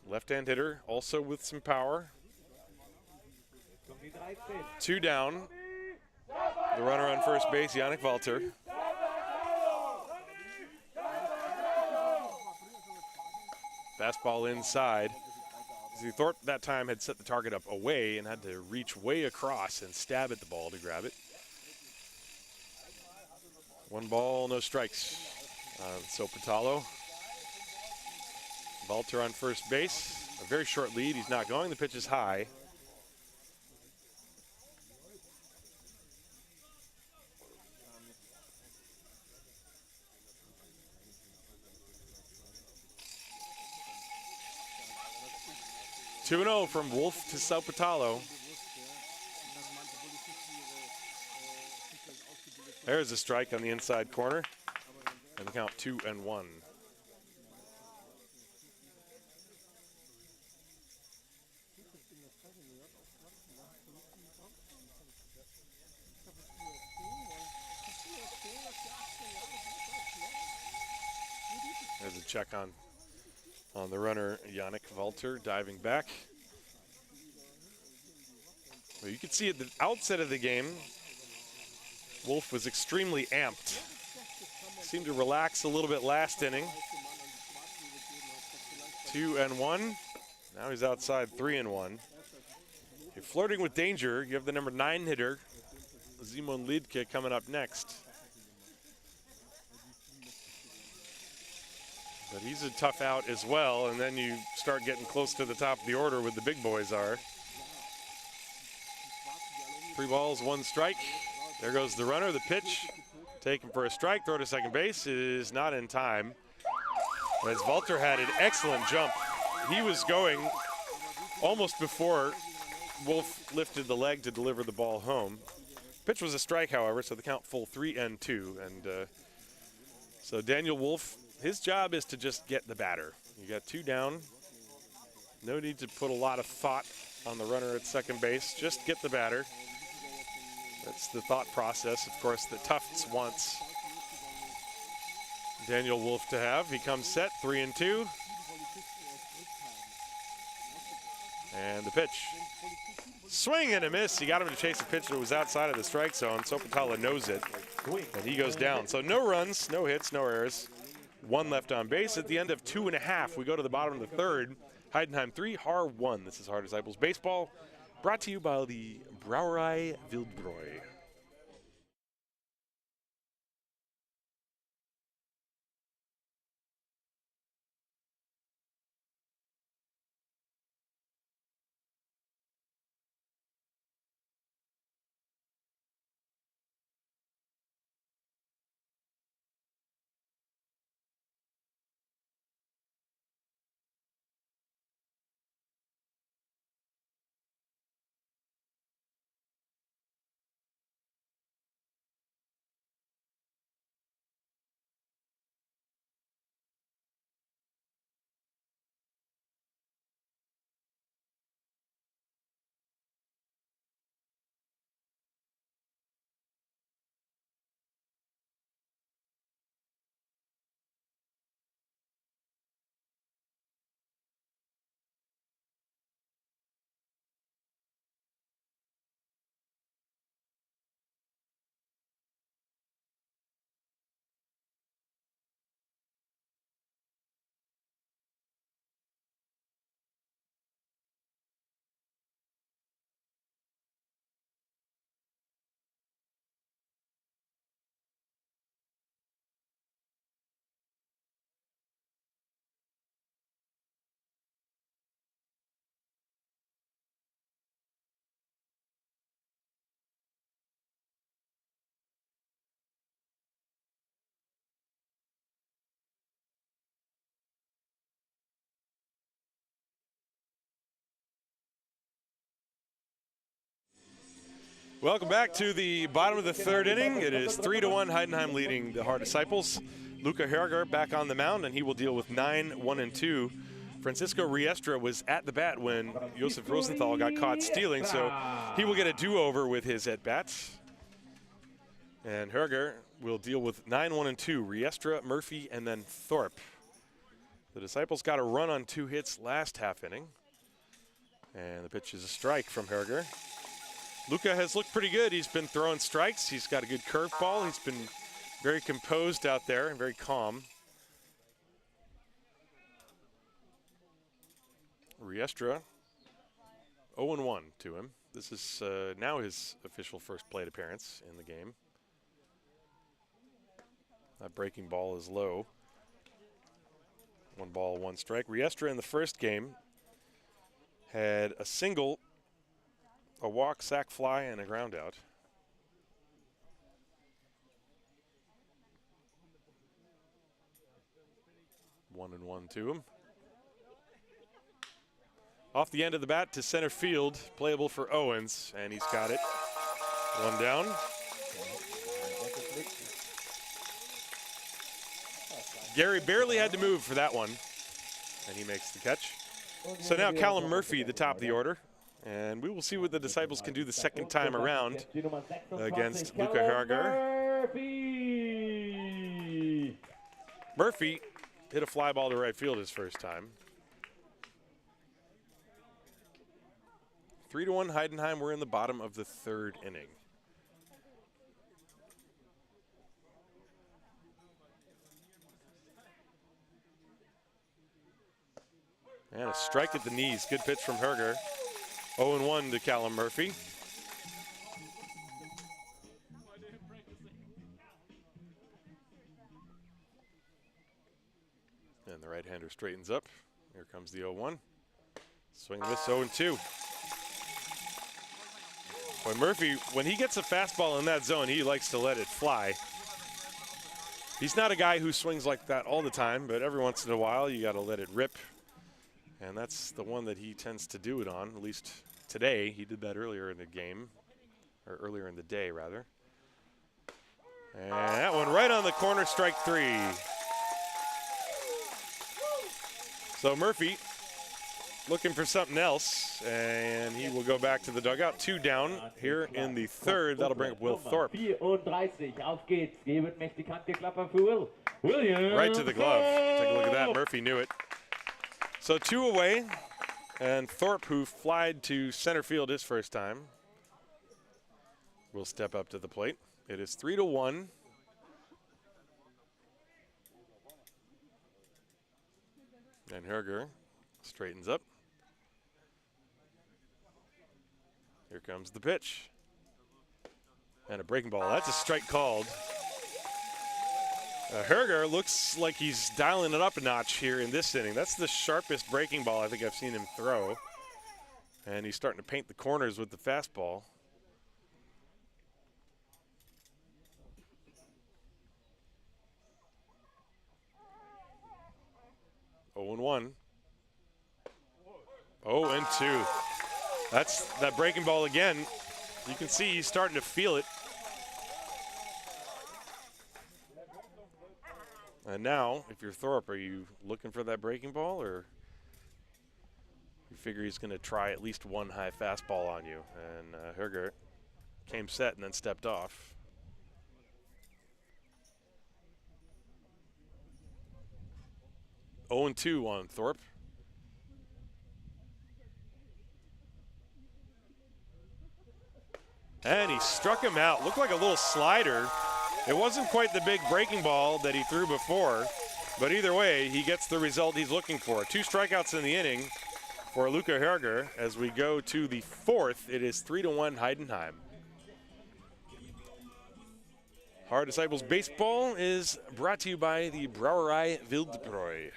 Left-hand hitter, also with some power. 2 down. The runner on first base, Yannick Walter. Fastball inside. Thorpe that time had set the target up away and had to reach way across and stab at the ball to grab it. 1 ball, no strikes. Sopotalo. Walter on first base. A very short lead. He's not going. The pitch is high. Two-0 from Wolf to Sopotalo. There's a strike on the inside corner, and the count 2-1. There's a check on the runner, Yannick Walter, diving back. Well, you could see at the outset of the game, Wolf was extremely amped. Seemed to relax a little bit last inning. 2-1. Now he's outside 3-1. You're flirting with danger. You have the number 9 hitter, Simon Liedke, coming up next. But he's a tough out as well, and then you start getting close to the top of the order with the big boys are. 3 balls, 1 strike. There goes the runner, the pitch. Taken for a strike, throw to second base is not in time. As Walter had an excellent jump. He was going almost before Wolf lifted the leg to deliver the ball home. Pitch was a strike, however, so the count full 3-2. And so Daniel Wolf, his job is to just get the batter. You got 2 down. No need to put a lot of thought on the runner at second base. Just get the batter. That's the thought process, of course, that Tufts wants Daniel Wolf to have. He comes set, 3-2. And the pitch. Swing and a miss. He got him to chase a pitch that was outside of the strike zone. Sopotalo knows it, and he goes down. So no runs, no hits, no errors. 1 left on base. At the end of 2.5, we go to the bottom of the 3rd. Heidenheim 3, Haar 1. This is Haar Disciples Baseball, brought to you by the Brauerei Wildbräu. Welcome back to the bottom of the third inning. It is 3-1 Heidenheim leading the Haar Disciples. Luca Herger back on the mound, and he will deal with 9-1-2. Francisco Riestra was at the bat when Josef Rosenthal got caught stealing, so he will get a do-over with his at-bats. And Herger will deal with 9-1-2, Riestra, Murphy, and then Thorpe. The Disciples got a run on 2 hits last half inning. And the pitch is a strike from Herger. Luca has looked pretty good. He's been throwing strikes. He's got a good curveball. He's been very composed out there and very calm. Riestra, 0-1 to him. This is now his official first plate appearance in the game. That breaking ball is low. 1 ball, 1 strike. Riestra in the first game had a single, a walk, sac fly, and a ground out. One and one to him. Off the end of the bat to center field, playable for Owens, and he's got it. 1 down. Gary barely had to move for that one, and he makes the catch. So now Callum Murphy, the top of the order, and we will see what the Disciples can do the second time around against Luca Herger. Murphy hit a fly ball to right field his first time. 3-1 Heidenheim. We're in the bottom of the third inning. And a strike at the knees. Good pitch from Herger. 0-1 to Callum Murphy. And the right-hander straightens up. Here comes the 0-1. Swing and miss, 0-2. Boy, Murphy, when he gets a fastball in that zone, he likes to let it fly. He's not a guy who swings like that all the time, but every once in a while you got to let it rip. And that's the one that he tends to do it on, at least today. He did that earlier in the game, or earlier in the day, rather. And that one right on the corner, strike 3. So Murphy looking for something else, and he will go back to the dugout. 2 down here in the third. That'll bring up Will Thorpe. Right to the glove. Take a look at that. Murphy knew it. So 2 away, and Thorpe, who flied to center field his first time, will step up to the plate. It is 3-1. And Herger straightens up. Here comes the pitch. And a breaking ball. That's a strike called. Herger looks like he's dialing it up a notch here in this inning. That's the sharpest breaking ball I think I've seen him throw. And he's starting to paint the corners with the fastball. Oh and 1. 0-2. That's that breaking ball again. You can see he's starting to feel it. And now, if you're Thorpe, are you looking for that breaking ball, or you figure he's going to try at least one high fastball on you? And Herger came set and then stepped off. Oh and 2 on Thorpe. And he struck him out. Looked like a little slider. It wasn't quite the big breaking ball that he threw before, but either way, he gets the result he's looking for. 2 strikeouts in the inning for Luca Herger. As we go to the fourth, it is 3-1 Heidenheim. Haar Disciples Baseball is brought to you by the Brauerei Wildbräu.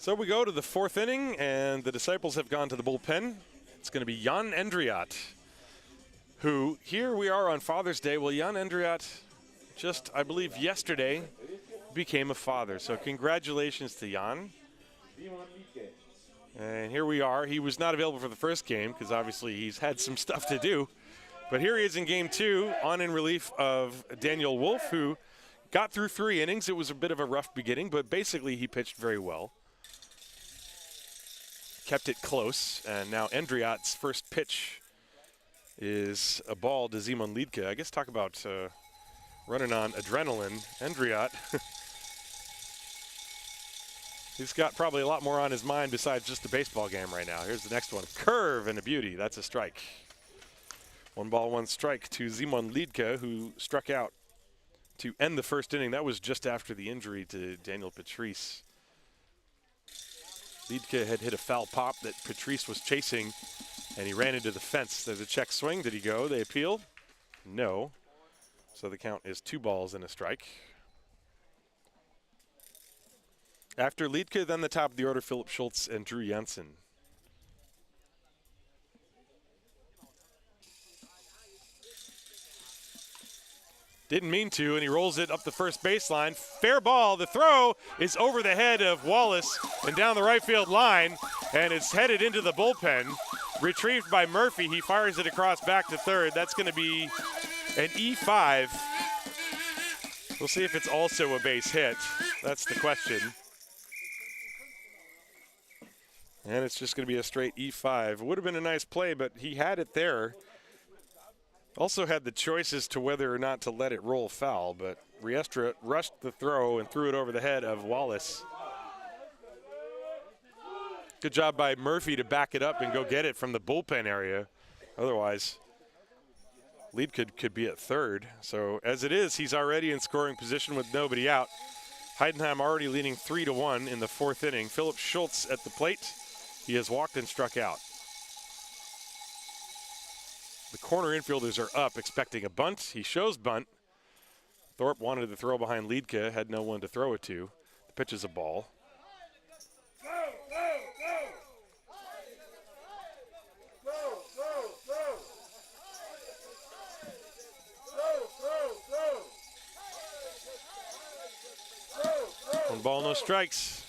So we go to the 4th inning, and the Disciples have gone to the bullpen. It's going to be Jan Endriat, who, here we are on Father's Day. Well, Jan Endriat, just, I believe, yesterday, became a father. So congratulations to Jan. And here we are. He was not available for the first game because obviously he's had some stuff to do. But here he is in game 2, on in relief of Daniel Wolf, who got through 3 innings. It was a bit of a rough beginning, but basically he pitched very well. Kept it close, and now Endriat's first pitch is a ball to Simon Liedke. I guess talk about running on adrenaline. Endriat, he's got probably a lot more on his mind besides just the baseball game right now. Here's the next one. Curve and a beauty. That's a strike. 1 ball, 1 strike to Simon Liedke, who struck out to end the first inning. That was just after the injury to Daniel Patrice. Liedke had hit a foul pop that Patrice was chasing, and he ran into the fence. There's a check swing. Did he go? They appeal? No. So the count is 2 balls and a strike. After Liedke, then the top of the order, Philip Schultz and Drew Jansen. Didn't mean to, and he rolls it up the first baseline. Fair ball. The throw is over the head of Wallace and down the right field line, and it's headed into the bullpen. Retrieved by Murphy. He fires it across back to third. That's going to be an E5. We'll see if it's also a base hit. That's the question. And it's just going to be a straight E5. It would have been a nice play, but he had it there. Also had the choice as to whether or not to let it roll foul, but Riestra rushed the throw and threw it over the head of Wallace. Good job by Murphy to back it up and go get it from the bullpen area. Otherwise, Liedke could be at third. So as it is, he's already in scoring position with nobody out. Heidenheim already leading 3-1 in the 4th inning. Philip Schultz at the plate. He has walked and struck out. The corner infielders are up, expecting a bunt. He shows bunt. Thorpe wanted to throw behind Liedke, had no one to throw it to. The pitch is a ball. One ball, no strikes.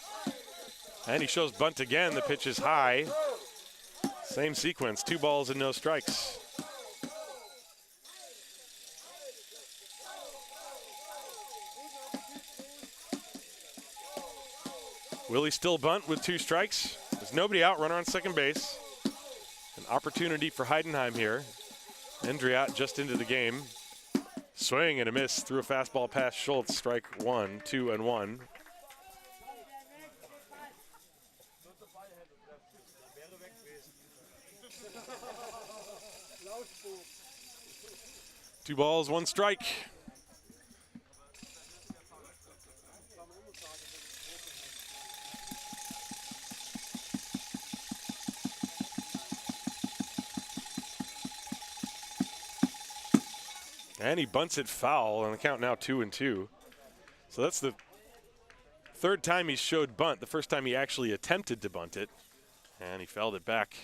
And he shows bunt again. The pitch is high. Same sequence, 2 balls and no strikes. Will he still bunt with 2 strikes? There's nobody out, runner on second base. An opportunity for Heidenheim here. Endriat just into the game. Swing and a miss, threw a fastball past Schultz. Strike 1, 2 and 1. Two balls, 1 strike. And he bunts it foul, and the count now 2-2. So that's the 3rd time he showed bunt. The first time he actually attempted to bunt it, and he fouled it back.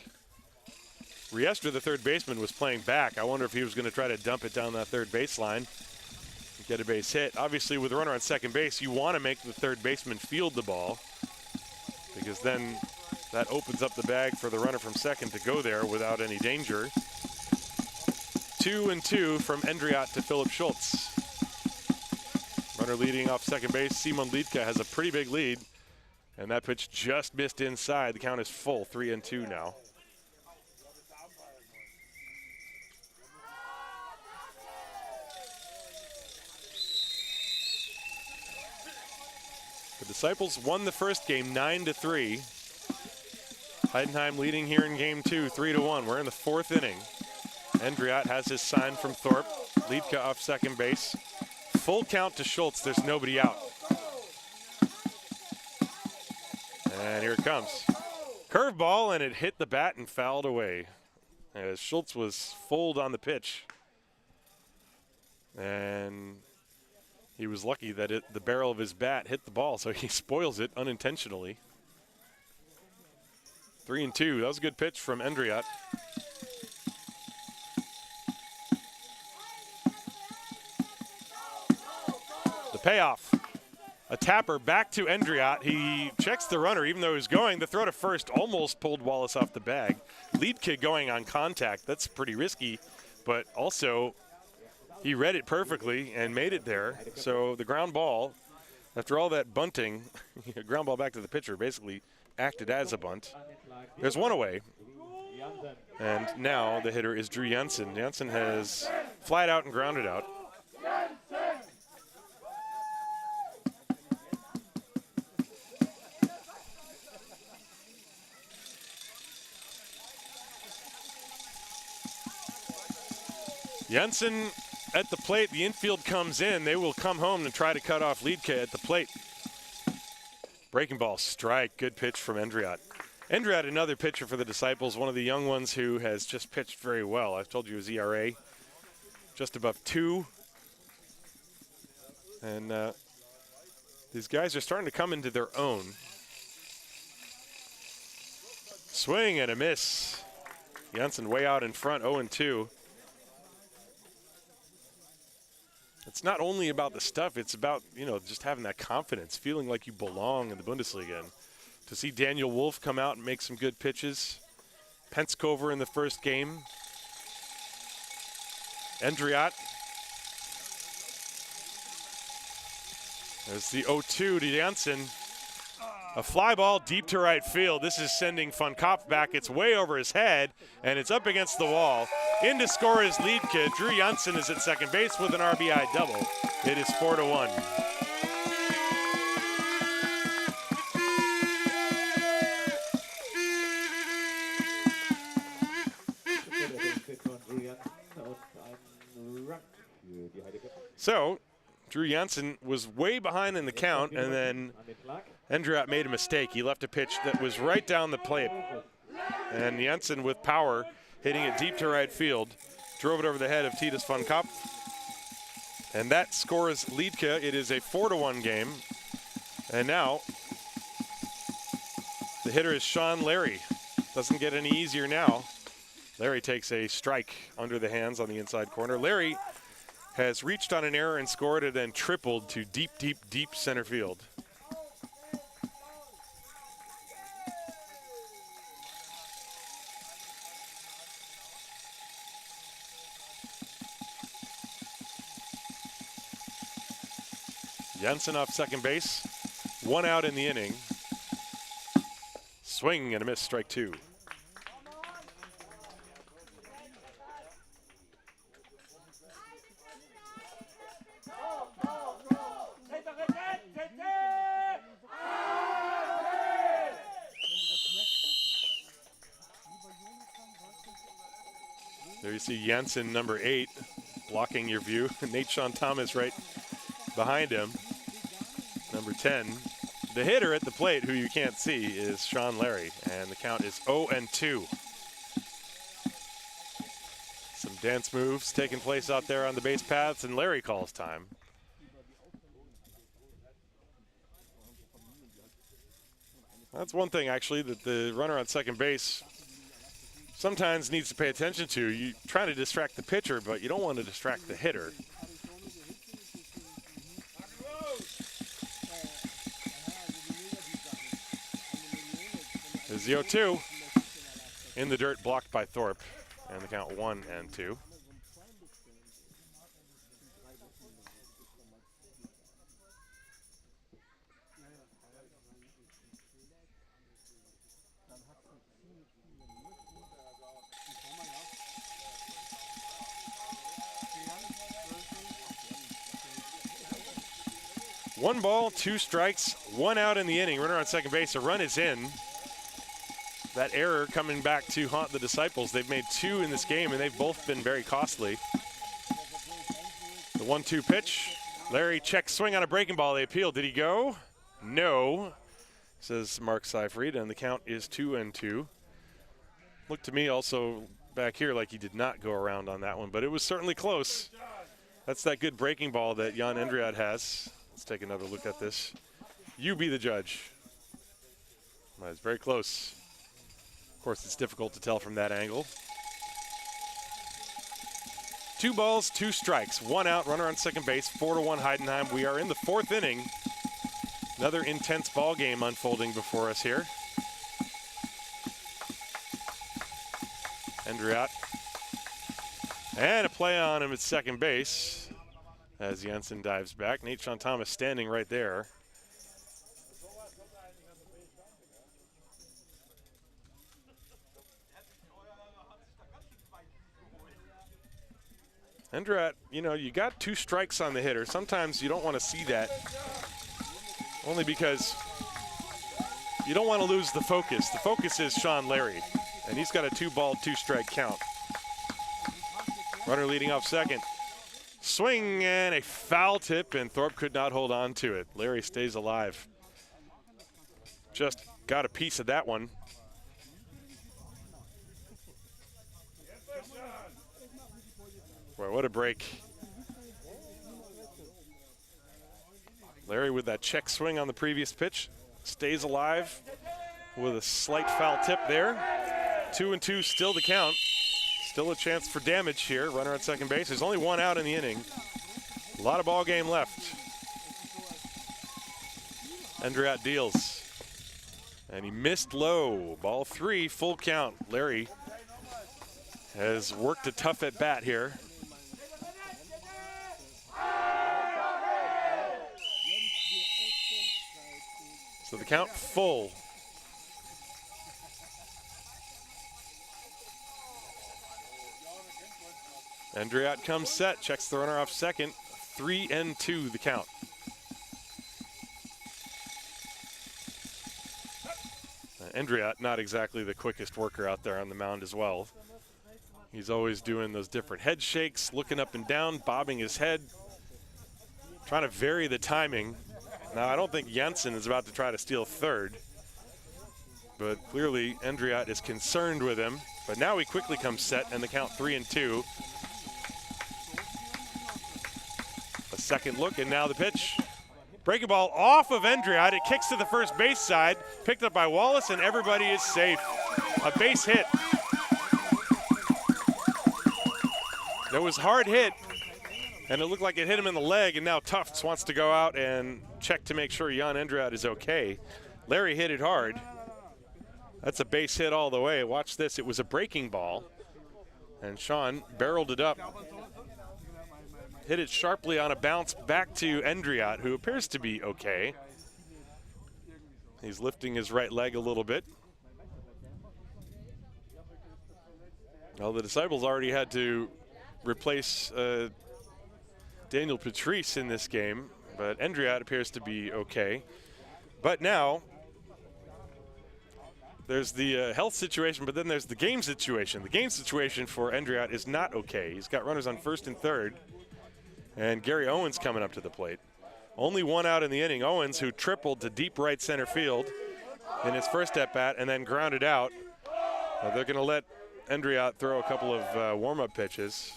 Riestra, the 3rd baseman, was playing back. I wonder if he was going to try to dump it down that 3rd baseline and get a base hit. Obviously, with a runner on second base, you want to make the 3rd baseman field the ball, because then that opens up the bag for the runner from second to go there without any danger. 2-2 from Endriat to Philip Schultz. Runner leading off second base, Simon Liedke has a pretty big lead, and that pitch just missed inside. The count is full, 3-2 now. The Disciples won the first game 9-3. Heidenheim leading here in game 2, 3-1. We're in the 4th inning. Endriat has his sign from Thorpe. Liedke off second base. Full count to Schultz. There's nobody out. And here it comes. Curveball, and it hit the bat and fouled away as Schultz was full on the pitch. And he was lucky that the barrel of his bat hit the ball, so he spoils it unintentionally. 3-2. That was a good pitch from Endriat. The payoff. A tapper back to Endriat. He checks the runner even though he's going. The throw to first almost pulled Wallace off the bag. Lead kid going on contact. That's pretty risky, but also he read it perfectly and made it there. So the ground ball, after all that bunting, ground ball back to the pitcher, basically acted as a bunt. There's one away. And now the hitter is Drew Jensen. Jensen has flat out and grounded out. Jensen at the plate. The infield comes in. They will come home and try to cut off Liedke at the plate. Breaking ball, strike. Good pitch from Endriat. Endriat, another pitcher for the Disciples, one of the young ones who has just pitched very well. I've told you his ERA just above 2. And these guys are starting to come into their own. Swing and a miss. Jensen way out in front, 0-2. It's not only about the stuff, it's about, you know, just having that confidence, feeling like you belong in the Bundesliga. And to see Daniel Wolf come out and make some good pitches. Penskover in the first game. Endriat. There's the 0-2 to Janssen. A fly ball deep to right field. This is sending Van Kopf back. It's way over his head, and it's up against the wall. In to score is Liedke. Drew Janssen is at second base with an RBI double. It is 4-1. So, Drew Janssen was way behind in the count, and then Endriat made a mistake. He left a pitch that was right down the plate. And Janssen with power, hitting it deep to right field, drove it over the head of Titus Van Kopf. And that scores Liedke. It is a 4-1 game. And now, the hitter is Sean Larry. Doesn't get any easier now. Larry takes a strike under the hands on the inside corner. Larry has reached on an error and scored it and tripled to deep, deep, deep center field. Jensen off second base. 1 out in the inning. Swing and a miss, strike 2. There you see Jensen, number 8, blocking your view. Nate Sean Thomas right behind him. Number 10. The hitter at the plate, who you can't see, is Sean Larry, and the count is 0-2. Some dance moves taking place out there on the base paths, and Larry calls time. That's one thing, actually, that the runner on second base sometimes needs to pay attention to. You try to distract the pitcher, but you don't want to distract the hitter. There's the 0-2 in the dirt, blocked by Thorpe, and the count 1-2. One ball, 2 strikes, 1 out in the inning. Runner on second base, a run is in. That error coming back to haunt the Disciples. They've made 2 in this game, and they've both been very costly. The 1-2 pitch. Larry checks swing on a breaking ball. They appeal. Did he go? No, says Mark Seyfried, and the count is 2-2. Looked to me also back here like he did not go around on that one, but it was certainly close. That's that good breaking ball that Jan Endriat has. Let's take another look at this. You be the judge. Well, it's very close. Of course, it's difficult to tell from that angle. 2 balls, 2 strikes, 1 out, runner on second base, 4-1 Heidenheim. We are in the 4th inning. Another intense ball game unfolding before us here. Endriat. And a play on him at second base as Jensen dives back. Nate Sean Thomas standing right there. Endriat, you know, you got 2 strikes on the hitter. Sometimes you don't want to see that, only because you don't want to lose the focus. The focus is Sean Larry, and he's got a 2-ball, 2-strike count. Runner leading off second. Swing and a foul tip, and Thorpe could not hold on to it. Larry stays alive. Just got a piece of that one. Boy, what a break. Larry with that check swing on the previous pitch. Stays alive with a slight foul tip there. 2-2 still to count. Still a chance for damage here. Runner at second base. There's only 1 out in the inning. A lot of ball game left. Endriat deals. And he missed low. Ball 3, full count. Larry has worked a tough at bat here. So the count full. Endriat comes set, checks the runner off second. 3-2 the count. Endriat, not exactly the quickest worker out there on the mound as well. He's always doing those different head shakes, looking up and down, bobbing his head, trying to vary the timing. Now, I don't think Jensen is about to try to steal third, but clearly Endriat is concerned with him. But now he quickly comes set, and the count 3-2. A second look, and now the pitch. Breaking ball off of Endriat. It kicks to the first base side, picked up by Wallace, and everybody is safe. A base hit. That was hard hit, and it looked like it hit him in the leg, and now Tufts wants to go out and check to make sure Jan Endriat is okay. Larry hit it hard. That's a base hit all the way. Watch this. It was a breaking ball, and Sean barreled it up. Hit it sharply on a bounce back to Endriat, who appears to be okay. He's lifting his right leg a little bit. Well, the Disciples already had to replace Daniel Patrice in this game, but Endriat appears to be okay. But now there's the health situation, but then there's the game situation. The game situation for Endriat is not okay. He's got runners on first and third, and Gary Owens coming up to the plate. Only 1 out in the inning. Owens, who tripled to deep right center field in his first at-bat and then grounded out. They're going to let Endriat throw a couple of warm-up pitches.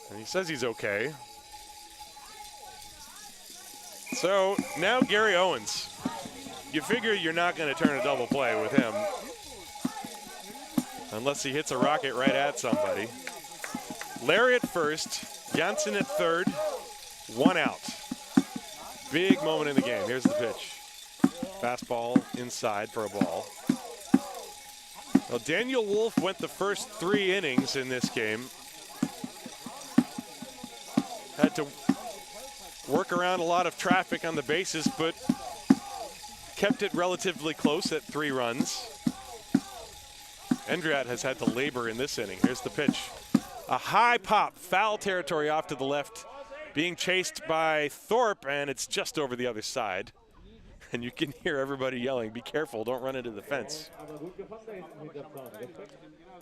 And he says he's okay. So now Gary Owens. You figure you're not going to turn a double play with him unless he hits a rocket right at somebody. Larry at first, Janssen at third, 1 out. Big moment in the game. Here's the pitch. Fastball inside for a ball. Well, Daniel Wolf went the first 3 innings in this game. Had to work around a lot of traffic on the bases, but kept it relatively close at 3 runs. Endriat has had to labor in this inning. Here's the pitch. A high pop, foul territory off to the left, being chased by Thorpe, and it's just over the other side. And you can hear everybody yelling, be careful, don't run into the fence.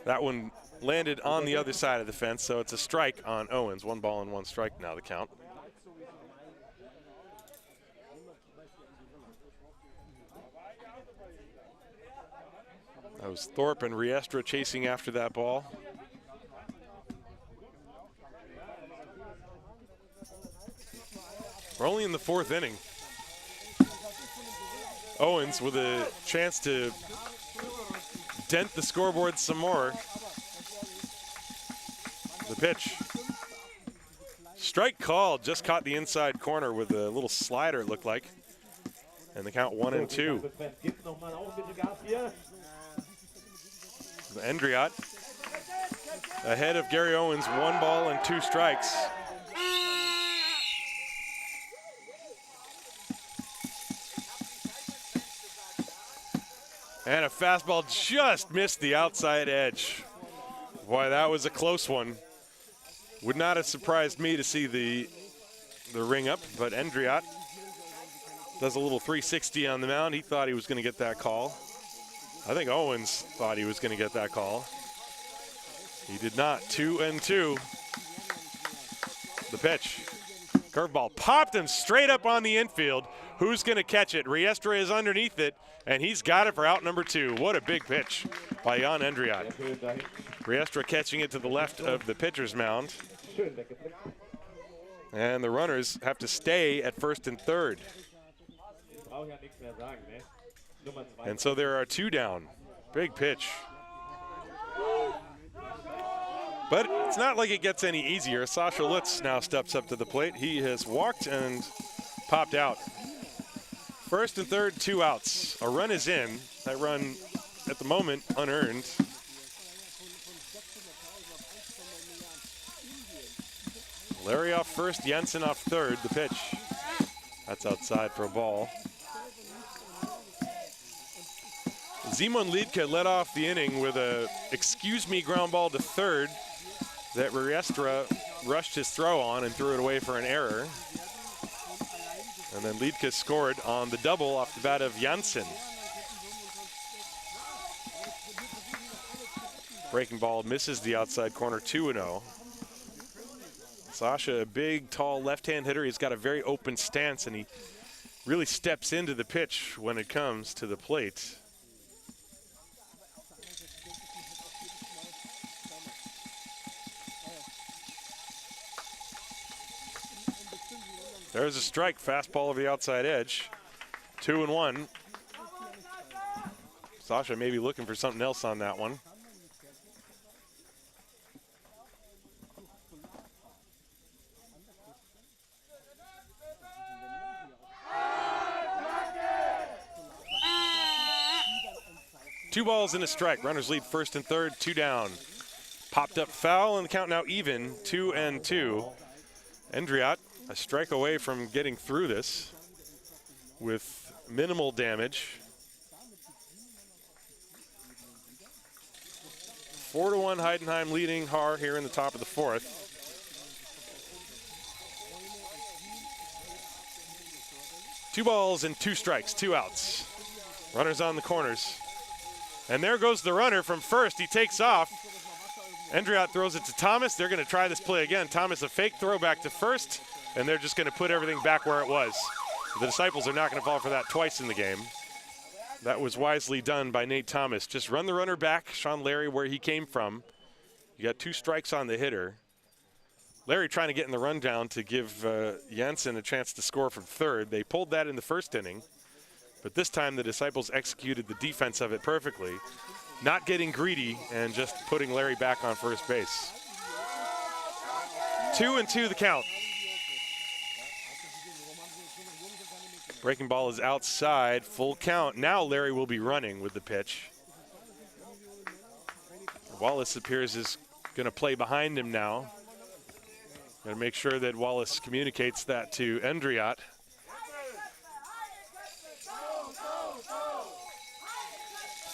That one landed on the other side of the fence, so it's a strike on Owens. 1 ball and 1 strike now the count. That was Thorpe and Riestra chasing after that ball. We're only in the 4th inning. Owens with a chance to dent the scoreboard some more. The pitch. Strike called, just caught the inside corner with a little slider, it looked like. And the count 1-2. Endriot ahead of Gary Owens, 1 ball and 2 strikes. And a fastball just missed the outside edge. Boy, that was a close one. Would not have surprised me to see the ring up, but Endriot does a little 360 on the mound. He thought he was going to get that call. I think Owens thought he was going to get that call. He did not. 2-2. The pitch. Curveball popped him straight up on the infield. Who's going to catch it? Riestra is underneath it, and he's got it for out number 2. What a big pitch by Jan Endriot. Riestra catching it to the left of the pitcher's mound. And the runners have to stay at first and third. And so there are 2 down. Big pitch. But it's not like it gets any easier. Sasha Lutz now steps up to the plate. He has walked and popped out. First and third, 2 outs. A run is in. That run, at the moment, unearned. Larry off first, Jensen off third. The pitch. That's outside for a ball. Simon Liedke led off the inning with a excuse-me ground ball to third that Riestra rushed his throw on and threw it away for an error. And then Liedke scored on the double off the bat of Janssen. Breaking ball misses the outside corner, 2-0. Sasha, a big, tall left-hand hitter. He's got a very open stance, and he really steps into the pitch when it comes to the plate. There's a strike, fastball over the outside edge. 2-1. Sasha may be looking for something else on that one. Two balls and a strike. Runners lead first and third, 2 down. Popped up foul, and the count now even, 2-2. Endriot, a strike away from getting through this with minimal damage. 4-1 Heidenheim leading Haar here in the top of the 4th. Two balls and 2 strikes, 2 outs. Runners on the corners. And there goes the runner from first. He takes off. Endriot throws it to Thomas. They're going to try this play again. Thomas, a fake throw back to first, and they're just going to put everything back where it was. The Disciples are not going to fall for that twice in the game. That was wisely done by Nate Thomas. Just run the runner back, Sean Larry, where he came from. You got 2 strikes on the hitter. Larry trying to get in the rundown to give Janssen a chance to score from third. They pulled that in the first inning, but this time the Disciples executed the defense of it perfectly, not getting greedy and just putting Larry back on first base. 2-2 the count. Breaking ball is outside, full count. Now Larry will be running with the pitch. Wallace appears is going to play behind him now. Got to make sure that Wallace communicates that to Endriot.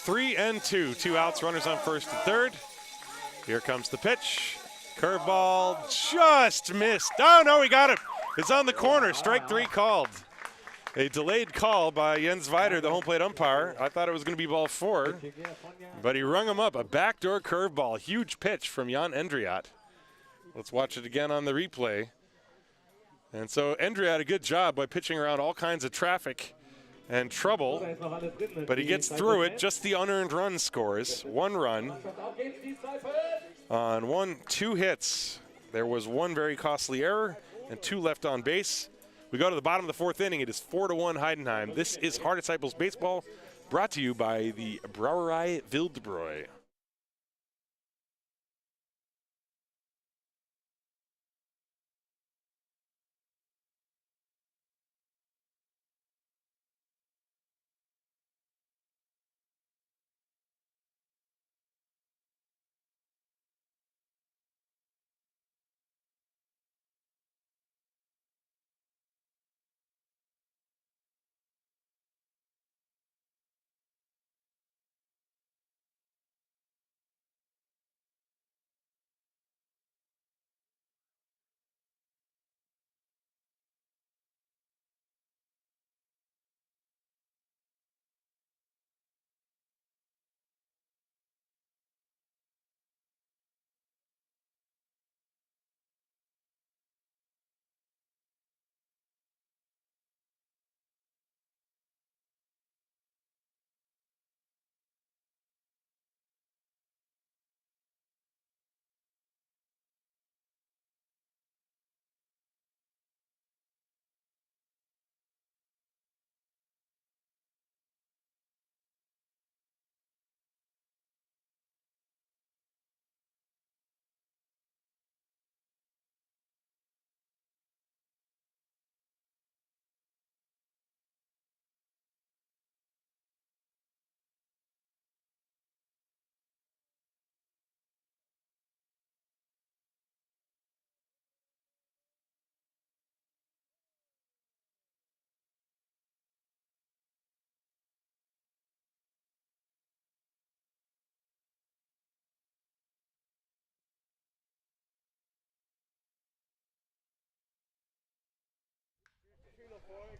Three and two, 2 outs, runners on first and third. Here comes the pitch. Curveball just missed. Oh no, he got it. It's on the corner, strike 3 called. A delayed call by Jens Weider, the home plate umpire. I thought it was going to be ball 4, but he rung him up. A backdoor curveball, huge pitch from Jan Endriot. Let's watch it again on the replay. And so Endriot had a good job by pitching around all kinds of traffic and trouble, but he gets through it. Just the unearned run scores. 1 run on 2 hits. There was 1 very costly error and 2 left on base. We go to the bottom of the fourth inning. It is 4-1 Heidenheim. This is Haar Disciples Baseball, brought to you by the Brauerei Wildbräu.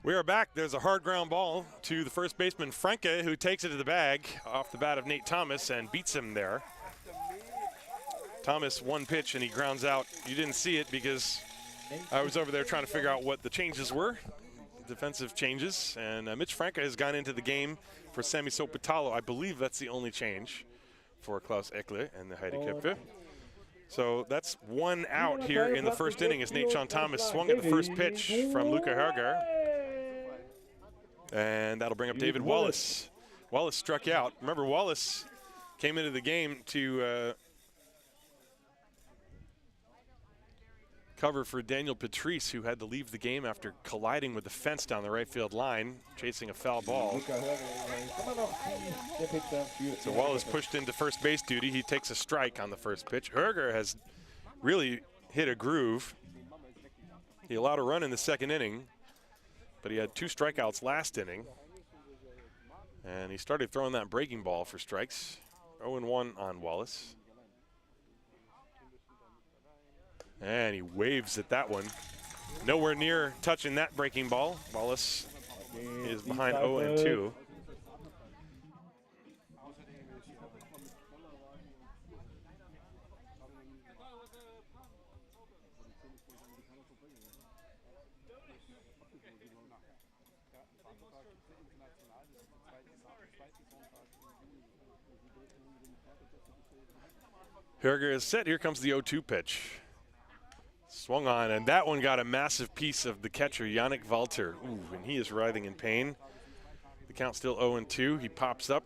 We are back. There's a hard ground ball to the first baseman, Franke, who takes it to the bag off the bat of Nate Thomas and beats him there. Thomas, one pitch, and he grounds out. You didn't see it because I was over there trying to figure out what the changes were, defensive changes. And Mitch Franke has gone into the game for Sami Sopitalo. I believe that's the only change for Klaus Ekle and the Heideköpfe. So that's one out here in the first inning as Nate Sean Thomas swung at the first pitch from Luca Herger. And that'll bring up David Wallace. Wallace struck out. Remember, Wallace came into the game to cover for Daniel Patrice, who had to leave the game after colliding with the fence down the right field line, chasing a foul ball. So Wallace pushed into first base duty. He takes a strike on the first pitch. Herger has really hit a groove. He allowed a run in the second inning, but he had 2 strikeouts last inning. And he started throwing that breaking ball for strikes. 0-1 on Wallace. And he waves at that one. Nowhere near touching that breaking ball. Wallace is behind 0-2. Herger is set. Here comes the 0-2 pitch. Swung on, and that one got a massive piece of the catcher, Yannick Walter. Ooh, and he is writhing in pain. The count's still 0-2. He pops up.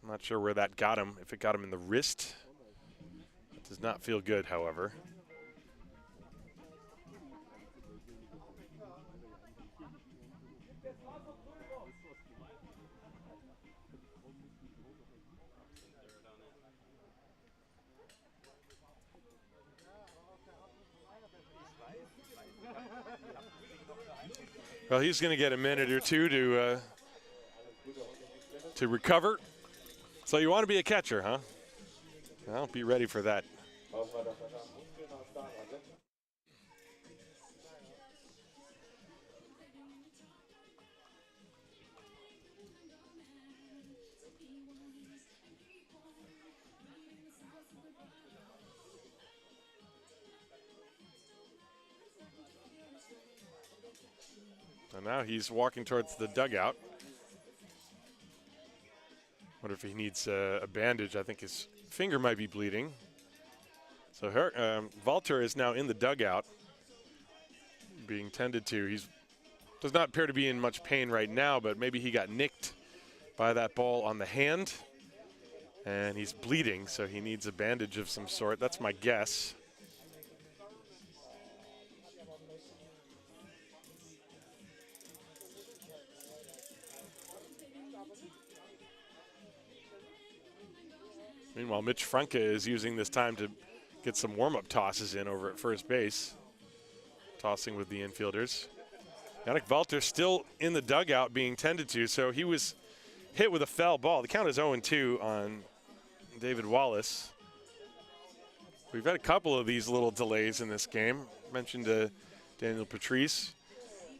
I'm not sure where that got him, if it got him in the wrist. It does not feel good, however. Well, he's going to get a minute or two to recover. So you want to be a catcher, huh? Well, be ready for that. And now he's walking towards the dugout. Wonder if he needs a bandage. I think his finger might be bleeding. So Walter is now in the dugout. being tended to. He does not appear to be in much pain right now, but maybe he got nicked by that ball on the hand, and he's bleeding, so he needs a bandage of some sort. That's my guess. Meanwhile, Mitch Franke is using this time to get some warm-up tosses in over at first base, tossing with the infielders. Yannick Walter still in the dugout being tended to, so he was hit with a foul ball. The count is 0-2 on David Wallace. We've had a couple of these little delays in this game. Mentioned Daniel Patrice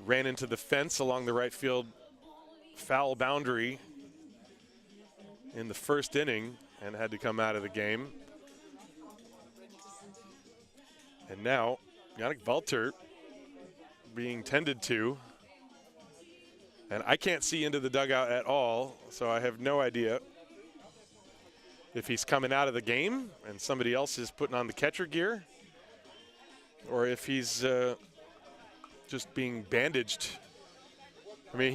ran into the fence along the right field foul boundary in the first inning and had to come out of the game. And now Yannick Walter being tended to. And I can't see into the dugout at all, so I have no idea if he's coming out of the game and somebody else is putting on the catcher gear, or if he's just being bandaged. I mean,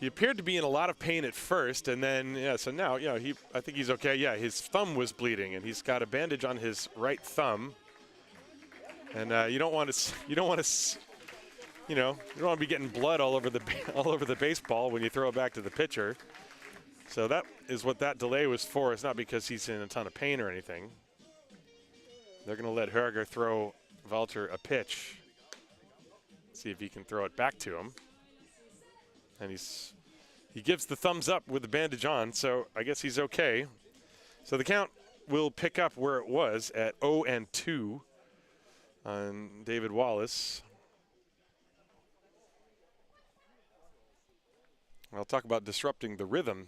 he appeared to be in a lot of pain at first, and then, yeah, so now, you know, I think he's okay. Yeah, his thumb was bleeding, and he's got a bandage on his right thumb. And you don't want to be getting blood all over the baseball when you throw it back to the pitcher. So that is what that delay was for. It's not because he's in a ton of pain or anything. They're going to let Herger throw Walter a pitch, see if he can throw it back to him. And he gives the thumbs up with the bandage on, so I guess he's okay. So the count will pick up where it was at 0-2 on David Wallace. I'll talk about disrupting the rhythm.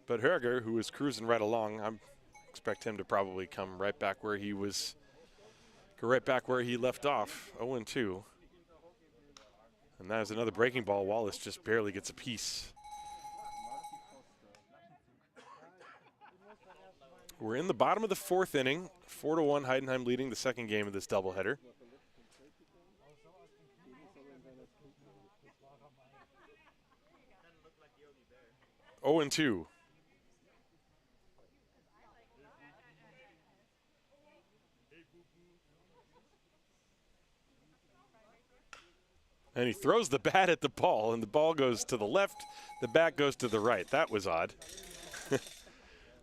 But Herger, who is cruising right along, I expect him to probably come right back where he was, go right back where he left off, 0-2. And that is another breaking ball. Wallace just barely gets a piece. We're in the bottom of the fourth inning. 4-1 Heidenheim leading the second game of this doubleheader. Oh and 2. And he throws the bat at the ball, and the ball goes to the left, the bat goes to the right. That was odd.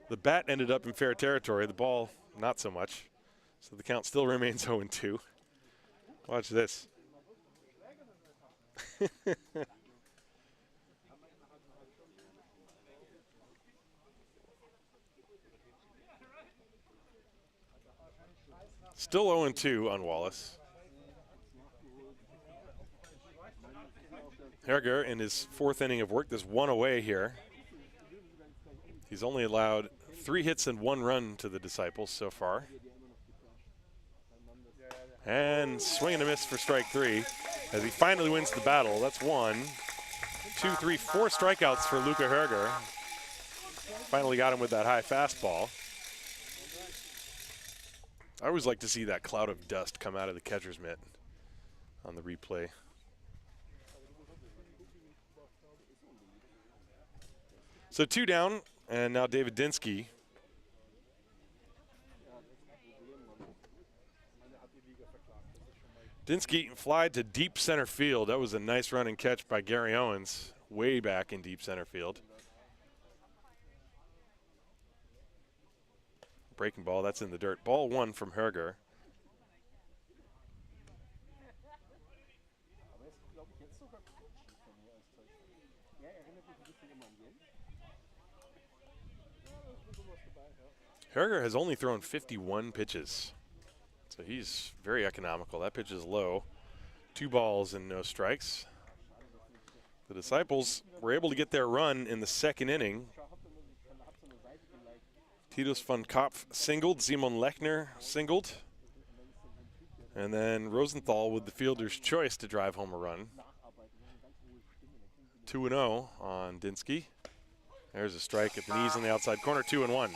The bat ended up in fair territory, the ball not so much. So the count still remains 0-2. Watch this. Still 0-2 on Wallace. Herger in his fourth inning of work, there's one away here. He's only allowed 3 hits and 1 run to the Disciples so far. And swing and a miss for strike 3 as he finally wins the battle. That's 1, 2, 3, 4 strikeouts for Luca Herger. Finally got him with that high fastball. I always like to see that cloud of dust come out of the catcher's mitt on the replay. So 2 down, and now David Dinsky. Dinsky flied to deep center field. That was a nice run and catch by Gary Owens, way back in deep center field. Breaking ball, that's in the dirt. Ball 1 from Herger. Herger has only thrown 51 pitches, so he's very economical. That pitch is low. 2 balls and no strikes. The Disciples were able to get their run in the second inning. Titus von Kopf singled, Simon Lechner singled, and then Rosenthal with the fielder's choice to drive home a run. 2-0 on Dinsky. There's a strike at the knees in the outside corner, 2-1.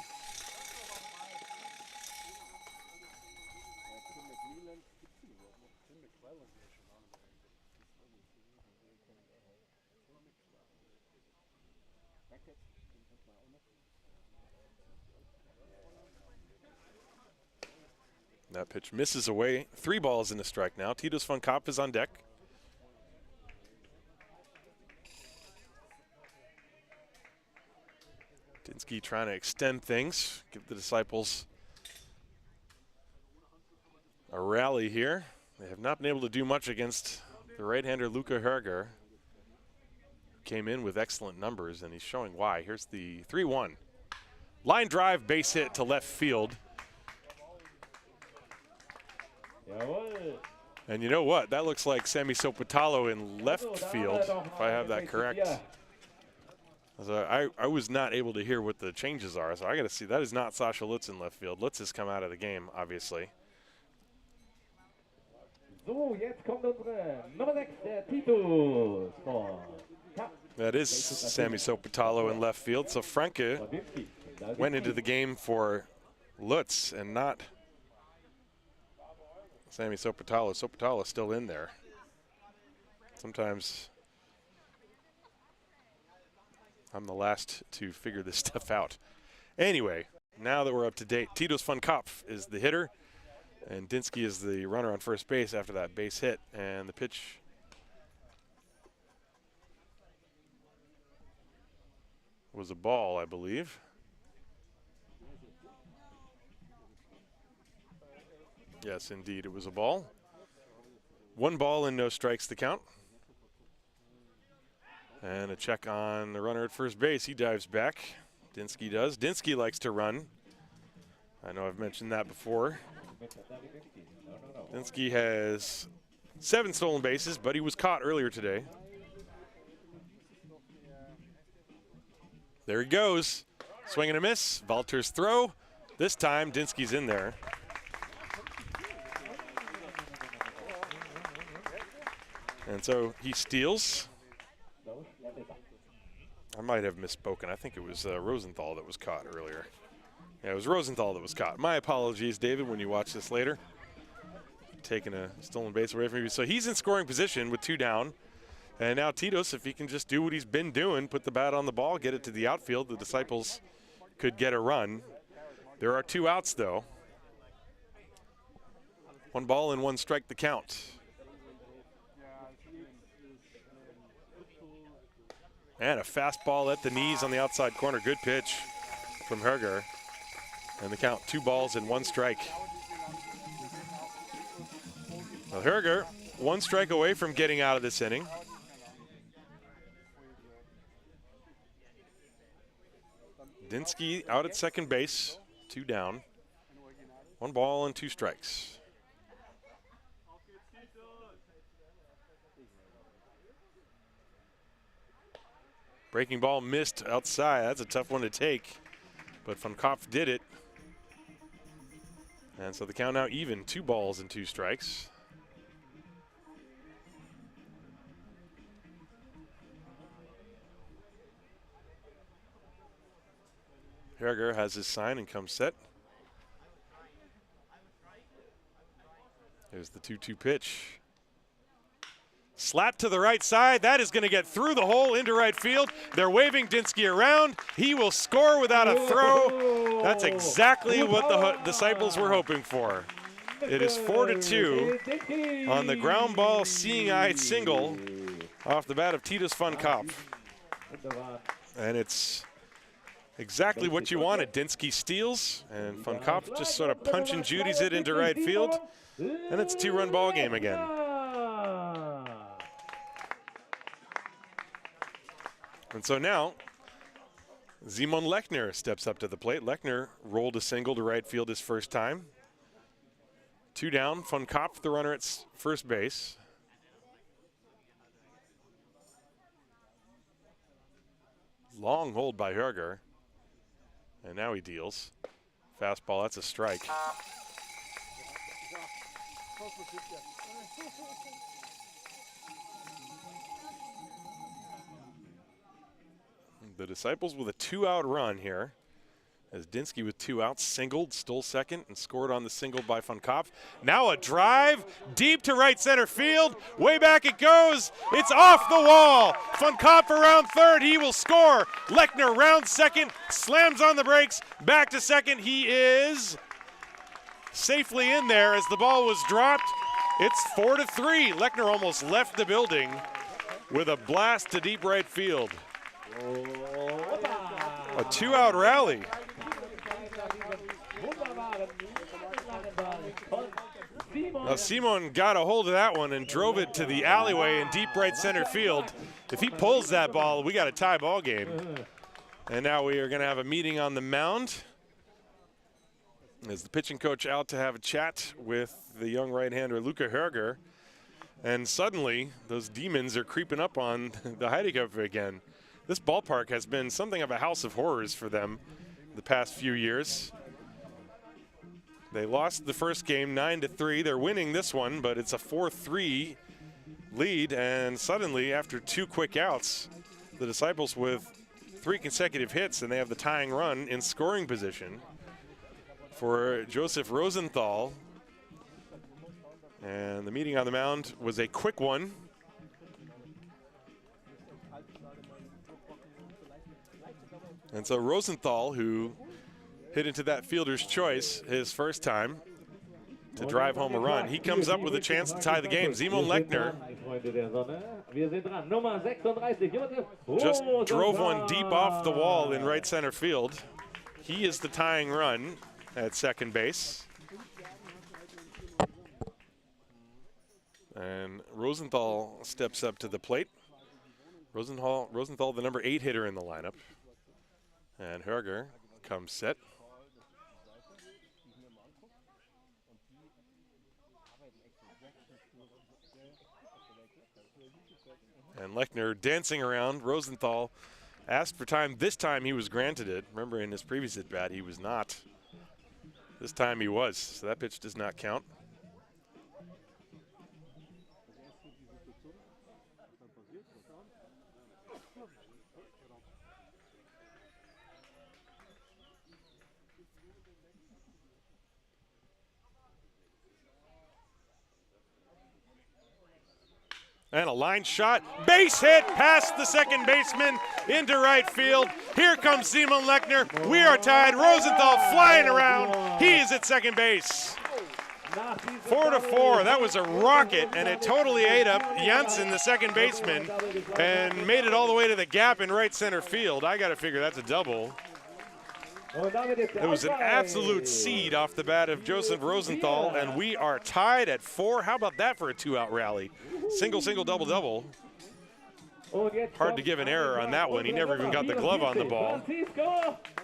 That pitch misses away. 3 balls and a strike now. Titus von Kapp is on deck. Dinsky trying to extend things, give the Disciples a rally here. They have not been able to do much against the right-hander Luca Herger, who came in with excellent numbers, and he's showing why. Here's the 3-1. Line drive, base hit to left field. And you know what? That looks like Sammy Sopotalo in left field, if I have that correct. So I was not able to hear what the changes are, so I got to see. That is not Sasha Lutz in left field. Lutz has come out of the game, obviously. So, jetzt kommt unsere Nummer 6, der Titus von Kapp. That is Sammy Sopotalo in left field. So Franke went into the game for Lutz and not Sammy Sopotalo. Sopotalo still in there. Sometimes I'm the last to figure this stuff out. Anyway, now that we're up to date, Titus von Kapp is the hitter, and Dinsky is the runner on first base after that base hit. And the pitch was a ball, I believe. Yes, indeed, it was a ball. 1 ball and no strikes to count. And a check on the runner at first base. He dives back. Dinsky does. Dinsky likes to run. I know I've mentioned that before. Dinsky has 7 stolen bases, but he was caught earlier today. There he goes. Swing and a miss. Valter's throw. This time, Dinsky's in there. And so he steals. I might have misspoken. I think it was Rosenthal that was caught earlier. Yeah, it was Rosenthal that was caught. My apologies, David, when you watch this later. Taking a stolen base away from you. So he's in scoring position with 2 down. And now Titus, if he can just do what he's been doing, put the bat on the ball, get it to the outfield, the Disciples could get a run. There are 2 outs, though. 1 ball and 1 strike the count. And a fastball at the knees on the outside corner. Good pitch from Herger. And the count, 2 balls and 1 strike. Well, Herger, 1 strike away from getting out of this inning. Dinsky out at second base, 2 down. 1 ball and 2 strikes. Breaking ball missed outside. That's a tough one to take, but von Kapp did it. And so the count now even, 2 balls and 2 strikes. Herger has his sign and comes set. Here's the 2-2 pitch. Slap to the right side. That is going to get through the hole into right field. They're waving Dinsky around. He will score without a throw. That's exactly what the Disciples were hoping for. It is 4-2 on the ground ball seeing-eye single off the bat of Titus von Kapp. And it's exactly what you wanted. Dinsky steals, and von Kapp just sort of punch and Judy's it into right field. And it's a 2-run ball game again. And so now, Simon Lechner steps up to the plate. Lechner rolled a single to right field his first time. 2 down, von Kapp, the runner at first base. Long hold by Herger. And now he deals. Fastball, that's a strike. The Disciples with a 2-out run here, as Dinsky with 2 outs singled, stole second, and scored on the single by von Kapp. Now a drive deep to right center field. Way back it goes. It's off the wall. Von Kapp around third. He will score. Lechner round second, slams on the brakes. Back to second. He is safely in there as the ball was dropped. It's 4-3. Lechner almost left the building with a blast to deep right field. A 2-out rally. Now Simon got a hold of that one and drove it to the alleyway in deep right center field. If he pulls that ball, we got a tie ball game. And now we are going to have a meeting on the mound. As the pitching coach out to have a chat with the young right-hander Luca Herger. And suddenly, those demons are creeping up on the Heideköpfe again. This ballpark has been something of a house of horrors for them the past few years. They lost the first game 9-3. They're winning this one, but it's a 4-3 lead. And suddenly, after 2 quick outs, the Disciples with 3 consecutive hits, and they have the tying run in scoring position for Joseph Rosenthal. And the meeting on the mound was a quick one. And so Rosenthal, who hit into that fielder's choice his first time to drive home a run, he comes up with a chance to tie the game. Simon Lechner just drove one deep off the wall in right center field. He is the tying run at second base. And Rosenthal steps up to the plate. Rosenthal, the number 8 hitter in the lineup. And Herger comes set. And Lechner dancing around. Rosenthal asked for time. This time he was granted it. Remember, in his previous at-bat, he was not. This time he was, so that pitch does not count. And a line shot, base hit past the second baseman into right field. Here comes Simon Lechner. We are tied. Rosenthal flying around. He is at second base. 4-4. That was a rocket, and it totally ate up Janssen, the second baseman, and made it all the way to the gap in right center field. I got to figure that's a double. It was an absolute seed off the bat of Joseph Rosenthal, and we are tied at 4. How about that for a 2-out rally? Single, single, double, double. Hard to give an error on that one. He never even got the glove on the ball.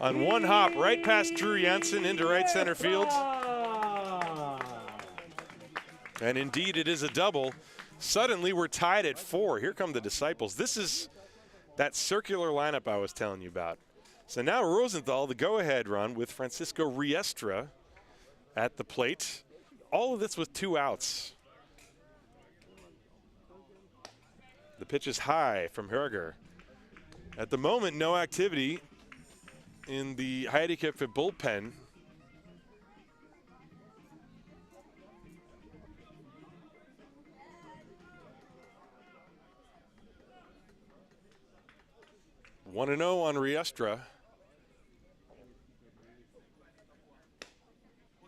On one hop, right past Drew Janssen into right center field. And indeed, it is a double. Suddenly, we're tied at 4. Here come the Disciples. This is that circular lineup I was telling you about. So now Rosenthal, the go-ahead run with Francisco Riestra at the plate. All of this with 2 outs. The pitch is high from Herger. At the moment, no activity in the Heideköpfe bullpen. One 1-0 on Riestra.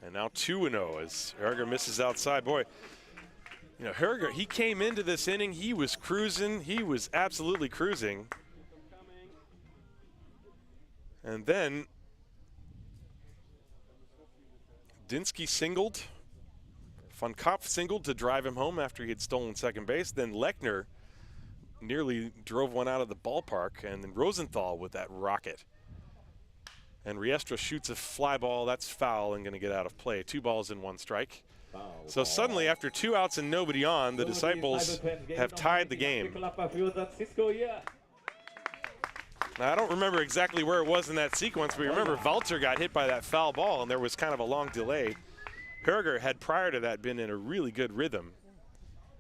And now 2-0 as Herger misses outside. Boy, you know, Herger, he came into this inning, he was cruising. He was absolutely cruising. And then Dinsky singled. Von Kopf singled to drive him home after he had stolen second base. Then Lechner nearly drove one out of the ballpark. And then Rosenthal with that rocket. And Riestra shoots a fly ball. That's foul and going to get out of play. 2 balls and 1 strike. So suddenly, after 2 outs and nobody on, the Disciples have tied the game. Now, I don't remember exactly where it was in that sequence, but remember Walter got hit by that foul ball, and there was kind of a long delay. Herger had prior to that been in a really good rhythm,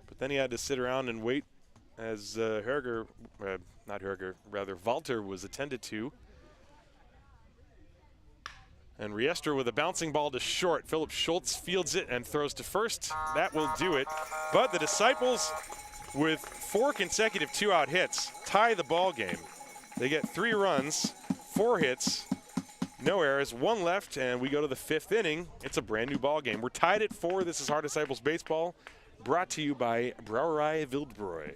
but then he had to sit around and wait as Walter was attended to. And Riestra with a bouncing ball to short. Philip Schultz fields it and throws to first. That will do it. But the Disciples, with 4 consecutive 2-out hits, tie the ball game. They get 3 runs, 4 hits, No errors, 1 left, and we go to the 5th inning. It's a brand new ball game. We're tied at 4. This is Haar Disciples Baseball, brought to you by Brauerei Wildbräu.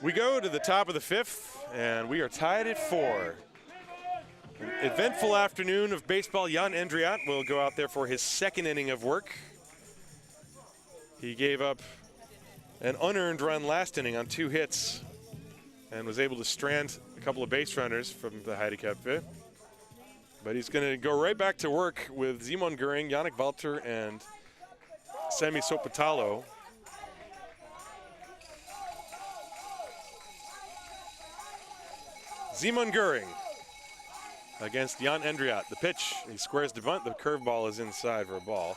We go to the top of the 5th, and we are tied at 4. An eventful afternoon of baseball. Jan Endriat will go out there for his 2nd inning of work. He gave up an unearned run last inning on 2 hits and was able to strand a couple of base runners from the Heideköpfe. But he's going to go right back to work with Simon Göring, Yannick Walter, and Sami Sopotalo. Simon Göring against Jan Endriat. The pitch, he squares the bunt. The curveball is inside for a ball.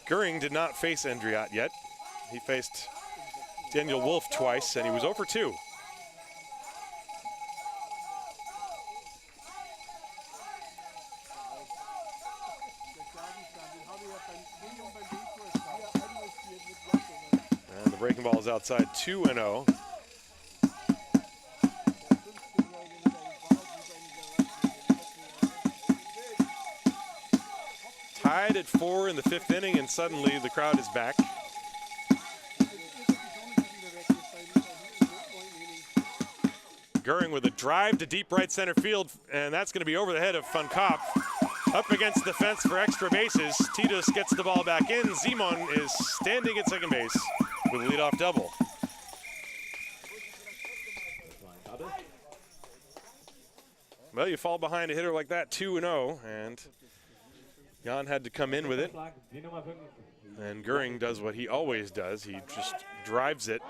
Göring did not face Endriat yet. He faced Daniel Wolf twice, and he was 0 for 2. And the breaking ball is outside, 2-0. Tied at 4 in the 5th inning, and suddenly the crowd is back. Göring with a drive to deep right center field, and that's going to be over the head of Van Kopp. Up against the fence for extra bases. Titus gets the ball back in. Simon is standing at second base with a leadoff double. Well, you fall behind a hitter like that, 2-0, and Jan had to come in with it. And Göring does what he always does. He just drives it.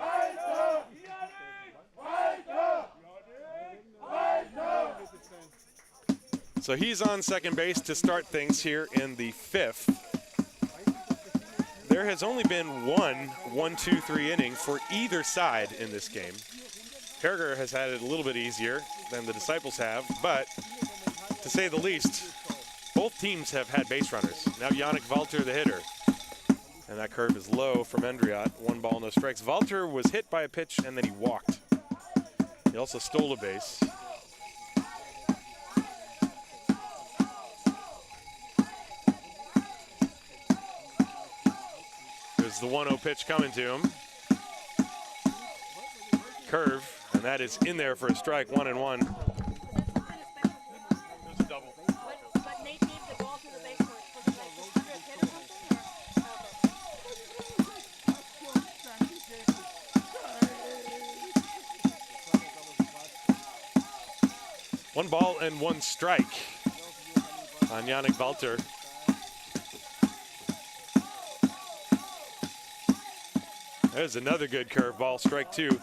So he's on second base to start things here in the 5th. There has only been one 1-2-3 inning for either side in this game. Herger has had it a little bit easier than the Disciples have, but to say the least, both teams have had base runners. Now Yannick Walter, the hitter. And that curve is low from Endriat. 1 ball, no strikes. Walter was hit by a pitch and then he walked. He also stole a base. There's the 1-0 pitch coming to him. Curve, and that is in there for a strike, 1-1. One ball and 1 strike on Yannick Walter. There's another good curveball, strike 2.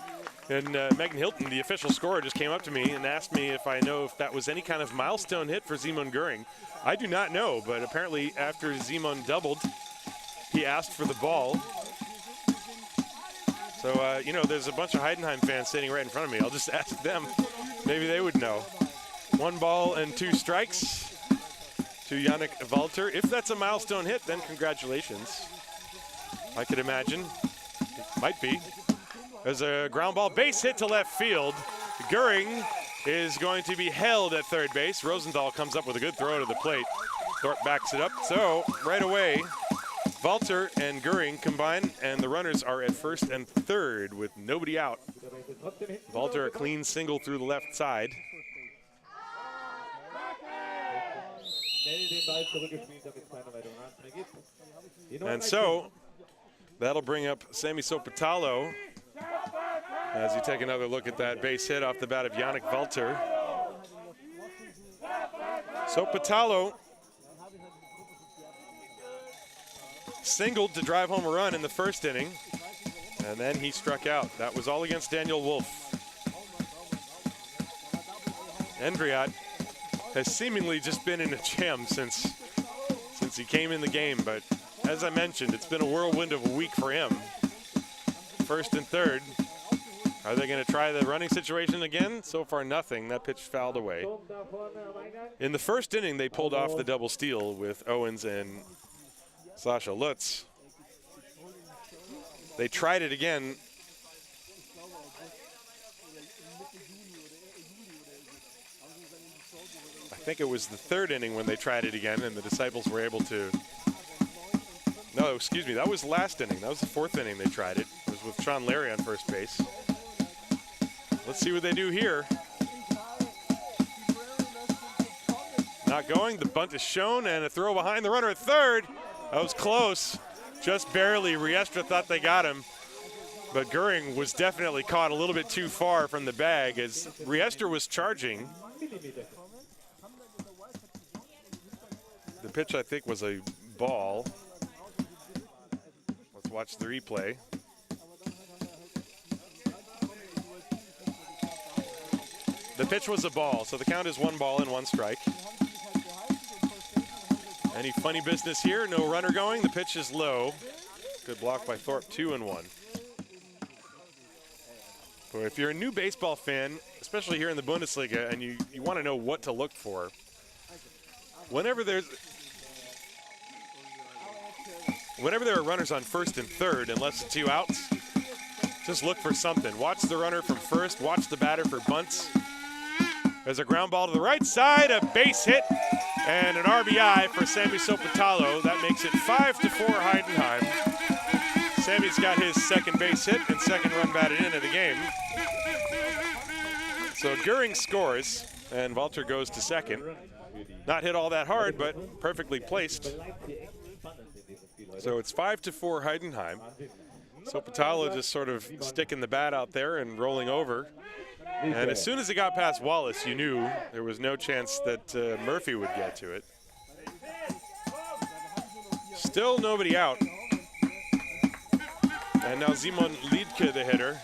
And Megan Hilton, the official scorer, just came up to me and asked me if I know if that was any kind of milestone hit for Simon Göring. I do not know, but apparently after Simon doubled, he asked for the ball. So, you know, there's a bunch of Heidenheim fans sitting right in front of me. I'll just ask them. Maybe they would know. 1 ball and 2 strikes to Yannick Walter. If that's a milestone hit, then congratulations. I could imagine. It might be. There's a ground ball base hit to left field. Göring is going to be held at third base. Rosenthal comes up with a good throw to the plate. Thorpe backs it up. So right away, Walter and Göring combine, and the runners are at first and third with nobody out. Walter a clean single through the left side. And so that'll bring up Sami Sopatalo as you take another look at that base hit off the bat of Yannick Walter. Sopatalo singled to drive home a run in the first inning, and then he struck out. That was all against Daniel Wolf. Endriat has seemingly just been in a jam since he came in the game, but as I mentioned, it's been a whirlwind of a week for him. First and third. Are they going to try the running situation again? So far, nothing. That pitch fouled away. In the first inning, they pulled off the double steal with Owens and Sasha Lutz. They tried it again. I think it was the third inning when they tried it again, and the Disciples were able to. No, excuse me, that was the last inning. That was the fourth inning they tried it. It was with Sean Larry on first base. Let's see what they do here. Not going, the bunt is shown, and a throw behind the runner at third. That was close, just barely. Riestra thought they got him, but Göring was definitely caught a little bit too far from the bag as Riestra was charging. The pitch, I think, was a ball. Let's watch the replay. The pitch was a ball, so the count is 1 ball and 1 strike. Any funny business here? No runner going. The pitch is low. Good block by Thorpe, 2-1. But if you're a new baseball fan, especially here in the Bundesliga, and you want to know what to look for, whenever there are runners on first and third and less than 2 outs, just look for something. Watch the runner from first. Watch the batter for bunts. There's a ground ball to the right side, a base hit, and an RBI for Sami Sopatalo. That makes it 5-4 Heidenheim. Sammy's got his second base hit and second run batted into the game. So Göring scores, and Walter goes to second. Not hit all that hard, but perfectly placed. So it's 5-4 Heidenheim. Sopatalo just sort of sticking the bat out there and rolling over. And as soon as it got past Wallace, you knew there was no chance that Murphy would get to it. Still nobody out. And now Simon Liedke, the hitter.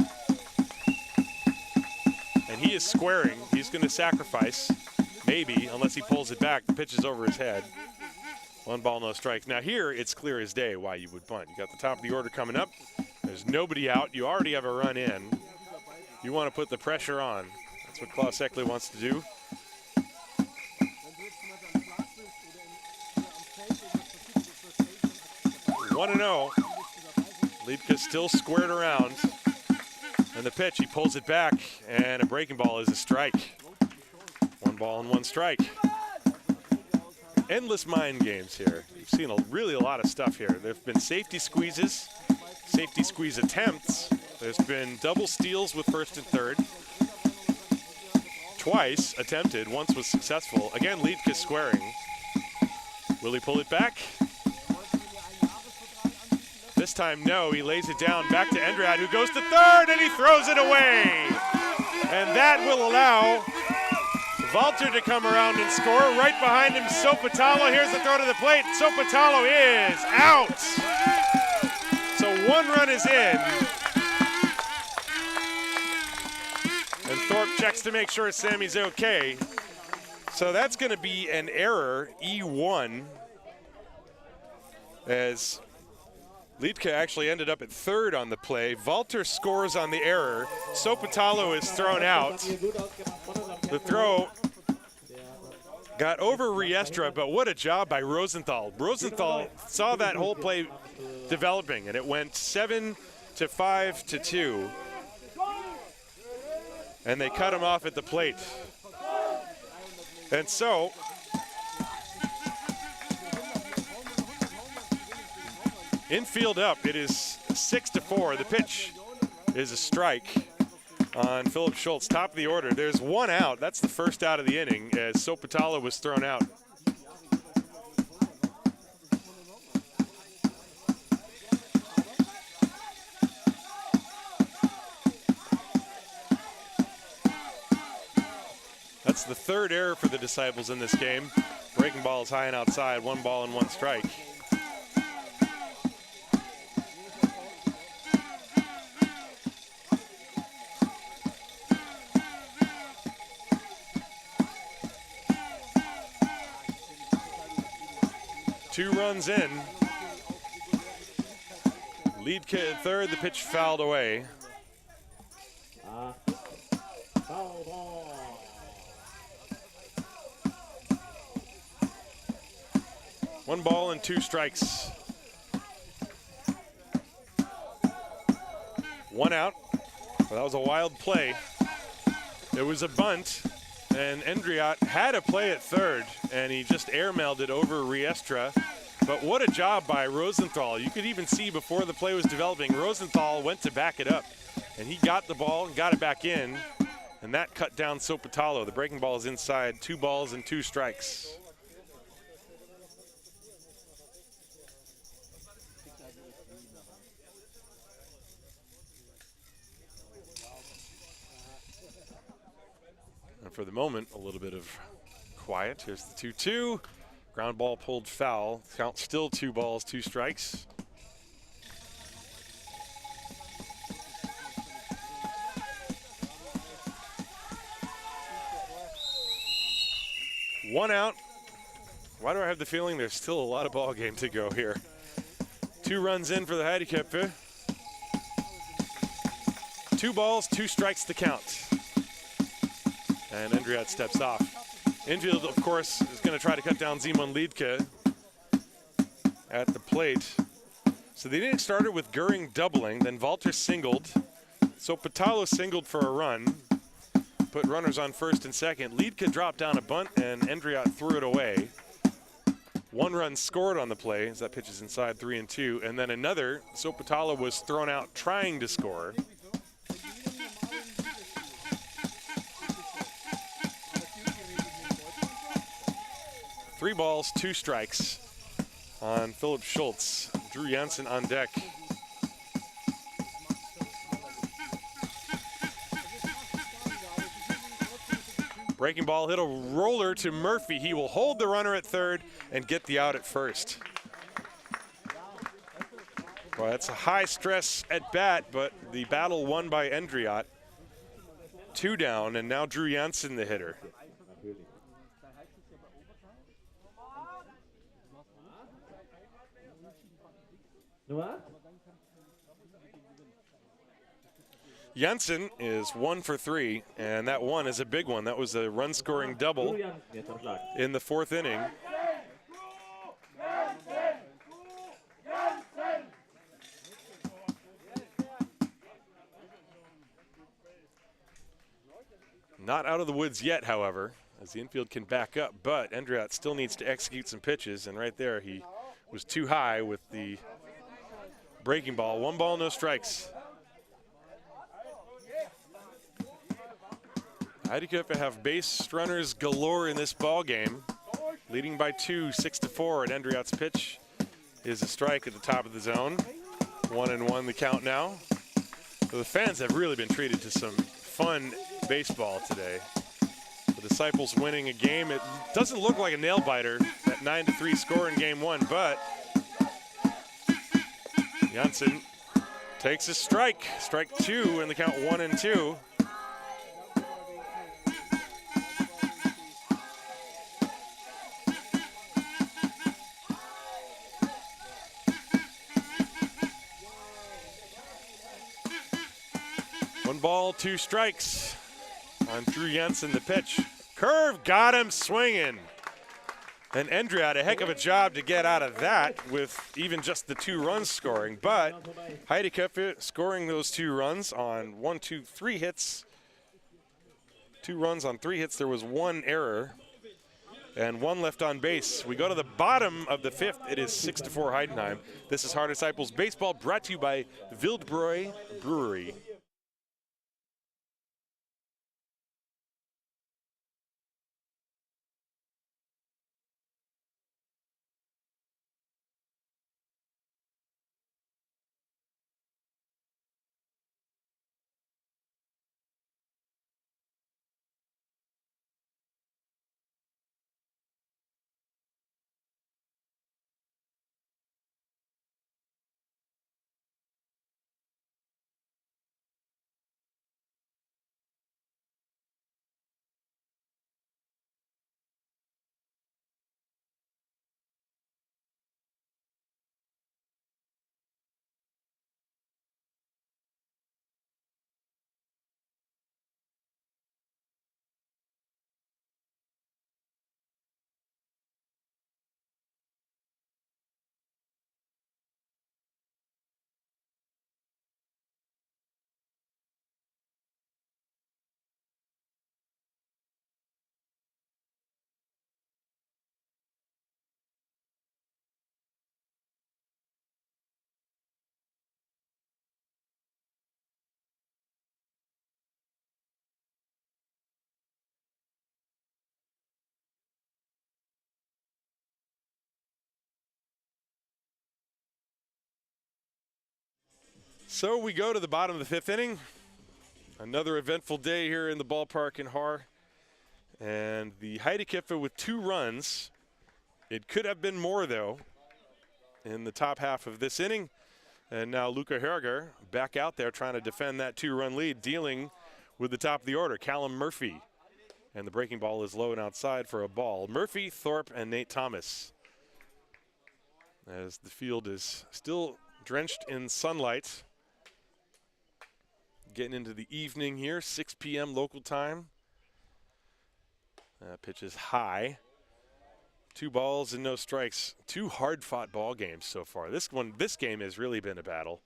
And he is squaring. He's going to sacrifice, maybe, unless he pulls it back. The pitch is over his head. 1 ball, no strikes. Now here, it's clear as day why you would bunt. You got the top of the order coming up. There's nobody out. You already have a run in. You want to put the pressure on. That's what Klaus Eckley wants to do. 1-0. Liedke still squared around. And the pitch, he pulls it back, and a breaking ball is a strike. 1 ball and 1 strike. Endless mind games here. We've seen really a lot of stuff here. There have been safety squeezes, safety squeeze attempts. There's been double steals with first and third. Twice attempted, once was successful. Again, Liedke squaring. Will he pull it back? This time, no, he lays it down back to Endriat, who goes to third, and he throws it away. And that will allow Walter to come around and score. Right behind him, Sopatalo. Here's the throw to the plate. Sopatalo is out. So 1 run is in. Thorpe checks to make sure Sammy's okay. So that's going to be an error, E1, as Liedke actually ended up at third on the play. Walter scores on the error. Sopotalo is thrown out. The throw got over Riestra, but what a job by Rosenthal. Rosenthal saw that whole play developing, and it went 7 to 5 to 2. And they cut him off at the plate. And so, infield up, it is 6 to 4. The pitch is a strike on Philip Schultz, top of the order. There's one out. That's the first out of the inning as Sopotalo was thrown out. That's the third error for the Disciples in this game. Breaking ball is high and outside, 1 ball and 1 strike. Two runs in. Liedke at third, the pitch fouled away. One ball and 2 strikes. One out. Well, that was a wild play. It was a bunt, and Endriot had a play at third, and he just airmailed it over Riestra. But what a job by Rosenthal. You could even see before the play was developing, Rosenthal went to back it up, and he got the ball and got it back in, and that cut down Sopotalo. The breaking ball is inside, 2 balls and 2 strikes. And for the moment, a little bit of quiet. Here's the 2-2. Ground ball pulled foul. Count still 2 balls, 2 strikes. One out. Why do I have the feeling there's still a lot of ball game to go here? 2 runs in for the Heideköpfe. 2 balls, 2 strikes to count. And Endriot steps off. Infield, of course, is going to try to cut down Simon Liedke at the plate. So the inning started with Göring doubling, then Walter singled. So Patalo singled for a run, put runners on first and second. Liedke dropped down a bunt, and Endriot threw it away. 1 run scored on the play as that pitch is inside 3-2, and then another. So Patalo was thrown out trying to score. 3 balls, 2 strikes on Philip Schultz. Drew Janssen on deck. Breaking ball hit a roller to Murphy. He will hold the runner at third and get the out at first. Well, that's a high stress at bat, but the battle won by Endriot. 2 down, and now Drew Janssen the hitter. Janssen is 1 for 3, and that one is a big one. That was a run-scoring double in the 4th inning. Not out of the woods yet, however, as the infield can back up, but Endriot still needs to execute some pitches, and right there he was too high with the breaking ball. 1 ball, no strikes. Heideköpfe have base runners galore in this ball game, leading by 2, 6-4, and Endriot's pitch is a strike at the top of the zone. 1-1 the count now. So the fans have really been treated to some fun baseball today. The Disciples winning a game. It doesn't look like a nail-biter, that 9-3 score in game 1, but Janssen takes a strike. Strike 2 in the count 1-2. ball, 2 strikes on Drew Jensen, the pitch. Curve got him swinging. And Endre had a heck of a job to get out of that with even just the 2 runs scoring. But Heideköpfe scoring those 2 runs on 3 hits. 2 runs on 3 hits. There was 1 error and 1 left on base. We go to the bottom of the 5th. It is 6-4 Heidenheim. This is Haar Disciples Baseball, brought to you by Wildbräu Brewery. So we go to the bottom of the 5th inning. Another eventful day here in the ballpark in Haar. And the Heideköpfe with 2 runs. It could have been more, though, in the top half of this inning. And now Luca Herger back out there trying to defend that 2-run lead, dealing with the top of the order, Callum Murphy. And the breaking ball is low and outside for a ball. Murphy, Thorpe, and Nate Thomas. As the field is still drenched in sunlight. Getting into the evening here, 6 p.m. local time. Pitch is high. 2 balls and no strikes. 2 hard-fought ball games so far. This game has really been a battle.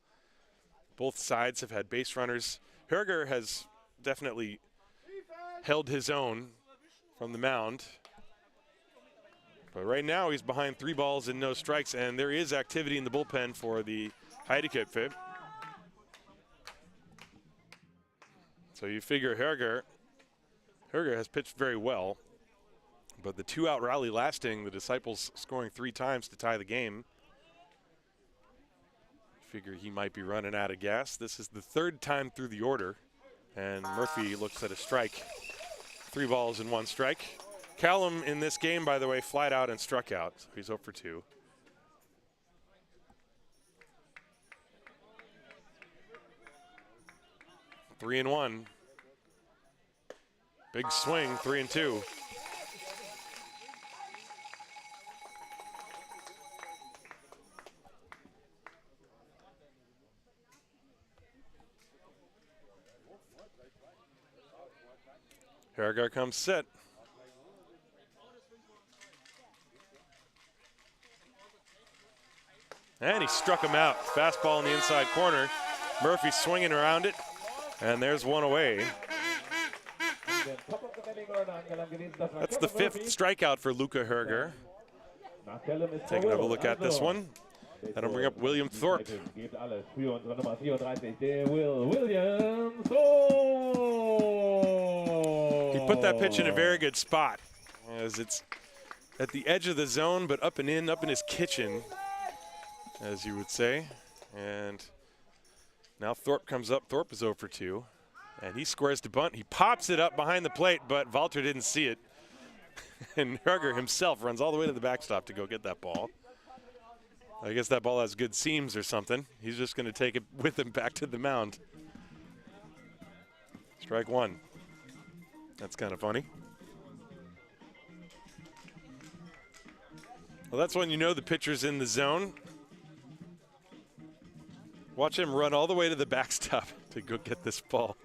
Both sides have had base runners. Herger has definitely held his own from the mound. But right now he's behind 3 balls and no strikes, and there is activity in the bullpen for the Heideköpfe. So you figure Herger has pitched very well, but the 2-out rally lasting, the Disciples scoring 3 times to tie the game. Figure he might be running out of gas. This is the 3rd time through the order, and Murphy looks at a strike. 3 balls and 1 strike. Callum in this game, by the way, flied out and struck out, so he's 0 for 2. Three and 1. Big swing, 3-2. Herger comes set. And he struck him out. Fastball in the inside corner. Murphy swinging around it. And there's 1 away. That's the 5th strikeout for Luca Herger. Taking a look at this one. That'll bring up William Thorpe. He put that pitch in a very good spot, as it's at the edge of the zone, but up and in, up in his kitchen, as you would say. And now Thorpe comes up. Thorpe is 0 for 2. And he squares to bunt. He pops it up behind the plate, but Walter didn't see it. And Herger himself runs all the way to the backstop to go get that ball. I guess that ball has good seams or something. He's just going to take it with him back to the mound. Strike 1. That's kind of funny. Well, that's when you know the pitcher's in the zone. Watch him run all the way to the backstop to go get this ball.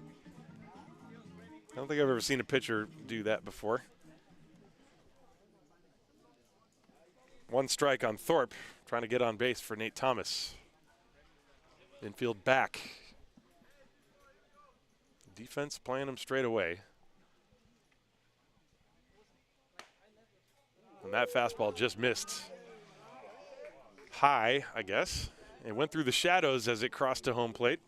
I don't think I've ever seen a pitcher do that before. 1 strike on Thorpe, trying to get on base for Nate Thomas. Infield back. Defense playing him straight away. And that fastball just missed. High, I guess. It went through the shadows as it crossed to home plate.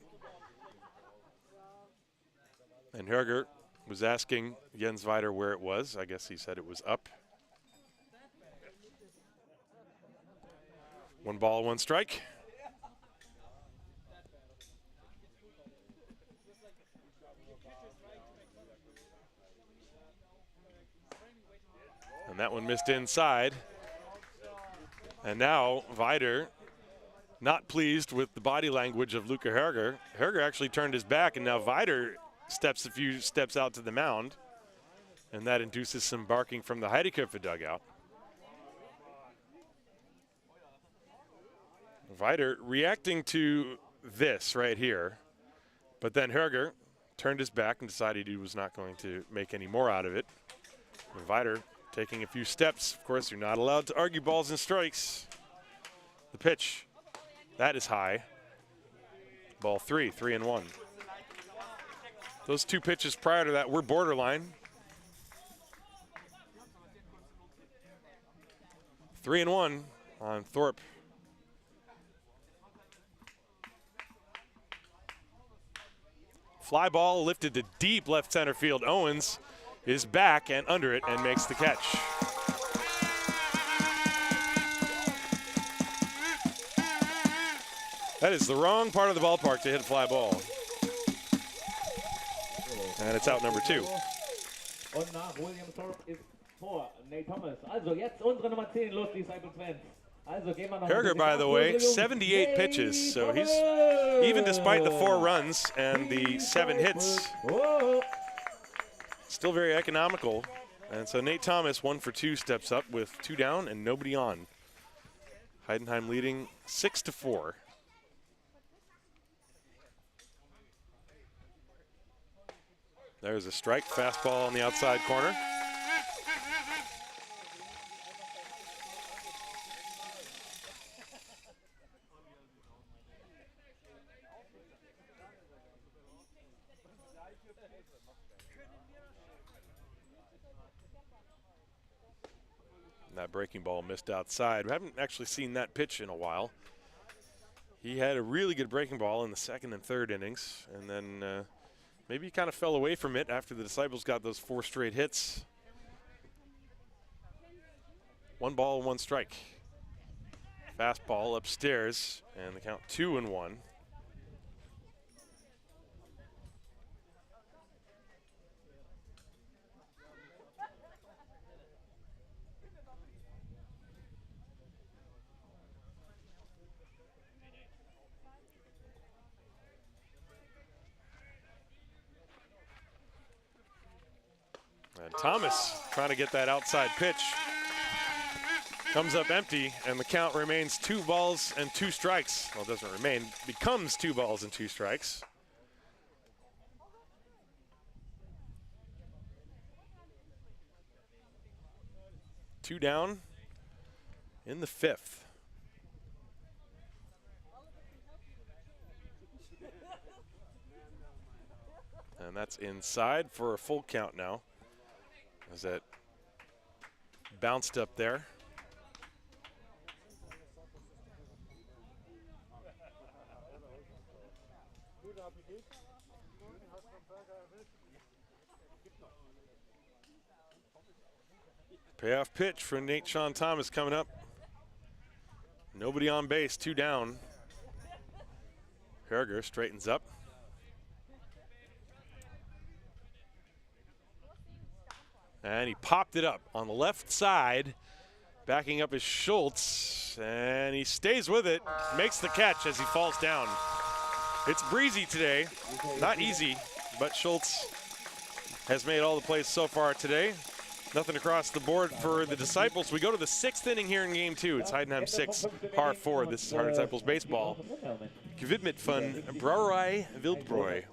And Herger was asking Jens Weider where it was. I guess he said it was up. 1 ball, 1 strike. And that one missed inside. And now Weider, not pleased with the body language of Luca Herger. Herger actually turned his back, and now Weider steps a few steps out to the mound. And that induces some barking from the Heideköpfe dugout. Weider reacting to this right here, but then Herger turned his back and decided he was not going to make any more out of it. And Weider taking a few steps. Of course, you're not allowed to argue balls and strikes. The pitch, that is high. Ball 3, 3-1. Those 2 pitches prior to that were borderline. 3-1 on Thorpe. Fly ball lifted to deep left center field. Owens is back and under it and makes the catch. That is the wrong part of the ballpark to hit a fly ball. And it's out number 2. Und nach William Thorpe ist vor Nate Thomas. Also jetzt unsere Nummer 10 los, Disciples Fans. Also gehen wir noch Herger, by the way, 78 pitches, so he's, even despite the 4 runs and the 7 hits, still very economical. And so Nate Thomas, 1 for 2, steps up with 2 down and nobody on. Heidenheim leading 6-4. There's a strike, fastball on the outside corner. That breaking ball missed outside. We haven't actually seen that pitch in a while. He had a really good breaking ball in the 2nd and 3rd innings, and then maybe he kind of fell away from it after the Disciples got those 4 straight hits. 1 ball, 1 strike. Fastball upstairs, and the count 2-1. And Thomas trying to get that outside pitch. Comes up empty, and the count remains 2 balls and 2 strikes. Well, it doesn't remain, becomes 2 balls and 2 strikes. Two down in the 5th. And that's inside for a full count now. As that bounced up there. Payoff pitch for Nate Sean Thomas coming up. Nobody on base, 2 down. Herger straightens up. And he popped it up on the left side, backing up is Schultz, and he stays with it, makes the catch as he falls down. It's breezy today, not easy, but Schultz has made all the plays so far today. Nothing across the board for the Disciples. We go to the 6th inning here in game 2. It's Heidenheim 6, Haar 4. This is Haar Disciples baseball. Gewidmet von Brauerei Wildbräu.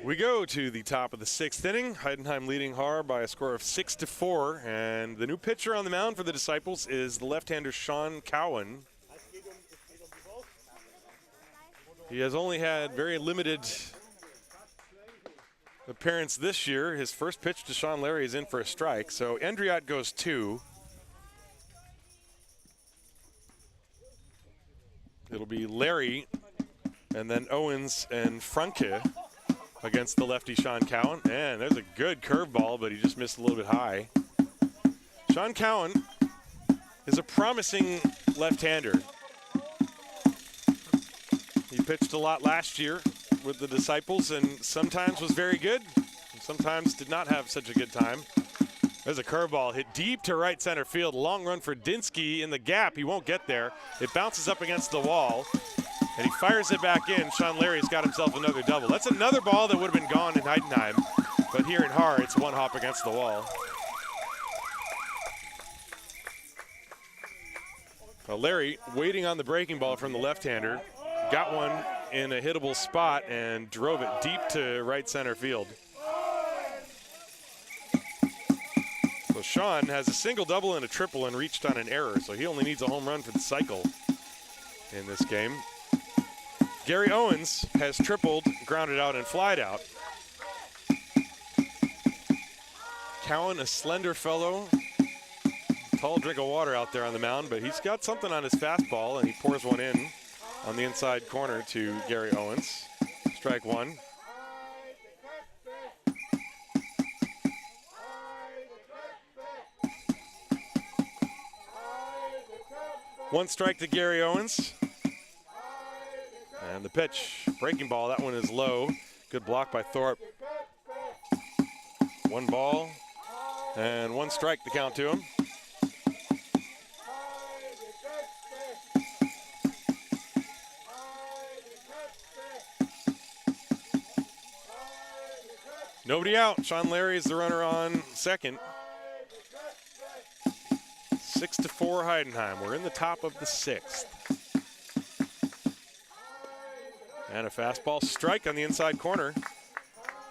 We go to the top of the 6th inning. Heidenheim leading Haar by a score of 6-4. And the new pitcher on the mound for the Disciples is the left-hander Sean Cowan. He has only had very limited appearance this year. His first pitch to Sean Larry is in for a strike. So Endriot goes 2. It'll be Larry and then Owens and Franke against the lefty Sean Cowan. And there's a good curveball, but he just missed a little bit high. Sean Cowan is a promising left-hander. He pitched a lot last year with the Disciples and sometimes was very good, and sometimes did not have such a good time. There's a curveball hit deep to right center field. Long run for Dinsky in the gap. He won't get there. It bounces up against the wall, and he fires it back in. Sean Larry's got himself another double. That's another ball that would have been gone in Heidenheim, but here in Haar, it's one hop against the wall. Larry waiting on the breaking ball from the left-hander. Got one in a hittable spot and drove it deep to right center field. So Sean has a single, double, and a triple and reached on an error, so he only needs a home run for the cycle in this game. Gary Owens has tripled, grounded out, and flied out. Cowan, a slender fellow, tall drink of water out there on the mound, but he's got something on his fastball, and he pours one in on the inside corner to Gary Owens. Strike one. One strike to Gary Owens. And the pitch, breaking ball, that one is low. Good block by Thorpe. One ball and one strike to count to him. Nobody out. Sean Larry is the runner on second. 6-4 Heidenheim. We're in the top of the 6th. And a fastball strike on the inside corner.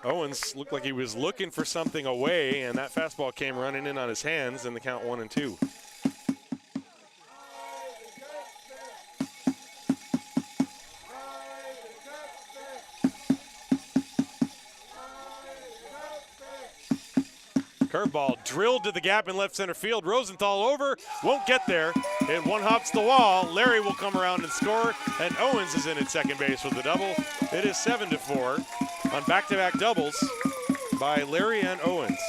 Owens looked like he was looking for something away, and that fastball came running in on his hands, and the count 1-2. Curveball drilled to the gap in left center field. Rosenthal over, won't get there. It one hops the wall. Larry will come around and score, and Owens is in at second base with the double. It is 7-4 on back-to-back doubles by Larry and Owens.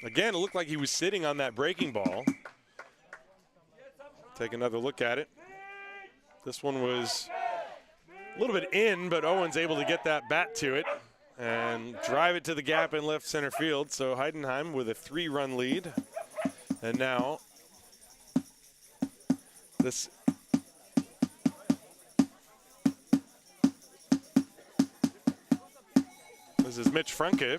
Again, it looked like he was sitting on that breaking ball. Take another look at it. This one was a little bit in, but Owens able to get that bat to it and drive it to the gap in left center field. So Heidenheim with a 3-run lead. And now this is Mitch Franke.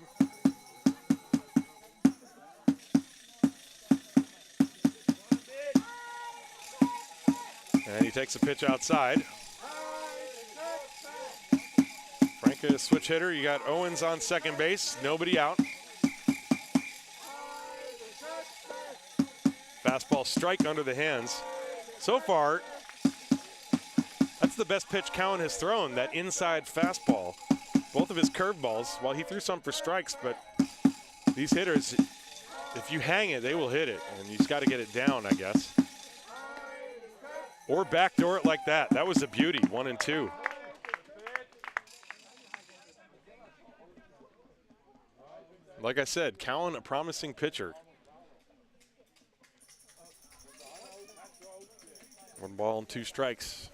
And he takes a pitch outside. Franke, switch hitter. You got Owens on second base, nobody out. Fastball strike under the hands. So far, that's the best pitch Cowan has thrown, that inside fastball. Both of his curveballs, while he threw some for strikes, but these hitters, if you hang it, they will hit it, and you just got to get it down, I guess. Or backdoor it like that. That was a beauty, 1-2. Like I said, Cowan, a promising pitcher. 1 ball and 2 strikes.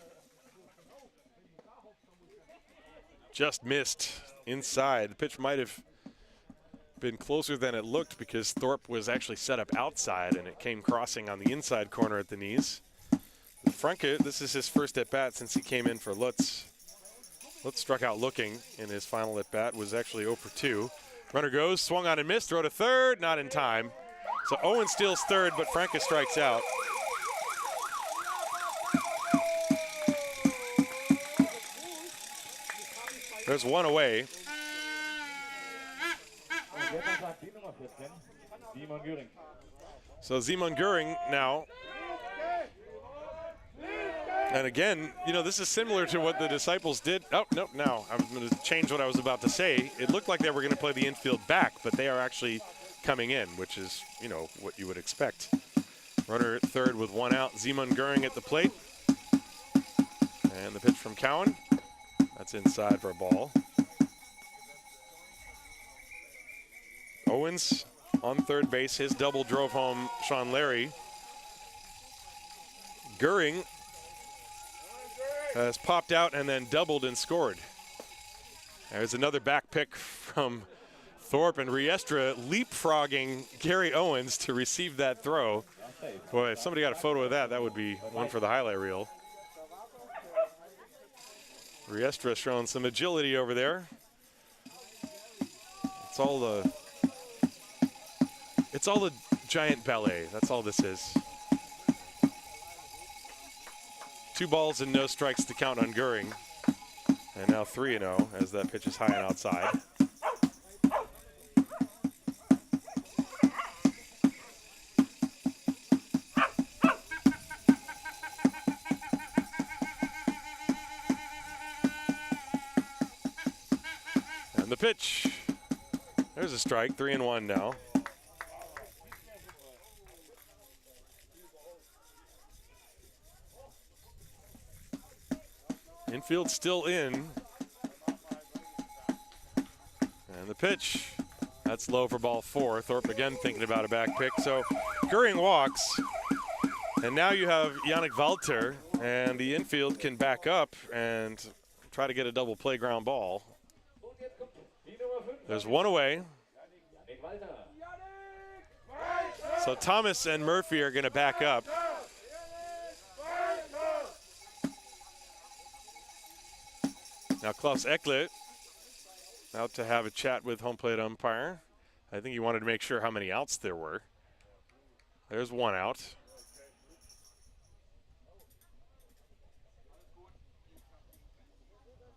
Just missed inside. The pitch might have been closer than it looked because Thorpe was actually set up outside and it came crossing on the inside corner at the knees. Franke, this is his first at-bat since he came in for Lutz. Lutz struck out looking in his final at-bat, was actually 0 for 2. Runner goes, swung on and missed, throw to third, not in time. So Owen steals third, but Franke strikes out. There's one away. Und jetzt sagt die Nummer 14, Simon Göring. So Simon Göring now. And again, you know, this is similar to what the Disciples did. Oh, no, now I'm going to change what I was about to say. It looked like they were going to play the infield back, but they are actually coming in, which is, you know, what you would expect. Runner at third with one out. Simon Göring at the plate. And the pitch from Cowan. That's inside for a ball. Owens on third base. His double drove home Sean Larry. Göring has popped out and then doubled and scored. There's another back pick from Thorpe, and Riestra leapfrogging Gary Owens to receive that throw. Boy, if somebody got a photo of that, that would be one for the highlight reel. Riestra showing some agility over there. It's all the giant ballet. That's all this is. 2 balls and no strikes to count on Göring. And now 3-0 as that pitch is high and outside. And the pitch. There's a strike, 3-1 now. Infield still in. And the pitch. That's low for ball 4. Thorpe again thinking about a back pick. So Göring walks. And now you have Yannick Walter. And the infield can back up and try to get a double play ground ball. There's one away. So Thomas and Murphy are going to back up. Now Klaus Ecklet out to have a chat with home plate umpire. I think he wanted to make sure how many outs there were. There's one out.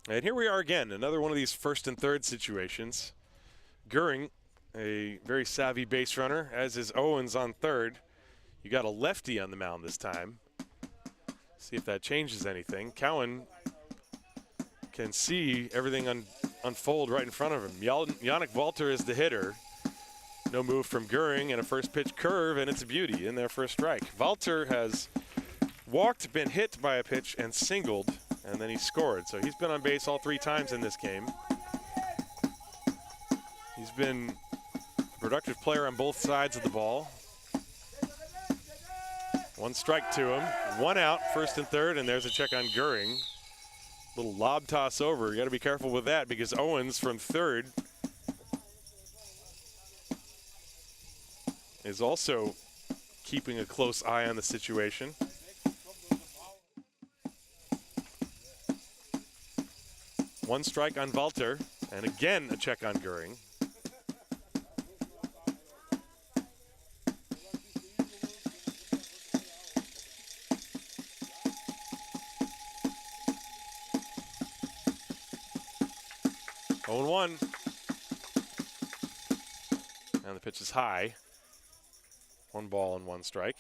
And here we are again, another one of these first and third situations. Göring, a very savvy base runner, as is Owens on third. You got a lefty on the mound this time. See if that changes anything. Cowan can see everything unfold right in front of him. Yannick Walter is the hitter. No move from Göring and a first pitch curve, and it's a beauty in there for a strike. Walter has walked, been hit by a pitch, and singled, and then he scored. So he's been on base all 3 times in this game. He's been a productive player on both sides of the ball. 1 strike to him. 1 out, first and third, and there's a check on Göring. Little lob toss over. You got to be careful with that because Owens from third is also keeping a close eye on the situation. One strike on Walter, and again a check on Göring. Oh, 1. And the pitch is high. 1 ball and 1 strike.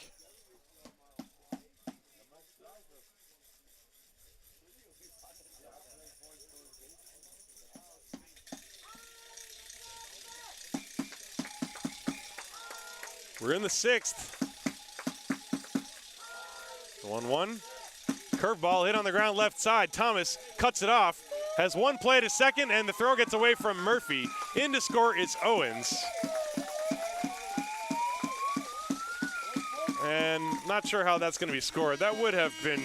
We're in the 6th. 1-1. Curveball hit on the ground left side. Thomas cuts it off. Has 1 play to second, and the throw gets away from Murphy. In to score is Owens. And not sure how that's going to be scored. That would have been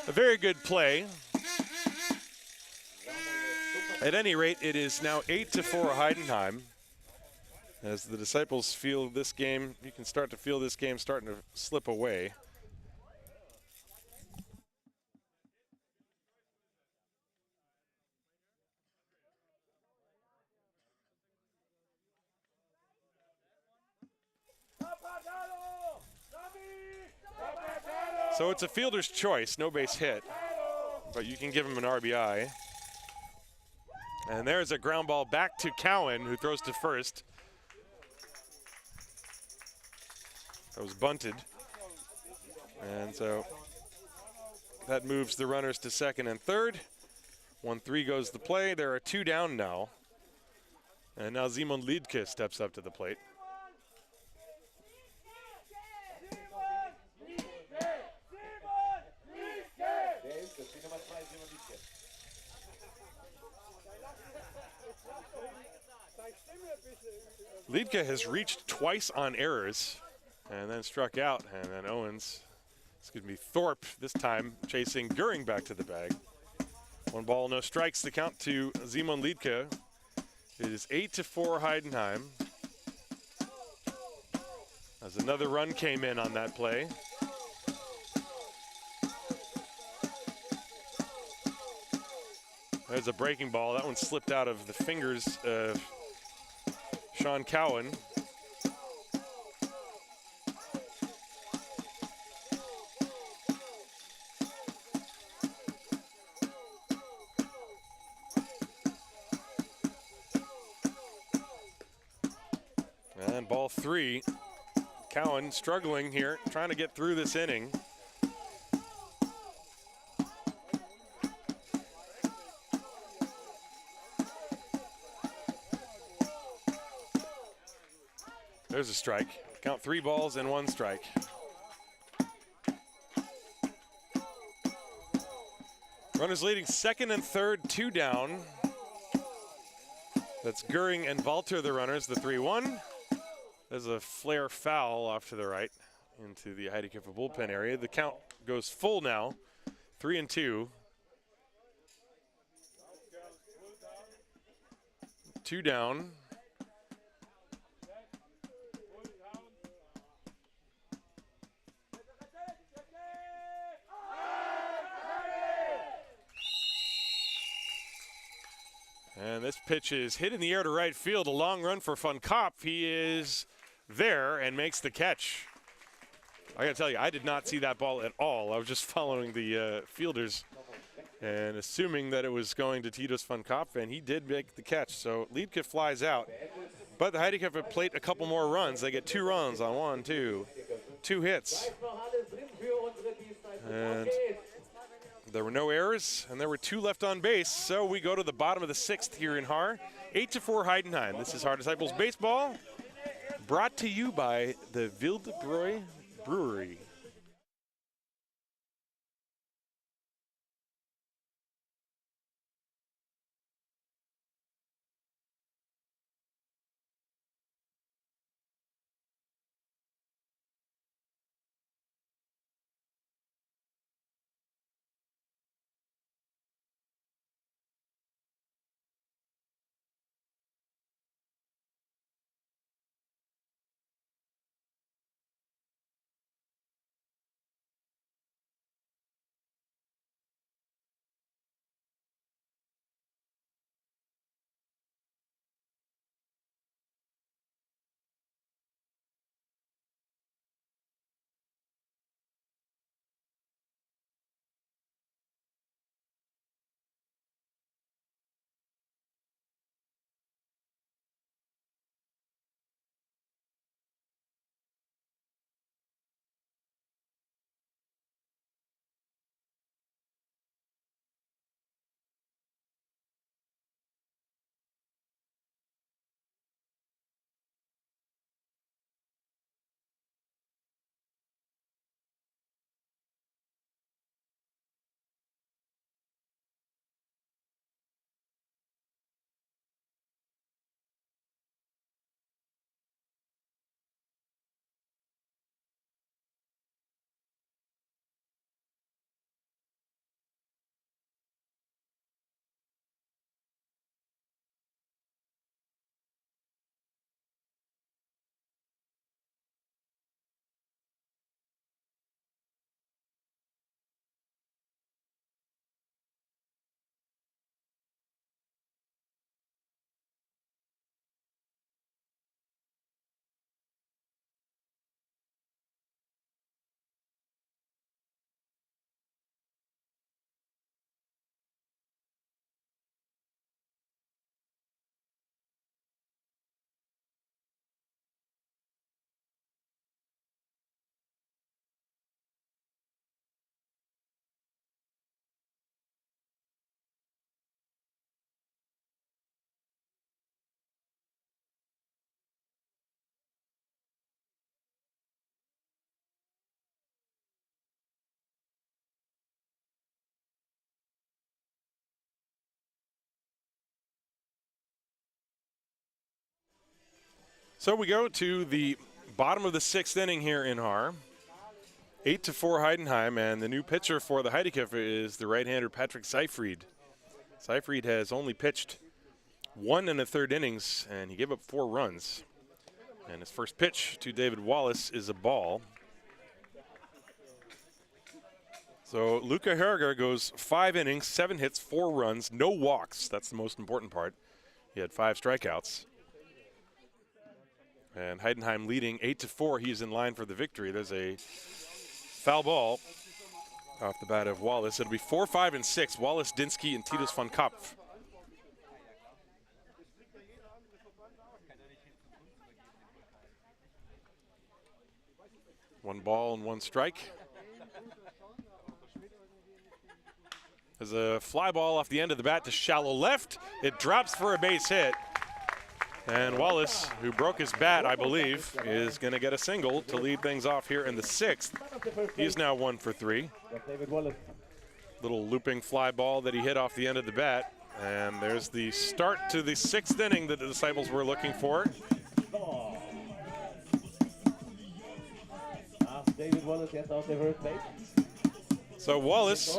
a very good play. At any rate, it is now 8-4 Heidenheim. As the Disciples feel this game, you can start to feel this game starting to slip away. So it's a fielder's choice, no base hit, but you can give him an RBI. And there's a ground ball back to Cowan, who throws to first. That was bunted. And so that moves the runners to second and third. 1-3 goes the play. There are 2 down now. And now Simon Liedke steps up to the plate. Liedke has reached twice on errors and then struck out, and then Thorpe this time chasing Göring back to the bag. 1 ball, no strikes, the count to Simon Liedke. It is 8-4 Heidenheim. As another run came in on that play. There's a breaking ball. That one slipped out of the fingers of Sean Cowan. And ball 3. Cowan struggling here, trying to get through this inning. There's a strike. Count 3 balls and 1 strike. Runners leading second and third, 2 down. That's Göring and Walter, the runners, the 3-1. There's a flare foul off to the right into the Heideköpfe bullpen area. The count goes full now, 3-2. 2 down. And this pitch is hit in the air to right field. A long run for Van Kopf. He is there and makes the catch. I gotta tell you, I did not see that ball at all. I was just following the fielders and assuming that it was going to Titus Van Kopf, and he did make the catch. So Liedke flies out. But the Heideköpfe plate a couple more runs. They get 2 runs on 2 hits. And there were no errors, and there were 2 left on base, so we go to the bottom of the 6th here in Haar. 8-4 Heidenheim. This is Haar Disciples Baseball, brought to you by the Wildbräu Brewery. So we go to the bottom of the 6th inning here in Haar. 8-4 Heidenheim, and the new pitcher for the Heideköpfe is the right-hander Patrick Seifried. Seifried has only pitched 1 1/3 innings, and he gave up 4 runs. And his first pitch to David Wallace is a ball. So Luca Herger goes 5 innings, 7 hits, 4 runs, no walks. That's the most important part. He had 5 strikeouts. And Heidenheim leading 8-4. He's in line for the victory. There's a foul ball off the bat of Wallace. It'll be 4, 5, and 6. Wallace, Dinsky, and Titus von Kopf. One ball and 1 strike. There's a fly ball off the end of the bat to shallow left. It drops for a base hit. And Wallace, who broke his bat, I believe, is going to get a single to lead things off here in the 6th. He's now 1 for 3. Little looping fly ball that he hit off the end of the bat. And there's the start to the 6th inning that the Disciples were looking for. David Wallace jetzt auf der first base. So Wallace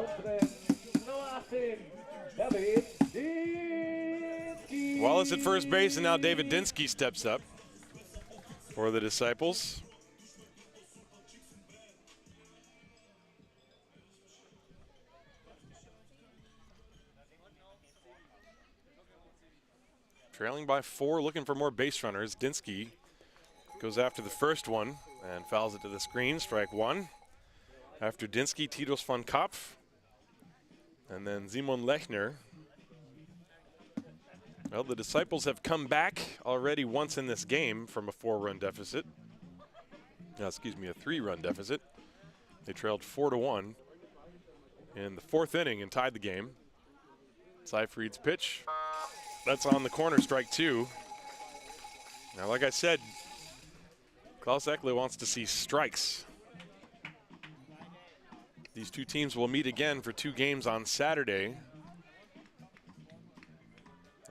at first base, and now David Dinsky steps up for the Disciples. Trailing by 4, looking for more base runners. Dinsky goes after the first one and fouls it to the screen, strike 1. After Dinsky, Titus von Kopf, and then Simon Lechner. Well, the Disciples have come back already once in this game from a 4-run deficit. A 3-run deficit. They trailed 4-1 in the 4th inning and tied the game. Seifried's pitch. That's on the corner, strike 2. Now, like I said, Klaus Ekle wants to see strikes. These two teams will meet again for 2 games on Saturday.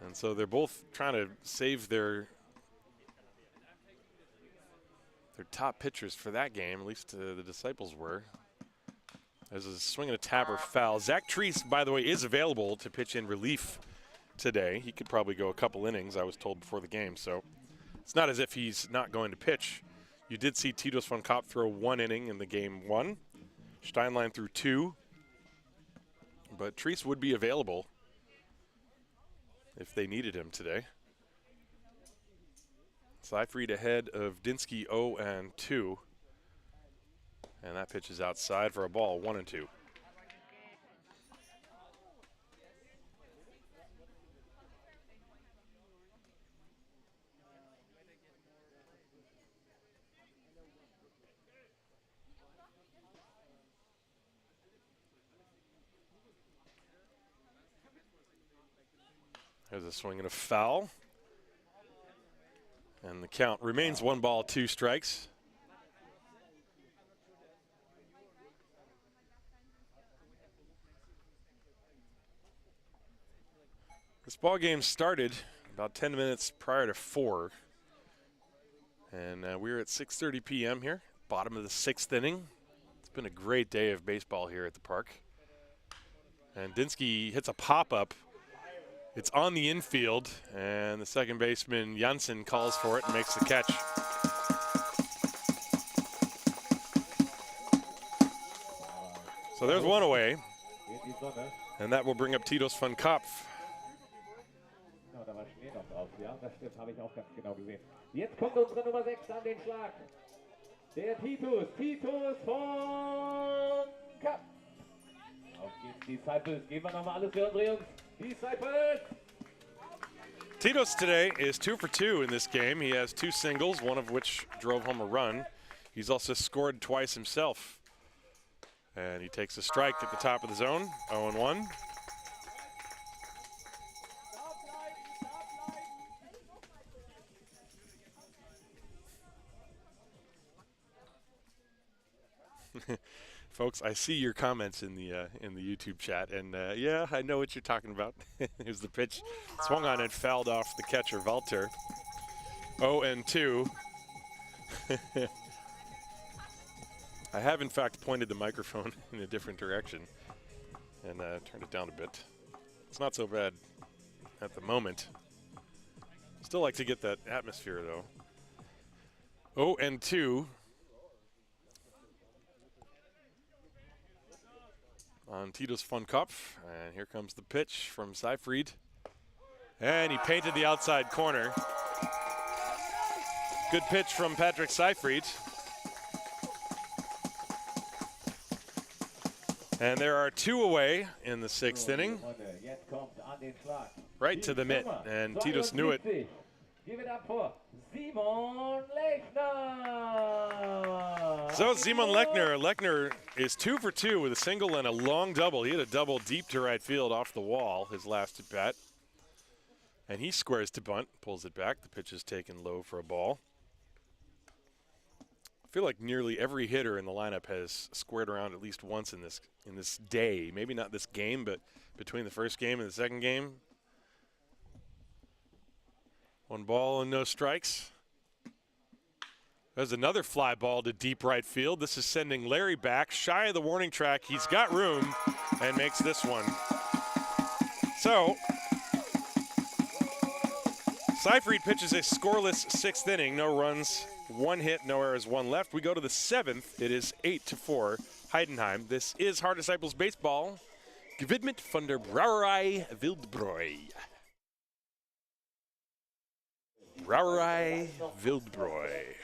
And so they're both trying to save their top pitchers for that game, at least the Disciples were. There's a swing and a tapper foul. Zach Treese, by the way, is available to pitch in relief today. He could probably go a couple innings, I was told before the game. So it's not as if he's not going to pitch. You did see Titus von Kopf throw 1 inning in the game 1. Steinlein threw 2. But Treese would be available if they needed him today. Seifried ahead of Dinsky 0-2. And that pitch is outside for a ball, 1-2. There's a swing and a foul. And the count remains 1 ball, 2 strikes. This ball game started about 10 minutes prior to 4. And we're at 6:30 p.m. here, bottom of the 6th inning. It's been a great day of baseball here at the park. And Dinsky hits a pop-up. It's on the infield, and the second baseman, Janssen, calls for it and makes the catch. So there's 1 away, and that will bring up Titus von Kopf. Jetzt kommt unsere Nummer 6 an den Schlag. Der Titus von Kopf. Auf geht's, Disciples. Geben wir nochmal alles für unsere Jungs. Disciples. Titus today is 2 for 2 in this game. He has 2 singles, one of which drove home a run. He's also scored twice himself. And he takes a strike at the top of the zone, 0-1. Folks, I see your comments in the YouTube chat, and yeah, I know what you're talking about. Here's the pitch, swung on and fouled off the catcher Walter. 0-2. I have, in fact, pointed the microphone in a different direction and turned it down a bit. It's not so bad at the moment. Still like to get that atmosphere, though. 0-2 on Titus von Kopf. And here comes the pitch from Seyfried. And he painted the outside corner. Good pitch from Patrick Seyfried. And there are 2 away in the 6th inning. Right to the mitt, and Titus knew it. Give it up for Simon Lechner. So Simon Lechner. Lechner is 2 for 2 with a single and a long double. He had a double deep to right field off the wall his last at bat. And he squares to bunt, pulls it back. The pitch is taken low for a ball. I feel like nearly every hitter in the lineup has squared around at least once in this day. Maybe not this game, but between the first game and the second game. 1 ball and no strikes. There's another fly ball to deep right field. This is sending Larry back, shy of the warning track. He's got room and makes this one. So, Seyfried pitches a scoreless 6th inning. No runs, 1 hit, no errors, 1 left. We go to the 7th. It is 8-4 Heidenheim. This is Haar Disciples baseball. Gewidmet von der Brauerei Wildbräu. Brauerei Wildbräu.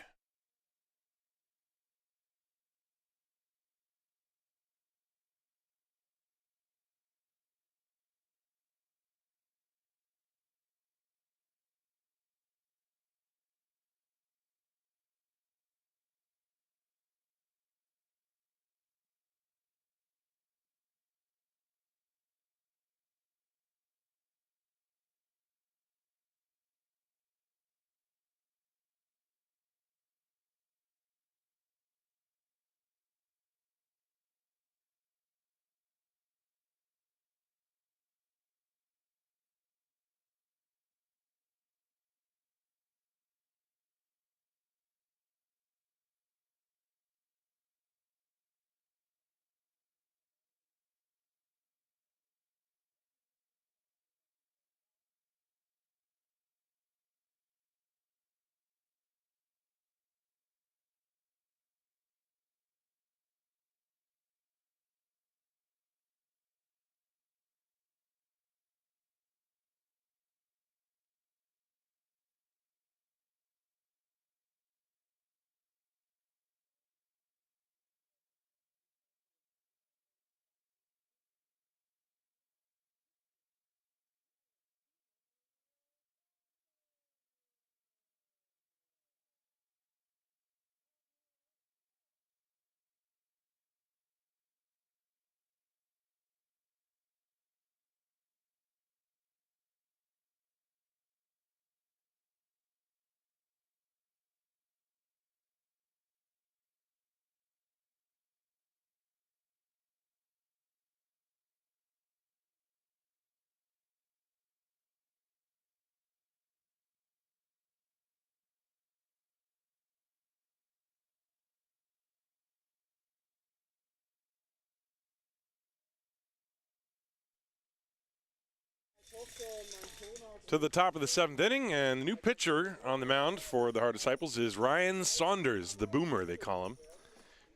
To the top of the 7th inning, and the new pitcher on the mound for the Haar Disciples is Ryan Saunders, the boomer they call him.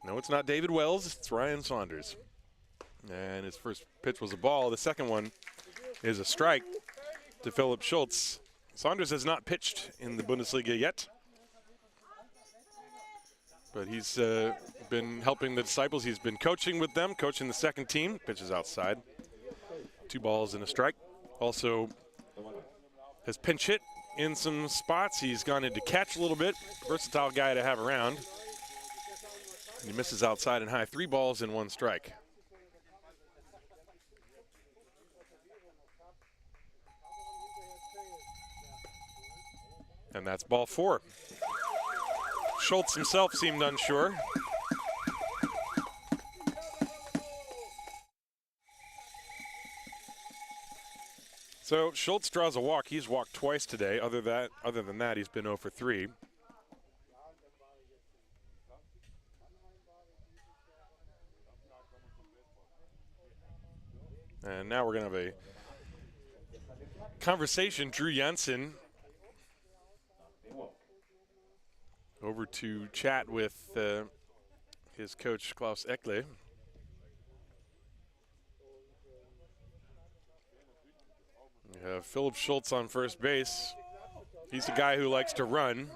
No, it's not David Wells, it's Ryan Saunders. And his first pitch was a ball. The second one is a strike to Philip Schultz. Saunders has not pitched in the Bundesliga yet, but he's been helping the Disciples. He's been coaching with them, coaching the second team. Pitches outside. 2 balls and a strike. Also has pinch hit in some spots. He's gone into catch a little bit. Versatile guy to have around. And he misses outside and high. 3 balls and 1 strike. And that's ball 4. Schultz himself seemed unsure. So Schultz draws a walk. He's walked twice today. Other than that, he's been 0 for 3. And now we're going to have a conversation. Drew Jensen over to chat with his coach, Klaus Eckle. We have Philip Schultz on first base. He's the guy who likes to run.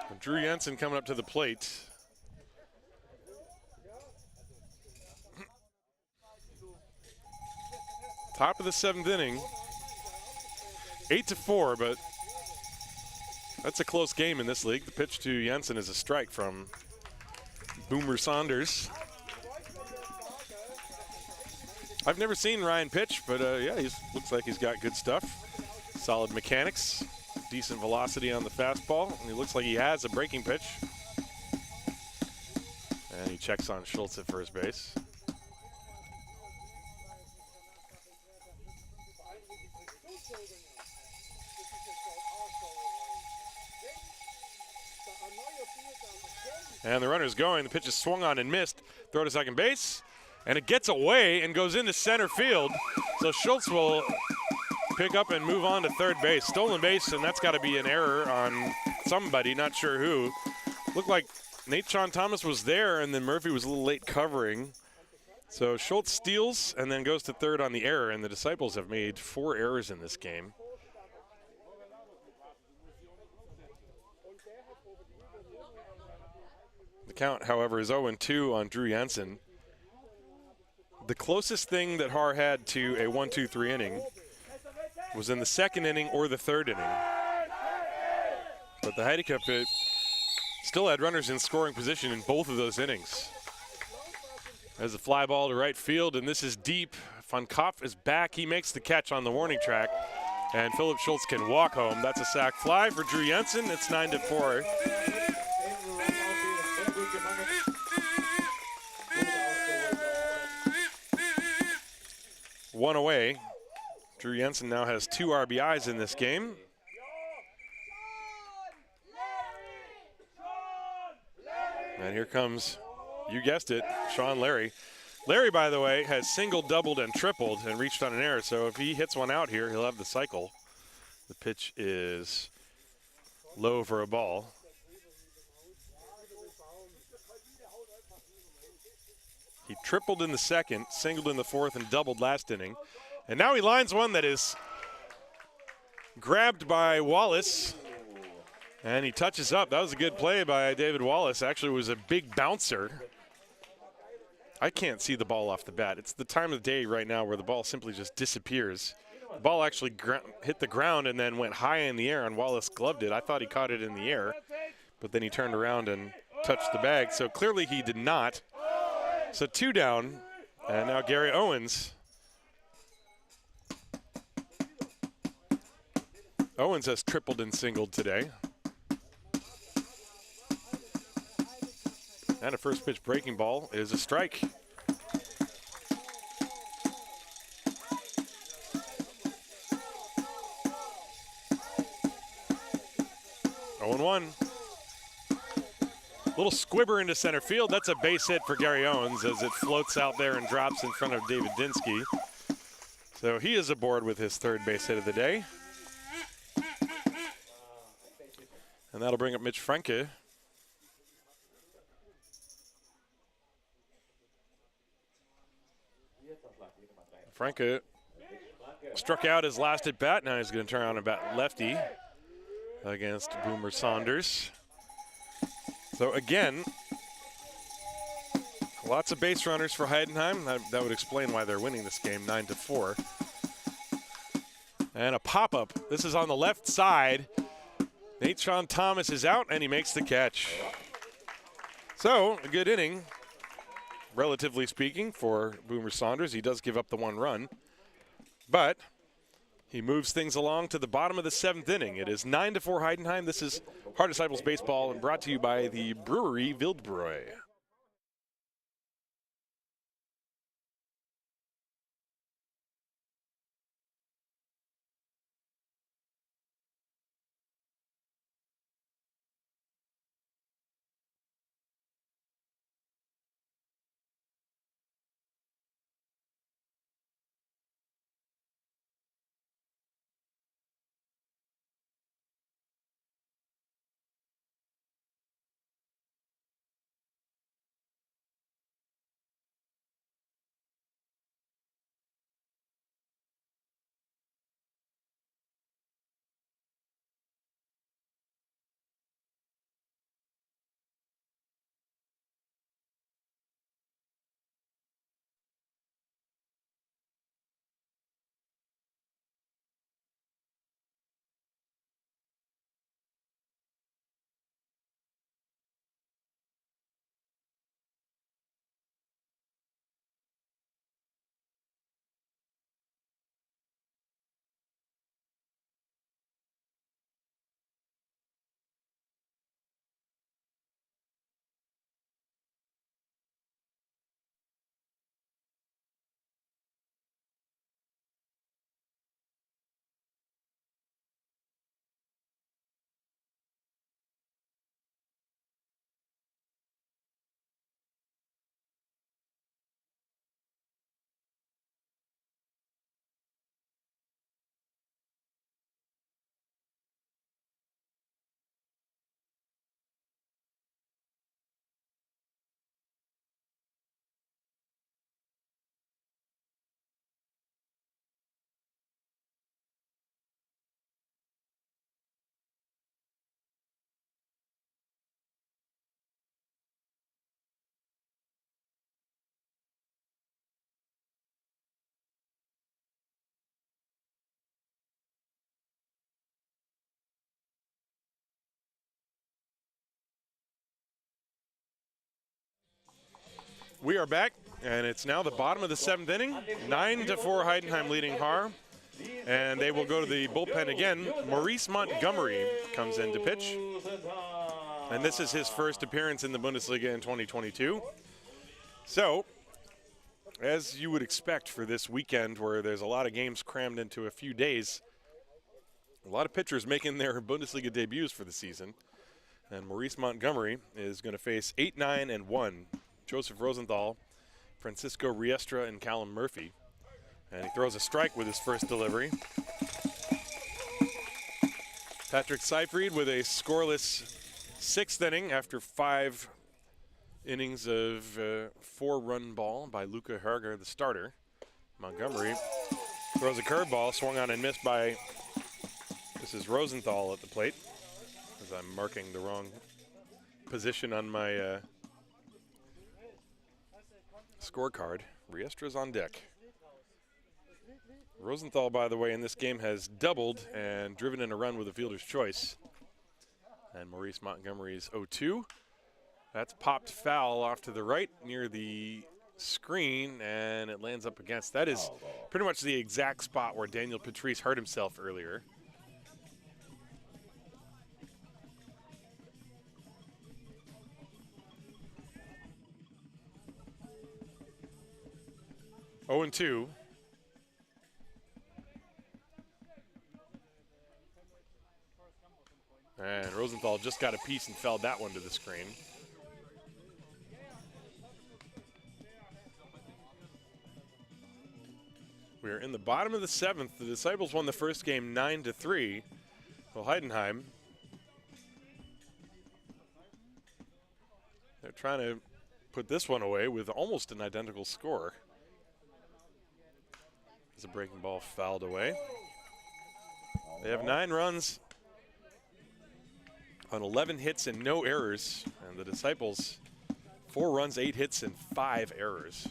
And Drew Jensen coming up to the plate. Top of the 7th inning. 8-4, but that's a close game in this league. The pitch to Jensen is a strike from Boomer Saunders. I've never seen Ryan pitch, but yeah, he looks like he's got good stuff. Solid mechanics, decent velocity on the fastball, and he looks like he has a breaking pitch. And he checks on Schultz at first base. And the runner's going. The pitch is swung on and missed. Throw to second base. And it gets away and goes into center field. So Schultz will pick up and move on to third base. Stolen base, and that's got to be an error on somebody, not sure who. Looked like Nate-Sean Thomas was there, and then Murphy was a little late covering. So Schultz steals and then goes to third on the error, and the Disciples have made 4 errors in this game. The count, however, is 0-2 on Drew Jensen. The closest thing that Haar had to a 1-2-3 inning was in the 2nd inning or the 3rd inning. But the Heideköpfe still had runners in scoring position in both of those innings. As a fly ball to right field, and this is deep. Van Kopf is back. He makes the catch on the warning track, and Philip Schultz can walk home. That's a sac fly for Drew Jensen. It's 9-4. One away. Drew Jensen now has 2 RBIs in this game. And here comes, you guessed it, Sean Larry. Larry, by the way, has singled, doubled, and tripled and reached on an error. So if he hits one out here, he'll have the cycle. The pitch is low for a ball. He tripled in the 2nd, singled in the 4th, and doubled last inning. And now he lines one that is grabbed by Wallace. And he touches up. That was a good play by David Wallace. Actually, it was a big bouncer. I can't see the ball off the bat. It's the time of day right now where the ball simply just disappears. The ball actually hit the ground and then went high in the air, and Wallace gloved it. I thought he caught it in the air, but then he turned around and touched the bag. So clearly he did not. So 2 down, and now Gary Owens. Owens has tripled and singled today. And a first pitch breaking ball is a strike. One. Little squibber into center field. That's a base hit for Gary Owens as it floats out there and drops in front of David Dinsky. So he is aboard with his 3rd base hit of the day. And that'll bring up Mitch Franke. Franke struck out his last at bat. Now he's going to turn on and bat lefty against Boomer Saunders. So again, lots of base runners for Heidenheim. That would explain why they're winning this game 9-4. And a pop-up. This is on the left side. Nate-Sean Thomas is out, and he makes the catch. So a good inning, relatively speaking, for Boomer Saunders. He does give up the 1 run, but he moves things along to the bottom of the 7th inning. It is 9-4 Heidenheim. This is Haar Disciples Baseball, and brought to you by the brewery Wildbräu. We are back, and it's now the bottom of the 7th inning. 9-4 Heidenheim leading Haar. And they will go to the bullpen again. Maurice Montgomery comes in to pitch. And this is his first appearance in the Bundesliga in 2022. So, as you would expect for this weekend where there's a lot of games crammed into a few days, a lot of pitchers making their Bundesliga debuts for the season. And Maurice Montgomery is going to face 8-9-1. Joseph Rosenthal, Francisco Riestra, and Callum Murphy. And he throws a strike with his first delivery. Patrick Seyfried with a scoreless 6th inning after 5 innings of 4-run ball by Luca Herger, the starter. Montgomery throws a curveball, swung on and missed by, this is Rosenthal at the plate, as I'm marking the wrong position on my scorecard. Riestra's on deck. Rosenthal, by the way, in this game has doubled and driven in a run with a fielder's choice. And Maurice Montgomery's 0-2. That's popped foul off to the right near the screen, and it lands up against. That is pretty much the exact spot where Daniel Patrice hurt himself earlier. Oh and 2. And Rosenthal just got a piece and felled that one to the screen. We are in the bottom of the 7th. The Disciples won the first game 9-3. Well, Heidenheim, they're trying to put this one away with almost an identical score. As a breaking ball fouled away. They have 9 runs on 11 hits and no errors. And the Disciples, 4 runs, 8 hits, and 5 errors.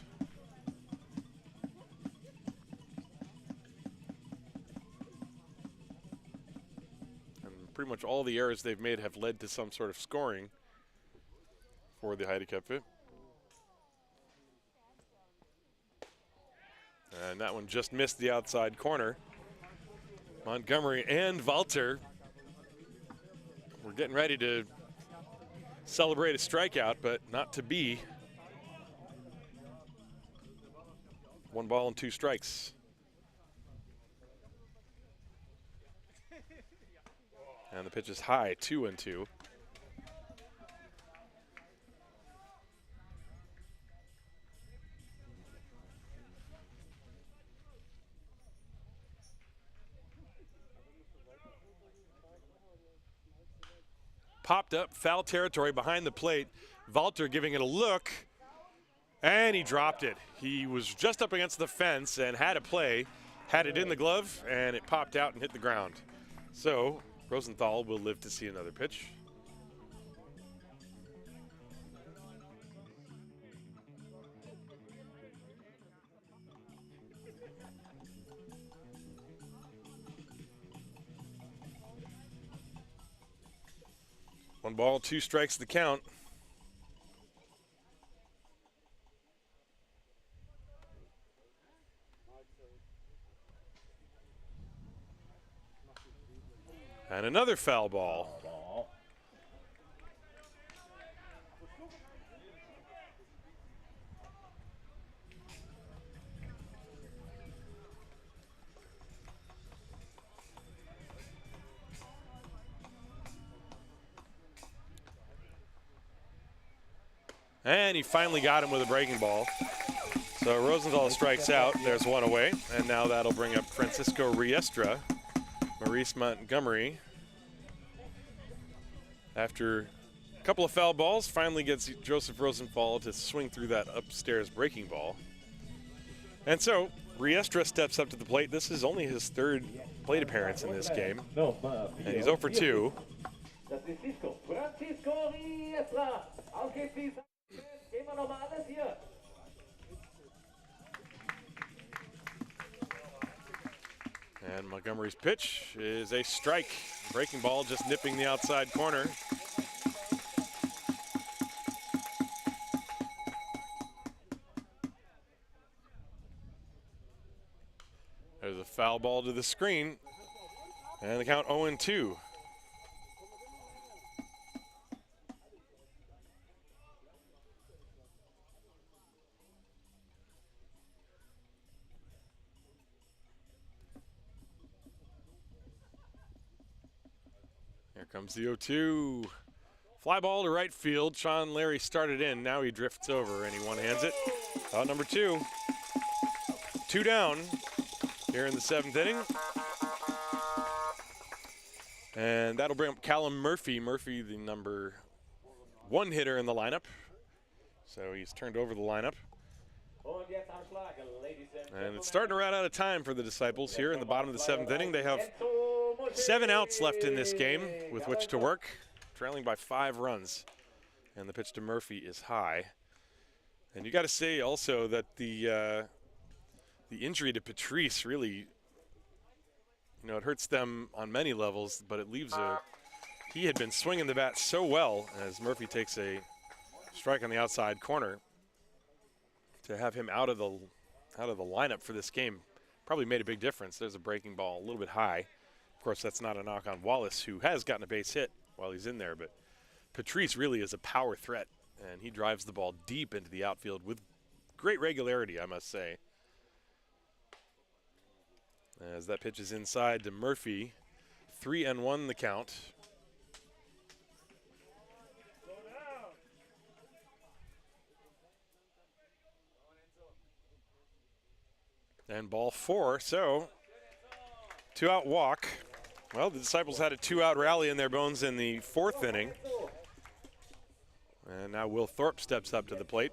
And pretty much all the errors they've made have led to some sort of scoring for the Heideköpfe. And that one just missed the outside corner. Montgomery and Walter were getting ready to celebrate a strikeout, but not to be. 1 ball and 2 strikes. And the pitch is high, 2-2. Popped up, foul territory behind the plate. Walter giving it a look, and he dropped it. He was just up against the fence and had a play, had it in the glove, and it popped out and hit the ground. So Rosenthal will live to see another pitch. One ball, 2 strikes the count. And another foul ball. And he finally got him with a breaking ball. So Rosenthal strikes out. There's one away. And now that'll bring up Francisco Riestra. Maurice Montgomery, after a couple of foul balls, finally gets Joseph Rosenthal to swing through that upstairs breaking ball. And so Riestra steps up to the plate. This is only his 3rd plate appearance in this game. And he's 0 for 2. Francisco Riestra. Auf geht's, gehen wir nochmal alles hier. And Montgomery's pitch is a strike. Breaking ball just nipping the outside corner. There's a foul ball to the screen, and the count 0-2. Here comes the 0-2. Fly ball to right field. Sean Larry started in. Now he drifts over and he one-hands it. Out number 2. 2 down here in the 7th inning. And that'll bring up Callum Murphy. Murphy, the number 1 hitter in the lineup. So he's turned over the lineup. And it's starting to run out of time for the Disciples here in the bottom of the 7th inning. They have 7 outs left in this game with which to work, trailing by 5 runs. And the pitch to Murphy is high. And you got to say also that the injury to Patrice really, it hurts them on many levels, but it leaves he had been swinging the bat so well as Murphy takes a strike on the outside corner. To have him out of the lineup for this game probably made a big difference. There's a breaking ball a little bit high. Of course, that's not a knock on Wallace, who has gotten a base hit while he's in there, but Patrice really is a power threat, and he drives the ball deep into the outfield with great regularity, I must say. As that pitch is inside to Murphy, 3-1 the count. And ball 4, so 2-out walk. Well, the Disciples had a 2-out rally in their bones in the 4th inning. And now Will Thorpe steps up to the plate.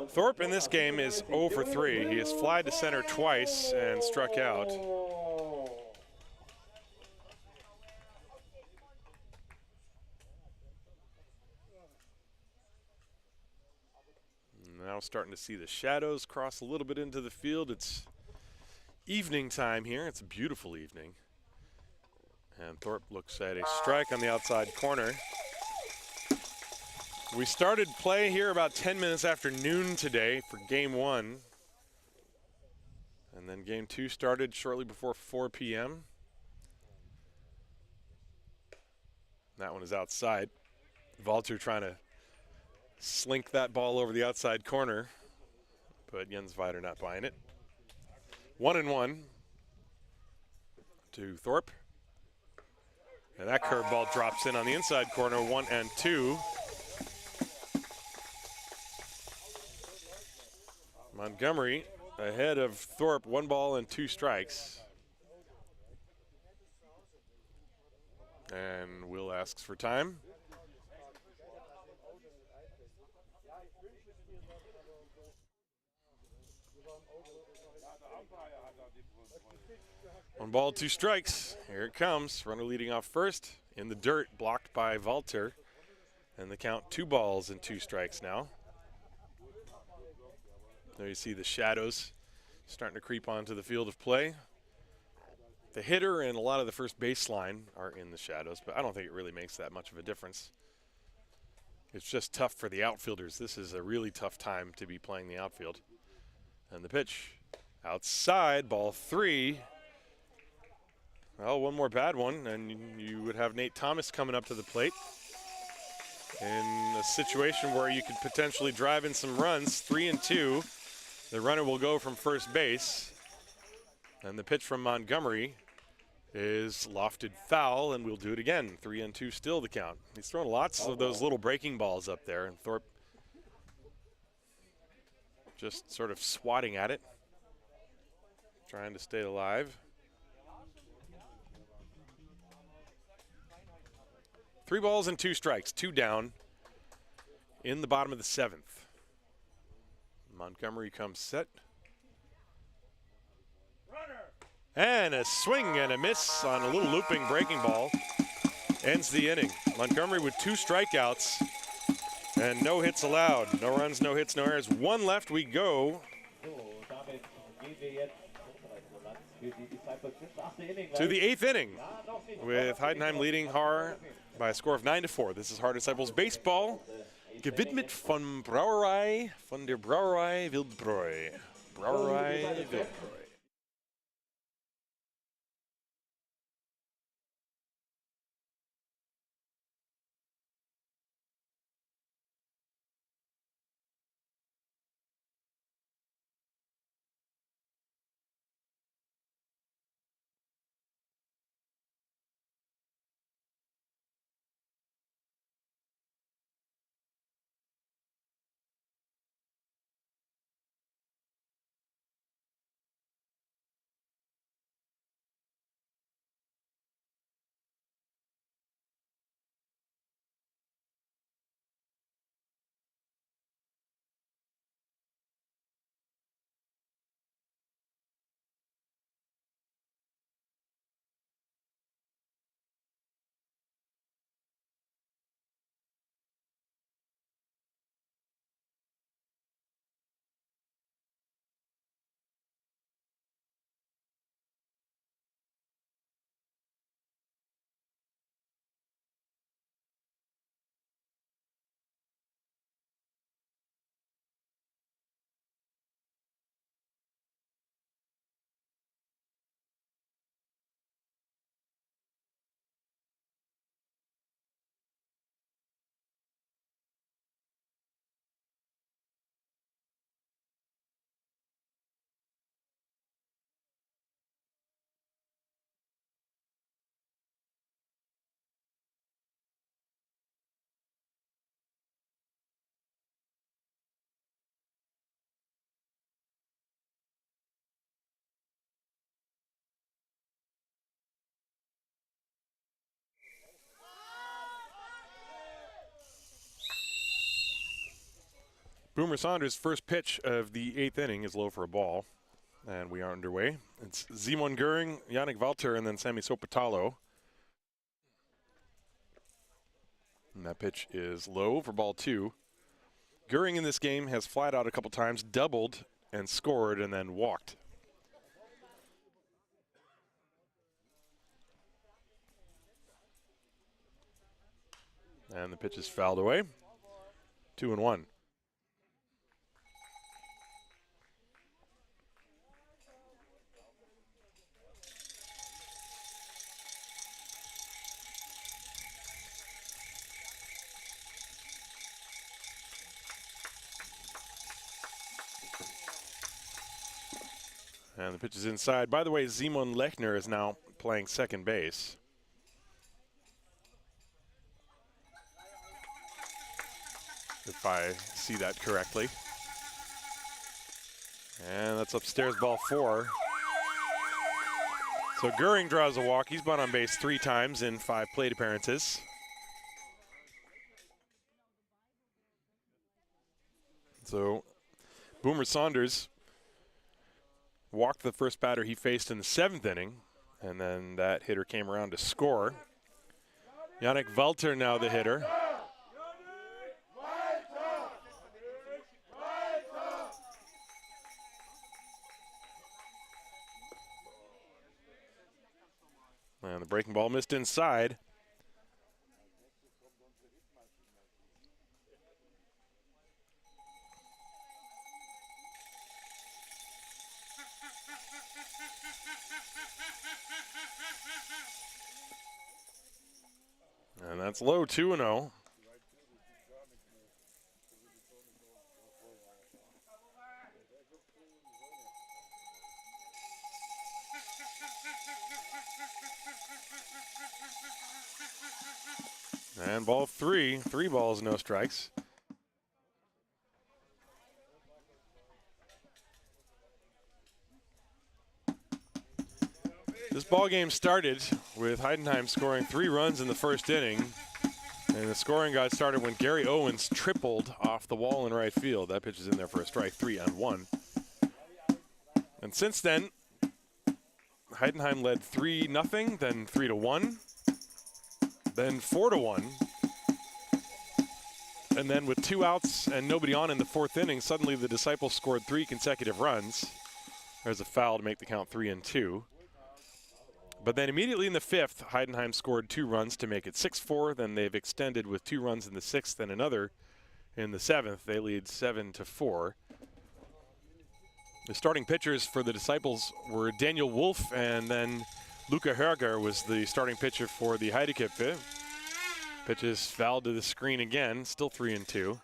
Thorpe in this game is 0 for 3. He has flied to center twice and struck out. Now starting to see the shadows cross a little bit into the field. It's evening time here. It's a beautiful evening. And Thorpe looks at a strike on the outside corner. We started play here about 10 minutes after noon today for game 1. And then game 2 started shortly before 4 p.m. That one is outside. Walter trying to slink that ball over the outside corner, but Jens Weider not buying it. 1-1 to Thorpe. And that curveball drops in on the inside corner, 1-2. Montgomery ahead of Thorpe, 1 ball and 2 strikes. And Will asks for time. One ball, 2 strikes. Here it comes. Runner leading off first in the dirt, blocked by Walter. And the count 2 balls and 2 strikes now. There you see the shadows starting to creep onto the field of play. The hitter and a lot of the first baseline are in the shadows, but I don't think it really makes that much of a difference. It's just tough for the outfielders. This is a really tough time to be playing the outfield. And the pitch outside, ball 3. Well, one more bad one, and you would have Nate Thomas coming up to the plate in a situation where you could potentially drive in some runs. 3-2. The runner will go from first base, and the pitch from Montgomery is lofted foul, and we'll do it again. 3-2 still the count. He's throwing lots of those little breaking balls up there, and Thorpe just sort of swatting at it, trying to stay alive. 3 balls and 2 strikes, 2 down in the bottom of the 7th. Montgomery comes set. And a swing and a miss on a little looping breaking ball ends the inning. Montgomery with 2 strikeouts and no hits allowed. No runs, no hits, no errors. 1 left we go to the 8th inning with Heidenheim leading Haar by a score of 9-4. This is Haar Disciples Baseball Gewidmet von der Brauerei Wildbräu. Brauerei Wildbräu. Boomer Saunders' first pitch of the 8th inning is low for a ball, and we are underway. It's Simon Göring, Yannick Walter, and then Sami Sopotalo. And that pitch is low for ball 2. Göring in this game has flat out a couple times, doubled and scored, and then walked. And the pitch is fouled away. 2-1. And the pitch is inside. By the way, Simon Lechner is now playing second base. If I see that correctly. And that's upstairs, ball 4. So Göring draws a walk. He's been on base 3 times in 5 plate appearances. So Boomer Saunders walked the first batter he faced in the 7th inning, and then that hitter came around to score. Yannick Walter now the hitter. And the breaking ball missed inside. And that's low, 2-0. And ball 3, 3 balls, no strikes. This ball game started with Heidenheim scoring 3 runs in the first inning, and the scoring got started when Gary Owens tripled off the wall in right field. That pitch is in there for a strike, 3-1. And since then, Heidenheim led 3-0, then 3-1, then 4-1. And then with 2 outs and nobody on in the 4th inning, suddenly the Disciples scored 3 consecutive runs. There's a foul to make the count 3-2. But then immediately in the 5th, Heidenheim scored 2 runs to make it 6-4. Then they've extended with 2 runs in the 6th and another in the 7th. They lead 7-4. The starting pitchers for the Disciples were Daniel Wolf, and then Luca Herger was the starting pitcher for the Heideköpfe. Pitches fouled to the screen again, still 3-2.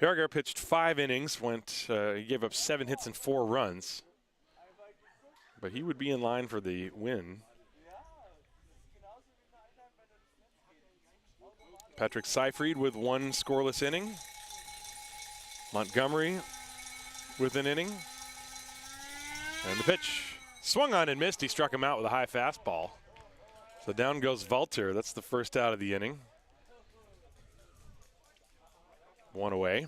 Herger pitched 5 innings, he gave up 7 hits and 4 runs. But he would be in line for the win. Patrick Seyfried with 1 scoreless inning. Montgomery with an inning. And the pitch swung on and missed. He struck him out with a high fastball. So down goes Walter. That's the first out of the inning. 1 away.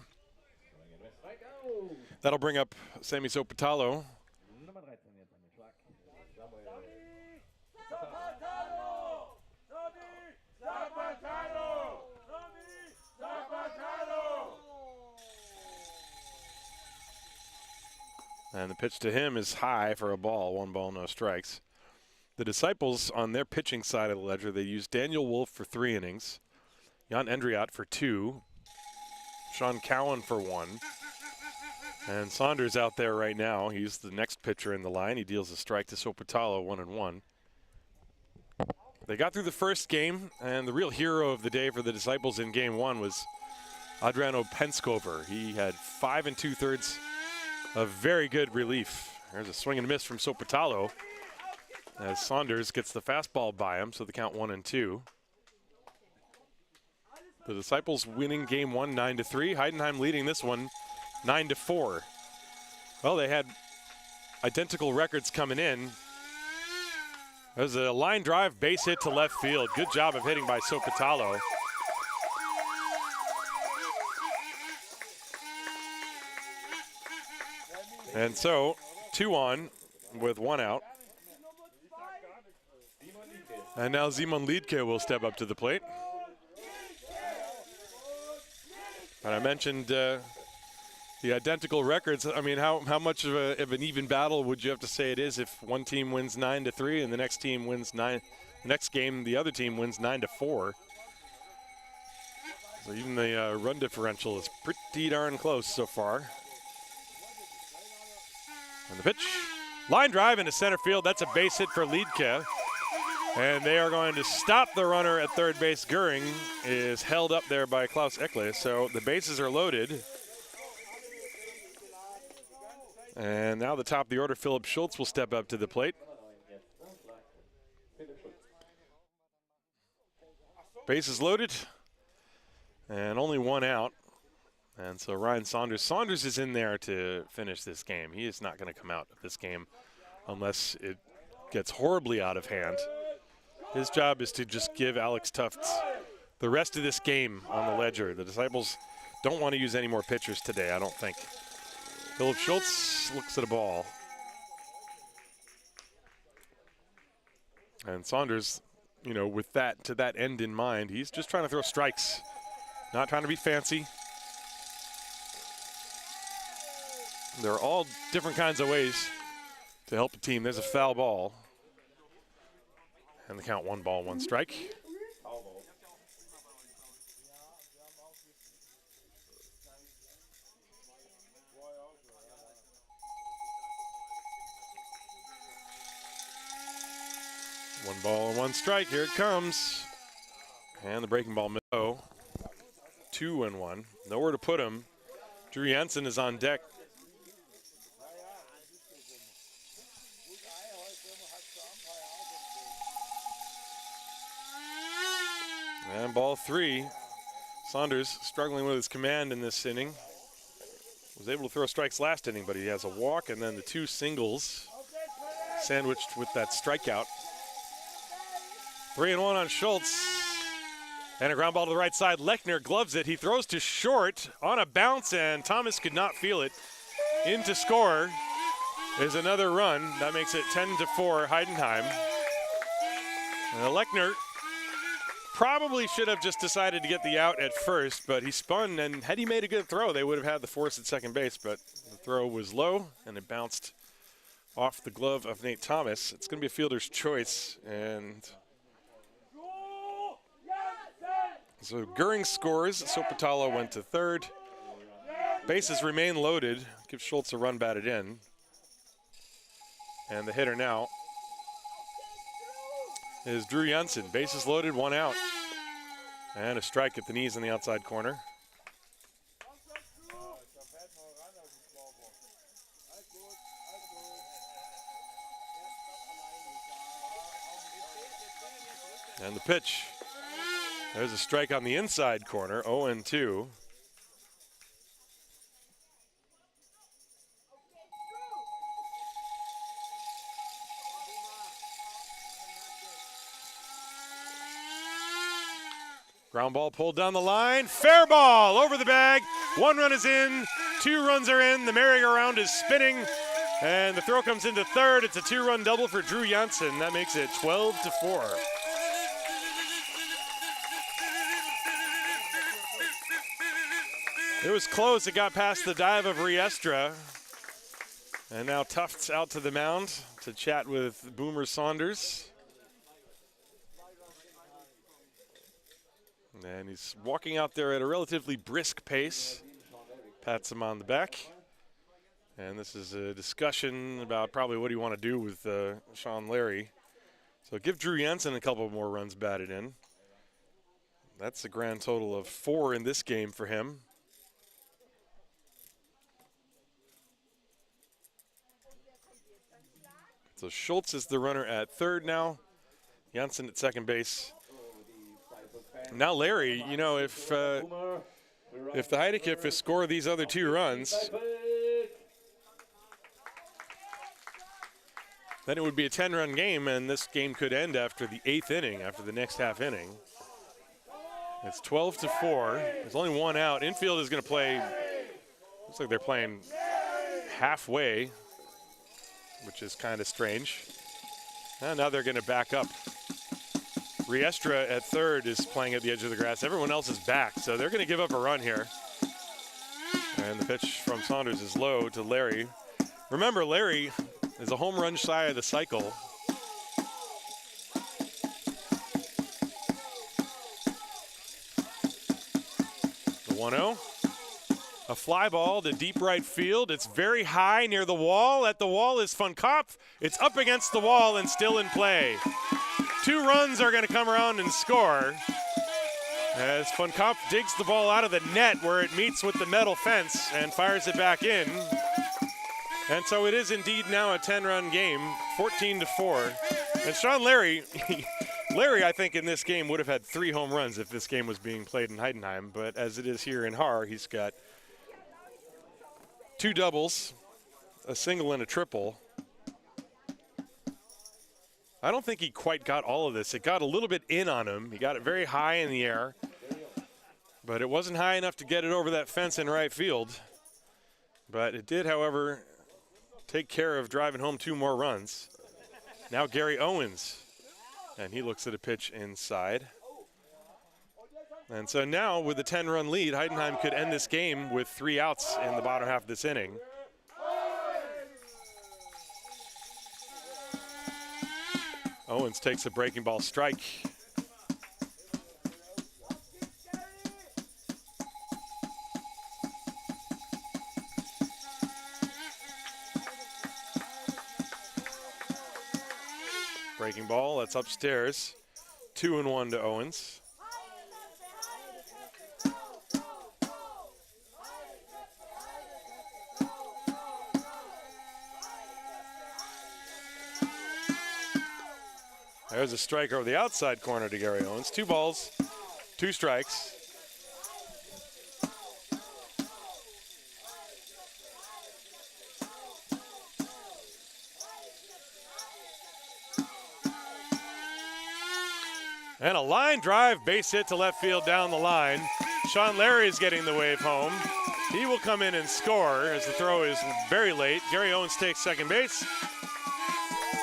That'll bring up Sammy Sopotalo. And the pitch to him is high for a ball. 1 ball, no strikes. The Disciples, on their pitching side of the ledger, they used Daniel Wolf for 3 innings, Jan Endriat for 2, Sean Cowan for 1, and Saunders out there right now. He's the next pitcher in the line. He deals a strike to Sopotalo, 1-1. They got through the first game, and the real hero of the day for the Disciples in game 1 was Adriano Penskover. He had 5 2/3 of very good relief. There's a swing and a miss from Sopotalo as Saunders gets the fastball by him, so the count 1-2. The Disciples winning game 1 9-3. Heidenheim leading this one 9-4. Well, they had identical records coming in. There's a line drive base hit to left field. Good job of hitting by Sopotalo. And so 2 on with 1 out. And now Simon Liedke will step up to the plate. And I mentioned the identical records. I mean, how much of an even battle would you have to say it is if one team wins 9-3 and the next team wins 9? The next game, the other team wins 9-4. So even the run differential is pretty darn close so far. And the pitch, line drive into center field. That's a base hit for Liedke. And they are going to stop the runner at third base. Goering is held up there by Klaus Ekle. So the bases are loaded. And now the top of the order, Philip Schultz will step up to the plate. Bases loaded. And only 1 out. And so Ryan Saunders. Saunders is in there to finish this game. He is not going to come out of this game unless it gets horribly out of hand. His job is to just give Alex Tufts the rest of this game on the ledger. The Disciples don't want to use any more pitchers today, I don't think. Philip Schultz looks at a ball. And Saunders, you know, with that to that end in mind, he's just trying to throw strikes, not trying to be fancy. There are all different kinds of ways to help a team. There's a foul ball. And the count 1 ball, 1 strike. One ball and 1 strike. Here it comes. And the breaking ball. 2-1. Nowhere to put him. Drew Jensen is on deck. And ball 3. Saunders struggling with his command in this inning. Was able to throw strikes last inning, but he has a walk and then the 2 singles sandwiched with that strikeout. 3-1 on Schultz. And a ground ball to the right side. Lechner gloves it. He throws to short on a bounce, and Thomas could not feel it. In to score is another run. That makes it 10-4 Heidenheim. And Lechner probably should have just decided to get the out at first, but he spun, and had he made a good throw, they would have had the force at second base, but the throw was low, and it bounced off the glove of Nate Thomas. It's going to be a fielder's choice, and So Goering scores. Sopatalo went to third. Bases remain loaded. Give Schultz a run batted in. And the hitter now is Drew Janssen. Bases loaded, 1 out. And a strike at the knees in the outside corner. And the pitch. There's a strike on the inside corner, 0-2. Ground ball pulled down the line. Fair ball over the bag. 1 run is in. 2 runs are in. The merry-go-round is spinning. And the throw comes into third. It's a 2-run double for Drew Janssen. That makes it 12-4. It was close. It got past the dive of Riestra. And now Tufts out to the mound to chat with Boomer Saunders. And he's walking out there at a relatively brisk pace. Pats him on the back. And this is a discussion about probably what do you want to do with Sean Larry. So give Drew Janssen a couple more runs batted in. That's a grand total of 4 in this game for him. So Schultz is the runner at third now. Janssen at second base. Now Larry, you know, if the Heideköpfe score these other 2 runs, then it would be a 10-run game, and this game could end after the 8th inning, after the next half inning. It's 12-4. There's only 1 out. Infield is going to play, looks like they're playing halfway, which is kind of strange. And now they're going to back up. Riestra at third is playing at the edge of the grass. Everyone else is back, so they're going to give up a run here. And the pitch from Saunders is low to Larry. Remember, Larry is a home run shy of the cycle. The 1-0. A fly ball to deep right field. It's very high near the wall. At the wall is Van Kopf. It's up against the wall and still in play. 2 runs are going to come around and score as Van Kopf digs the ball out of the net where it meets with the metal fence and fires it back in. And so it is indeed now a 10-run game, 14-4. And Sean Larry, Larry, I think in this game would have had 3 home runs if this game was being played in Heidenheim. But as it is here in Haar, he's got 2 doubles, a single and a triple. I don't think he quite got all of this. It got a little bit in on him. He got it very high in the air, but it wasn't high enough to get it over that fence in right field. But it did, however, take care of driving home 2 more runs. Now Gary Owens, and he looks at a pitch inside. And so now with the 10-run lead, Heidenheim could end this game with 3 outs in the bottom half of this inning. Owens takes a breaking ball strike. Breaking ball, that's upstairs. 2-1 to Owens. There's a strike over the outside corner to Gary Owens. 2 balls, 2 strikes. And a line drive, base hit to left field down the line. Sean Larry is getting the wave home. He will come in and score as the throw is very late. Gary Owens takes second base.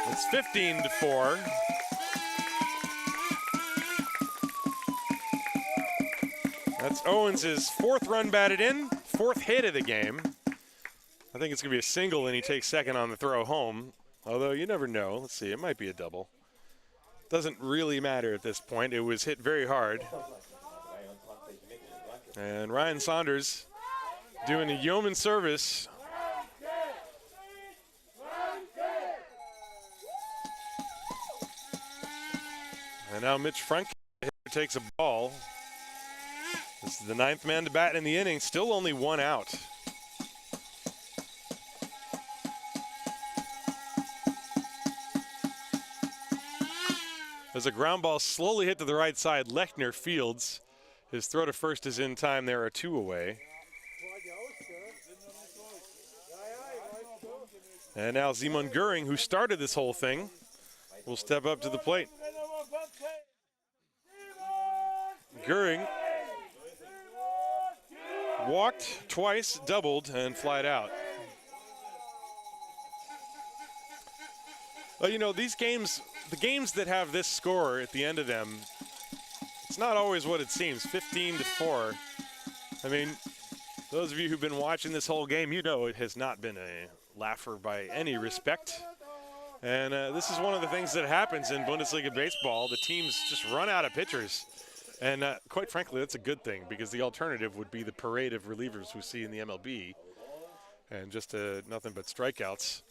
It's 15-4. That's Owens' 4th run batted in, 4th hit of the game. I think it's going to be a single, and he takes second on the throw home. Although you never know. Let's see, it might be a double. Doesn't really matter at this point. It was hit very hard. And Ryan Saunders doing a yeoman service. And now Mitch Frank takes a ball. This is the 9th man to bat in the inning, still only 1 out. As a ground ball slowly hit to the right side, Lechner fields. His throw to first is in time. There are 2 away. And now Simon Göring, who started this whole thing, will step up to the plate. Göring walked twice, doubled, and flied out. Well, you know, these games, the games that have this score at the end of them, it's not always what it seems, 15-4. I mean, those of you who've been watching this whole game, you know it has not been a laugher by any respect. And this is one of the things that happens in Bundesliga baseball. The teams just run out of pitchers. And quite frankly, that's a good thing, because the alternative would be the parade of relievers we see in the MLB. And just nothing but strikeouts,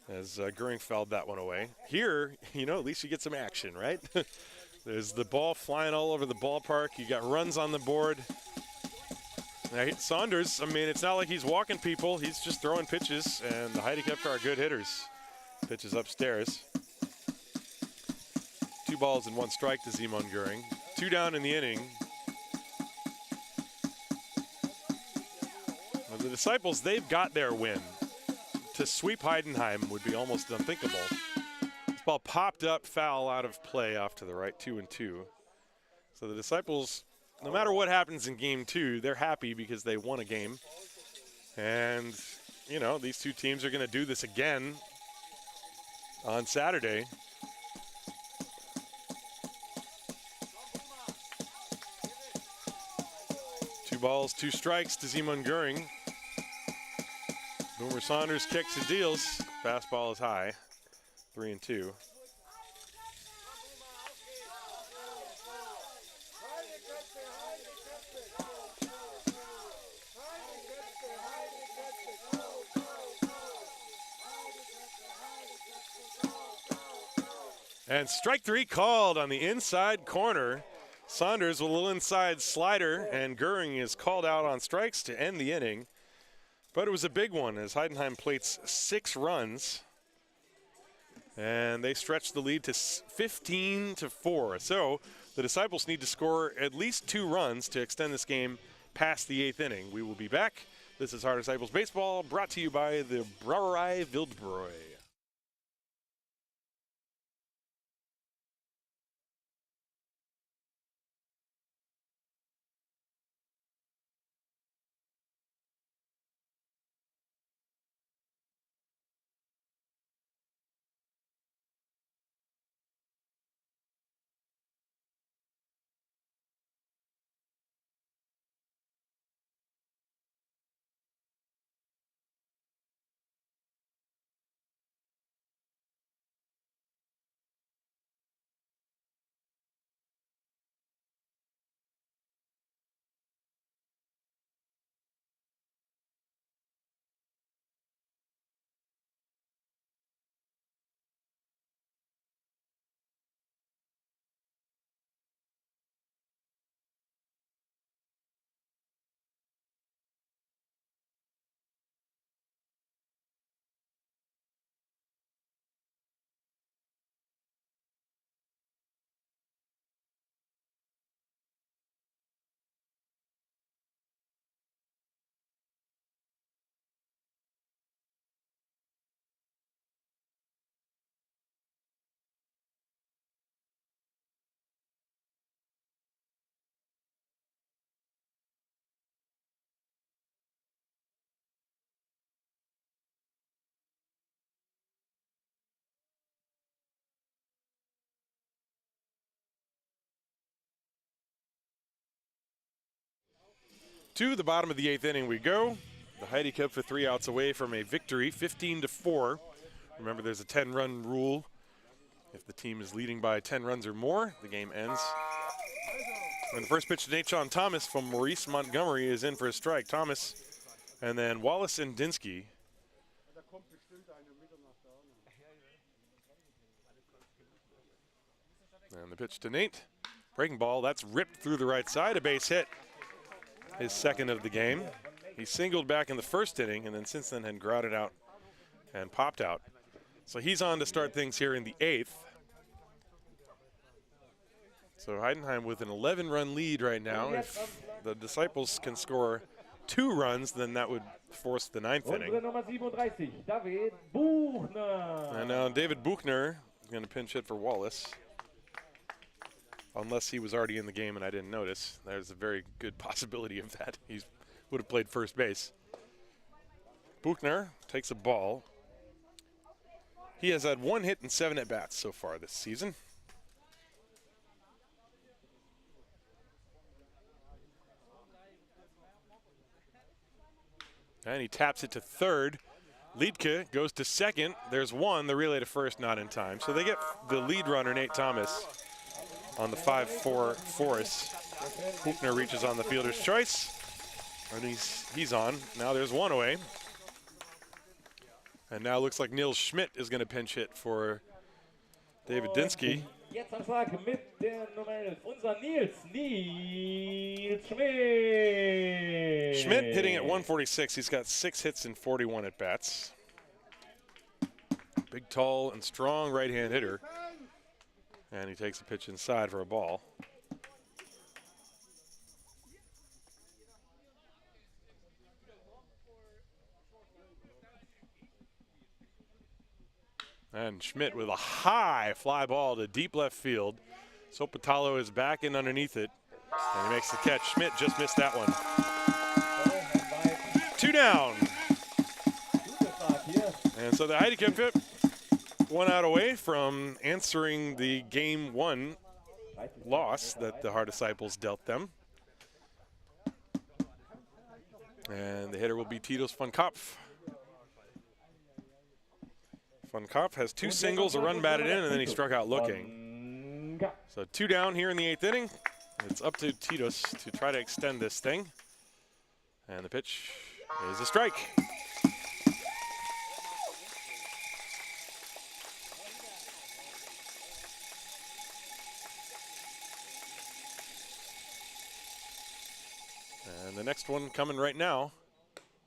as Göring fouled that one away. Here, you know, at least you get some action, right? There's the ball flying all over the ballpark. You got runs on the board. Now, Saunders, I mean, it's not like he's walking people. He's just throwing pitches, and the Heideköpfe are good hitters. Pitches upstairs. 2 balls and 1 strike to Simon Göring. 2 down in the inning. Well, the Disciples, they've got their win. To sweep Heidenheim would be almost unthinkable. This ball popped up, foul out of play off to the right, 2-2. So the Disciples, no matter what happens in game 2, they're happy because they won a game. And, you know, these 2 teams are going to do this again on Saturday. Two balls, 2 strikes to Simon Göring. Boomer Saunders kicks and deals. Fastball is high, 3-2. And strike 3 called on the inside corner. Saunders with a little inside slider, and Göring is called out on strikes to end the inning. But it was a big one as Heidenheim plates 6 runs. And they stretched the lead to 15-4. So the Disciples need to score at least 2 runs to extend this game past the 8th inning. We will be back. This is Haar Disciples Baseball, brought to you by the Brauerei Wildbräu. To the bottom of the 8th inning we go. The Heideköpfe 3 outs away from a victory, 15-4. Remember, there's a 10-run rule. If the team is leading by 10 runs or more, the game ends. And the first pitch to Nate Sean Thomas from Maurice Montgomery is in for a strike. Thomas, and then Wallace and Dinsky. And the pitch to Nate. Breaking ball, that's ripped through the right side. A base hit, his second of the game. He singled back in the first inning, and then since then had grounded out and popped out. So he's on to start things here in the 8th. So Heidenheim with an 11-run lead right now. If the Disciples can score 2 runs, then that would force the 9th inning. And now David Buchner is going to pinch hit for Wallace. Unless he was already in the game and I didn't notice. There's a very good possibility of that. He would have played first base. Buchner takes a ball. He has had 1 hit and 7 at-bats so far this season. And he taps it to third. Liedke goes to second. There's 1. The relay to first not in time. So they get the lead runner, Nate Thomas, on the 5-4 Force. Buchner reaches on the fielder's choice. And he's on. Now there's 1 away. And now looks like Nils Schmidt is going to pinch hit for David Dinsky. Jetzt am Schlag mit der Nummer 11, unser Nils Schmidt. Schmidt hitting at 146. He's got 6 hits and 41 at-bats. Big, tall, and strong right-hand hitter. And he takes a pitch inside for a ball. And Schmidt with a high fly ball to deep left field. Sopatalo is back in underneath it, and he makes the catch. Schmidt just missed that one. 2 down. And so the Heideköpfe 1 out away from answering the Game 1 loss that the Haar Disciples dealt them. And the hitter will be Titus van Kopf. Van Kopf has 2 singles, a run batted in, and then he struck out looking. So 2 down here in the 8th inning. It's up to Titus to try to extend this thing. And the pitch is a strike. And the next one coming right now.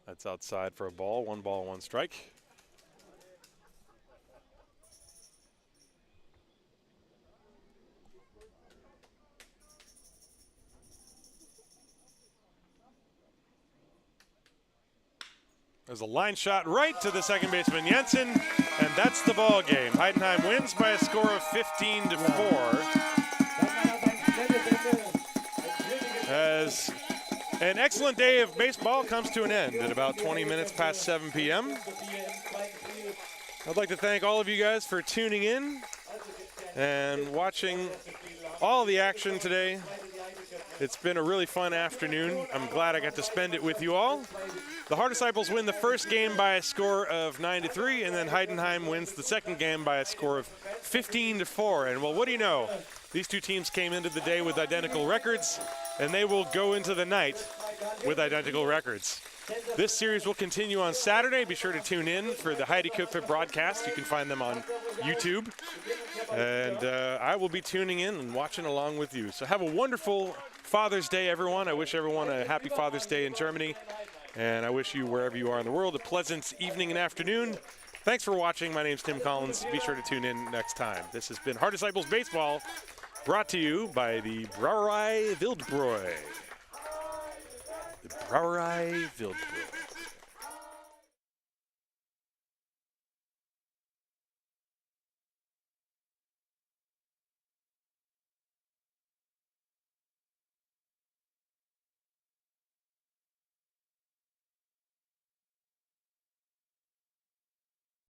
That's outside for a ball. 1 ball, 1 strike. There's a line shot right to the second baseman Jensen, and that's the ball game. Heidenheim wins by a score of 15-4. As an excellent day of baseball comes to an end at about 20 minutes past 7 p.m. I'd like to thank all of you guys for tuning in and watching all the action today. It's been a really fun afternoon. I'm glad I got to spend it with you all. The Haar Disciples win the first game by a score of 9-3, and then Heidenheim wins the second game by a score of 15-4. And well, what do you know? These 2 teams came into the day with identical records, and they will go into the night with identical records. This series will continue on Saturday. Be sure to tune in for the Heideköpfe broadcast. You can find them on YouTube. And I will be tuning in and watching along with you. So have a wonderful Father's Day, everyone. I wish everyone a happy Father's Day in Germany. And I wish you, wherever you are in the world, a pleasant evening and afternoon. Thanks for watching. My name's Tim Collins. Be sure to tune in next time. This has been Haar Disciples Baseball, brought to you by the Brauerei Wildbräu. The Brauerei Wildbräu.